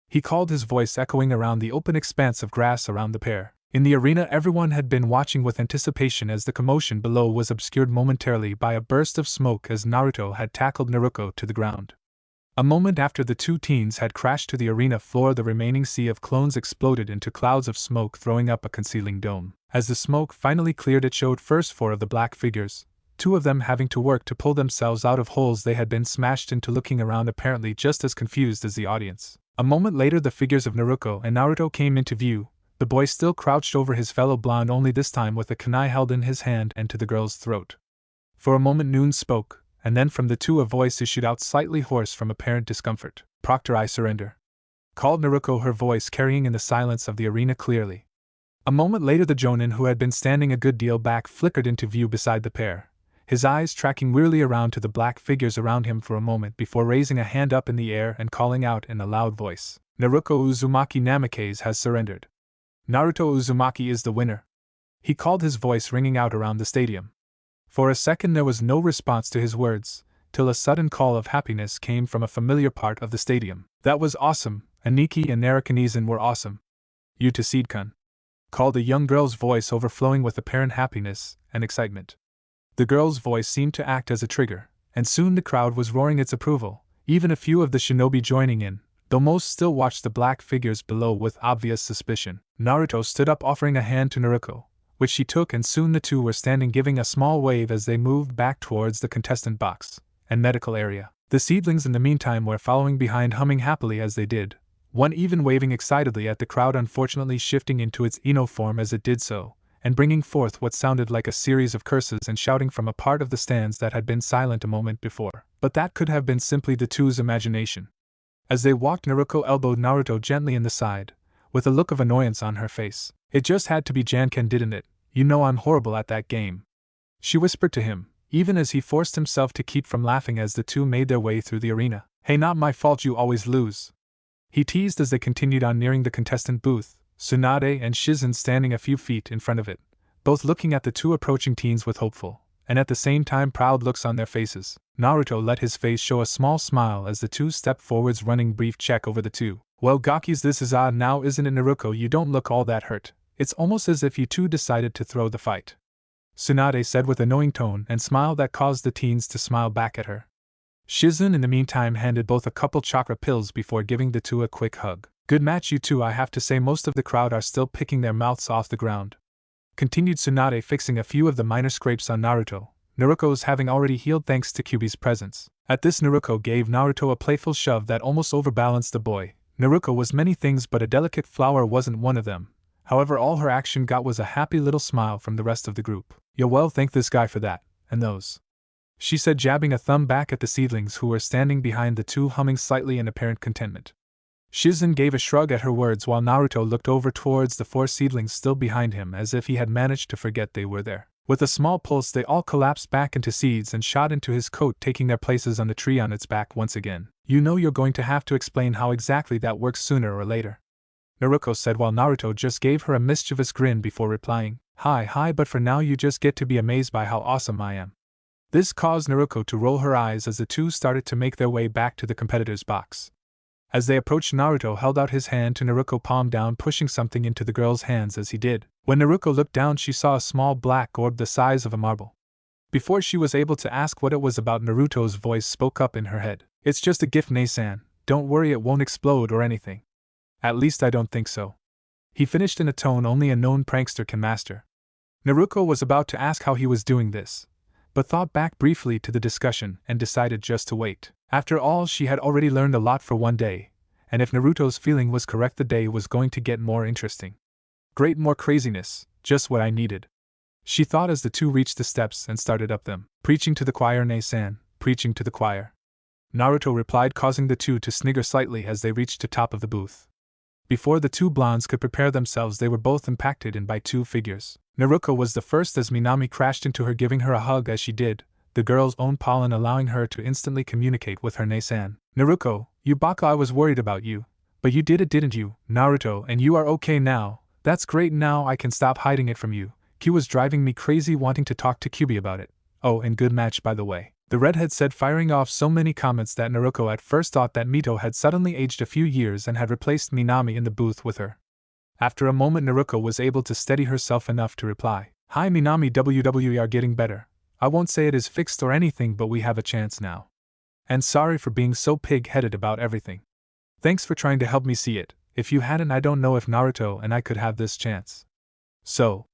he called, his voice echoing around the open expanse of grass around the pair. In the arena, everyone had been watching with anticipation as the commotion below was obscured momentarily by a burst of smoke as Naruto had tackled Naruko to the ground. A moment after the two teens had crashed to the arena floor, the remaining sea of clones exploded into clouds of smoke, throwing up a concealing dome. As the smoke finally cleared, it showed first four of the black figures, two of them having to work to pull themselves out of holes they had been smashed into, looking around apparently just as confused as the audience. A moment later, the figures of Naruko and Naruto came into view, the boy still crouched over his fellow blonde, only this time with a kunai held in his hand and to the girl's throat. For a moment Noon spoke, and then from the two a voice issued out, slightly hoarse from apparent discomfort. Proctor, I surrender, called Naruko, her voice carrying in the silence of the arena clearly. A moment later, the Jonin, who had been standing a good deal back, flickered into view beside the pair, his eyes tracking wearily around to the black figures around him for a moment before raising a hand up in the air and calling out in a loud voice. Naruko Uzumaki Namikaze has surrendered. Naruto Uzumaki is the winner, he called, his voice ringing out around the stadium. For a second there was no response to his words, till a sudden call of happiness came from a familiar part of the stadium. That was awesome, Aniki and Narakanezen were awesome. Yuta Seedkun, called a young girl's voice, overflowing with apparent happiness and excitement. The girl's voice seemed to act as a trigger, and soon the crowd was roaring its approval, even a few of the shinobi joining in, though most still watched the black figures below with obvious suspicion. Naruto stood up, offering a hand to Naruko, which she took, and soon the two were standing, giving a small wave as they moved back towards the contestant box and medical area. The seedlings in the meantime were following behind, humming happily as they did, one even waving excitedly at the crowd, unfortunately shifting into its Ino form as it did so, and bringing forth what sounded like a series of curses and shouting from a part of the stands that had been silent a moment before. But that could have been simply the two's imagination. As they walked, Naruko elbowed Naruto gently in the side, with a look of annoyance on her face. It just had to be Janken, didn't it? You know I'm horrible at that game, she whispered to him, even as he forced himself to keep from laughing as the two made their way through the arena. Hey, not my fault you always lose, he teased as they continued on, nearing the contestant booth, Tsunade and Shizen standing a few feet in front of it, both looking at the two approaching teens with hopeful, and at the same time proud looks on their faces. Naruto let his face show a small smile as the two stepped forwards, running brief check over the two. Well, Gakis, this is odd now, isn't it, Naruko? You don't look all that hurt. It's almost as if you two decided to throw the fight, Tsunade said with a knowing tone and smile that caused the teens to smile back at her. Shizun in the meantime handed both a couple chakra pills before giving the two a quick hug. Good match, you two. I have to say most of the crowd are still picking their mouths off the ground, continued Tsunade, fixing a few of the minor scrapes on Naruto, Naruko's having already healed thanks to Kyuubi's presence. At this, Naruko gave Naruto a playful shove that almost overbalanced the boy. Naruko was many things, but a delicate flower wasn't one of them. However, all her action got was a happy little smile from the rest of the group. You'll well thank this guy for that, and those, she said, jabbing a thumb back at the seedlings who were standing behind the two, humming slightly in apparent contentment. Shizun gave a shrug at her words while Naruto looked over towards the four seedlings still behind him as if he had managed to forget they were there. With a small pulse, they all collapsed back into seeds and shot into his coat, taking their places on the tree on its back once again. You know you're going to have to explain how exactly that works sooner or later, Naruko said while Naruto just gave her a mischievous grin before replying, Hi, but for now you just get to be amazed by how awesome I am. This caused Naruko to roll her eyes as the two started to make their way back to the competitor's box. As they approached, Naruto held out his hand to Naruko, palm down, pushing something into the girl's hands as he did. When Naruko looked down, she saw a small black orb the size of a marble. Before she was able to ask what it was about, Naruto's voice spoke up in her head. It's just a gift, Nei-san. Don't worry, it won't explode or anything. At least I don't think so, he finished in a tone only a known prankster can master. Naruko was about to ask how he was doing this, but thought back briefly to the discussion and decided just to wait. After all, she had already learned a lot for one day, and if Naruto's feeling was correct, the day was going to get more interesting. Great, more craziness, just what I needed, she thought as the two reached the steps and started up them. Preaching to the choir, Nei-san, preaching to the choir, Naruto replied, causing the two to snigger slightly as they reached the top of the booth. Before the two blondes could prepare themselves, they were both impacted in by two figures. Naruko was the first as Minami crashed into her, giving her a hug as she did, the girl's own pollen allowing her to instantly communicate with her. Nei-san. Naruko, you baka, I was worried about you, but you did it, didn't you, Naruto, and you are okay now. That's great, now I can stop hiding it from you. Q was driving me crazy wanting to talk to Kyuubi about it. Oh, and good match by the way, the redhead said, firing off so many comments that Naruko at first thought that Mito had suddenly aged a few years and had replaced Minami in the booth with her. After a moment, Naruko was able to steady herself enough to reply, Hi Minami, we are getting better. I won't say it is fixed or anything, but we have a chance now. And sorry for being so pig-headed about everything. Thanks for trying to help me see it. If you hadn't, I don't know if Naruto and I could have this chance. So,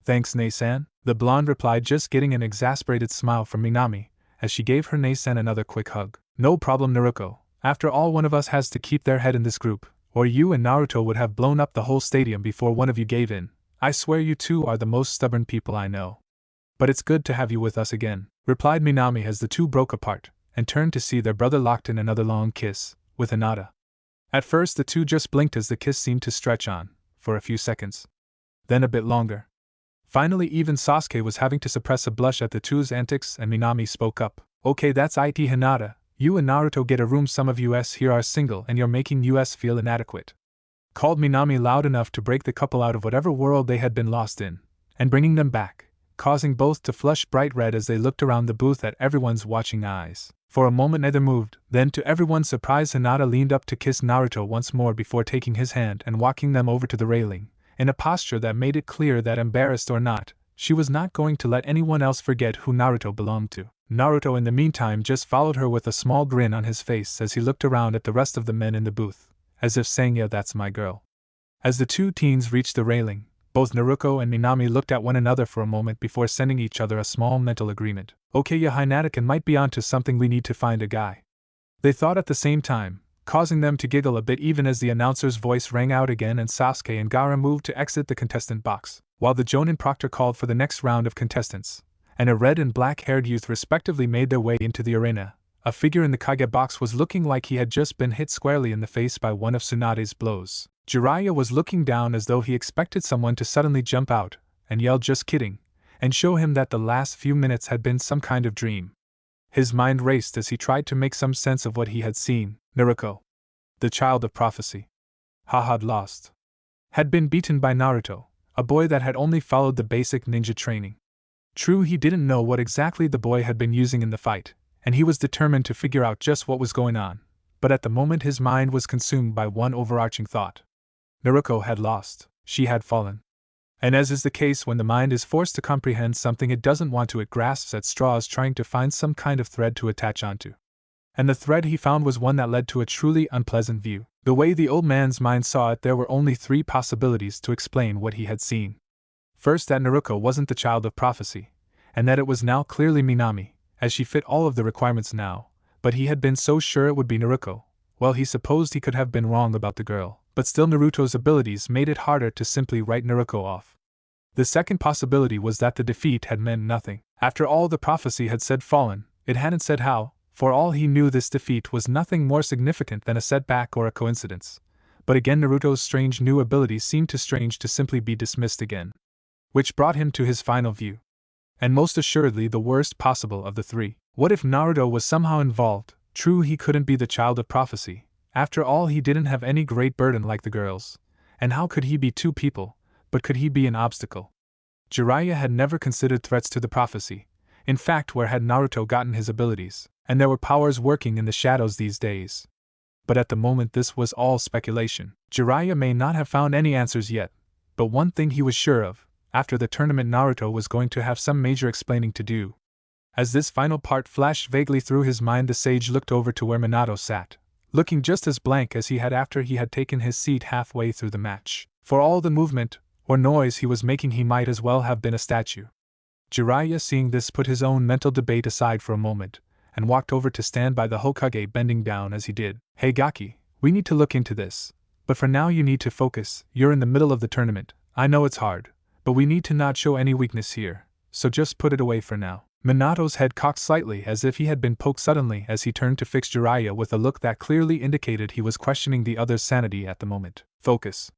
thanks, Nei-san, the blonde replied, just getting an exasperated smile from Minami as she gave her Nei-san another quick hug. No problem, Naruko. After all, one of us has to keep their head in this group, or you and Naruto would have blown up the whole stadium before one of you gave in. I swear you two are the most stubborn people I know. But it's good to have you with us again, replied Minami as the two broke apart and turned to see their brother locked in another long kiss with Hinata. At first, the two just blinked as the kiss seemed to stretch on for a few seconds, then a bit longer. Finally, even Sasuke was having to suppress a blush at the two's antics, and Minami spoke up. Okay, that's it, Hinata. You and Naruto get a room. Some of us here are single and you're making us feel inadequate, called Minami loud enough to break the couple out of whatever world they had been lost in, and bringing them back, causing both to flush bright red as they looked around the booth at everyone's watching eyes. For a moment neither moved, then to everyone's surprise Hinata leaned up to kiss Naruto once more before taking his hand and walking them over to the railing, in a posture that made it clear that, embarrassed or not, she was not going to let anyone else forget who Naruto belonged to. Naruto in the meantime just followed her with a small grin on his face as he looked around at the rest of the men in the booth, as if saying, yeah, that's my girl. As the two teens reached the railing, both Naruko and Minami looked at one another for a moment before sending each other a small mental agreement. Okay, yeah, Hinata might be onto something, we need to find a guy, they thought at the same time, causing them to giggle a bit even as the announcer's voice rang out again and Sasuke and Gaara moved to exit the contestant box, while the Jonin proctor called for the next round of contestants, and a red and black-haired youth respectively made their way into the arena. A figure in the Kage box was looking like he had just been hit squarely in the face by one of Tsunade's blows. Jiraiya was looking down as though he expected someone to suddenly jump out and yell just kidding, and show him that the last few minutes had been some kind of dream. His mind raced as he tried to make some sense of what he had seen. Naruko, the child of prophecy, had lost. Had been beaten by Naruto, a boy that had only followed the basic ninja training. True, he didn't know what exactly the boy had been using in the fight, and he was determined to figure out just what was going on, but at the moment his mind was consumed by one overarching thought. Naruko had lost, she had fallen. And as is the case when the mind is forced to comprehend something it doesn't want to, it grasps at straws trying to find some kind of thread to attach onto. And the thread he found was one that led to a truly unpleasant view. The way the old man's mind saw it, there were only 3 possibilities to explain what he had seen. First, that Naruko wasn't the child of prophecy, and that it was now clearly Minami, as she fit all of the requirements now, but he had been so sure it would be Naruko. Well, he supposed he could have been wrong about the girl, but still Naruto's abilities made it harder to simply write Naruko off. The second possibility was that the defeat had meant nothing. After all, the prophecy had said fallen, it hadn't said how. For all he knew, this defeat was nothing more significant than a setback or a coincidence. But again, Naruto's strange new abilities seemed too strange to simply be dismissed again. Which brought him to his final view. And most assuredly the worst possible of the 3. What if Naruto was somehow involved? True, he couldn't be the child of prophecy. After all, he didn't have any great burden like the girls. And how could he be 2 people? But could he be an obstacle? Jiraiya had never considered threats to the prophecy. In fact, where had Naruto gotten his abilities? And there were powers working in the shadows these days. But at the moment this was all speculation. Jiraiya may not have found any answers yet, but one thing he was sure of: after the tournament Naruto was going to have some major explaining to do. As this final part flashed vaguely through his mind, the sage looked over to where Minato sat, looking just as blank as he had after he had taken his seat halfway through the match. For all the movement or noise he was making, he might as well have been a statue. Jiraiya, seeing this, put his own mental debate aside for a moment, and walked over to stand by the Hokage, bending down as he did. Hey Gaki, we need to look into this. But for now you need to focus. You're in the middle of the tournament. I know it's hard, but we need to not show any weakness here, so just put it away for now. Minato's head cocked slightly as if he had been poked suddenly as he turned to fix Jiraiya with a look that clearly indicated he was questioning the other's sanity at the moment. Focus.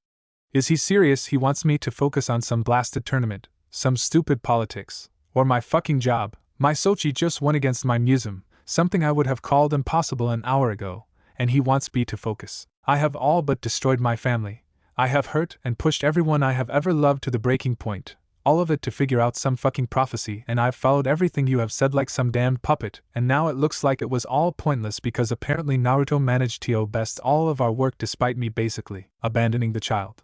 Is he serious? He wants me to focus on some blasted tournament, some stupid politics, or my fucking job. My Sochi just won against my Musum, something I would have called impossible an hour ago, and he wants me to focus. I have all but destroyed my family. I have hurt and pushed everyone I have ever loved to the breaking point, all of it to figure out some fucking prophecy, and I've followed everything you have said like some damned puppet, and now it looks like it was all pointless because apparently Naruto managed to best all of our work despite me basically abandoning the child.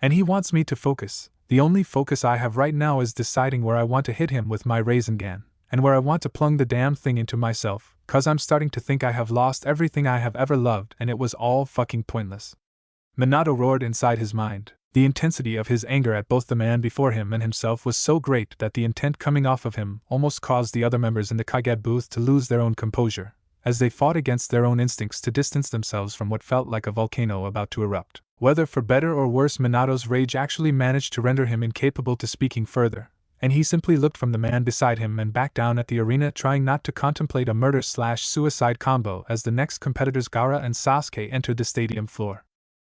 And he wants me to focus. The only focus I have right now is deciding where I want to hit him with my Rasengan, and where I want to plunge the damn thing into myself, cause I'm starting to think I have lost everything I have ever loved and it was all fucking pointless. Minato roared inside his mind. The intensity of his anger at both the man before him and himself was so great that the intent coming off of him almost caused the other members in the Kage booth to lose their own composure, as they fought against their own instincts to distance themselves from what felt like a volcano about to erupt. Whether for better or worse, Minato's rage actually managed to render him incapable to speaking further, and he simply looked from the man beside him and back down at the arena, trying not to contemplate a murder/suicide combo as the next competitors Gaara and Sasuke entered the stadium floor.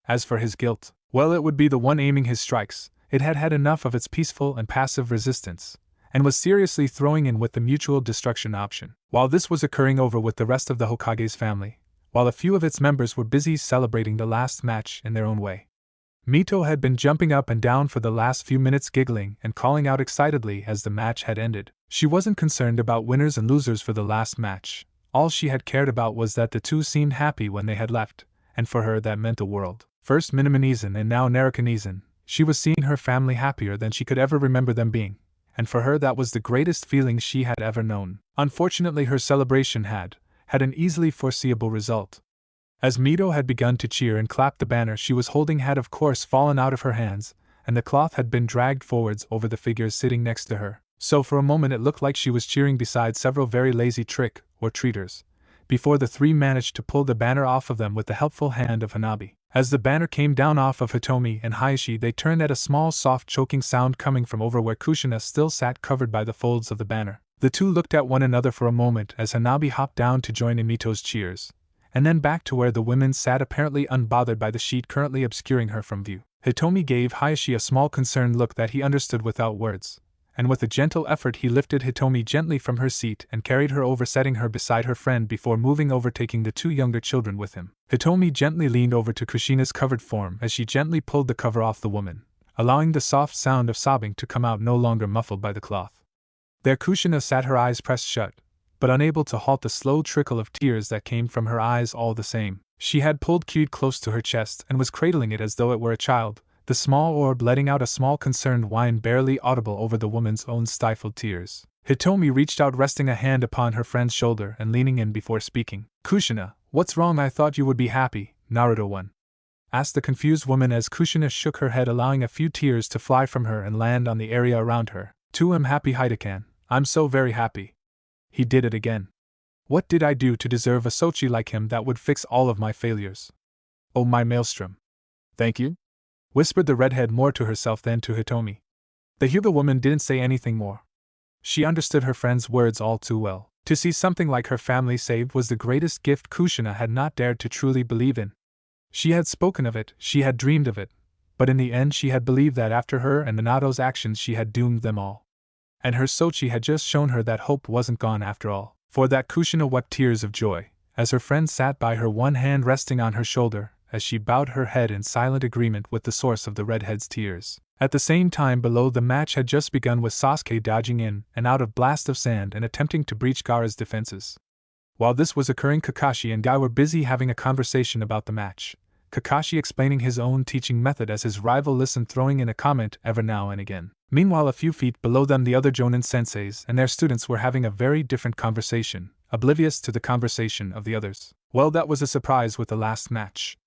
As for his guilt, well, it would be the one aiming his strikes. It had had enough of its peaceful and passive resistance, and was seriously throwing in with the mutual destruction option. While this was occurring over with the rest of the Hokage's family, while a few of its members were busy celebrating the last match in their own way, Mito had been jumping up and down for the last few minutes, giggling and calling out excitedly as the match had ended. She wasn't concerned about winners and losers for the last match. All she had cared about was that the two seemed happy when they had left, and for her that meant the world. First Minaminizan and now Narakanizan, she was seeing her family happier than she could ever remember them being, and for her that was the greatest feeling she had ever known. Unfortunately, her celebration had an easily foreseeable result. As Mito had begun to cheer and clap, the banner she was holding had of course fallen out of her hands, and the cloth had been dragged forwards over the figures sitting next to her. So for a moment it looked like she was cheering beside several very lazy trick or treaters, before the 3 managed to pull the banner off of them with the helpful hand of Hanabi. As the banner came down off of Hitomi and Hayashi, they turned at a small soft choking sound coming from over where Kushina still sat covered by the folds of the banner. The two looked at one another for a moment as Hanabi hopped down to join in Mito's cheers, and then back to where the women sat, apparently unbothered by the sheet currently obscuring her from view. Hitomi gave Hayashi a small concerned look that he understood without words, and with a gentle effort he lifted Hitomi gently from her seat and carried her over, setting her beside her friend before moving over, taking the 2 younger children with him. Hitomi gently leaned over to Kushina's covered form as she gently pulled the cover off the woman, allowing the soft sound of sobbing to come out no longer muffled by the cloth. There Kushina sat, her eyes pressed shut, but unable to halt the slow trickle of tears that came from her eyes all the same. She had pulled Kyud close to her chest and was cradling it as though it were a child, the small orb letting out a small concerned whine barely audible over the woman's own stifled tears. Hitomi reached out, resting a hand upon her friend's shoulder and leaning in before speaking. Kushina, what's wrong? I thought you would be happy, Naruto-one. Asked the confused woman as Kushina shook her head, allowing a few tears to fly from her and land on the area around her. Too am happy, Hidekan. I'm so very happy. He did it again. What did I do to deserve a Sochi like him that would fix all of my failures? Oh, my maelstrom. Thank you? Whispered the redhead more to herself than to Hitomi. The Hyuga woman didn't say anything more. She understood her friend's words all too well. To see something like her family saved was the greatest gift Kushina had not dared to truly believe in. She had spoken of it, she had dreamed of it, but in the end she had believed that after her and Minato's actions she had doomed them all. And her Sochi had just shown her that hope wasn't gone after all. For that Kushina wept tears of joy, as her friend sat by her, one hand resting on her shoulder, as she bowed her head in silent agreement with the source of the redhead's tears. At the same time below, the match had just begun, with Sasuke dodging in and out of blast of sand and attempting to breach Gaara's defenses. While this was occurring, Kakashi and Guy were busy having a conversation about the match, Kakashi explaining his own teaching method as his rival listened, throwing in a comment every now and again. Meanwhile, a few feet below them, the other Jonin senseis and their students were having a very different conversation, oblivious to the conversation of the others. Well, that was a surprise with the last match,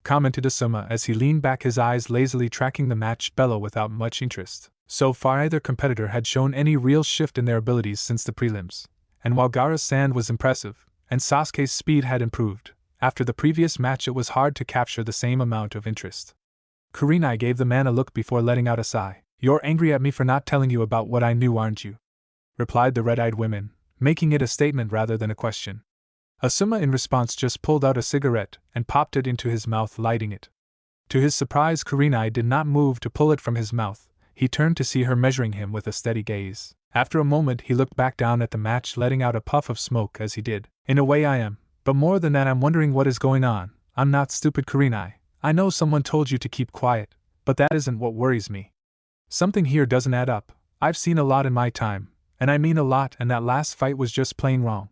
commented Asuma as he leaned back, his eyes lazily tracking the match bellow without much interest. So far either competitor had shown any real shift in their abilities since the prelims, and while Gaara's sand was impressive, and Sasuke's speed had improved, after the previous match it was hard to capture the same amount of interest. Kurenai gave the man a look before letting out a sigh. You're angry at me for not telling you about what I knew, aren't you? Replied the red-eyed woman, making it a statement rather than a question. Asuma in response just pulled out a cigarette and popped it into his mouth, lighting it. To his surprise, Kurenai did not move to pull it from his mouth. He turned to see her measuring him with a steady gaze. After a moment he looked back down at the match, letting out a puff of smoke as he did. In a way I am, but more than that I'm wondering what is going on. I'm not stupid, Kurenai. I know someone told you to keep quiet, but that isn't what worries me. Something here doesn't add up. I've seen a lot in my time, and I mean a lot, and that last fight was just plain wrong.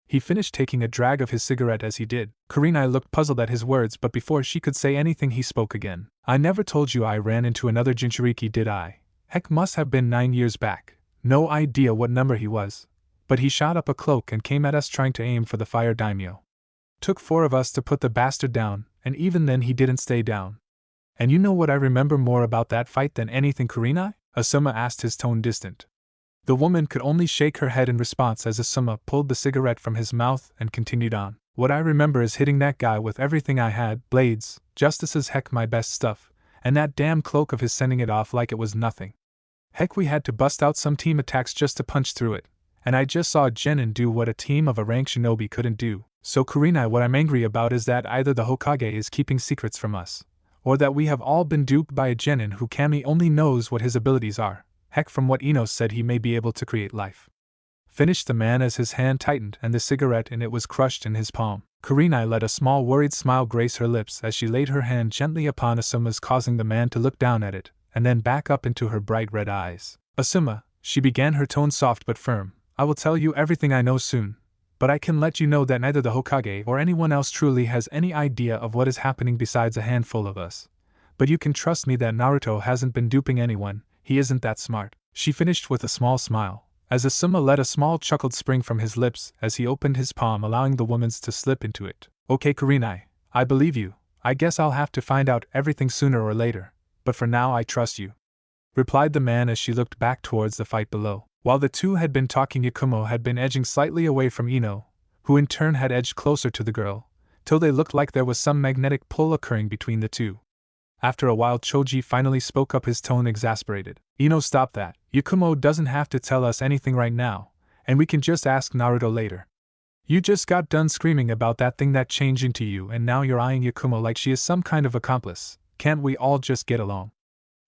He finished taking a drag of his cigarette as he did. Kurenai looked puzzled at his words, but before she could say anything he spoke again. I never told you I ran into another Jinchuriki, did I? Heck, must have been 9 years back. No idea what number he was, but he shot up a cloak and came at us trying to aim for the fire daimyo. Took 4 of us to put the bastard down, and even then he didn't stay down. And you know what I remember more about that fight than anything, Kurenai? Asuma asked, his tone distant. The woman could only shake her head in response as Asuma pulled the cigarette from his mouth and continued on. What I remember is hitting that guy with everything I had, blades, justices, heck, my best stuff, and that damn cloak of his sending it off like it was nothing. Heck, we had to bust out some team attacks just to punch through it, and I just saw Genin do what a team of a rank shinobi couldn't do. So Kurenai, what I'm angry about is that either the Hokage is keeping secrets from us, or that we have all been duped by a Genin who Kami only knows what his abilities are. Heck, from what Ino said, he may be able to create life. Finished the man as his hand tightened and the cigarette in it was crushed in his palm. Kurenai let a small worried smile grace her lips as she laid her hand gently upon Asuma's, causing the man to look down at it, and then back up into her bright red eyes. Asuma, she began, her tone soft but firm, I will tell you everything I know soon, but I can let you know that neither the Hokage or anyone else truly has any idea of what is happening besides a handful of us. But you can trust me that Naruto hasn't been duping anyone, he isn't that smart. She finished with a small smile, as Asuma let a small chuckle spring from his lips as he opened his palm, allowing the woman's to slip into it. Okay, Kurenai, I believe you. I guess I'll have to find out everything sooner or later, but for now I trust you, replied the man as she looked back towards the fight below. While the two had been talking, Yakumo had been edging slightly away from Ino, who in turn had edged closer to the girl, till they looked like there was some magnetic pull occurring between the two. After a while, Choji finally spoke up, his tone exasperated. Ino, stop that. Yakumo doesn't have to tell us anything right now, and we can just ask Naruto later. You just got done screaming about that thing that changed into you, and now you're eyeing Yakumo like she is some kind of accomplice. Can't we all just get along?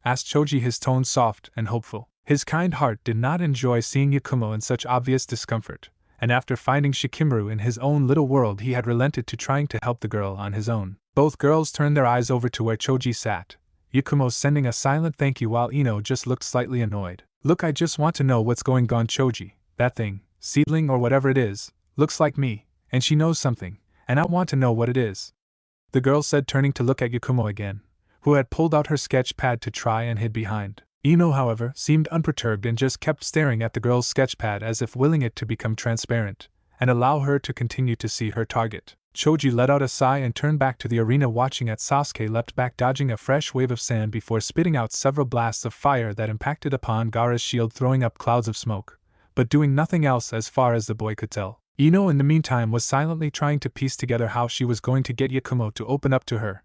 Asked Choji, his tone soft and hopeful. His kind heart did not enjoy seeing Yakumo in such obvious discomfort, and after finding Shikamaru in his own little world, he had relented to trying to help the girl on his own. Both girls turned their eyes over to where Choji sat, Yakumo sending a silent thank you while Ino just looked slightly annoyed. Look, I just want to know what's going on, Choji. That thing, Sibling or whatever it is, looks like me, and she knows something, and I want to know what it is," the girl said, turning to look at Yakumo again, who had pulled out her sketch pad to try and hid behind. Ino, however, seemed unperturbed and just kept staring at the girl's sketch pad as if willing it to become transparent, and allow her to continue to see her target. Choji let out a sigh and turned back to the arena, watching as Sasuke leapt back, dodging a fresh wave of sand before spitting out several blasts of fire that impacted upon Gaara's shield, throwing up clouds of smoke, but doing nothing else as far as the boy could tell. Ino in the meantime was silently trying to piece together how she was going to get Yakumo to open up to her.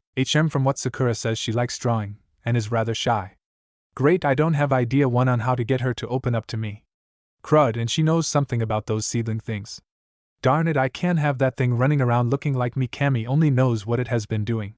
From what Sakura says, she likes drawing, and is rather shy. Great, I don't have idea one on how to get her to open up to me. Crud, and she knows something about those seedling things. Darn it, I can't have that thing running around looking like me. Kami only knows what it has been doing.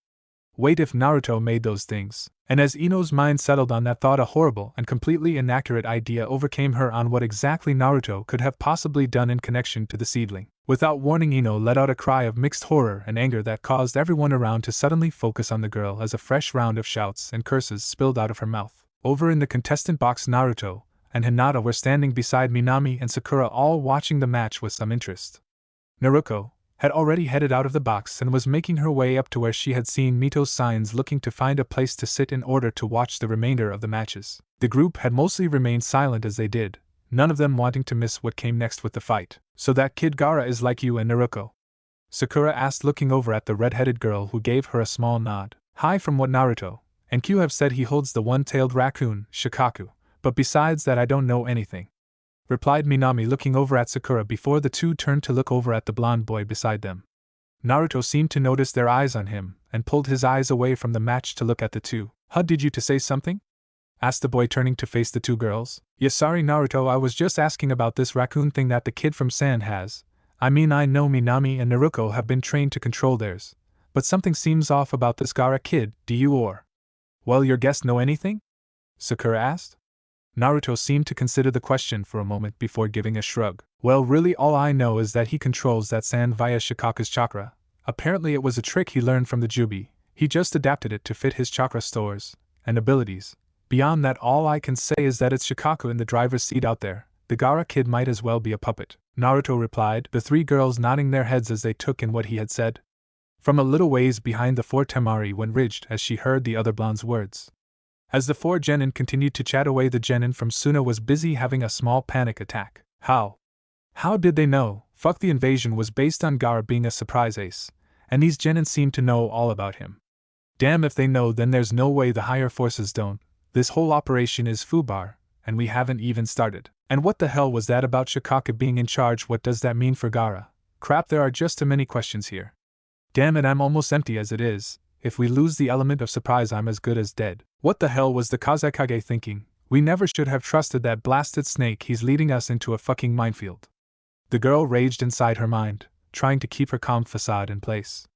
Wait, if Naruto made those things? And as Ino's mind settled on that thought, a horrible and completely inaccurate idea overcame her on what exactly Naruto could have possibly done in connection to the seedling. Without warning, Ino let out a cry of mixed horror and anger that caused everyone around to suddenly focus on the girl as a fresh round of shouts and curses spilled out of her mouth. Over in the contestant box, Naruto and Hinata were standing beside Minami and Sakura, all watching the match with some interest. Naruko had already headed out of the box and was making her way up to where she had seen Mito's signs, looking to find a place to sit in order to watch the remainder of the matches. The group had mostly remained silent as they did, none of them wanting to miss what came next with the fight. "So that kid Gaara is like you and Naruko?" Sakura asked, looking over at the red-headed girl, who gave her a small nod. "Hi, from what Naruto and Q have said, he holds the one-tailed raccoon, Shikaku, but besides that I don't know anything," replied Minami, looking over at Sakura before the two turned to look over at the blonde boy beside them. Naruto seemed to notice their eyes on him, and pulled his eyes away from the match to look at the two. Did you to say something?" asked the boy, turning to face the two girls. "Yes, sorry Naruto, I was just asking about this raccoon thing that the kid from Sand has. I mean, I know Minami and Naruko have been trained to control theirs, but something seems off about this Gaara kid. Do you or, well, your guest know anything?" Sakura asked. Naruto seemed to consider the question for a moment before giving a shrug. "Well, really all I know is that he controls that sand via Shikaku's chakra. Apparently it was a trick he learned from the Jubi. He just adapted it to fit his chakra stores and abilities. Beyond that, all I can say is that it's Shikaku in the driver's seat out there. The Gaara kid might as well be a puppet," Naruto replied, the three girls nodding their heads as they took in what he had said. From a little ways behind, the four Temari went ridged as she heard the other blonde's words. As the four genin continued to chat away, the genin from Suna was busy having a small panic attack. How did they know? Fuck, the invasion was based on Gaara being a surprise ace, and these genin seem to know all about him. Damn, if they know, then there's no way the higher forces don't. This whole operation is FUBAR, and we haven't even started. And what the hell was that about Shikaku being in charge? What does that mean for Gaara? Crap, there are just too many questions here. Damn it, I'm almost empty as it is. If we lose the element of surprise, I'm as good as dead. What the hell was the Kazekage thinking? We never should have trusted that blasted snake. He's leading us into a fucking minefield." The girl raged inside her mind, trying to keep her calm facade in place.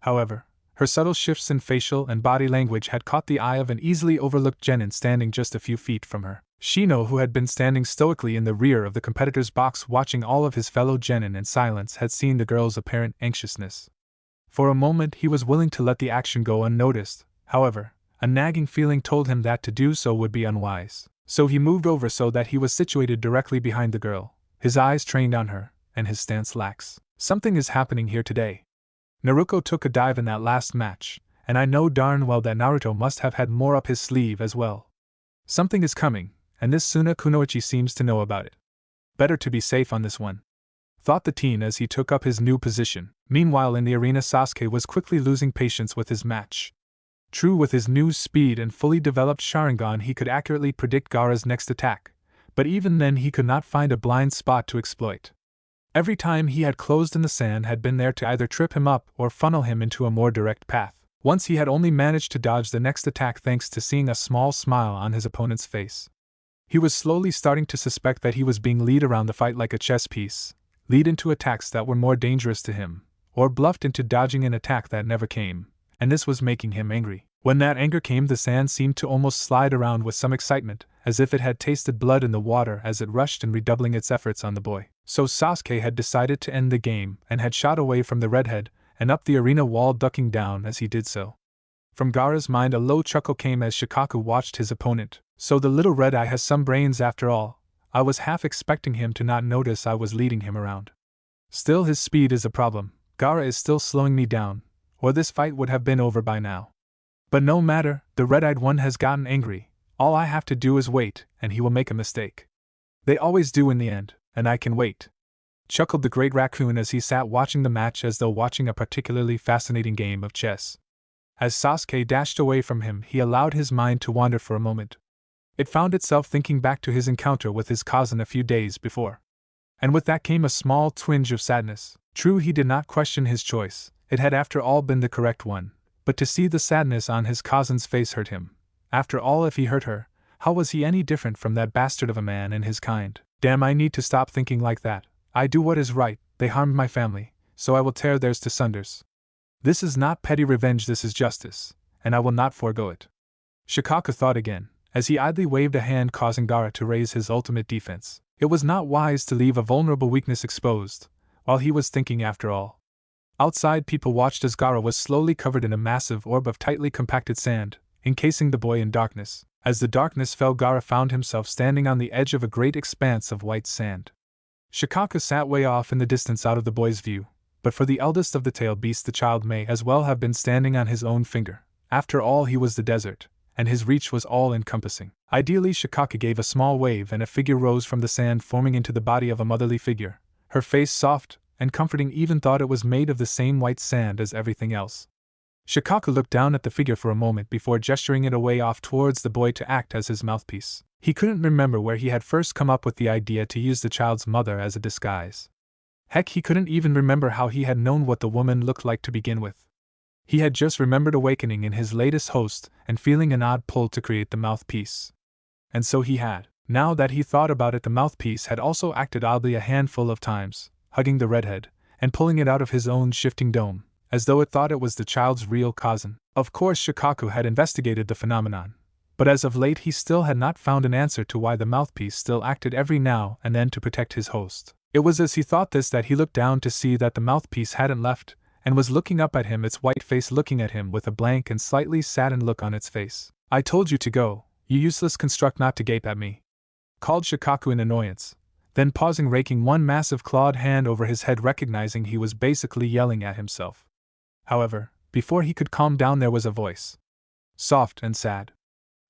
However, her subtle shifts in facial and body language had caught the eye of an easily overlooked genin standing just a few feet from her. Shino, who had been standing stoically in the rear of the competitor's box watching all of his fellow genin in silence, had seen the girl's apparent anxiousness. For a moment he was willing to let the action go unnoticed. However, a nagging feeling told him that to do so would be unwise. So he moved over so that he was situated directly behind the girl, his eyes trained on her, and his stance lax. Something is happening here today. Naruko took a dive in that last match, and I know darn well that Naruto must have had more up his sleeve as well. Something is coming, and this Suna Kunoichi seems to know about it. Better to be safe on this one, thought the teen as he took up his new position. Meanwhile, in the arena, Sasuke was quickly losing patience with his match. True, with his new speed and fully developed Sharingan, he could accurately predict Gaara's next attack, but even then he could not find a blind spot to exploit. Every time he had closed in, the sand had been there to either trip him up or funnel him into a more direct path. Once he had only managed to dodge the next attack thanks to seeing a small smile on his opponent's face. He was slowly starting to suspect that he was being led around the fight like a chess piece, led into attacks that were more dangerous to him, or bluffed into dodging an attack that never came, and this was making him angry. When that anger came, the sand seemed to almost slide around with some excitement, as if it had tasted blood in the water as it rushed and redoubling its efforts on the boy. So Sasuke had decided to end the game and had shot away from the redhead and up the arena wall, ducking down as he did so. From Gaara's mind a low chuckle came as Shikaku watched his opponent. So the little red eye has some brains after all. I was half expecting him to not notice I was leading him around. Still, his speed is a problem. Gaara is still slowing me down, or this fight would have been over by now. But no matter, the red-eyed one has gotten angry. All I have to do is wait, and he will make a mistake. They always do in the end, and I can wait. Chuckled the great raccoon as he sat watching the match as though watching a particularly fascinating game of chess. As Sasuke dashed away from him, he allowed his mind to wander for a moment. It found itself thinking back to his encounter with his cousin a few days before. And with that came a small twinge of sadness. True, he did not question his choice, it had after all been the correct one, but to see the sadness on his cousin's face hurt him. After all, if he hurt her, how was he any different from that bastard of a man and his kind? Damn, I need to stop thinking like that. I do what is right, they harmed my family, so I will tear theirs to sunders. This is not petty revenge, this is justice, and I will not forego it. Shikaku thought again, as he idly waved a hand causing Gaara to raise his ultimate defense. It was not wise to leave a vulnerable weakness exposed, while he was thinking after all. Outside, people watched as Gaara was slowly covered in a massive orb of tightly compacted sand, encasing the boy in darkness. As the darkness fell, Gaara found himself standing on the edge of a great expanse of white sand. Shikaku sat way off in the distance out of the boy's view, but for the eldest of the tail beasts the child may as well have been standing on his own finger. After all, he was the desert, and his reach was all-encompassing. Ideally, Shikaku gave a small wave and a figure rose from the sand, forming into the body of a motherly figure, her face soft and comforting, even thought it was made of the same white sand as everything else. Shikaku looked down at the figure for a moment before gesturing it away off towards the boy to act as his mouthpiece. He couldn't remember where he had first come up with the idea to use the child's mother as a disguise. Heck, he couldn't even remember how he had known what the woman looked like to begin with. He had just remembered awakening in his latest host and feeling an odd pull to create the mouthpiece. And so he had. Now that he thought about it, the mouthpiece had also acted oddly a handful of times, hugging the redhead, and pulling it out of his own shifting dome, as though it thought it was the child's real cousin. Of course, Shikaku had investigated the phenomenon, but as of late he still had not found an answer to why the mouthpiece still acted every now and then to protect his host. It was as he thought this that he looked down to see that the mouthpiece hadn't left, and was looking up at him, its white face looking at him with a blank and slightly saddened look on its face. "I told you to go, you useless construct, not to gape at me," called Shikaku in annoyance, then pausing, raking one massive clawed hand over his head, recognizing he was basically yelling at himself. However, before he could calm down, there was a voice. Soft and sad.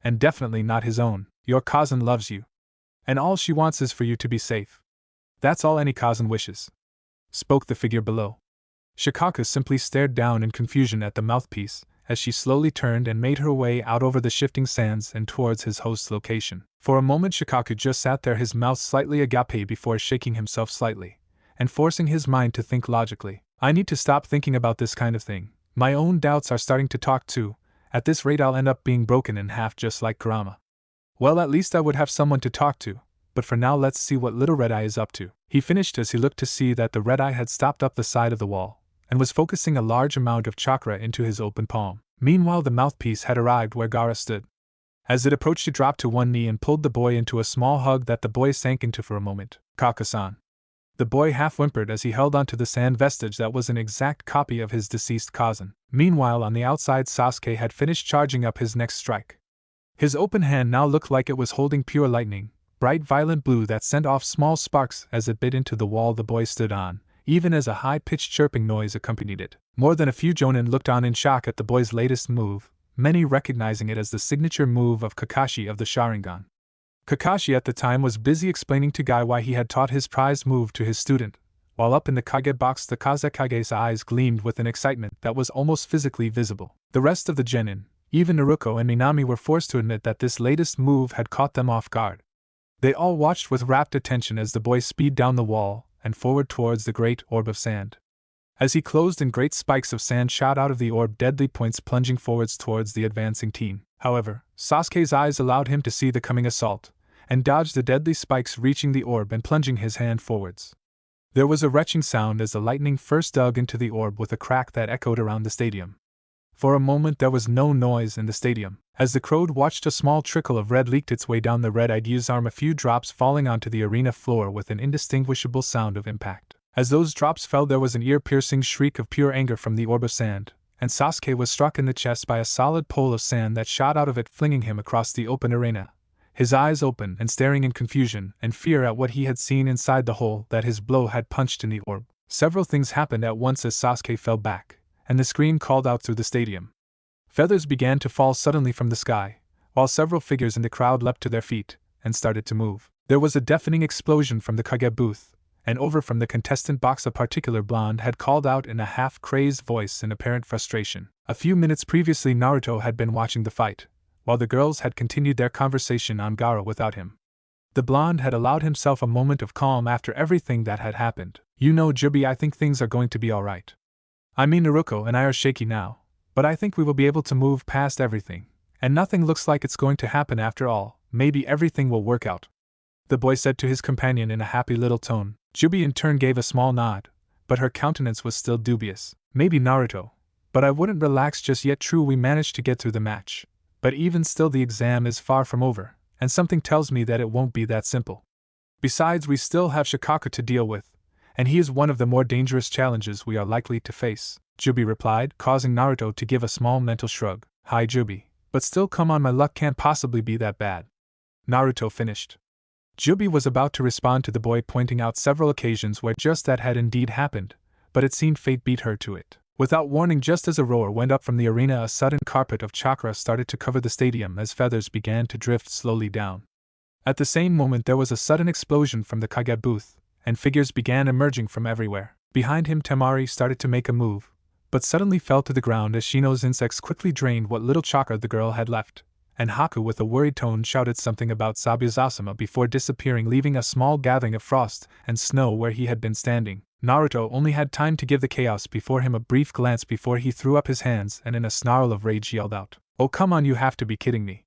And definitely not his own. "Your cousin loves you. And all she wants is for you to be safe. That's all any cousin wishes," spoke the figure below. Shikaku simply stared down in confusion at the mouthpiece, as she slowly turned and made her way out over the shifting sands and towards his host's location. For a moment Shikaku just sat there, his mouth slightly agape, before shaking himself slightly, and forcing his mind to think logically. "I need to stop thinking about this kind of thing. My own doubts are starting to talk too. At this rate I'll end up being broken in half just like Kurama. Well, at least I would have someone to talk to, but for now let's see what little Red Eye is up to," he finished as he looked to see that the Red Eye had stopped up the side of the wall, and was focusing a large amount of chakra into his open palm. Meanwhile, the mouthpiece had arrived where Gaara stood. As it approached, it dropped to one knee and pulled the boy into a small hug that the boy sank into for a moment. "Kaka-san." The boy half whimpered as he held onto the sand vestige that was an exact copy of his deceased cousin. Meanwhile, on the outside, Sasuke had finished charging up his next strike. His open hand now looked like it was holding pure lightning, bright violet blue, that sent off small sparks as it bit into the wall the boy stood on, even as a high-pitched chirping noise accompanied it. More than a few jonin looked on in shock at the boy's latest move, many recognizing it as the signature move of Kakashi of the Sharingan. Kakashi at the time was busy explaining to Guy why he had taught his prized move to his student, while up in the Kage box the Kazekage's eyes gleamed with an excitement that was almost physically visible. The rest of the genin, even Naruko and Minami, were forced to admit that this latest move had caught them off guard. They all watched with rapt attention as the boy speed down the wall and forward towards the great orb of sand. As he closed in, great spikes of sand shot out of the orb, deadly points plunging forwards towards the advancing team. However, Sasuke's eyes allowed him to see the coming assault, and dodged the deadly spikes, reaching the orb and plunging his hand forwards. There was a retching sound as the lightning first dug into the orb with a crack that echoed around the stadium. For a moment there was no noise in the stadium. As the crowd watched, a small trickle of red leaked its way down the red-eyed youth's arm, a few drops falling onto the arena floor with an indistinguishable sound of impact. As those drops fell, there was an ear-piercing shriek of pure anger from the orb of sand, and Sasuke was struck in the chest by a solid pole of sand that shot out of it, flinging him across the open arena, his eyes open and staring in confusion and fear at what he had seen inside the hole that his blow had punched in the orb. Several things happened at once as Sasuke fell back, and the scream called out through the stadium. Feathers began to fall suddenly from the sky, while several figures in the crowd leapt to their feet and started to move. There was a deafening explosion from the Kage booth, and over from the contestant box a particular blonde had called out in a half-crazed voice in apparent frustration. A few minutes previously Naruto had been watching the fight, while the girls had continued their conversation on Gaara without him. The blonde had allowed himself a moment of calm after everything that had happened. You know, Jubi, I think things are going to be alright. I mean, Naruko and I are shaky now, but I think we will be able to move past everything, and nothing looks like it's going to happen after all. Maybe everything will work out, the boy said to his companion in a happy little tone. Jubi in turn gave a small nod, but her countenance was still dubious. Maybe, Naruto, but I wouldn't relax just yet. True, we managed to get through the match, but even still the exam is far from over, and something tells me that it won't be that simple. Besides, we still have Shikaku to deal with, and he is one of the more dangerous challenges we are likely to face, Jubi replied, causing Naruto to give a small mental shrug. Hi Jubi, but still, come on, my luck can't possibly be that bad, Naruto finished. Jubi was about to respond to the boy, pointing out several occasions where just that had indeed happened, but it seemed fate beat her to it. Without warning, just as a roar went up from the arena, a sudden carpet of chakra started to cover the stadium as feathers began to drift slowly down. At the same moment there was a sudden explosion from the Kage booth, and figures began emerging from everywhere. Behind him Temari started to make a move, but suddenly fell to the ground as Shino's insects quickly drained what little chakra the girl had left, and Haku with a worried tone shouted something about Sabuzasama before disappearing, leaving a small gathering of frost and snow where he had been standing. Naruto only had time to give the chaos before him a brief glance before he threw up his hands and in a snarl of rage yelled out, "Oh come on, you have to be kidding me!"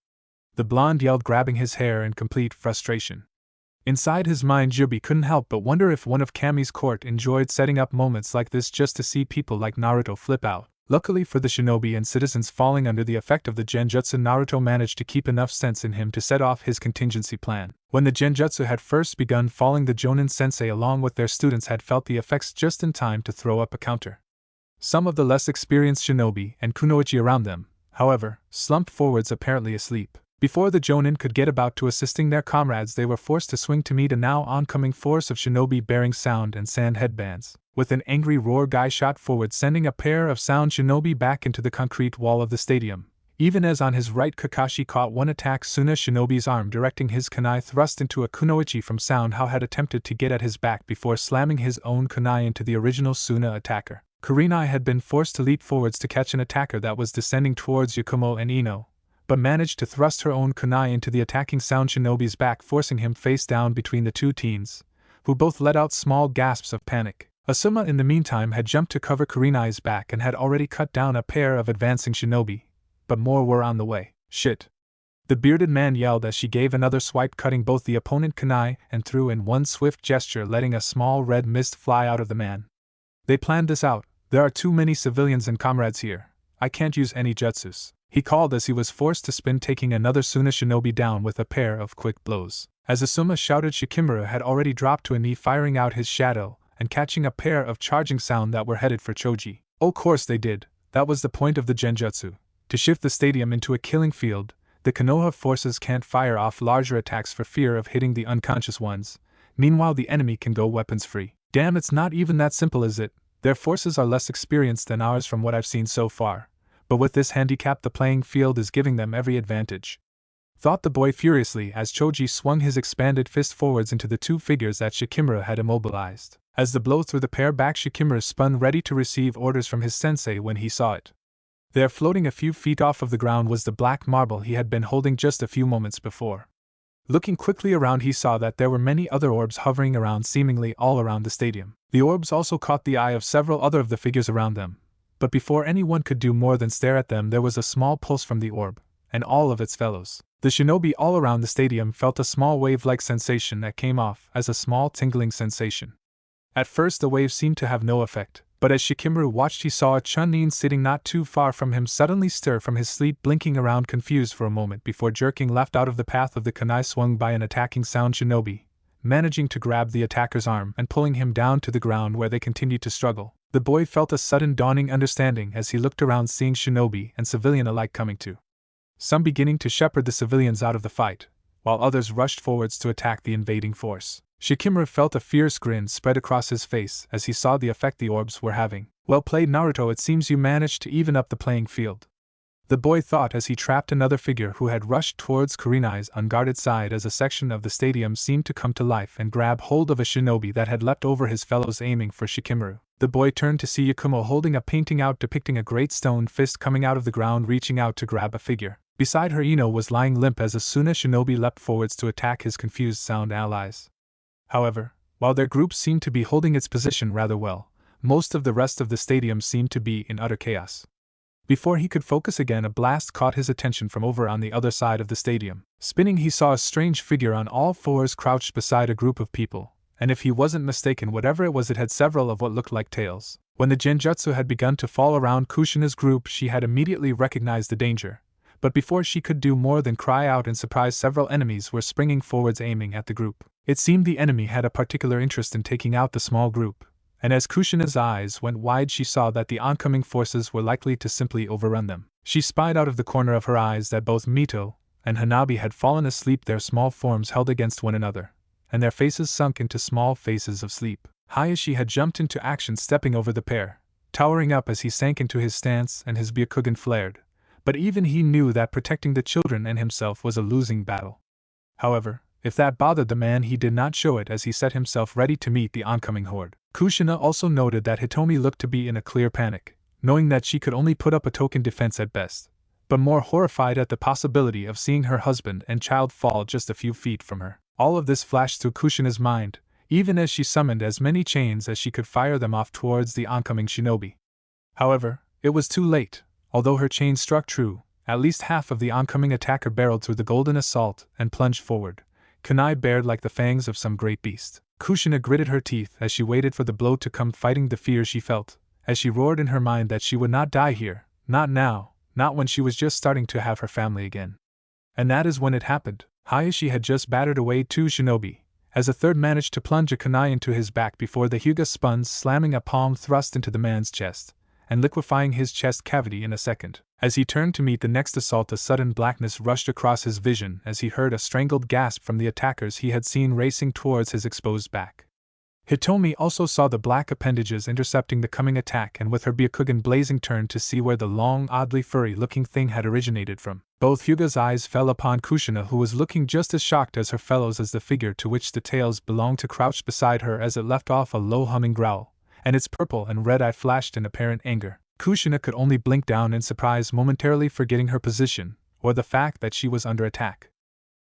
The blonde yelled, grabbing his hair in complete frustration. Inside his mind, Jubi couldn't help but wonder if one of Kami's court enjoyed setting up moments like this just to see people like Naruto flip out. Luckily for the shinobi and citizens falling under the effect of the genjutsu, Naruto managed to keep enough sense in him to set off his contingency plan. When the genjutsu had first begun falling, the Jonin sensei along with their students had felt the effects just in time to throw up a counter. Some of the less experienced shinobi and kunoichi around them, however, slumped forwards apparently asleep. Before the Jonin could get about to assisting their comrades, they were forced to swing to meet a now oncoming force of shinobi bearing sound and sand headbands. With an angry roar, Guy shot forward, sending a pair of sound shinobi back into the concrete wall of the stadium. Even as on his right Kakashi caught one attack, Suna shinobi's arm directing his kunai thrust into a kunoichi from Sound How had attempted to get at his back before slamming his own kunai into the original Suna attacker. Kurenai had been forced to leap forwards to catch an attacker that was descending towards Yakumo and Ino, but managed to thrust her own kunai into the attacking Sound shinobi's back, forcing him face down between the two teens, who both let out small gasps of panic. Asuma in the meantime had jumped to cover Kurenai's back and had already cut down a pair of advancing shinobi, but more were on the way. Shit! The bearded man yelled as she gave another swipe, cutting both the opponent kunai and threw in one swift gesture, letting a small red mist fly out of the man. They planned this out. There are too many civilians and comrades here. I can't use any jutsus, he called as he was forced to spin, taking another Suna shinobi down with a pair of quick blows. As Asuma shouted, Shikimura had already dropped to a knee, firing out his shadow and catching a pair of charging sound that were headed for Choji. Of course they did. That was the point of the genjutsu, to shift the stadium into a killing field. The Konoha forces can't fire off larger attacks for fear of hitting the unconscious ones. Meanwhile, the enemy can go weapons free. Damn, it's not even that simple, is it? Their forces are less experienced than ours from what I've seen so far, but with this handicap the playing field is giving them every advantage, thought the boy furiously as Choji swung his expanded fist forwards into the two figures that Shikimura had immobilized. As the blow threw the pair back, Shikimura spun ready to receive orders from his sensei when he saw it. There, floating a few feet off of the ground, was the black marble he had been holding just a few moments before. Looking quickly around, he saw that there were many other orbs hovering around, seemingly all around the stadium. The orbs also caught the eye of several other of the figures around them, but before anyone could do more than stare at them, there was a small pulse from the orb, and all of its fellows. The shinobi all around the stadium felt a small wave-like sensation that came off as a small tingling sensation. At first the wave seemed to have no effect, but as Shikimura watched, he saw a Chunin sitting not too far from him suddenly stir from his sleep, blinking around confused for a moment before jerking left out of the path of the kunai swung by an attacking Sound shinobi, managing to grab the attacker's arm and pulling him down to the ground where they continued to struggle. The boy felt a sudden dawning understanding as he looked around, seeing shinobi and civilian alike coming to. Some beginning to shepherd the civilians out of the fight, while others rushed forwards to attack the invading force. Shikamaru felt a fierce grin spread across his face as he saw the effect the orbs were having. Well played, Naruto, it seems you managed to even up the playing field. The boy thought as he trapped another figure who had rushed towards Kurenai's unguarded side as a section of the stadium seemed to come to life and grab hold of a shinobi that had leapt over his fellows aiming for Shikamaru. The boy turned to see Yakumo holding a painting out depicting a great stone fist coming out of the ground reaching out to grab a figure. Beside her Ino was lying limp as Asuna shinobi leapt forwards to attack his confused sound allies. However, while their group seemed to be holding its position rather well, most of the rest of the stadium seemed to be in utter chaos. Before he could focus again, a blast caught his attention from over on the other side of the stadium. Spinning, he saw a strange figure on all fours crouched beside a group of people, and if he wasn't mistaken, whatever it was, it had several of what looked like tails. When the genjutsu had begun to fall around Kushina's group, she had immediately recognized the danger, but before she could do more than cry out in surprise, several enemies were springing forwards aiming at the group. It seemed the enemy had a particular interest in taking out the small group, and as Kushina's eyes went wide, she saw that the oncoming forces were likely to simply overrun them. She spied out of the corner of her eyes that both Mito and Hanabi had fallen asleep, their small forms held against one another, and their faces sunk into small faces of sleep. Hayashi had jumped into action, stepping over the pair, towering up as he sank into his stance and his Byakugan flared, but even he knew that protecting the children and himself was a losing battle. However, if that bothered the man, he did not show it as he set himself ready to meet the oncoming horde. Kushina also noted that Hitomi looked to be in a clear panic, knowing that she could only put up a token defense at best, but more horrified at the possibility of seeing her husband and child fall just a few feet from her. All of this flashed through Kushina's mind, even as she summoned as many chains as she could, fire them off towards the oncoming shinobi. However, it was too late. Although her chain struck true, at least half of the oncoming attacker barreled through the golden assault and plunged forward, kunai bared like the fangs of some great beast. Kushina gritted her teeth as she waited for the blow to come, fighting the fear she felt, as she roared in her mind that she would not die here, not now, not when she was just starting to have her family again. And that is when it happened. Hayashi had just battered away 2 shinobi, as a third managed to plunge a kunai into his back before the Hyuga spun, slamming a palm thrust into the man's chest, and liquefying his chest cavity in a second. As he turned to meet the next assault, a sudden blackness rushed across his vision as he heard a strangled gasp from the attackers he had seen racing towards his exposed back. Hitomi also saw the black appendages intercepting the coming attack, and with her Byakugan blazing turned to see where the long, oddly furry-looking thing had originated from. Both Hyuga's eyes fell upon Kushina, who was looking just as shocked as her fellows as the figure to which the tails belonged to crouched beside her as it left off a low humming growl, and its purple and red eye flashed in apparent anger. Kushina could only blink down in surprise, momentarily forgetting her position, or the fact that she was under attack.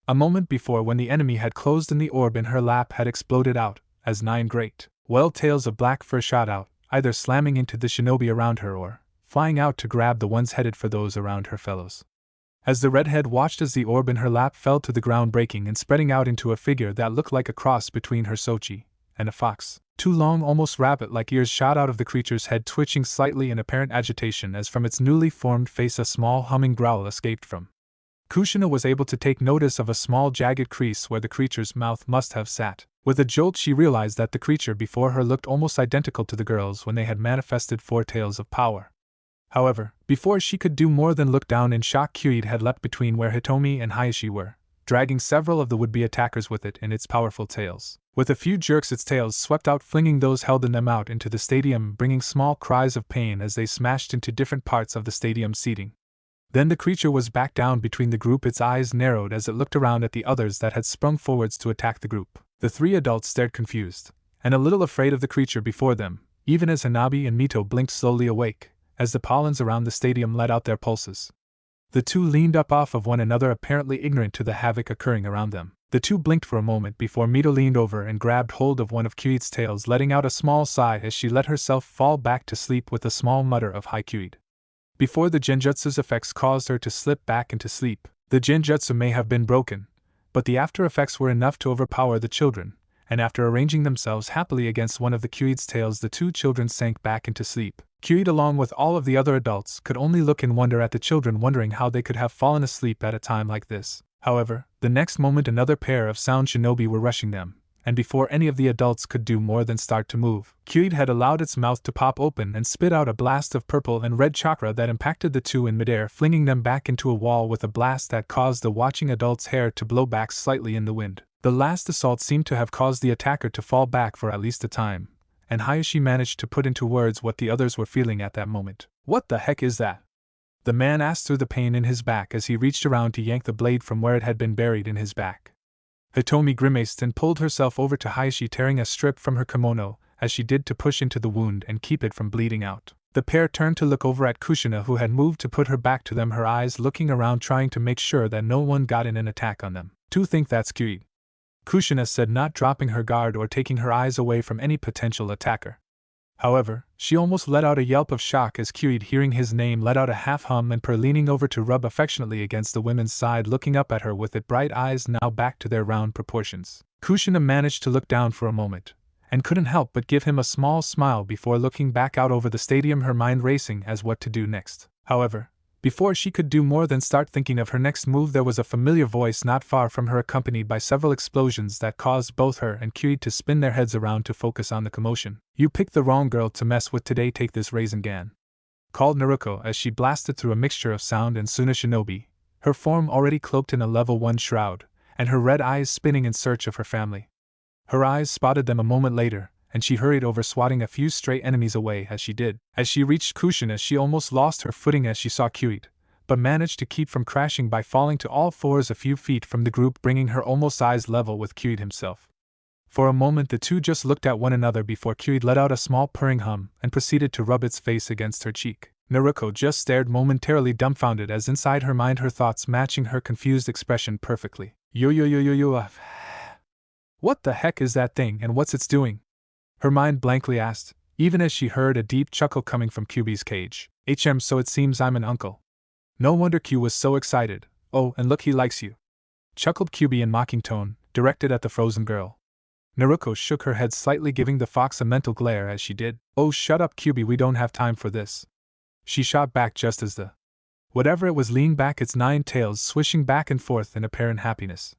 A moment before, when the enemy had closed in, the orb in her lap had exploded out, as 9 great, tails of black fur shot out, either slamming into the shinobi around her or flying out to grab the ones headed for those around her fellows. As the redhead watched as the orb in her lap fell to the ground, breaking and spreading out into a figure that looked like a cross between her Sochi and a fox. 2 long, almost rabbit-like ears shot out of the creature's head, twitching slightly in apparent agitation as from its newly formed face a small humming growl escaped from. Kushina was able to take notice of a small jagged crease where the creature's mouth must have sat. With a jolt, she realized that the creature before her looked almost identical to the girls when they had manifested 4 tails of power. However, before she could do more than look down in shock, Kyuid had leapt between where Hitomi and Hayashi were, dragging several of the would-be attackers with it in its powerful tails. With a few jerks, its tails swept out, flinging those held in them out into the stadium, bringing small cries of pain as they smashed into different parts of the stadium seating. Then the creature was back down between the group, its eyes narrowed as it looked around at the others that had sprung forwards to attack the group. The 3 adults stared confused, and a little afraid of the creature before them, even as Hanabi and Mito blinked slowly awake, as the pollens around the stadium let out their pulses. The 2 leaned up off of one another, apparently ignorant to the havoc occurring around them. The 2 blinked for a moment before Mito leaned over and grabbed hold of one of Kyuid's tails, letting out a small sigh as she let herself fall back to sleep with a small mutter of "Hi Kyuid." Before the genjutsu's effects caused her to slip back into sleep, the genjutsu may have been broken, but the after effects were enough to overpower the children, and after arranging themselves happily against one of the Kyuid's tails, the 2 children sank back into sleep. Kyuid, along with all of the other adults, could only look in wonder at the children, wondering how they could have fallen asleep at a time like this. However, the next moment another pair of sound shinobi were rushing them, and before any of the adults could do more than start to move, Kyuid had allowed its mouth to pop open and spit out a blast of purple and red chakra that impacted the two in midair, flinging them back into a wall with a blast that caused the watching adult's hair to blow back slightly in the wind. The last assault seemed to have caused the attacker to fall back for at least a time, and Hayashi managed to put into words what the others were feeling at that moment. "What the heck is that?" the man asked through the pain in his back as he reached around to yank the blade from where it had been buried in his back. Hitomi grimaced and pulled herself over to Hayashi, tearing a strip from her kimono, as she did to push into the wound and keep it from bleeding out. The pair turned to look over at Kushina, who had moved to put her back to them, her eyes looking around trying to make sure that no one got in an attack on them. "To think that's Kyuid," Kushina said, not dropping her guard or taking her eyes away from any potential attacker. However, she almost let out a yelp of shock as Kyuid, hearing his name, let out a half hum and purr, leaning over to rub affectionately against the women's side, looking up at her with its bright eyes now back to their round proportions. Kushina managed to look down for a moment, and couldn't help but give him a small smile before looking back out over the stadium, her mind racing as what to do next. However, before she could do more than start thinking of her next move, there was a familiar voice not far from her, accompanied by several explosions that caused both her and Kyuid to spin their heads around to focus on the commotion. "You picked the wrong girl to mess with today, take this Rasengan," called Naruko as she blasted through a mixture of sound and Suna shinobi, her form already cloaked in a level 1 shroud, and her red eyes spinning in search of her family. Her eyes spotted them a moment later, and she hurried over, swatting a few stray enemies away as she did. As she reached Kushina, she almost lost her footing as she saw Kyuid, but managed to keep from crashing by falling to all fours a few feet from the group, bringing her almost eyes level with Kyuid himself. For a moment the two just looked at one another before Kyuid let out a small purring hum and proceeded to rub its face against her cheek. Naruko just stared, momentarily dumbfounded, as inside her mind her thoughts matching her confused expression perfectly. Yo. What the heck is that thing, and what's it's doing?" her mind blankly asked, even as she heard a deep chuckle coming from Kyubi's cage. So it seems I'm an uncle. No wonder Q was so excited. "Oh, and look, he likes you," chuckled Kyubi in mocking tone, directed at the frozen girl. Naruko shook her head slightly, giving the fox a mental glare as she did. "Oh, shut up, Kyubi, we don't have time for this," she shot back just as the whatever it was leaned back, its 9 tails swishing back and forth in apparent happiness.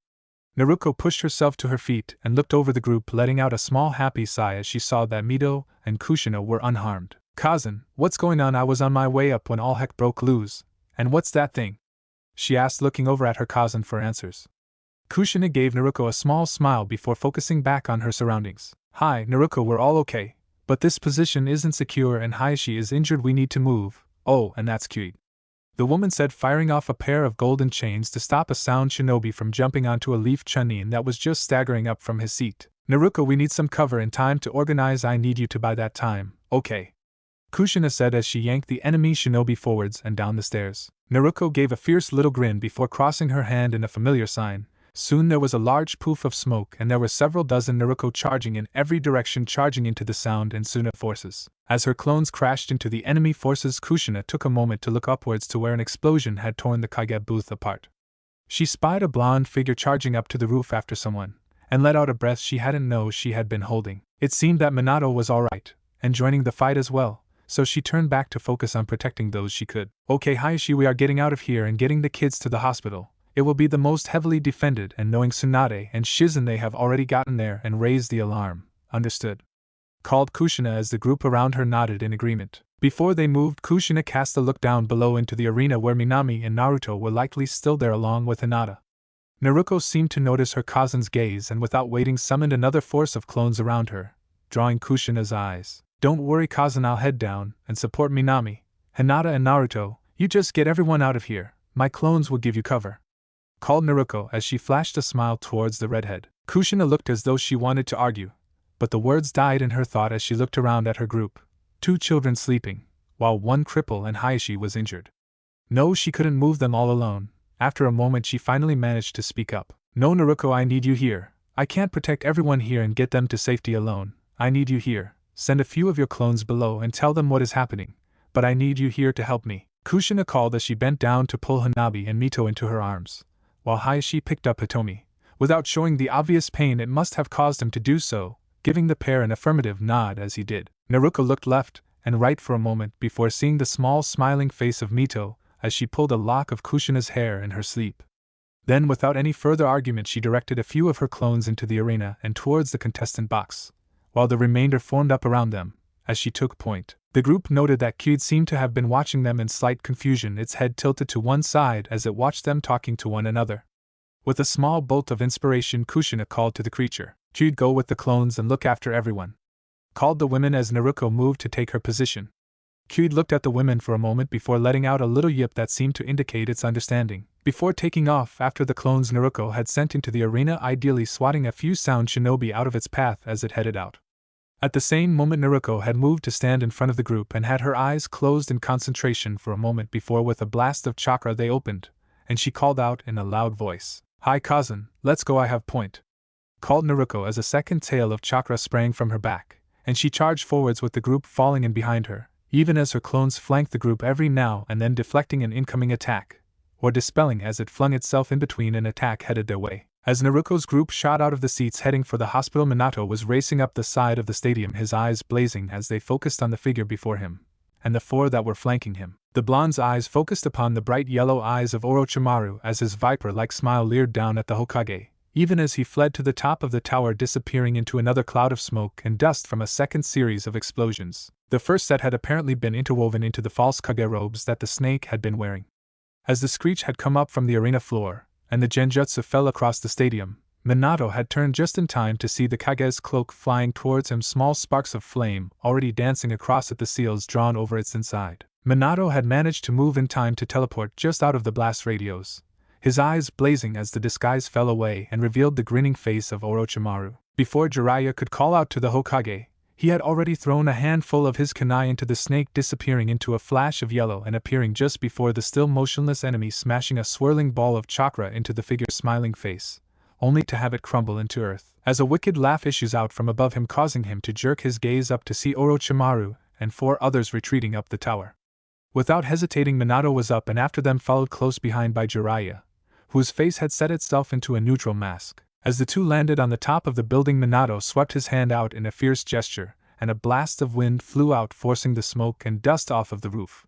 Naruko pushed herself to her feet and looked over the group, letting out a small happy sigh as she saw that Mito and Kushina were unharmed. "Cousin, what's going on? I was on my way up when all heck broke loose. And what's that thing?" she asked, looking over at her cousin for answers. Kushina gave Naruko a small smile before focusing back on her surroundings. "Hi, Naruko, we're all okay, but this position isn't secure and Hayashi is injured, we need to move. Oh, and that's Kyuid," the woman said, firing off a pair of golden chains to stop a sound shinobi from jumping onto a leaf chunin that was just staggering up from his seat. "Naruko, we need some cover and time to organize. I need you to buy that time, okay?" Kushina said as she yanked the enemy shinobi forwards and down the stairs. Naruko gave a fierce little grin before crossing her hand in a familiar sign. Soon there was a large poof of smoke and there were several dozen Naruko charging in every direction, charging into the sound and Suna forces. As her clones crashed into the enemy forces, Kushina took a moment to look upwards to where an explosion had torn the Kage booth apart. She spied a blonde figure charging up to the roof after someone, and let out a breath she hadn't known she had been holding. It seemed that Minato was alright, and joining the fight as well, so she turned back to focus on protecting those she could. "Okay, Hayashi, we are getting out of here and getting the kids to the hospital. It will be the most heavily defended, and knowing Tsunade and Shizen, they have already gotten there and raised the alarm." "Understood," called Kushina as the group around her nodded in agreement. Before they moved, Kushina cast a look down below into the arena where Minami and Naruto were likely still there along with Hinata. Naruko seemed to notice her cousin's gaze and without waiting summoned another force of clones around her, drawing Kushina's eyes. "Don't worry, cousin, I'll head down and support Minami, Hinata and Naruto. You just get everyone out of here. My clones will give you cover," called Naruko as she flashed a smile towards the redhead. Kushina looked as though she wanted to argue, but the words died in her thought as she looked around at her group, 2 children sleeping, while 1 cripple and Hayashi was injured. No, she couldn't move them all alone. After a moment she finally managed to speak up. "No, Naruko, I need you here. I can't protect everyone here and get them to safety alone. I need you here. Send a few of your clones below and tell them what is happening, but I need you here to help me," Kushina called as she bent down to pull Hanabi and Mito into her arms, while Hayashi picked up Hitomi. Without showing the obvious pain it must have caused him to do so, giving the pair an affirmative nod as he did. Naruko looked left and right for a moment before seeing the small smiling face of Mito as she pulled a lock of Kushina's hair in her sleep. Then without any further argument she directed a few of her clones into the arena and towards the contestant box, while the remainder formed up around them. As she took point, the group noted that Kyude seemed to have been watching them in slight confusion, its head tilted to one side as it watched them talking to one another. With a small bolt of inspiration, Kushina called to the creature, "Kyude, go with the clones and look after everyone," called the women as Naruko moved to take her position. Kyude looked at the women for a moment before letting out a little yip that seemed to indicate its understanding, before taking off after the clones Naruko had sent into the arena, ideally swatting a few sound shinobi out of its path as it headed out. At the same moment Naruko had moved to stand in front of the group and had her eyes closed in concentration for a moment before with a blast of chakra they opened, and she called out in a loud voice, "Hi Kazan, let's go, I have point," called Naruko as a second tail of chakra sprang from her back, and she charged forwards with the group falling in behind her, even as her clones flanked the group every now and then deflecting an incoming attack, or dispelling as it flung itself in between an attack headed their way. As Naruko's group shot out of the seats heading for the hospital, Minato was racing up the side of the stadium, his eyes blazing as they focused on the figure before him, and the four that were flanking him. The blonde's eyes focused upon the bright yellow eyes of Orochimaru as his viper-like smile leered down at the Hokage, even as he fled to the top of the tower, disappearing into another cloud of smoke and dust from a second series of explosions. The first set had apparently been interwoven into the false Kage robes that the snake had been wearing. As the screech had come up from the arena floor, and the genjutsu fell across the stadium, Minato had turned just in time to see the Kage's cloak flying towards him, small sparks of flame already dancing across it, the seals drawn over its inside. Minato had managed to move in time to teleport just out of the blast radios, his eyes blazing as the disguise fell away and revealed the grinning face of Orochimaru. Before Jiraiya could call out to the Hokage, he had already thrown a handful of his kunai into the snake, disappearing into a flash of yellow and appearing just before the still motionless enemy, smashing a swirling ball of chakra into the figure's smiling face, only to have it crumble into earth, as a wicked laugh issues out from above him, causing him to jerk his gaze up to see Orochimaru and four others retreating up the tower. Without hesitating, Minato was up and after them, followed close behind by Jiraiya, whose face had set itself into a neutral mask. As the two landed on the top of the building, Minato swept his hand out in a fierce gesture, and a blast of wind flew out, forcing the smoke and dust off of the roof.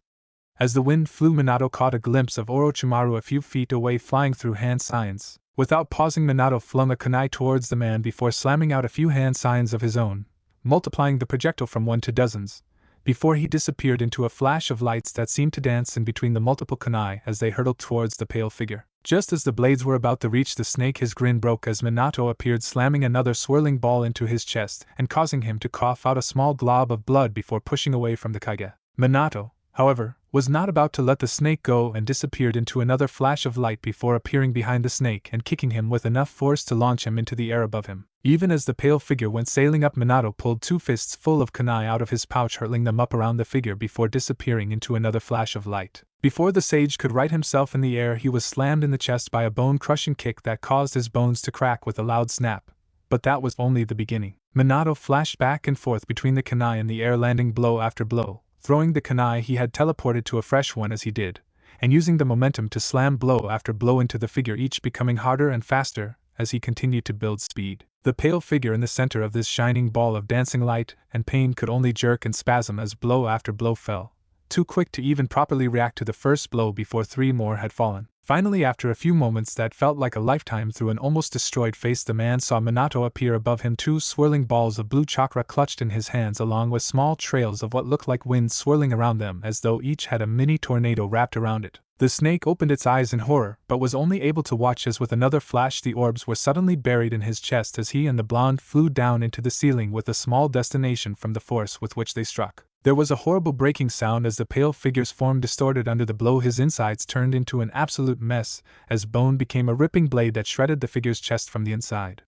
As the wind flew, Minato caught a glimpse of Orochimaru a few feet away, flying through hand signs. Without pausing, Minato flung a kunai towards the man before slamming out a few hand signs of his own, multiplying the projectile from one to dozens, before he disappeared into a flash of lights that seemed to dance in between the multiple kunai as they hurtled towards the pale figure. Just as the blades were about to reach the snake, his grin broke as Minato appeared, slamming another swirling ball into his chest and causing him to cough out a small glob of blood before pushing away from the Kage. Minato, however, was not about to let the snake go and disappeared into another flash of light before appearing behind the snake and kicking him with enough force to launch him into the air above him. Even as the pale figure went sailing up, Minato pulled two fists full of kunai out of his pouch, hurtling them up around the figure before disappearing into another flash of light. Before the sage could right himself in the air, he was slammed in the chest by a bone-crushing kick that caused his bones to crack with a loud snap. But that was only the beginning. Minato flashed back and forth between the kunai in the air, landing blow after blow, throwing the kunai he had teleported to a fresh one as he did, and using the momentum to slam blow after blow into the figure, each becoming harder and faster as he continued to build speed. The pale figure in the center of this shining ball of dancing light and pain could only jerk and spasm as blow after blow fell, too quick to even properly react to the first blow before three more had fallen. Finally, after a few moments that felt like a lifetime, through an almost destroyed face, the man saw Minato appear above him, two swirling balls of blue chakra clutched in his hands, along with small trails of what looked like wind swirling around them as though each had a mini tornado wrapped around it. The snake opened its eyes in horror, but was only able to watch as with another flash the orbs were suddenly buried in his chest as he and the blonde flew down into the ceiling with a small destination from the force with which they struck. There was a horrible breaking sound as the pale figure's form distorted under the blow. His insides turned into an absolute mess as bone became a ripping blade that shredded the figure's chest from the inside.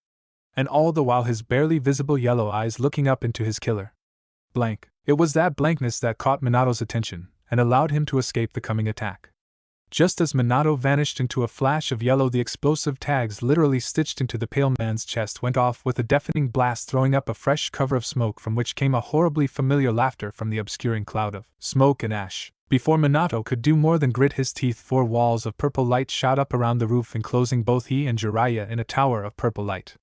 And all the while his barely visible yellow eyes looking up into his killer. Blank. It was that blankness that caught Minato's attention and allowed him to escape the coming attack. Just as Minato vanished into a flash of yellow, the explosive tags literally stitched into the pale man's chest went off with a deafening blast, throwing up a fresh cover of smoke from which came a horribly familiar laughter from the obscuring cloud of smoke and ash. Before Minato could do more than grit his teeth, 4 walls of purple light shot up around the roof, enclosing both he and Jiraiya in a tower of purple light.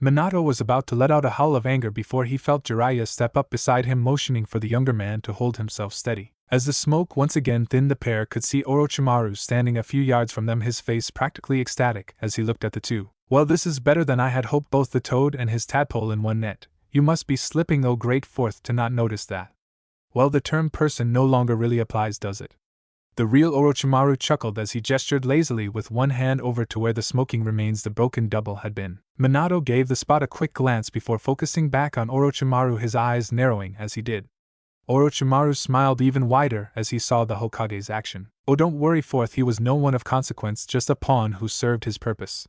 Minato was about to let out a howl of anger before he felt Jiraiya step up beside him, motioning for the younger man to hold himself steady. As the smoke once again thinned, the pair could see Orochimaru standing a few yards from them, his face practically ecstatic as he looked at the two. Well, this is better than I had hoped, both the toad and his tadpole in one net. You must be slipping, O great fourth, to not notice that. Well, the term person no longer really applies, does it? The real Orochimaru chuckled as he gestured lazily with one hand over to where the smoking remains the broken double had been. Minato gave the spot a quick glance before focusing back on Orochimaru, his eyes narrowing as he did. Orochimaru smiled even wider as he saw the Hokage's action. Oh, don't worry, fourth, he was no one of consequence, just a pawn who served his purpose.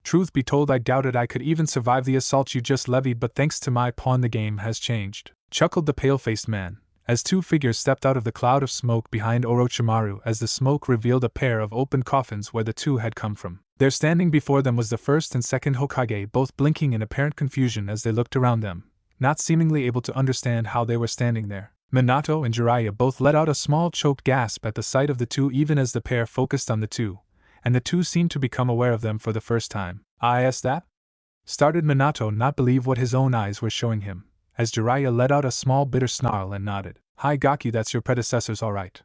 Truth be told, I doubted I could even survive the assault you just levied, but thanks to my pawn the game has changed, chuckled the pale-faced man, as two figures stepped out of the cloud of smoke behind Orochimaru as the smoke revealed a pair of open coffins where the two had come from. There standing before them was the first and second Hokage, both blinking in apparent confusion as they looked around them, not seemingly able to understand how they were standing there. Minato and Jiraiya both let out a small choked gasp at the sight of the two, even as the pair focused on the two, and the two seemed to become aware of them for the first time. Is that? Started Minato, not believe what his own eyes were showing him, as Jiraiya let out a small bitter snarl and nodded. Hi Gaki, that's your predecessors all right,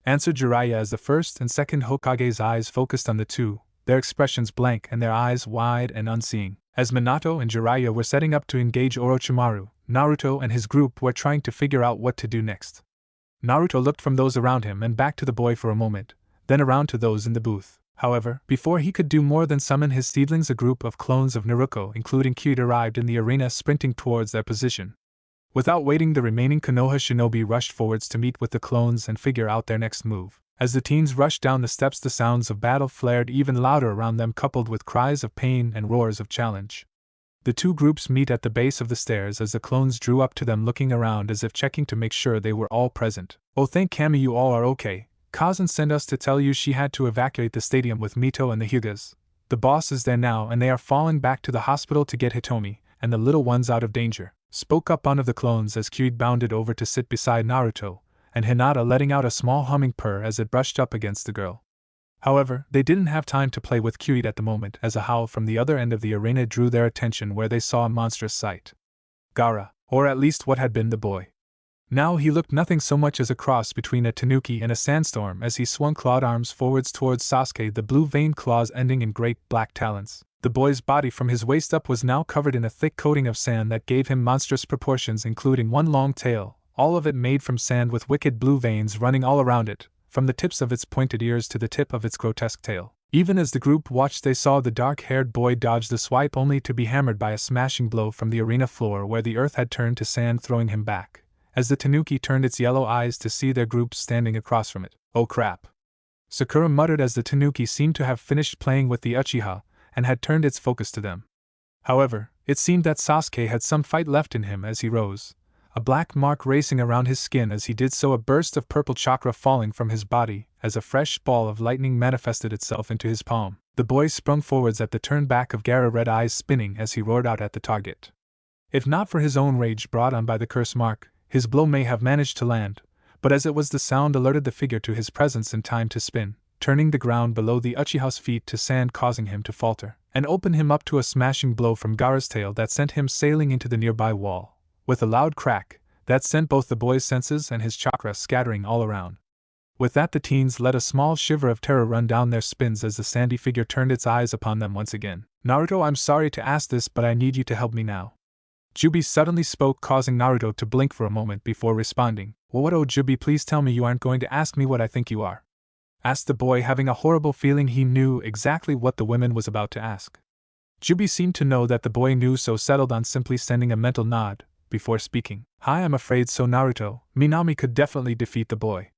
answered Jiraiya as the first and second Hokage's eyes focused on the two, their expressions blank and their eyes wide and unseeing. As Minato and Jiraiya were setting up to engage Orochimaru, Naruto and his group were trying to figure out what to do next. Naruto looked from those around him and back to the boy for a moment, then around to those in the booth. However, before he could do more than summon his seedlings, a group of clones of Naruko, including Kyuubi, arrived in the arena, sprinting towards their position. Without waiting, the remaining Konoha shinobi rushed forwards to meet with the clones and figure out their next move. As the teens rushed down the steps, the sounds of battle flared even louder around them, coupled with cries of pain and roars of challenge. The two groups meet at the base of the stairs as the clones drew up to them, looking around as if checking to make sure they were all present. Oh, thank Kami you all are okay. Kazan sent us to tell you she had to evacuate the stadium with Mito and the Hyugas. The boss is there now and they are falling back to the hospital to get Hitomi and the little ones out of danger, spoke up one of the clones as Kyuubi bounded over to sit beside Naruto, and Hinata letting out a small humming purr as it brushed up against the girl. However, they didn't have time to play with Kyuubi at the moment, as a howl from the other end of the arena drew their attention, where they saw a monstrous sight. Gaara, or at least what had been the boy. Now he looked nothing so much as a cross between a tanuki and a sandstorm as he swung clawed arms forwards towards Sasuke, the blue-veined claws ending in great black talons. The boy's body from his waist up was now covered in a thick coating of sand that gave him monstrous proportions, including one long tail, all of it made from sand with wicked blue veins running all around it, from the tips of its pointed ears to the tip of its grotesque tail. Even as the group watched, they saw the dark-haired boy dodge the swipe, only to be hammered by a smashing blow from the arena floor where the earth had turned to sand, throwing him back, as the tanuki turned its yellow eyes to see their group standing across from it. Oh crap! Sakura muttered as the tanuki seemed to have finished playing with the uchiha and had turned its focus to them. However, it seemed that Sasuke had some fight left in him as he rose, a black mark racing around his skin as he did so, a burst of purple chakra falling from his body as a fresh ball of lightning manifested itself into his palm. The boy sprung forwards at the turned back of Gaara, red eyes spinning as he roared out at the target. If not for his own rage brought on by the curse mark, his blow may have managed to land, but as it was, the sound alerted the figure to his presence in time to spin, turning the ground below the Uchiha's feet to sand, causing him to falter, and open him up to a smashing blow from Gaara's tail that sent him sailing into the nearby wall, with a loud crack that sent both the boy's senses and his chakra scattering all around. With that, the teens let a small shiver of terror run down their spines as the sandy figure turned its eyes upon them once again. Naruto, I'm sorry to ask this, but I need you to help me now. Jubi suddenly spoke, causing Naruto to blink for a moment before responding. Well, what? Oh, Jubi, please tell me you aren't going to ask me what I think you are, asked the boy, having a horrible feeling he knew exactly what the woman was about to ask. Jubi seemed to know that the boy knew, so settled on simply sending a mental nod before speaking. Hi, I'm afraid so, Naruto. Minami could definitely defeat the boy,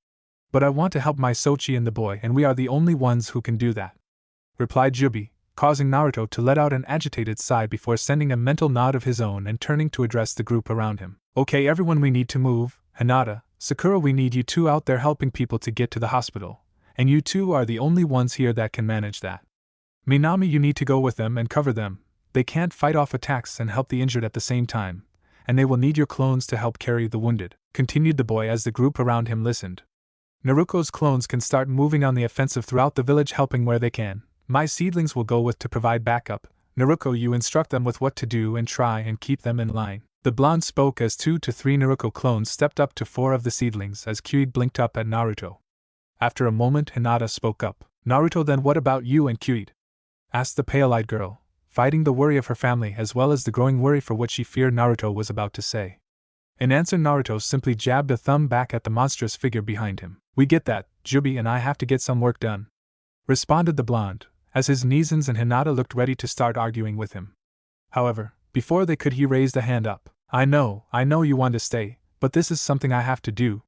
but I want to help my Sochi and the boy, and we are the only ones who can do that, replied Jubi, causing Naruto to let out an agitated sigh before sending a mental nod of his own and turning to address the group around him. Okay, everyone, we need to move. Hinata, Sakura, we need you two out there helping people to get to the hospital, and you two are the only ones here that can manage that. Minami, you need to go with them and cover them. They can't fight off attacks and help the injured at the same time, and they will need your clones to help carry the wounded, continued the boy as the group around him listened. Naruko's clones can start moving on the offensive throughout the village, helping where they can. My seedlings will go with to provide backup. Naruko, you instruct them with what to do and try and keep them in line. The blonde spoke as 2 to 3 Naruko clones stepped up to 4 of the seedlings as Kyuid blinked up at Naruto. After a moment, Hinata spoke up. Naruto, then what about you and Kyuid? Asked the pale-eyed girl, fighting the worry of her family as well as the growing worry for what she feared Naruto was about to say. In answer, Naruto simply jabbed a thumb back at the monstrous figure behind him. We get that, Jubi and I have to get some work done, responded the blonde, as his Nizans and Hinata looked ready to start arguing with him. However, before they could, he raised a hand up. I know you want to stay, but this is something I have to do.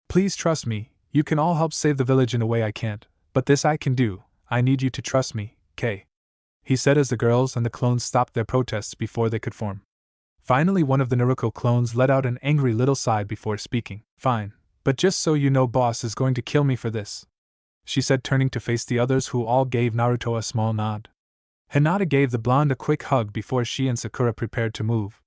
Please trust me, you can all help save the village in a way I can't, but this I can do. I need you to trust me, K. He said as the girls and the clones stopped their protests before they could form. Finally, one of the Naruko clones let out an angry little sigh before speaking. Fine, but just so you know, boss is going to kill me for this, she said, turning to face the others, who all gave Naruto a small nod. Hinata gave the blonde a quick hug before she and Sakura prepared to move.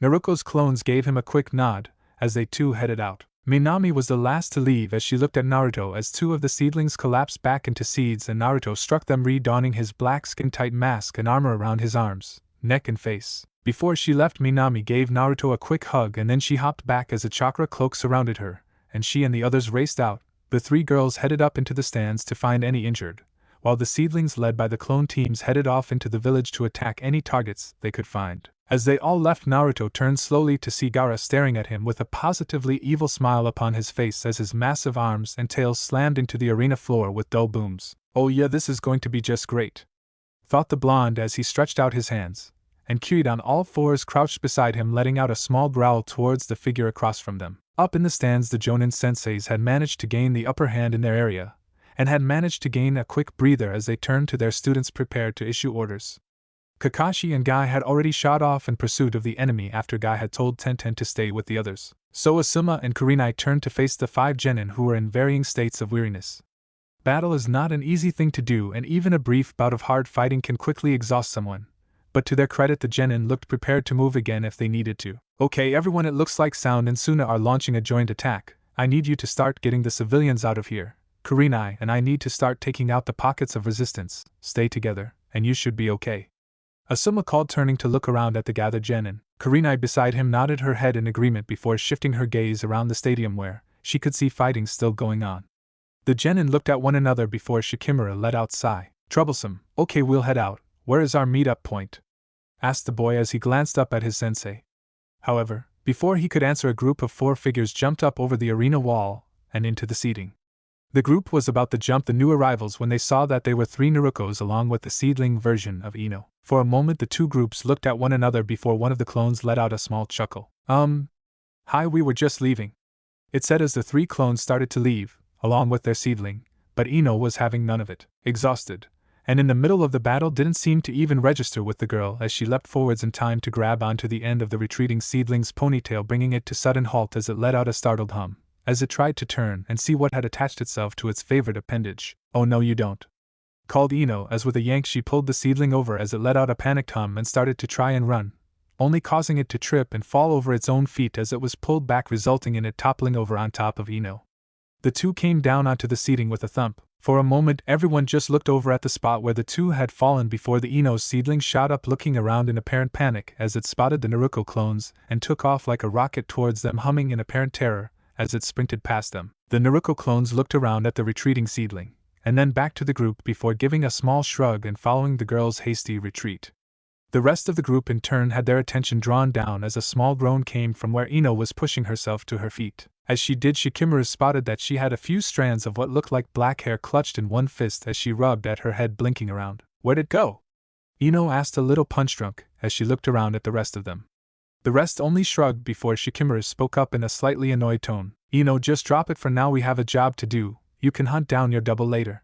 Naruko's clones gave him a quick nod as they too headed out. Minami was the last to leave as she looked at Naruto as 2 of the seedlings collapsed back into seeds and Naruto struck them, redonning his black skin-tight mask and armor around his arms, neck and face. Before she left, Minami gave Naruto a quick hug and then she hopped back as a chakra cloak surrounded her, and she and the others raced out. The 3 girls headed up into the stands to find any injured, while the seedlings led by the clone teams headed off into the village to attack any targets they could find. As they all left, Naruto turned slowly to see Gaara staring at him with a positively evil smile upon his face as his massive arms and tail slammed into the arena floor with dull booms. Oh yeah, this is going to be just great, thought the blonde as he stretched out his hands, and Kyuid on all fours crouched beside him, letting out a small growl towards the figure across from them. Up in the stands, the Jonin senseis had managed to gain the upper hand in their area, and had managed to gain a quick breather as they turned to their students prepared to issue orders. Kakashi and Guy had already shot off in pursuit of the enemy after Guy had told Tenten to stay with the others. So Asuma and Kurenai turned to face the 5 genin who were in varying states of weariness. Battle is not an easy thing to do, and even a brief bout of hard fighting can quickly exhaust someone. But to their credit, the genin looked prepared to move again if they needed to. Okay everyone, it looks like Sound and Suna are launching a joint attack. I need you to start getting the civilians out of here. Kurenai and I need to start taking out the pockets of resistance. Stay together, and you should be okay, Asuma called, turning to look around at the gathered genin. Kurenai beside him nodded her head in agreement before shifting her gaze around the stadium where she could see fighting still going on. The genin looked at one another before Shikimura let out a sigh. Troublesome. Okay, we'll head out. Where is our meet-up point? Asked the boy as he glanced up at his sensei. However, before he could answer, a group of 4 figures jumped up over the arena wall and into the seating. The group was about to jump the new arrivals when they saw that they were 3 Narukos along with the seedling version of Ino. For a moment the 2 groups looked at one another before one of the clones let out a small chuckle. Hi, we were just leaving, it said as the 3 clones started to leave, along with their seedling, but Ino was having none of it. Exhausted, and in the middle of the battle, didn't seem to even register with the girl as she leapt forwards in time to grab onto the end of the retreating seedling's ponytail, bringing it to sudden halt as it let out a startled hum, as it tried to turn and see what had attached itself to its favorite appendage. Oh no you don't, called Ino as with a yank she pulled the seedling over as it let out a panicked hum and started to try and run, only causing it to trip and fall over its own feet as it was pulled back, resulting in it toppling over on top of Ino. The 2 came down onto the seating with a thump. For a moment everyone just looked over at the spot where the 2 had fallen before the Ino seedling shot up, looking around in apparent panic as it spotted the Naruko clones and took off like a rocket towards them, humming in apparent terror as it sprinted past them. The Naruko clones looked around at the retreating seedling, and then back to the group before giving a small shrug and following the girl's hasty retreat. The rest of the group in turn had their attention drawn down as a small groan came from where Ino was pushing herself to her feet. As she did, Shikimura spotted that she had a few strands of what looked like black hair clutched in one fist as she rubbed at her head, blinking around. Where'd it go? Ino asked, a little punch-drunk, as she looked around at the rest of them. The rest only shrugged before Shikimura spoke up in a slightly annoyed tone. Ino, just drop it for now, we have a job to do. You can hunt down your double later,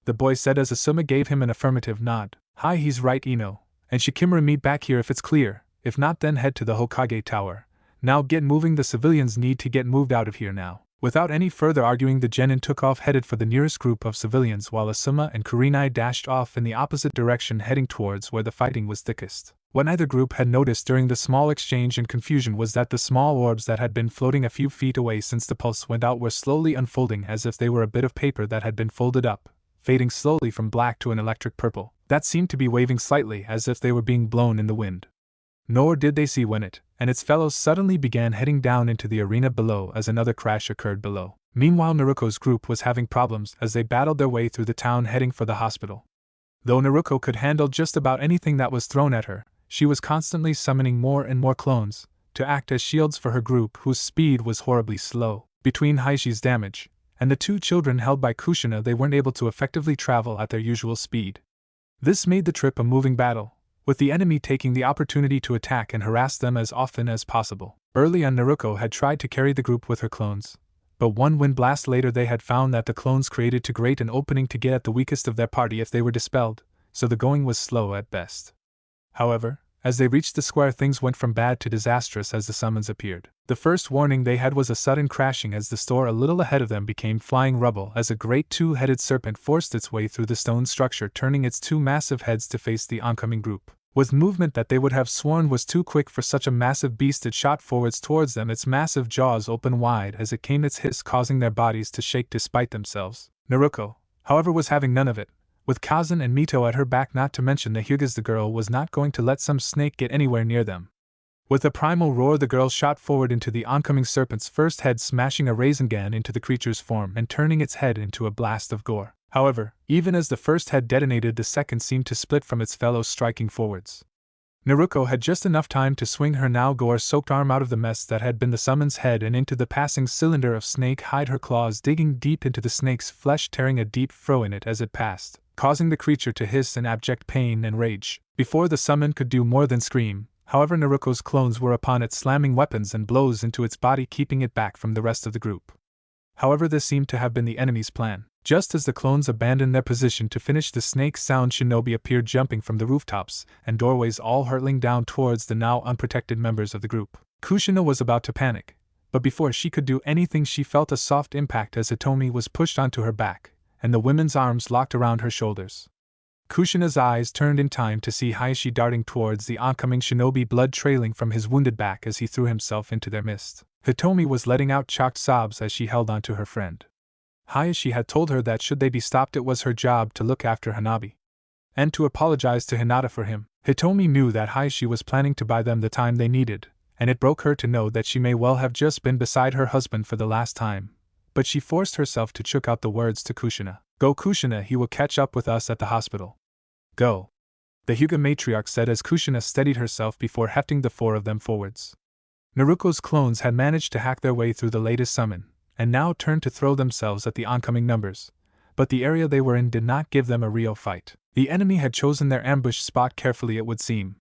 the boy said as Asuma gave him an affirmative nod. Hi, he's right, Ino. And Shikimura, meet back here if it's clear. If not, then head to the Hokage Tower. Now get moving, the civilians need to get moved out of here now. Without any further arguing, the genin took off, headed for the nearest group of civilians, while Asuma and Kurenai dashed off in the opposite direction, heading towards where the fighting was thickest. What neither group had noticed during the small exchange and confusion was that the small orbs that had been floating a few feet away since the pulse went out were slowly unfolding as if they were a bit of paper that had been folded up, fading slowly from black to an electric purple that seemed to be waving slightly as if they were being blown in the wind. Nor did they see when it and its fellows suddenly began heading down into the arena below as another crash occurred below. Meanwhile, Naruko's group was having problems as they battled their way through the town heading for the hospital. Though Naruko could handle just about anything that was thrown at her, she was constantly summoning more and more clones to act as shields for her group, whose speed was horribly slow. Between Haishi's damage and the two children held by Kushina, they weren't able to effectively travel at their usual speed. This made the trip a moving battle, with the enemy taking the opportunity to attack and harass them as often as possible. Early on, Naruko had tried to carry the group with her clones, but one wind blast later they had found that the clones created too great an opening to get at the weakest of their party if they were dispelled, so the going was slow at best. However, as they reached the square, things went from bad to disastrous as the summons appeared. The first warning they had was a sudden crashing as the store a little ahead of them became flying rubble as a great two-headed serpent forced its way through the stone structure, turning its two massive heads to face the oncoming group. With movement that they would have sworn was too quick for such a massive beast, it shot forwards towards them, its massive jaws open wide as it came, its hiss causing their bodies to shake despite themselves. Naruko, however, was having none of it. With Kazan and Mito at her back, not to mention the Hyugas, the girl was not going to let some snake get anywhere near them. With a primal roar, the girl shot forward into the oncoming serpent's first head, smashing a Rasengan into the creature's form and turning its head into a blast of gore. However, even as the first head detonated, the second seemed to split from its fellows, striking forwards. Naruko had just enough time to swing her now gore-soaked arm out of the mess that had been the summon's head and into the passing cylinder of snake hide, her claws digging deep into the snake's flesh, tearing a deep furrow in it as it passed, causing the creature to hiss in abject pain and rage. Before the summon could do more than scream, however, Naruko's clones were upon it, slamming weapons and blows into its body, keeping it back from the rest of the group. However, this seemed to have been the enemy's plan. Just as the clones abandoned their position to finish the snake, sound shinobi appeared, jumping from the rooftops and doorways, all hurtling down towards the now unprotected members of the group. Kushina was about to panic, but before she could do anything, she felt a soft impact as Hitomi was pushed onto her back, and the women's arms locked around her shoulders. Kushina's eyes turned in time to see Hayashi darting towards the oncoming shinobi, blood trailing from his wounded back as he threw himself into their midst. Hitomi was letting out chocked sobs as she held onto her friend. Hayashi had told her that should they be stopped, it was her job to look after Hanabi and to apologize to Hinata for him. Hitomi knew that Hayashi was planning to buy them the time they needed, and it broke her to know that she may well have just been beside her husband for the last time, but she forced herself to choke out the words to Kushina. "Go, Kushina, he will catch up with us at the hospital. Go," the Hyuga matriarch said as Kushina steadied herself before hefting the four of them forwards. Naruko's clones had managed to hack their way through the latest summon, and now turned to throw themselves at the oncoming numbers, but the area they were in did not give them a real fight. The enemy had chosen their ambush spot carefully, it would seem.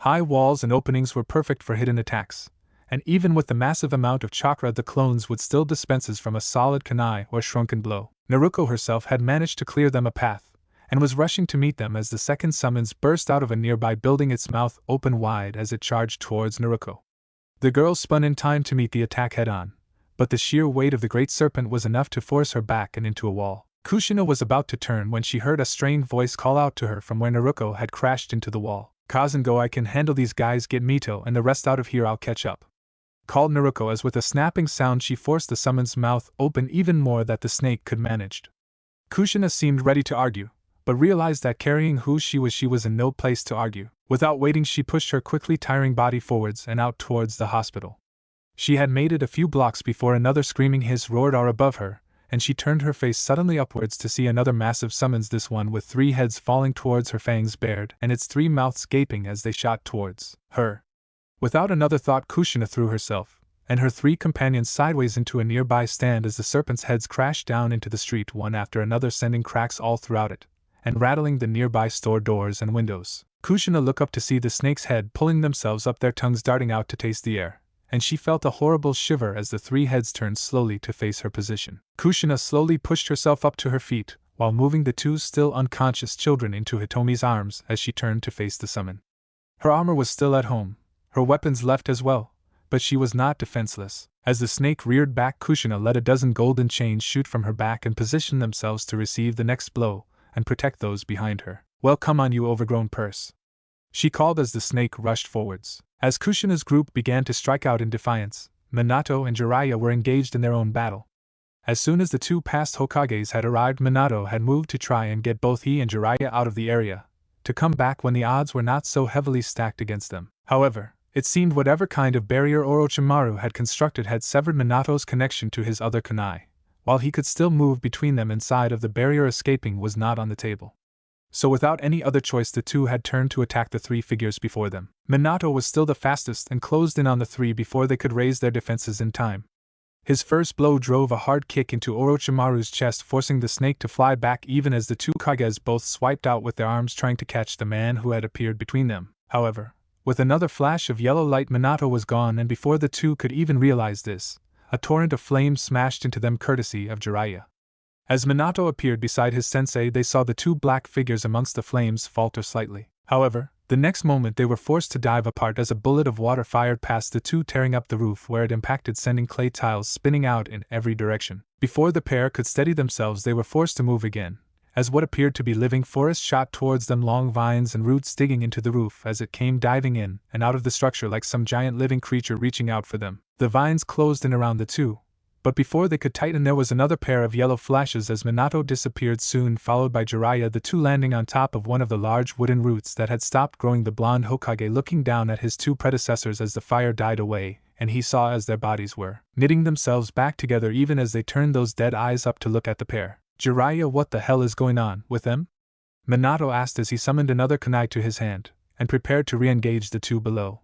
High walls and openings were perfect for hidden attacks, and even with the massive amount of chakra, the clones would still dispenses from a solid kunai or shrunken blow. Naruko herself had managed to clear them a path, and was rushing to meet them as the second summons burst out of a nearby building, its mouth open wide as it charged towards Naruko. The girl spun in time to meet the attack head-on, but the sheer weight of the great serpent was enough to force her back and into a wall. Kushina was about to turn when she heard a strained voice call out to her from where Naruko had crashed into the wall. "Kazan, go, I can handle these guys, get Mito and the rest out of here, I'll catch up," called Naruko as with a snapping sound she forced the summon's mouth open even more that the snake could manage. Kushina seemed ready to argue, but realized that carrying who she was in no place to argue. Without waiting, she pushed her quickly tiring body forwards and out towards the hospital. She had made it a few blocks before another screaming hiss roared out above her, and she turned her face suddenly upwards to see another massive summons, this one with 3 heads falling towards her, fangs bared and its 3 mouths gaping as they shot towards her. Without another thought, Kushina threw herself and her 3 companions sideways into a nearby stand as the serpents' heads crashed down into the street one after another, sending cracks all throughout it and rattling the nearby store doors and windows. Kushina looked up to see the snake's head pulling themselves up, their tongues darting out to taste the air, and she felt a horrible shiver as the 3 heads turned slowly to face her position. Kushina slowly pushed herself up to her feet, while moving the 2 still unconscious children into Hitomi's arms as she turned to face the summon. Her armor was still at home, her weapons left as well, but she was not defenseless. As the snake reared back, Kushina let a dozen golden chains shoot from her back and position themselves to receive the next blow and protect those behind her. "Well, come on, you overgrown purse," she called as the snake rushed forwards. As Kushina's group began to strike out in defiance, Minato and Jiraiya were engaged in their own battle. As soon as the 2 past Hokages had arrived, Minato had moved to try and get both he and Jiraiya out of the area, to come back when the odds were not so heavily stacked against them. However, it seemed whatever kind of barrier Orochimaru had constructed had severed Minato's connection to his other kunai. While he could still move between them inside of the barrier, escaping was not on the table. So without any other choice, the two had turned to attack the three figures before them. Minato was still the fastest and closed in on the three before they could raise their defenses in time. His first blow drove a hard kick into Orochimaru's chest, forcing the snake to fly back even as the two Kages both swiped out with their arms trying to catch the man who had appeared between them. However, with another flash of yellow light, Minato was gone, and before the two could even realize this, a torrent of flames smashed into them courtesy of Jiraiya. As Minato appeared beside his sensei, they saw the two black figures amongst the flames falter slightly. However, the next moment they were forced to dive apart as a bullet of water fired past the two, tearing up the roof where it impacted, sending clay tiles spinning out in every direction. Before the pair could steady themselves, they were forced to move again, as what appeared to be living forest shot towards them, long vines and roots digging into the roof as it came diving in and out of the structure like some giant living creature reaching out for them. The vines closed in around the two, but before they could tighten there was another pair of yellow flashes as Minato disappeared, soon followed by Jiraiya, the two landing on top of one of the large wooden roots that had stopped growing. The blonde Hokage looking down at his two predecessors as the fire died away, and he saw as their bodies were knitting themselves back together even as they turned those dead eyes up to look at the pair. Jiraiya, what the hell is going on with them? Minato asked as he summoned another kunai to his hand, and prepared to re-engage the two below.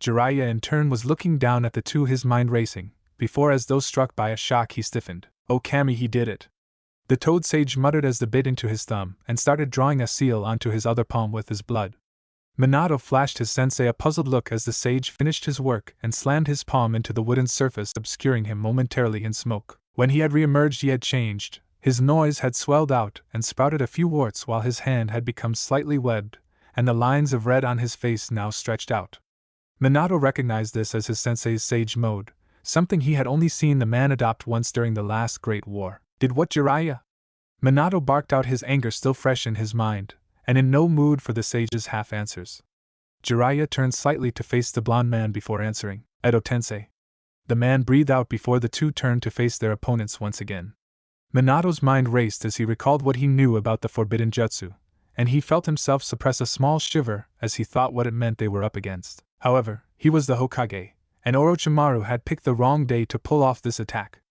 Jiraiya in turn was looking down at the two, his mind racing, before as though struck by a shock he stiffened. "Oh Kami, he did it!" The toad sage muttered as the bit into his thumb and started drawing a seal onto his other palm with his blood. Minato flashed his sensei a puzzled look as the sage finished his work and slammed his palm into the wooden surface, obscuring him momentarily in smoke. When he had re-emerged, he had changed. His nose had swelled out and sprouted a few warts, while his hand had become slightly webbed, and the lines of red on his face now stretched out. Minato recognized this as his sensei's sage mode, something he had only seen the man adopt once during the last Great War. "Did what, Jiraiya?" Minato barked out, his anger still fresh in his mind, and in no mood for the sage's half-answers. Jiraiya turned slightly to face the blond man before answering. "Edo Tensei." The man breathed out before the two turned to face their opponents once again. Minato's mind raced as he recalled what he knew about the forbidden jutsu, and he felt himself suppress a small shiver as he thought what it meant they were up against. However, he was the Hokage, and Orochimaru had picked the wrong day to pull off this attack.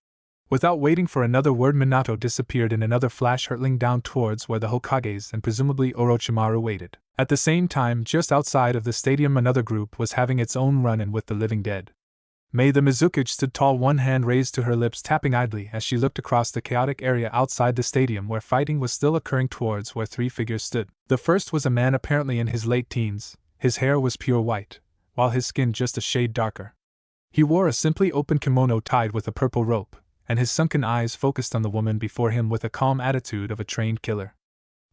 Without waiting for another word, Minato disappeared in another flash, hurtling down towards where the Hokages and presumably Orochimaru waited. At the same time, just outside of the stadium, another group was having its own run-in with the living dead. Mei the Mizukage stood tall, one hand raised to her lips, tapping idly as she looked across the chaotic area outside the stadium where fighting was still occurring towards where three figures stood. The first was a man apparently in his late teens. His hair was pure white, while his skin just a shade darker. He wore a simply open kimono tied with a purple rope, and his sunken eyes focused on the woman before him with a calm attitude of a trained killer.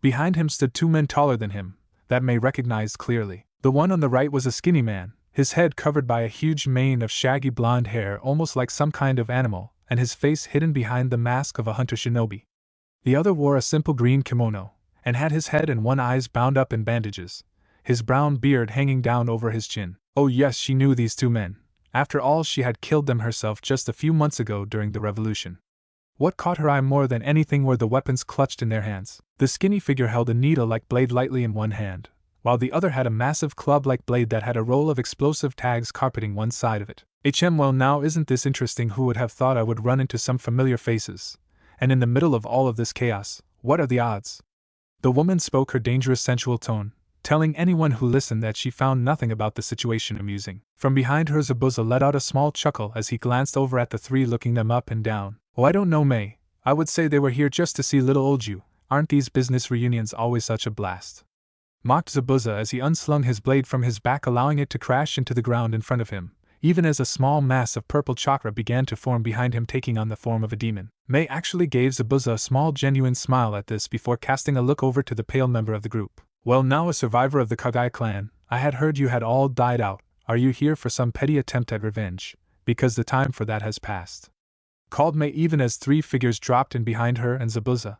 Behind him stood two men taller than him, that Mei recognized clearly. The one on the right was a skinny man, his head covered by a huge mane of shaggy blonde hair almost like some kind of animal, and his face hidden behind the mask of a hunter shinobi. The other wore a simple green kimono, and had his head and one eyes bound up in bandages, his brown beard hanging down over his chin. Oh yes, she knew these two men. After all, she had killed them herself just a few months ago during the revolution. What caught her eye more than anything were the weapons clutched in their hands. The skinny figure held a needle-like blade lightly in one hand, while the other had a massive club-like blade that had a roll of explosive tags carpeting one side of it. Well, now isn't this interesting? Who would have thought I would run into some familiar faces? And in the middle of all of this chaos, what are the odds? The woman spoke, her dangerous sensual tone, telling anyone who listened that she found nothing about the situation amusing. From behind her, Zabuza let out a small chuckle as he glanced over at the three, looking them up and down. "Oh, I don't know, Mei. I would say they were here just to see little old you. Aren't these business reunions always such a blast?" Mocked Zabuza as he unslung his blade from his back, allowing it to crash into the ground in front of him, even as a small mass of purple chakra began to form behind him, taking on the form of a demon. Mei actually gave Zabuza a small genuine smile at this before casting a look over to the pale member of the group. "Well, now a survivor of the Kage clan, I had heard you had all died out. Are you here for some petty attempt at revenge? Because the time for that has passed," called Mei even as three figures dropped in behind her and Zabuza.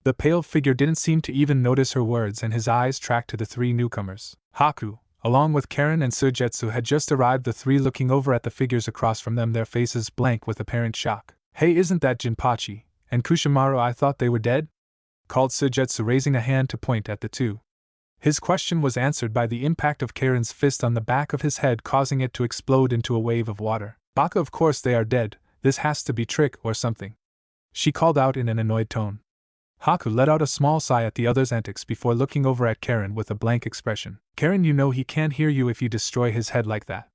The pale figure didn't seem to even notice her words, and his eyes tracked to the three newcomers. Haku, along with Karen and Sujetsu, had just arrived, the three looking over at the figures across from them, their faces blank with apparent shock. "Hey, isn't that Jinpachi and Kushimaru? I thought they were dead?" called Sujetsu, raising a hand to point at the two. His question was answered by the impact of Karen's fist on the back of his head, causing it to explode into a wave of water. Baka, of course they are dead, this has to be trick or something, she called out in an annoyed tone. Haku let out a small sigh at the other's antics before looking over at Karen with a blank expression. Karen, you know he can't hear you if you destroy his head like that,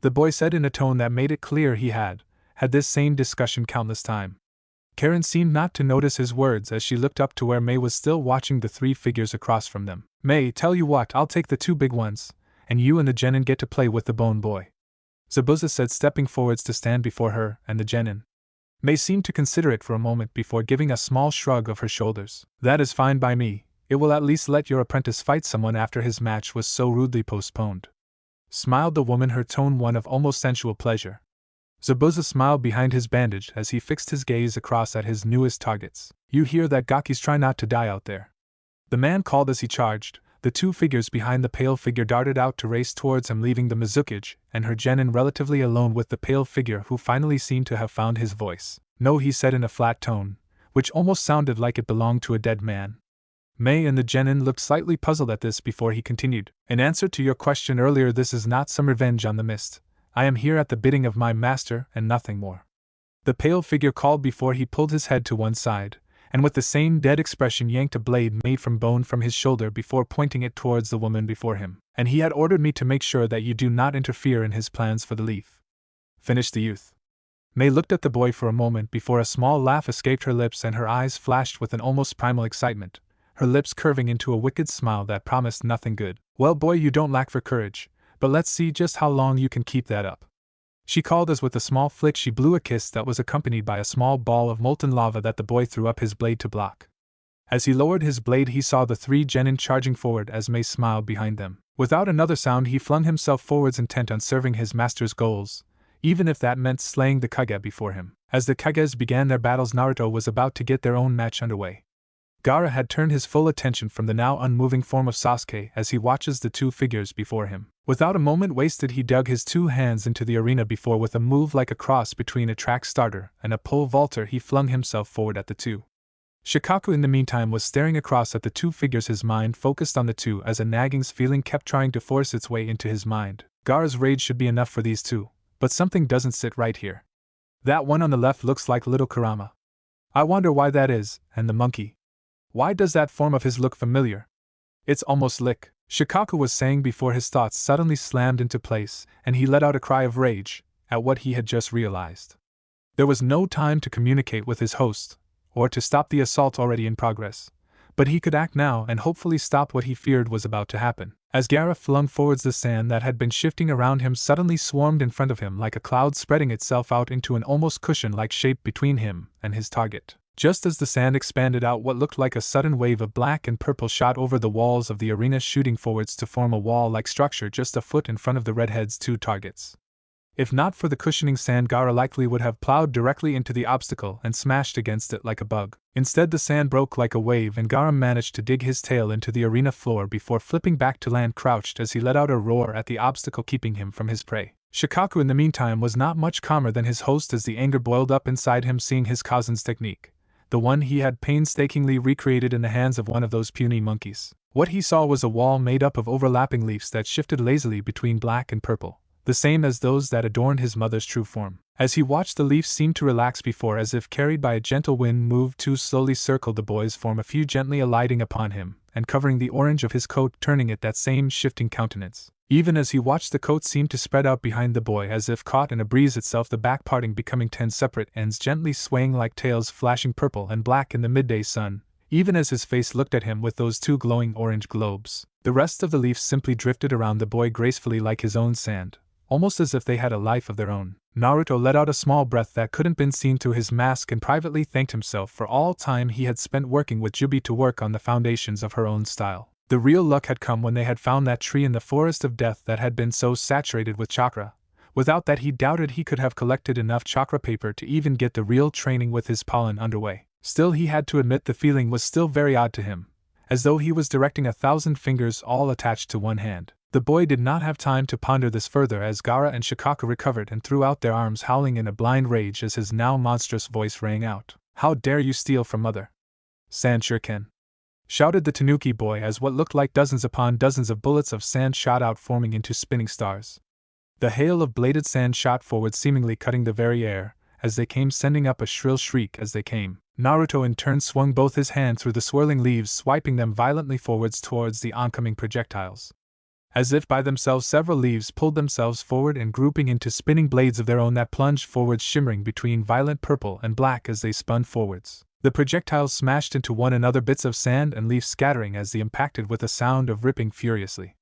the boy said in a tone that made it clear he had this same discussion countless times. Karen seemed not to notice his words as she looked up to where May was still watching the three figures across from them. May, tell you what, I'll take the two big ones, and you and the genin get to play with the bone boy, Zabuza said, stepping forwards to stand before her and the genin. May seemed to consider it for a moment before giving a small shrug of her shoulders. That is fine by me, it will at least let your apprentice fight someone after his match was so rudely postponed, smiled the woman, her tone one of almost sensual pleasure. Zabuza smiled behind his bandage as he fixed his gaze across at his newest targets. You hear that, Gakis? Try not to die out there, the man called as he charged. The two figures behind the pale figure darted out to race towards him, leaving the Mizukage and her genin relatively alone with the pale figure, who finally seemed to have found his voice. No, he said in a flat tone, which almost sounded like it belonged to a dead man. May and the genin looked slightly puzzled at this before he continued. In answer to your question earlier, this is not some revenge on the mist. I am here at the bidding of my master and nothing more, the pale figure called before he pulled his head to one side, and with the same dead expression yanked a blade made from bone from his shoulder before pointing it towards the woman before him. And he had ordered me to make sure that you do not interfere in his plans for the leaf, finished the youth. May looked at the boy for a moment before a small laugh escaped her lips and her eyes flashed with an almost primal excitement, her lips curving into a wicked smile that promised nothing good. Well, boy, you don't lack for courage, but let's see just how long you can keep that up, she called as with a small flick she blew a kiss that was accompanied by a small ball of molten lava that the boy threw up his blade to block. As he lowered his blade, he saw the three genin charging forward as May smiled behind them. Without another sound, he flung himself forwards, intent on serving his master's goals, even if that meant slaying the Kage before him. As the Kages began their battles, Naruto was about to get their own match underway. Gaara had turned his full attention from the now unmoving form of Sasuke as he watches the two figures before him. Without a moment wasted, he dug his two hands into the arena before, with a move like a cross between a track starter and a pole vaulter, he flung himself forward at the two. Shikaku in the meantime was staring across at the two figures, his mind focused on the two as a nagging feeling kept trying to force its way into his mind. Gaara's rage should be enough for these two, but something doesn't sit right here. That one on the left looks like little Kurama. I wonder why that is, and the monkey. Why does that form of his look familiar? It's almost Lick, Shikaku was saying before his thoughts suddenly slammed into place, and he let out a cry of rage at what he had just realized. There was no time to communicate with his host, or to stop the assault already in progress, but he could act now and hopefully stop what he feared was about to happen. As Gaara flung forwards, the sand that had been shifting around him suddenly swarmed in front of him like a cloud, spreading itself out into an almost cushion-like shape between him and his target. Just as the sand expanded out, what looked like a sudden wave of black and purple shot over the walls of the arena, shooting forwards to form a wall-like structure just a foot in front of the redhead's two targets. If not for the cushioning sand, Gaara likely would have plowed directly into the obstacle and smashed against it like a bug. Instead, the sand broke like a wave and Gaara managed to dig his tail into the arena floor before flipping back to land crouched as he let out a roar at the obstacle keeping him from his prey. Shikaku in the meantime was not much calmer than his host as the anger boiled up inside him, seeing his cousin's technique, the one he had painstakingly recreated in the hands of one of those puny monkeys. What he saw was a wall made up of overlapping leaves that shifted lazily between black and purple, the same as those that adorned his mother's true form. As he watched, the leaves seemed to relax before, as if carried by a gentle wind, moved to slowly circle the boy's form, a few gently alighting upon him, and covering the orange of his coat, turning it that same shifting countenance. Even as he watched, the coat seemed to spread out behind the boy as if caught in a breeze itself, the back parting, becoming 10 separate ends gently swaying like tails, flashing purple and black in the midday sun, even as his face looked at him with those two glowing orange globes. The rest of the leaves simply drifted around the boy gracefully like his own sand, almost as if they had a life of their own. Naruto let out a small breath that couldn't been seen through his mask and privately thanked himself for all time he had spent working with Jubi to work on the foundations of her own style. The real luck had come when they had found that tree in the forest of death that had been so saturated with chakra. Without that, he doubted he could have collected enough chakra paper to even get the real training with his pollen underway. Still, he had to admit the feeling was still very odd to him, as though he was directing 1,000 fingers all attached to one hand. The boy did not have time to ponder this further as Gaara and Shikaku recovered and threw out their arms, howling in a blind rage as his now monstrous voice rang out. How dare you steal from Mother San Shuriken? shouted the Tanuki boy as what looked like dozens upon dozens of bullets of sand shot out, forming into spinning stars. The hail of bladed sand shot forward, seemingly cutting the very air, as they came, sending up a shrill shriek as they came. Naruto in turn swung both his hands through the swirling leaves, swiping them violently forwards towards the oncoming projectiles. As if by themselves, several leaves pulled themselves forward and grouping into spinning blades of their own that plunged forwards, shimmering between violent purple and black as they spun forwards. The projectiles smashed into one another, bits of sand and leaf scattering as they impacted with a sound of ripping furiously.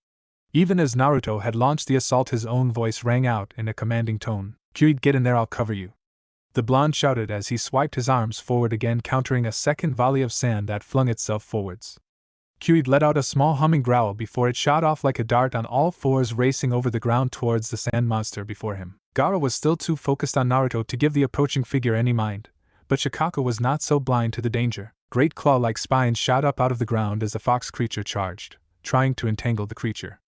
Even as Naruto had launched the assault, his own voice rang out in a commanding tone. "Kyuid, get in there, I'll cover you," the blonde shouted as he swiped his arms forward again, countering a second volley of sand that flung itself forwards. Kyuid let out a small humming growl before it shot off like a dart on all fours, racing over the ground towards the sand monster before him. Gaara was still too focused on Naruto to give the approaching figure any mind, but Shikako was not so blind to the danger. Great claw-like spines shot up out of the ground as the fox creature charged, trying to entangle the creature.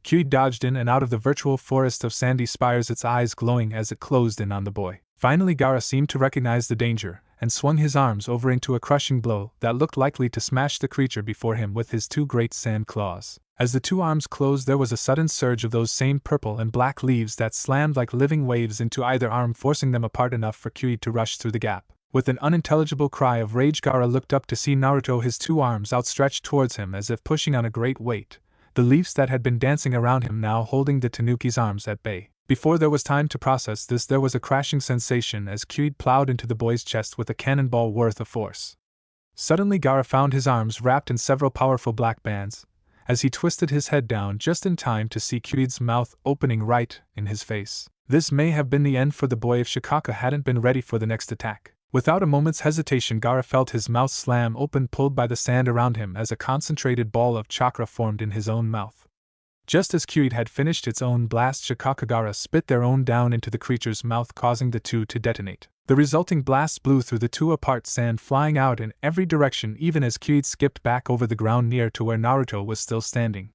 Kyuid dodged in and out of the virtual forest of sandy spires, its eyes glowing as it closed in on the boy. Finally Gaara seemed to recognize the danger, and swung his arms over into a crushing blow that looked likely to smash the creature before him with his two great sand claws. As the two arms closed, there was a sudden surge of those same purple and black leaves that slammed like living waves into either arm, forcing them apart enough for Kyuid to rush through the gap. With an unintelligible cry of rage, Gaara looked up to see Naruto, his two arms outstretched towards him as if pushing on a great weight, the leaves that had been dancing around him now holding the Tanuki's arms at bay. Before there was time to process this, there was a crashing sensation as Kyuid plowed into the boy's chest with a cannonball worth of force. Suddenly Gaara found his arms wrapped in several powerful black bands, as he twisted his head down just in time to see Kyuid's mouth opening right in his face. This may have been the end for the boy if Shikako hadn't been ready for the next attack. Without a moment's hesitation, Gaara felt his mouth slam open, pulled by the sand around him as a concentrated ball of chakra formed in his own mouth. Just as Kyuid had finished its own blast, Shikako Gaara spit their own down into the creature's mouth, causing the two to detonate. The resulting blast blew through the two apart, sand flying out in every direction even as Kyuid skipped back over the ground near to where Naruto was still standing.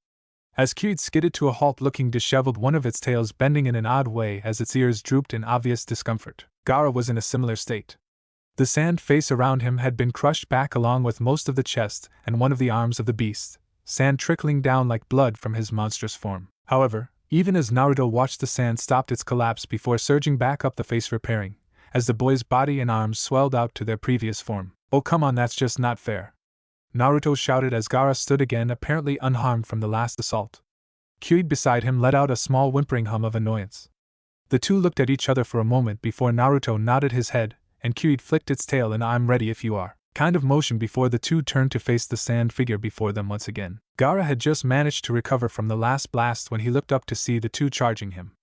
As Kyuid skidded to a halt, looking disheveled, one of its tails bending in an odd way as its ears drooped in obvious discomfort, Gaara was in a similar state. The sand face around him had been crushed back along with most of the chest and one of the arms of the beast, sand trickling down like blood from his monstrous form. However, even as Naruto watched, the sand stopped its collapse before surging back up the face, repairing, as the boy's body and arms swelled out to their previous form. "Oh come on, that's just not fair," Naruto shouted as Gaara stood again, apparently unharmed from the last assault. Kyuid beside him let out a small whimpering hum of annoyance. The two looked at each other for a moment before Naruto nodded his head, and Kyuid flicked its tail in "I'm ready if you are" kind of motion before the two turned to face the sand figure before them once again. Gaara had just managed to recover from the last blast when he looked up to see the two charging him.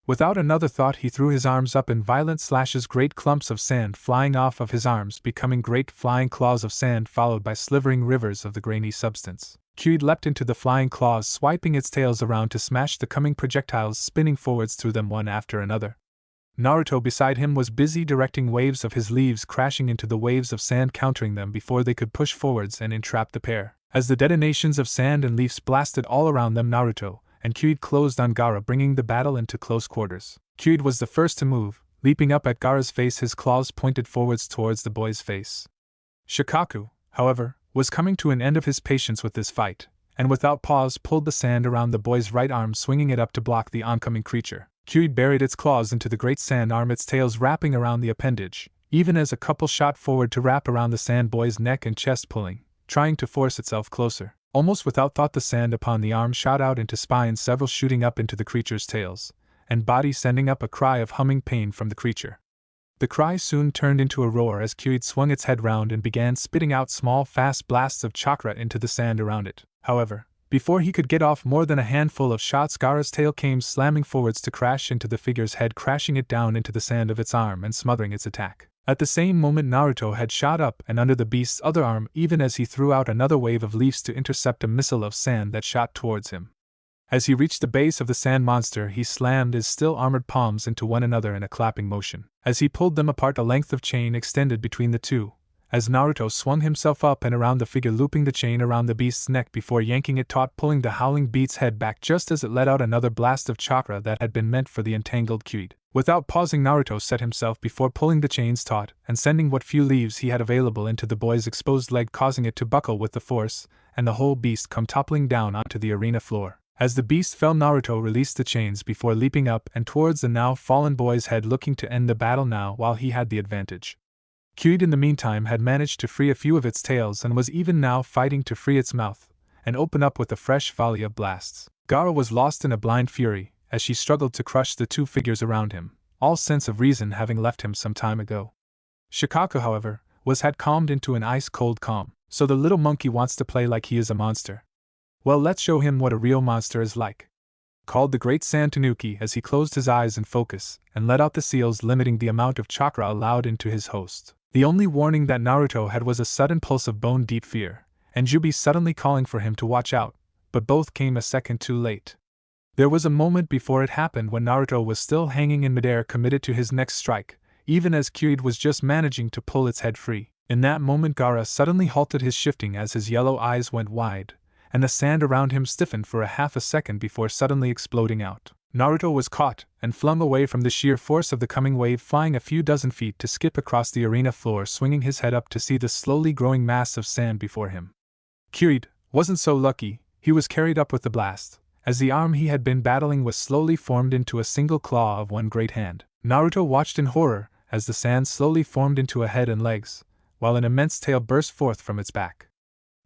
Without another thought, he threw his arms up in violent slashes, great clumps of sand flying off of his arms, becoming great flying claws of sand followed by slivering rivers of the grainy substance. Kyuid leapt into the flying claws, swiping its tails around to smash the coming projectiles, spinning forwards through them one after another. Naruto beside him was busy directing waves of his leaves crashing into the waves of sand, countering them before they could push forwards and entrap the pair. As the detonations of sand and leaves blasted all around them, Naruto and Kyuid closed on Gaara, bringing the battle into close quarters. Kyuid was the first to move, leaping up at Gaara's face, his claws pointed forwards towards the boy's face. Shikako, however, was coming to an end of his patience with this fight, and without pause pulled the sand around the boy's right arm, swinging it up to block the oncoming creature. Kyuid buried its claws into the great sand arm, its tails wrapping around the appendage, even as a couple shot forward to wrap around the sand boy's neck and chest, pulling, trying to force itself closer. Almost without thought, the sand upon the arm shot out into spines, several shooting up into the creature's tails and body, sending up a cry of humming pain from the creature. The cry soon turned into a roar as Kyuid swung its head round and began spitting out small fast blasts of chakra into the sand around it. However, before he could get off more than a handful of shots, Gaara's tail came slamming forwards to crash into the figure's head, crashing it down into the sand of its arm and smothering its attack. At the same moment, Naruto had shot up and under the beast's other arm, even as he threw out another wave of leaves to intercept a missile of sand that shot towards him. As he reached the base of the sand monster, he slammed his still armored palms into one another in a clapping motion. As he pulled them apart, a length of chain extended between the two, as Naruto swung himself up and around the figure, looping the chain around the beast's neck before yanking it taut, pulling the howling beast's head back just as it let out another blast of chakra that had been meant for the entangled Kyuid. Without pausing, Naruto set himself before pulling the chains taut and sending what few leaves he had available into the boy's exposed leg, causing it to buckle with the force, and the whole beast come toppling down onto the arena floor. As the beast fell, Naruto released the chains before leaping up and towards the now fallen boy's head, looking to end the battle now while he had the advantage. Kyuid in the meantime had managed to free a few of its tails and was even now fighting to free its mouth and open up with a fresh volley of blasts. Gaara was lost in a blind fury as she struggled to crush the two figures around him, all sense of reason having left him some time ago. Shikaku, however, had calmed into an ice-cold calm. So the little monkey wants to play like he is a monster. Well, let's show him what a real monster is like, called the great Sand Tanuki as he closed his eyes in focus and let out the seals, limiting the amount of chakra allowed into his host. The only warning that Naruto had was a sudden pulse of bone-deep fear, and Jubi suddenly calling for him to watch out, but both came a second too late. There was a moment before it happened when Naruto was still hanging in midair, committed to his next strike, even as Kyuid was just managing to pull its head free. In that moment, Gaara suddenly halted his shifting as his yellow eyes went wide, and the sand around him stiffened for a half a second before suddenly exploding out. Naruto was caught and flung away from the sheer force of the coming wave, flying a few dozen feet to skip across the arena floor, swinging his head up to see the slowly growing mass of sand before him. Kyuid wasn't so lucky. He was carried up with the blast, as the arm he had been battling was slowly formed into a single claw of one great hand. Naruto watched in horror as the sand slowly formed into a head and legs, while an immense tail burst forth from its back.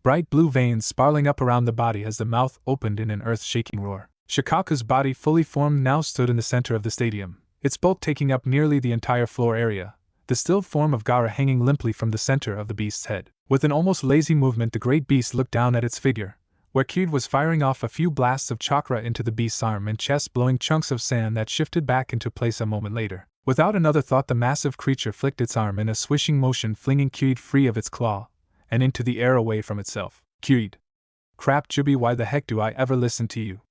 Bright blue veins sparkling up around the body as the mouth opened in an earth-shaking roar. Shikaku's body, fully formed, now stood in the center of the stadium, its bulk taking up nearly the entire floor area, the still form of Gaara hanging limply from the center of the beast's head. With an almost lazy movement, the great beast looked down at its figure, where Kyuid was firing off a few blasts of chakra into the beast's arm and chest, blowing chunks of sand that shifted back into place a moment later. Without another thought, the massive creature flicked its arm in a swishing motion, flinging Kyuid free of its claw and into the air away from itself. Kyuid. Crap, Jubi, why the heck do I ever listen to you?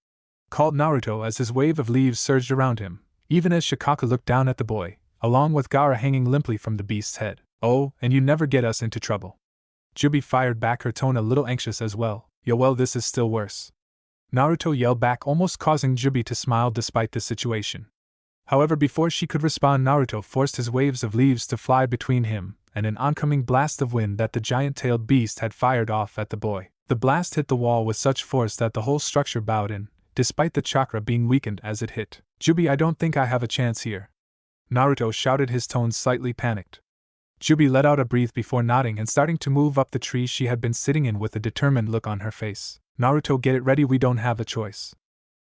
Called Naruto as his wave of leaves surged around him, even as Shikaku looked down at the boy, along with Gaara hanging limply from the beast's head. Oh, and you never get us into trouble. Jubi fired back, her tone a little anxious as well. Yeah, well, this is still worse. Naruto yelled back, almost causing Jubi to smile despite the situation. However, before she could respond, Naruto forced his waves of leaves to fly between him and an oncoming blast of wind that the giant-tailed beast had fired off at the boy. The blast hit the wall with such force that the whole structure bowed in, despite the chakra being weakened as it hit. Jubi, I don't think I have a chance here. Naruto shouted, his tone slightly panicked. Jubi let out a breath before nodding and starting to move up the tree she had been sitting in with a determined look on her face. Naruto, get it ready, we don't have a choice,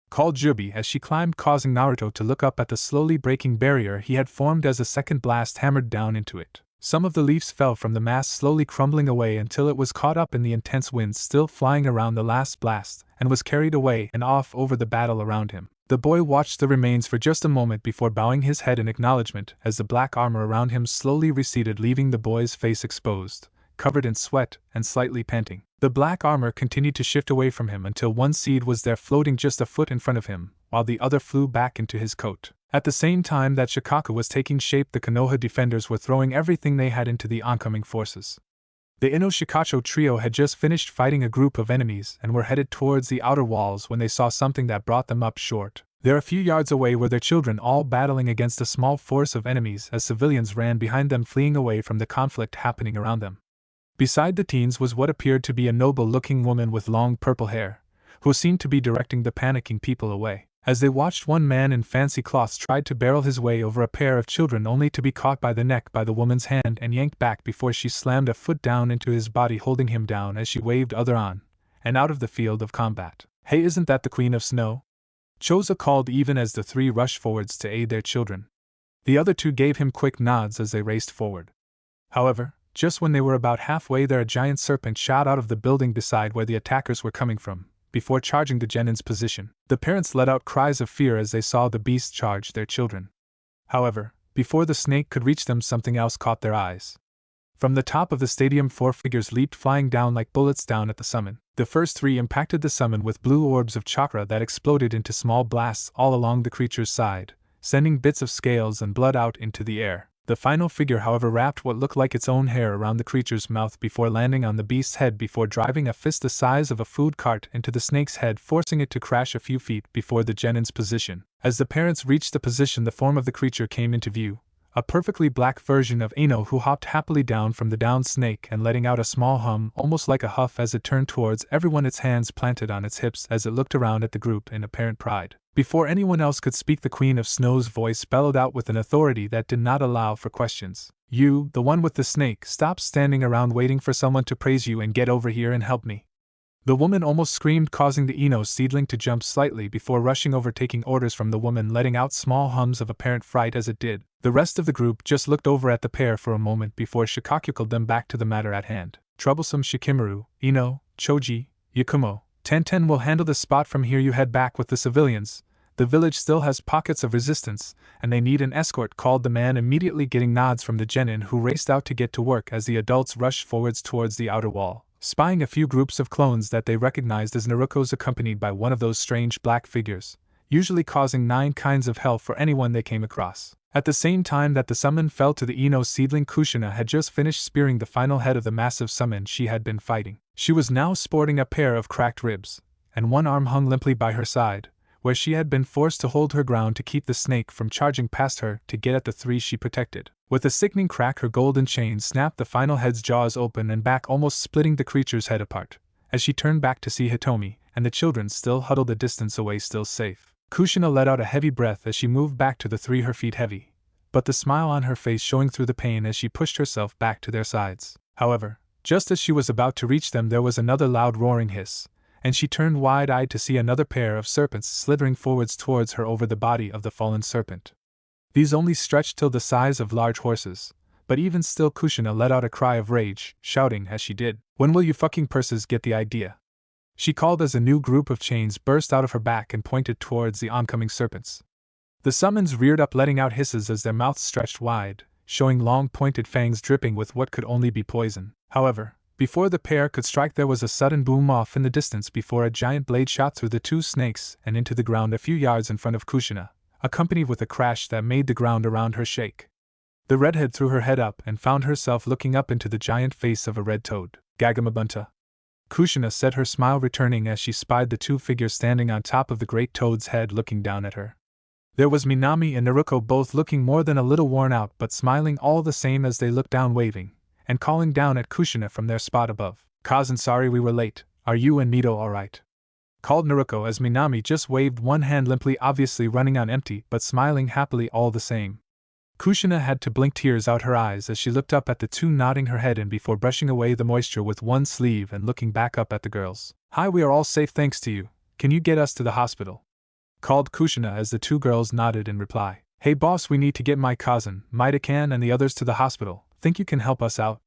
called Jubi as she climbed, causing Naruto to look up at the slowly breaking barrier he had formed as a second blast hammered down into it. Some of the leaves fell from the mass, slowly crumbling away until it was caught up in the intense winds still flying around the last blast and was carried away and off over the battle around him. The boy watched the remains for just a moment before bowing his head in acknowledgement as the black armor around him slowly receded, leaving the boy's face exposed, covered in sweat and slightly panting. The black armor continued to shift away from him until one seed was there floating just a foot in front of him, while the other flew back into his coat. At the same time that Shikaku was taking shape, the Konoha defenders were throwing everything they had into the oncoming forces. The Ino Shikacho trio had just finished fighting a group of enemies and were headed towards the outer walls when they saw something that brought them up short. There, a few yards away, were their children, all battling against a small force of enemies as civilians ran behind them, fleeing away from the conflict happening around them. Beside the teens was what appeared to be a noble-looking woman with long purple hair, who seemed to be directing the panicking people away. As they watched, one man in fancy cloths tried to barrel his way over a pair of children, only to be caught by the neck by the woman's hand and yanked back before she slammed a foot down into his body, holding him down as she waved other on and out of the field of combat. Hey, isn't that the Queen of Snow? Choza called even as the three rushed forwards to aid their children. The other two gave him quick nods as they raced forward. However, just when they were about halfway there, a giant serpent shot out of the building beside where the attackers were coming from, before charging the Genin's position. The parents let out cries of fear as they saw the beast charge their children. However, before the snake could reach them, something else caught their eyes. From the top of the stadium, 4 figures leaped flying down like bullets down at the summon. The first 3 impacted the summon with blue orbs of chakra that exploded into small blasts all along the creature's side, sending bits of scales and blood out into the air. The final figure, however, wrapped what looked like its own hair around the creature's mouth before landing on the beast's head before driving a fist the size of a food cart into the snake's head, forcing it to crash a few feet before the genin's position. As the parents reached the position, the form of the creature came into view. A perfectly black version of Ano, who hopped happily down from the downed snake and letting out a small hum, almost like a huff, as it turned towards everyone, its hands planted on its hips as it looked around at the group in apparent pride. Before anyone else could speak, the Queen of Snow's voice bellowed out with an authority that did not allow for questions. "You, the one with the snake, stop standing around waiting for someone to praise you and get over here and help me." The woman almost screamed, causing the Ino seedling to jump slightly before rushing over, taking orders from the woman, letting out small hums of apparent fright as it did. The rest of the group just looked over at the pair for a moment before Shikaku called them back to the matter at hand. "Troublesome Shikimaru, Ino, Choji, Yakumo, Tenten will handle this spot from here. You head back with the civilians. The village still has pockets of resistance, and they need an escort," called the man, immediately getting nods from the genin, who raced out to get to work as the adults rushed forwards towards the outer wall, spying a few groups of clones that they recognized as Naruko's, accompanied by one of those strange black figures, usually causing 9 kinds of hell for anyone they came across. At the same time that the summon fell to the Ino seedling, Kushina had just finished spearing the final head of the massive summon she had been fighting. She was now sporting a pair of cracked ribs, and one arm hung limply by her side, where she had been forced to hold her ground to keep the snake from charging past her to get at the 3 she protected. With a sickening crack, her golden chain snapped the final head's jaws open and back, almost splitting the creature's head apart. As she turned back to see Hitomi and the children still huddled a distance away, still safe, Kushina let out a heavy breath as she moved back to the 3, her feet heavy, but the smile on her face showing through the pain as she pushed herself back to their sides. However, just as she was about to reach them, there was another loud roaring hiss, and she turned wide-eyed to see another pair of serpents slithering forwards towards her over the body of the fallen serpent. These only stretched till the size of large horses, but even still Kushina let out a cry of rage, shouting as she did, "When will you fucking purses get the idea?" she called as a new group of chains burst out of her back and pointed towards the oncoming serpents. The summons reared up, letting out hisses as their mouths stretched wide, showing long pointed fangs dripping with what could only be poison. However, before the pair could strike, there was a sudden boom off in the distance before a giant blade shot through the 2 snakes and into the ground a few yards in front of Kushina, accompanied with a crash that made the ground around her shake. The redhead threw her head up and found herself looking up into the giant face of a red toad. "Gagamabunta," Kushina said, her smile returning as she spied the 2 figures standing on top of the great toad's head looking down at her. There was Minami and Naruko, both looking more than a little worn out but smiling all the same as they looked down, waving and calling down at Kushina from their spot above. "Kazan, sorry we were late. Are you and Mito alright?" called Naruko as Minami just waved one hand limply, obviously running on empty but smiling happily all the same. Kushina had to blink tears out her eyes as she looked up at the 2, nodding her head in before brushing away the moisture with one sleeve and looking back up at the girls. "Hi, we are all safe thanks to you. Can you get us to the hospital?" called Kushina as the 2 girls nodded in reply. "Hey boss, we need to get my cousin, Maida-kan, and the others to the hospital. Think you can help us out?"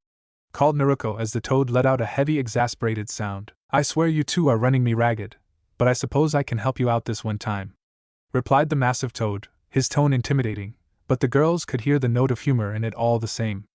called Naruko as the toad let out a heavy exasperated sound. "I swear you 2 are running me ragged, but I suppose I can help you out this one time," replied the massive toad, his tone intimidating, but the girls could hear the note of humor in it all the same.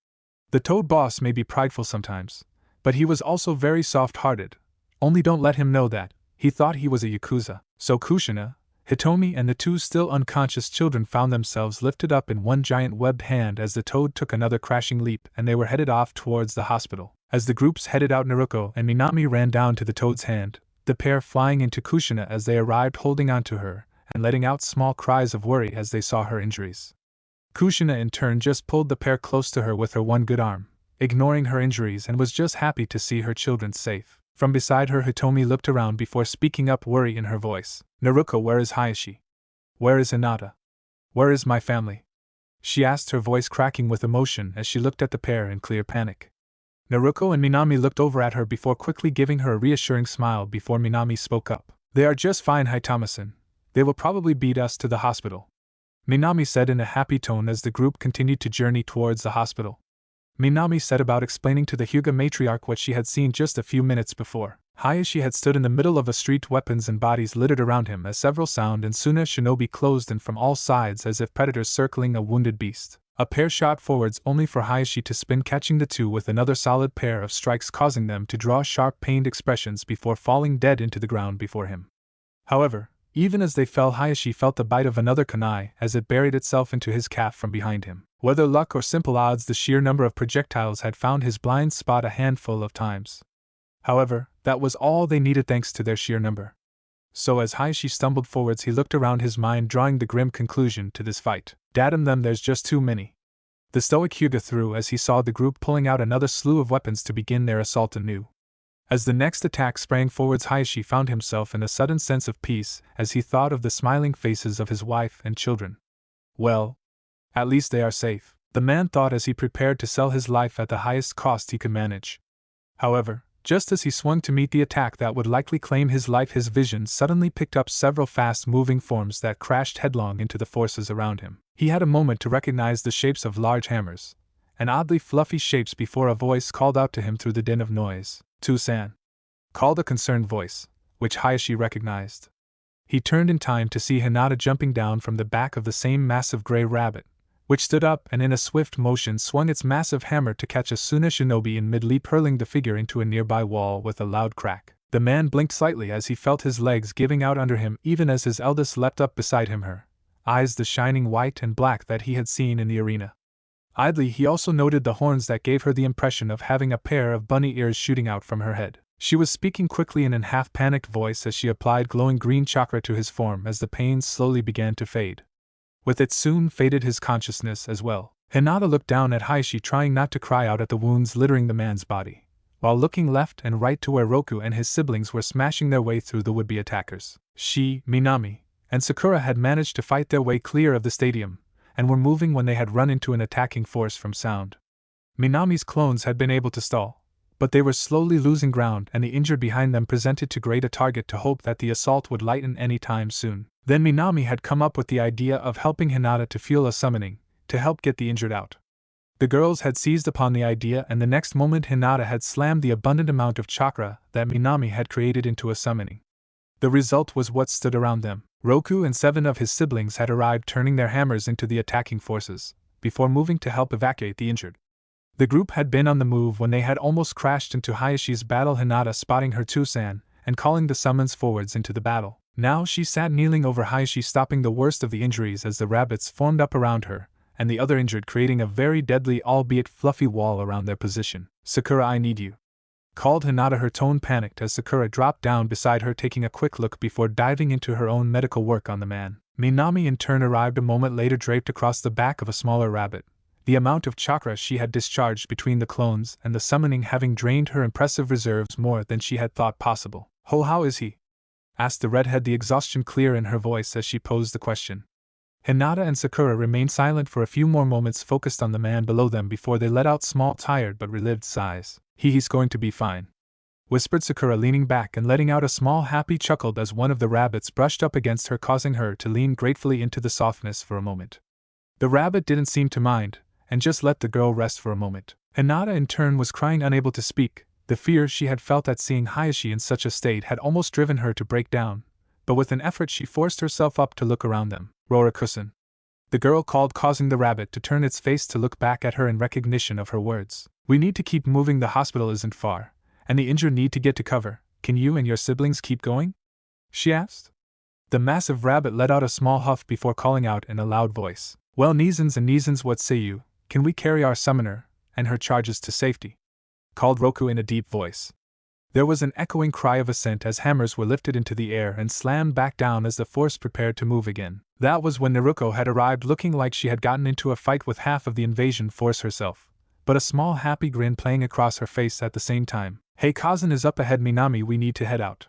The toad boss may be prideful sometimes, but he was also very soft-hearted. Only don't let him know that. He thought he was a yakuza. So Kushina, Hitomi, and the 2 still unconscious children found themselves lifted up in one giant webbed hand as the toad took another crashing leap and they were headed off towards the hospital. As the groups headed out, Naruko and Minami ran down to the toad's hand, the pair flying into Kushina as they arrived, holding onto her and letting out small cries of worry as they saw her injuries. Kushina in turn just pulled the pair close to her with her one good arm, ignoring her injuries, and was just happy to see her children safe. From beside her, Hitomi looked around before speaking up, worry in her voice. "Naruko, where is Hayashi? Where is Hinata? Where is my family?" she asked, her voice cracking with emotion as she looked at the pair in clear panic. Naruko and Minami looked over at her before quickly giving her a reassuring smile before Minami spoke up. "They are just fine, Haitama-san. They will probably beat us to the hospital," Minami said in a happy tone as the group continued to journey towards the hospital. Minami set about explaining to the Hyuga matriarch what she had seen just a few minutes before. Hayashi had stood in the middle of a street, weapons and bodies littered around him as several sound and Suna shinobi closed in from all sides as if predators circling a wounded beast. A pair shot forwards only for Hayashi to spin, catching the 2 with another solid pair of strikes, causing them to draw sharp pained expressions before falling dead into the ground before him. However, even as they fell, Hayashi felt the bite of another kunai as it buried itself into his calf from behind him. Whether luck or simple odds, the sheer number of projectiles had found his blind spot a handful of times. However, that was all they needed thanks to their sheer number. So as Hayashi stumbled forwards, he looked around, his mind drawing the grim conclusion to this fight. Datum them, there's just too many. The stoic Hyuga threw as he saw the group pulling out another slew of weapons to begin their assault anew. As the next attack sprang forwards, Hayashi found himself in a sudden sense of peace as he thought of the smiling faces of his wife and children. Well, at least they are safe, the man thought as he prepared to sell his life at the highest cost he could manage. However, just as he swung to meet the attack that would likely claim his life, his vision suddenly picked up several fast-moving forms that crashed headlong into the forces around him. He had a moment to recognize the shapes of large hammers, and oddly fluffy shapes, before a voice called out to him through the din of noise. "To-san," called a concerned voice, which Hayashi recognized. He turned in time to see Hinata jumping down from the back of the same massive gray rabbit, which stood up and in a swift motion swung its massive hammer to catch a Suna shinobi in mid-leap, hurling the figure into a nearby wall with a loud crack. The man blinked slightly as he felt his legs giving out under him, even as his eldest leapt up beside him, her eyes the shining white and black that he had seen in the arena. Idly he also noted the horns that gave her the impression of having a pair of bunny ears shooting out from her head. She was speaking quickly in an half-panicked voice as she applied glowing green chakra to his form as the pains slowly began to fade. With it soon faded his consciousness as well. Hinata looked down at Hayashi, trying not to cry out at the wounds littering the man's body, while looking left and right to where Roku and his siblings were smashing their way through the would-be attackers. She, Minami, and Sakura had managed to fight their way clear of the stadium, and were moving when they had run into an attacking force from sound. Minami's clones had been able to stall, but they were slowly losing ground, and the injured behind them presented too great a target to hope that the assault would lighten any time soon. Then Minami had come up with the idea of helping Hinata to fuel a summoning, to help get the injured out. The girls had seized upon the idea, and the next moment Hinata had slammed the abundant amount of chakra that Minami had created into a summoning. The result was what stood around them. Roku and 7 of his siblings had arrived, turning their hammers into the attacking forces, before moving to help evacuate the injured. The group had been on the move when they had almost crashed into Hayashi's battle, Hinata spotting her To-san and calling the summons forwards into the battle. Now she sat kneeling over Hayashi, stopping the worst of the injuries as the rabbits formed up around her, and the other injured, creating a very deadly albeit fluffy wall around their position. "Sakura, I need you," called Hinata, her tone panicked as Sakura dropped down beside her, taking a quick look before diving into her own medical work on the man. Minami in turn arrived a moment later, draped across the back of a smaller rabbit, the amount of chakra she had discharged between the clones and the summoning having drained her impressive reserves more than she had thought possible. "Oh, how is he?" asked the redhead, the exhaustion clear in her voice as she posed the question. Hinata and Sakura remained silent for a few more moments, focused on the man below them, before they let out small, tired but relieved sighs. He's going to be fine," whispered Sakura, leaning back and letting out a small happy chuckle as one of the rabbits brushed up against her, causing her to lean gratefully into the softness for a moment. The rabbit didn't seem to mind, and just let the girl rest for a moment. Hinata in turn was crying, unable to speak. The fear she had felt at seeing Hayashi in such a state had almost driven her to break down, but with an effort she forced herself up to look around them. "Rora-kusan," the girl called, causing the rabbit to turn its face to look back at her in recognition of her words. "We need to keep moving, the hospital isn't far, and the injured need to get to cover. Can you and your siblings keep going?" she asked. The massive rabbit let out a small huff before calling out in a loud voice. "Well, Nizans and Nizans, what say you? Can we carry our summoner and her charges to safety?" called Roku in a deep voice. There was an echoing cry of assent as hammers were lifted into the air and slammed back down as the force prepared to move again. That was when Naruko had arrived, looking like she had gotten into a fight with half of the invasion force herself, but a small happy grin playing across her face at the same time. "Hey, Kazan is up ahead, Minami, we need to head out,"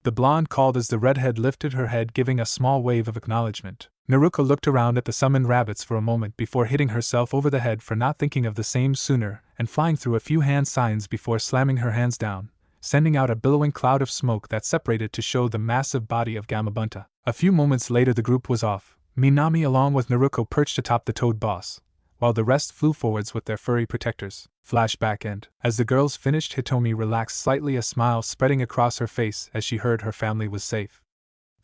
the blonde called as the redhead lifted her head, giving a small wave of acknowledgement. Naruko looked around at the summoned rabbits for a moment before hitting herself over the head for not thinking of the same sooner and flying through a few hand signs before slamming her hands down, sending out a billowing cloud of smoke that separated to show the massive body of Gamabunta. A few moments later the group was off, Minami along with Naruko perched atop the toad boss, while the rest flew forwards with their furry protectors. Flashback end. As the girls finished, Hitomi relaxed slightly, a smile spreading across her face as she heard her family was safe.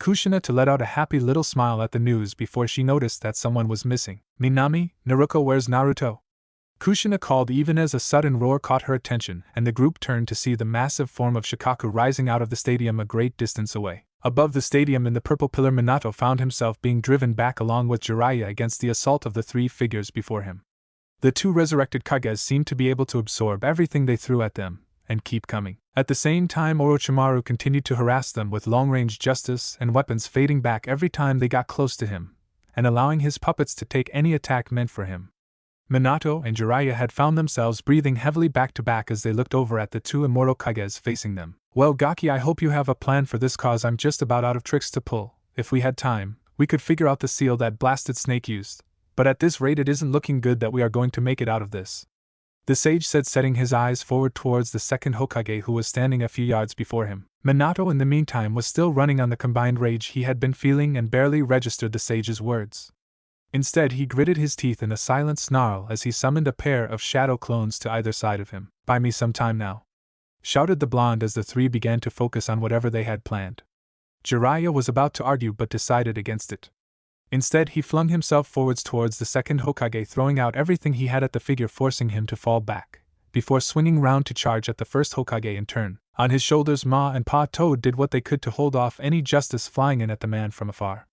Kushina to let out a happy little smile at the news before she noticed that someone was missing. "Minami, Naruko, where's Naruto?" Kushina called even as a sudden roar caught her attention, and the group turned to see the massive form of Shikaku rising out of the stadium a great distance away. Above the stadium in the purple pillar, Minato found himself being driven back along with Jiraiya against the assault of the three figures before him. The two resurrected Kages seemed to be able to absorb everything they threw at them, and keep coming. At the same time, Orochimaru continued to harass them with long-range justice and weapons fading back every time they got close to him, and allowing his puppets to take any attack meant for him. Minato and Jiraiya had found themselves breathing heavily back-to-back as they looked over at the two immortal Kages facing them. "Well, Gaki, I hope you have a plan for this, cause I'm just about out of tricks to pull. If we had time, we could figure out the seal that blasted snake used, but at this rate it isn't looking good that we are going to make it out of this," the sage said, setting his eyes forward towards the second Hokage who was standing a few yards before him. Minato in the meantime was still running on the combined rage he had been feeling and barely registered the sage's words. Instead, he gritted his teeth in a silent snarl as he summoned a pair of shadow clones to either side of him. "Buy me some time now," shouted the blonde as the three began to focus on whatever they had planned. Jiraiya was about to argue but decided against it. Instead, he flung himself forwards towards the second Hokage, throwing out everything he had at the figure, forcing him to fall back, before swinging round to charge at the first Hokage in turn. On his shoulders, Ma and Pa Toad did what they could to hold off any justice flying in at the man from afar.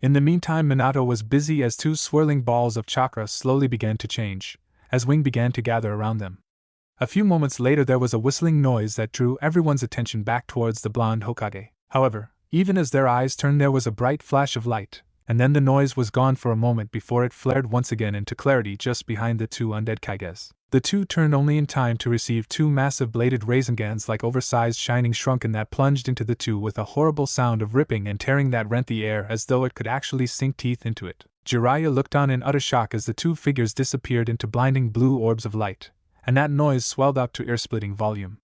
In the meantime, Minato was busy as two swirling balls of chakra slowly began to change, as wind began to gather around them. A few moments later there was a whistling noise that drew everyone's attention back towards the blonde Hokage. However, even as their eyes turned there was a bright flash of light, and then the noise was gone for a moment before it flared once again into clarity just behind the two undead Kages. The two turned only in time to receive two massive bladed Razengans like oversized shining shrunken that plunged into the two with a horrible sound of ripping and tearing that rent the air as though it could actually sink teeth into it. Jiraiya looked on in utter shock as the two figures disappeared into blinding blue orbs of light, and that noise swelled out to ear-splitting volume.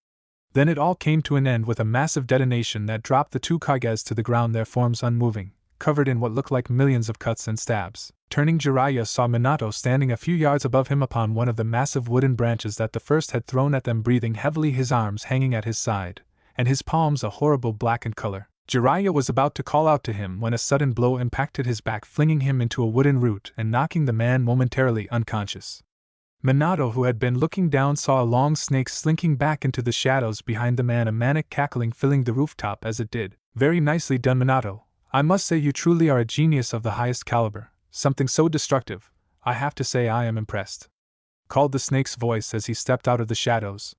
Then it all came to an end with a massive detonation that dropped the two Kages to the ground, their forms unmoving, covered in what looked like millions of cuts and stabs. Turning, Jiraiya saw Minato standing a few yards above him upon one of the massive wooden branches that the first had thrown at them, breathing heavily, his arms hanging at his side, and his palms a horrible black in color. Jiraiya was about to call out to him when a sudden blow impacted his back, flinging him into a wooden root and knocking the man momentarily unconscious. Minato, who had been looking down, saw a long snake slinking back into the shadows behind the man, a manic cackling filling the rooftop as it did. "Very nicely done, Minato. I must say you truly are a genius of the highest caliber. Something so destructive, I have to say I am impressed," called the snake's voice as he stepped out of the shadows.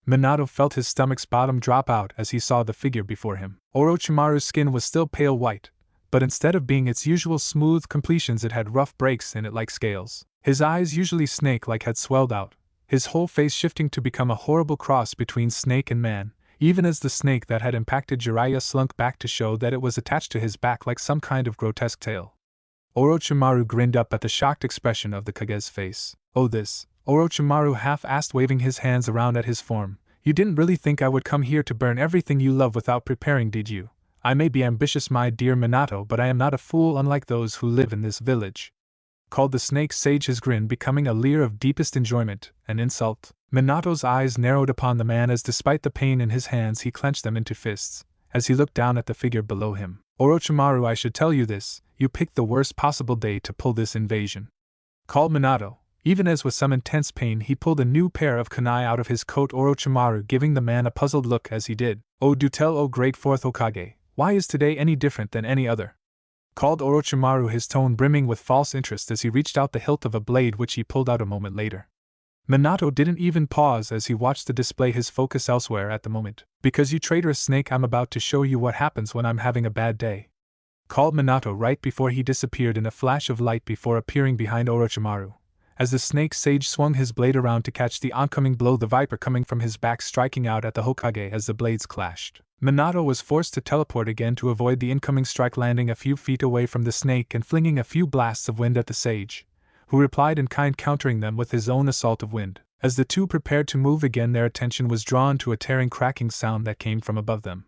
Minato felt his stomach's bottom drop out as he saw the figure before him. Orochimaru's skin was still pale white, but instead of being its usual smooth completions it had rough breaks in it like scales. His eyes, usually snake-like, had swelled out, his whole face shifting to become a horrible cross between snake and man, even as the snake that had impacted Jiraiya slunk back to show that it was attached to his back like some kind of grotesque tail. Orochimaru grinned up at the shocked expression of the Kage's face. "Oh, this," Orochimaru half-asked, waving his hands around at his form. "You didn't really think I would come here to burn everything you love without preparing, did you? I may be ambitious, my dear Minato, but I am not a fool unlike those who live in this village," called the snake sage, his grin becoming a leer of deepest enjoyment and insult. Minato's eyes narrowed upon the man as, despite the pain in his hands, he clenched them into fists, as he looked down at the figure below him. "Orochimaru, I should tell you this, you picked the worst possible day to pull this invasion," called Minato, even as with some intense pain he pulled a new pair of kunai out of his coat, Orochimaru giving the man a puzzled look as he did. "Oh, do tell, O great fourth Hokage, why is today any different than any other?" called Orochimaru, his tone brimming with false interest as he reached out the hilt of a blade which he pulled out a moment later. Minato didn't even pause as he watched the display, his focus elsewhere at the moment. "Because, you traitorous snake, I'm about to show you what happens when I'm having a bad day," called Minato right before he disappeared in a flash of light before appearing behind Orochimaru, as the snake sage swung his blade around to catch the oncoming blow, the viper coming from his back striking out at the Hokage as the blades clashed. Minato was forced to teleport again to avoid the incoming strike, landing a few feet away from the snake and flinging a few blasts of wind at the sage, who replied in kind, countering them with his own assault of wind. As the two prepared to move again, their attention was drawn to a tearing, cracking sound that came from above them.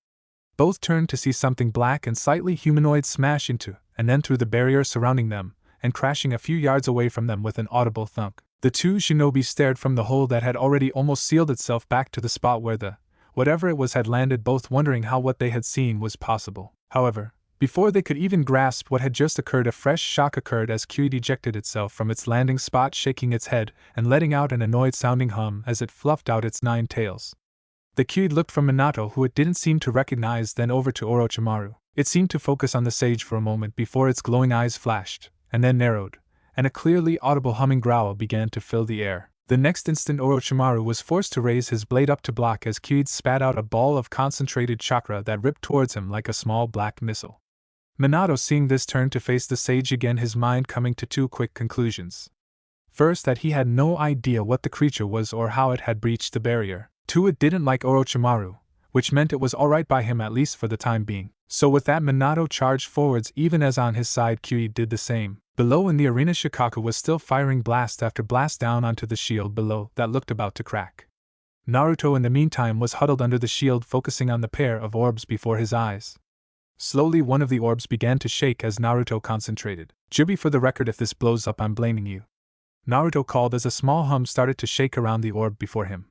Both turned to see something black and slightly humanoid smash into, and then through the barrier surrounding them, and crashing a few yards away from them with an audible thunk. The two shinobi stared from the hole that had already almost sealed itself back to the spot where the whatever it was had landed, both wondering how what they had seen was possible. However, before they could even grasp what had just occurred, a fresh shock occurred as Kyuid ejected itself from its landing spot, shaking its head and letting out an annoyed-sounding hum as it fluffed out its 9 tails. The Kyuid looked from Minato, who it didn't seem to recognize, then over to Orochimaru. It seemed to focus on the sage for a moment before its glowing eyes flashed, and then narrowed, and a clearly audible humming growl began to fill the air. The next instant Orochimaru was forced to raise his blade up to block as Kyude spat out a ball of concentrated chakra that ripped towards him like a small black missile. Minato, seeing this, turned to face the sage again, his mind coming to two quick conclusions. First, that he had no idea what the creature was or how it had breached the barrier. Two, it didn't like Orochimaru, which meant it was alright by him at least for the time being. So with that, Minato charged forwards even as on his side Kyude did the same. Below in the arena, Shikaku was still firing blast after blast down onto the shield below that looked about to crack. Naruto in the meantime was huddled under the shield, focusing on the pair of orbs before his eyes. Slowly one of the orbs began to shake as Naruto concentrated. "Jubi, for the record, if this blows up I'm blaming you," Naruto called as a small hum started to shake around the orb before him.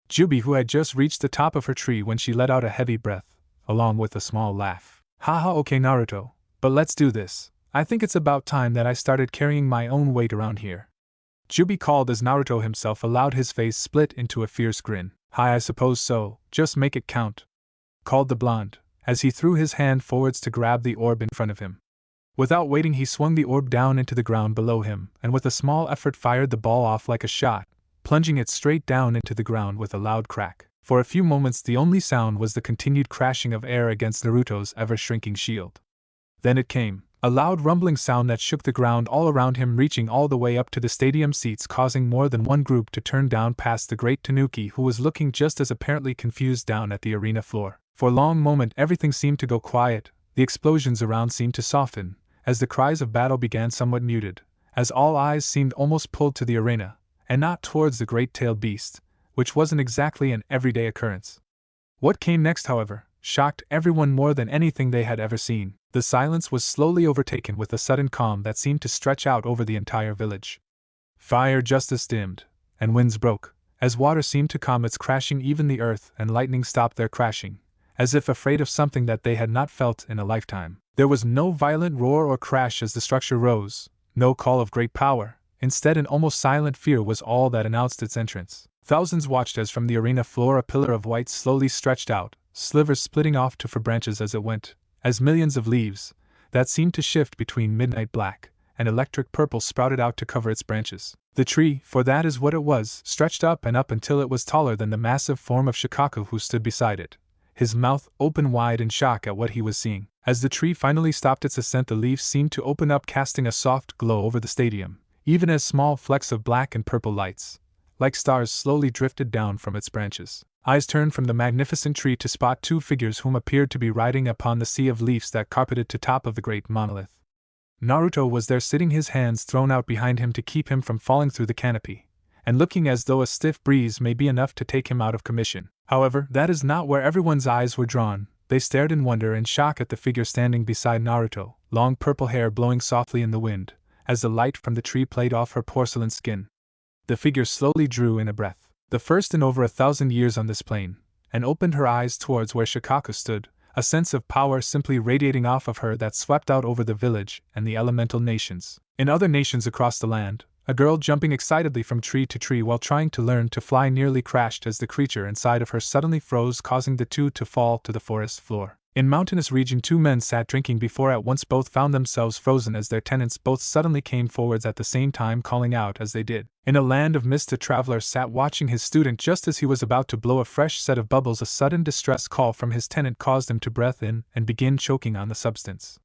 Jubi, who had just reached the top of her tree when she let out a heavy breath, along with a small laugh. "Haha, okay Naruto, but let's do this. I think it's about time that I started carrying my own weight around here," Jubi called as Naruto himself allowed his face split into a fierce grin. "Hi, I suppose so, just make it count," called the blonde, as he threw his hand forwards to grab the orb in front of him. Without waiting, he swung the orb down into the ground below him and with a small effort fired the ball off like a shot, plunging it straight down into the ground with a loud crack. For a few moments the only sound was the continued crashing of air against Naruto's ever-shrinking shield. Then it came, a loud rumbling sound that shook the ground all around him, reaching all the way up to the stadium seats, causing more than one group to turn down past the great Tanuki, who was looking just as apparently confused down at the arena floor. For a long moment everything seemed to go quiet, the explosions around seemed to soften, as the cries of battle began somewhat muted, as all eyes seemed almost pulled to the arena, and not towards the great-tailed beast, which wasn't exactly an everyday occurrence. What came next, however, shocked everyone more than anything they had ever seen. The silence was slowly overtaken with a sudden calm that seemed to stretch out over the entire village. Fire justice dimmed, and winds broke, as water seemed to calm its crashing. Even the earth and lightning stopped their crashing, as if afraid of something that they had not felt in a lifetime. There was no violent roar or crash as the structure rose, no call of great power, instead an almost silent fear was all that announced its entrance. Thousands watched as from the arena floor a pillar of white slowly stretched out, slivers splitting off to four branches as it went, as millions of leaves, that seemed to shift between midnight black and electric purple, sprouted out to cover its branches. The tree, for that is what it was, stretched up and up until it was taller than the massive form of Shikaku, who stood beside it, his mouth open wide in shock at what he was seeing. As the tree finally stopped its ascent, the leaves seemed to open up, casting a soft glow over the stadium, even as small flecks of black and purple lights, like stars, slowly drifted down from its branches. Eyes turned from the magnificent tree to spot two figures whom appeared to be riding upon the sea of leaves that carpeted to top of the great monolith. Naruto was there, sitting, his hands thrown out behind him to keep him from falling through the canopy, and looking as though a stiff breeze may be enough to take him out of commission. However, that is not where everyone's eyes were drawn. They stared in wonder and shock at the figure standing beside Naruto, long purple hair blowing softly in the wind, as the light from the tree played off her porcelain skin. The figure slowly drew in a breath, the first in over 1,000 years on this plane, and opened her eyes towards where Shikaku stood, a sense of power simply radiating off of her that swept out over the village and the elemental nations. In other nations across the land, a girl jumping excitedly from tree to tree while trying to learn to fly nearly crashed as the creature inside of her suddenly froze, causing the two to fall to the forest floor. In mountainous region, two men sat drinking before at once both found themselves frozen as their tenants both suddenly came forwards at the same time, calling out as they did. In a land of mist, a traveler sat watching his student just as he was about to blow a fresh set of bubbles. A sudden distress call from his tenant caused him to breathe in and begin choking on the substance.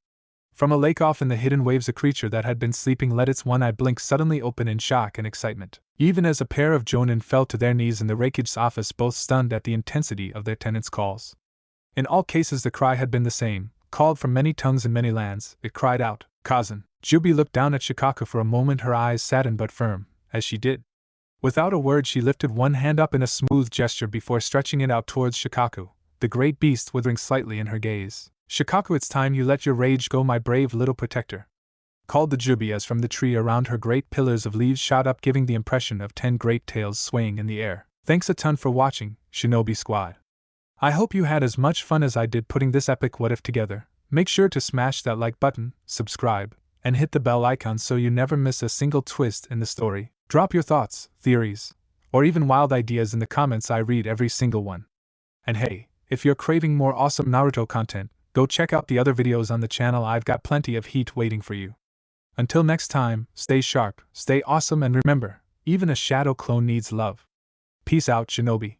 From a lake off in the hidden waves, a creature that had been sleeping let its one eye blink suddenly open in shock and excitement. Even as a pair of jonin fell to their knees in the Raikage's office, both stunned at the intensity of their tenant's calls. In all cases the cry had been the same, called from many tongues in many lands. It cried out, "Kazan." Jubi looked down at Shikaku for a moment, her eyes saddened but firm, as she did. Without a word she lifted one hand up in a smooth gesture before stretching it out towards Shikaku, the great beast withering slightly in her gaze. "Shikaku, it's time you let your rage go, my brave little protector," called the Jubi as from the tree around her great pillars of leaves shot up, giving the impression of 10 great tails swaying in the air. Thanks a ton for watching, Shinobi Squad. I hope you had as much fun as I did putting this epic what if together. Make sure to smash that like button, subscribe, and hit the bell icon so you never miss a single twist in the story. Drop your thoughts, theories, or even wild ideas in the comments. I read every single one. And hey, if you're craving more awesome Naruto content, Go check out the other videos on the channel, I've got plenty of heat waiting for you. Until next time, stay sharp, stay awesome, and remember, even a shadow clone needs love. Peace out, Shinobi.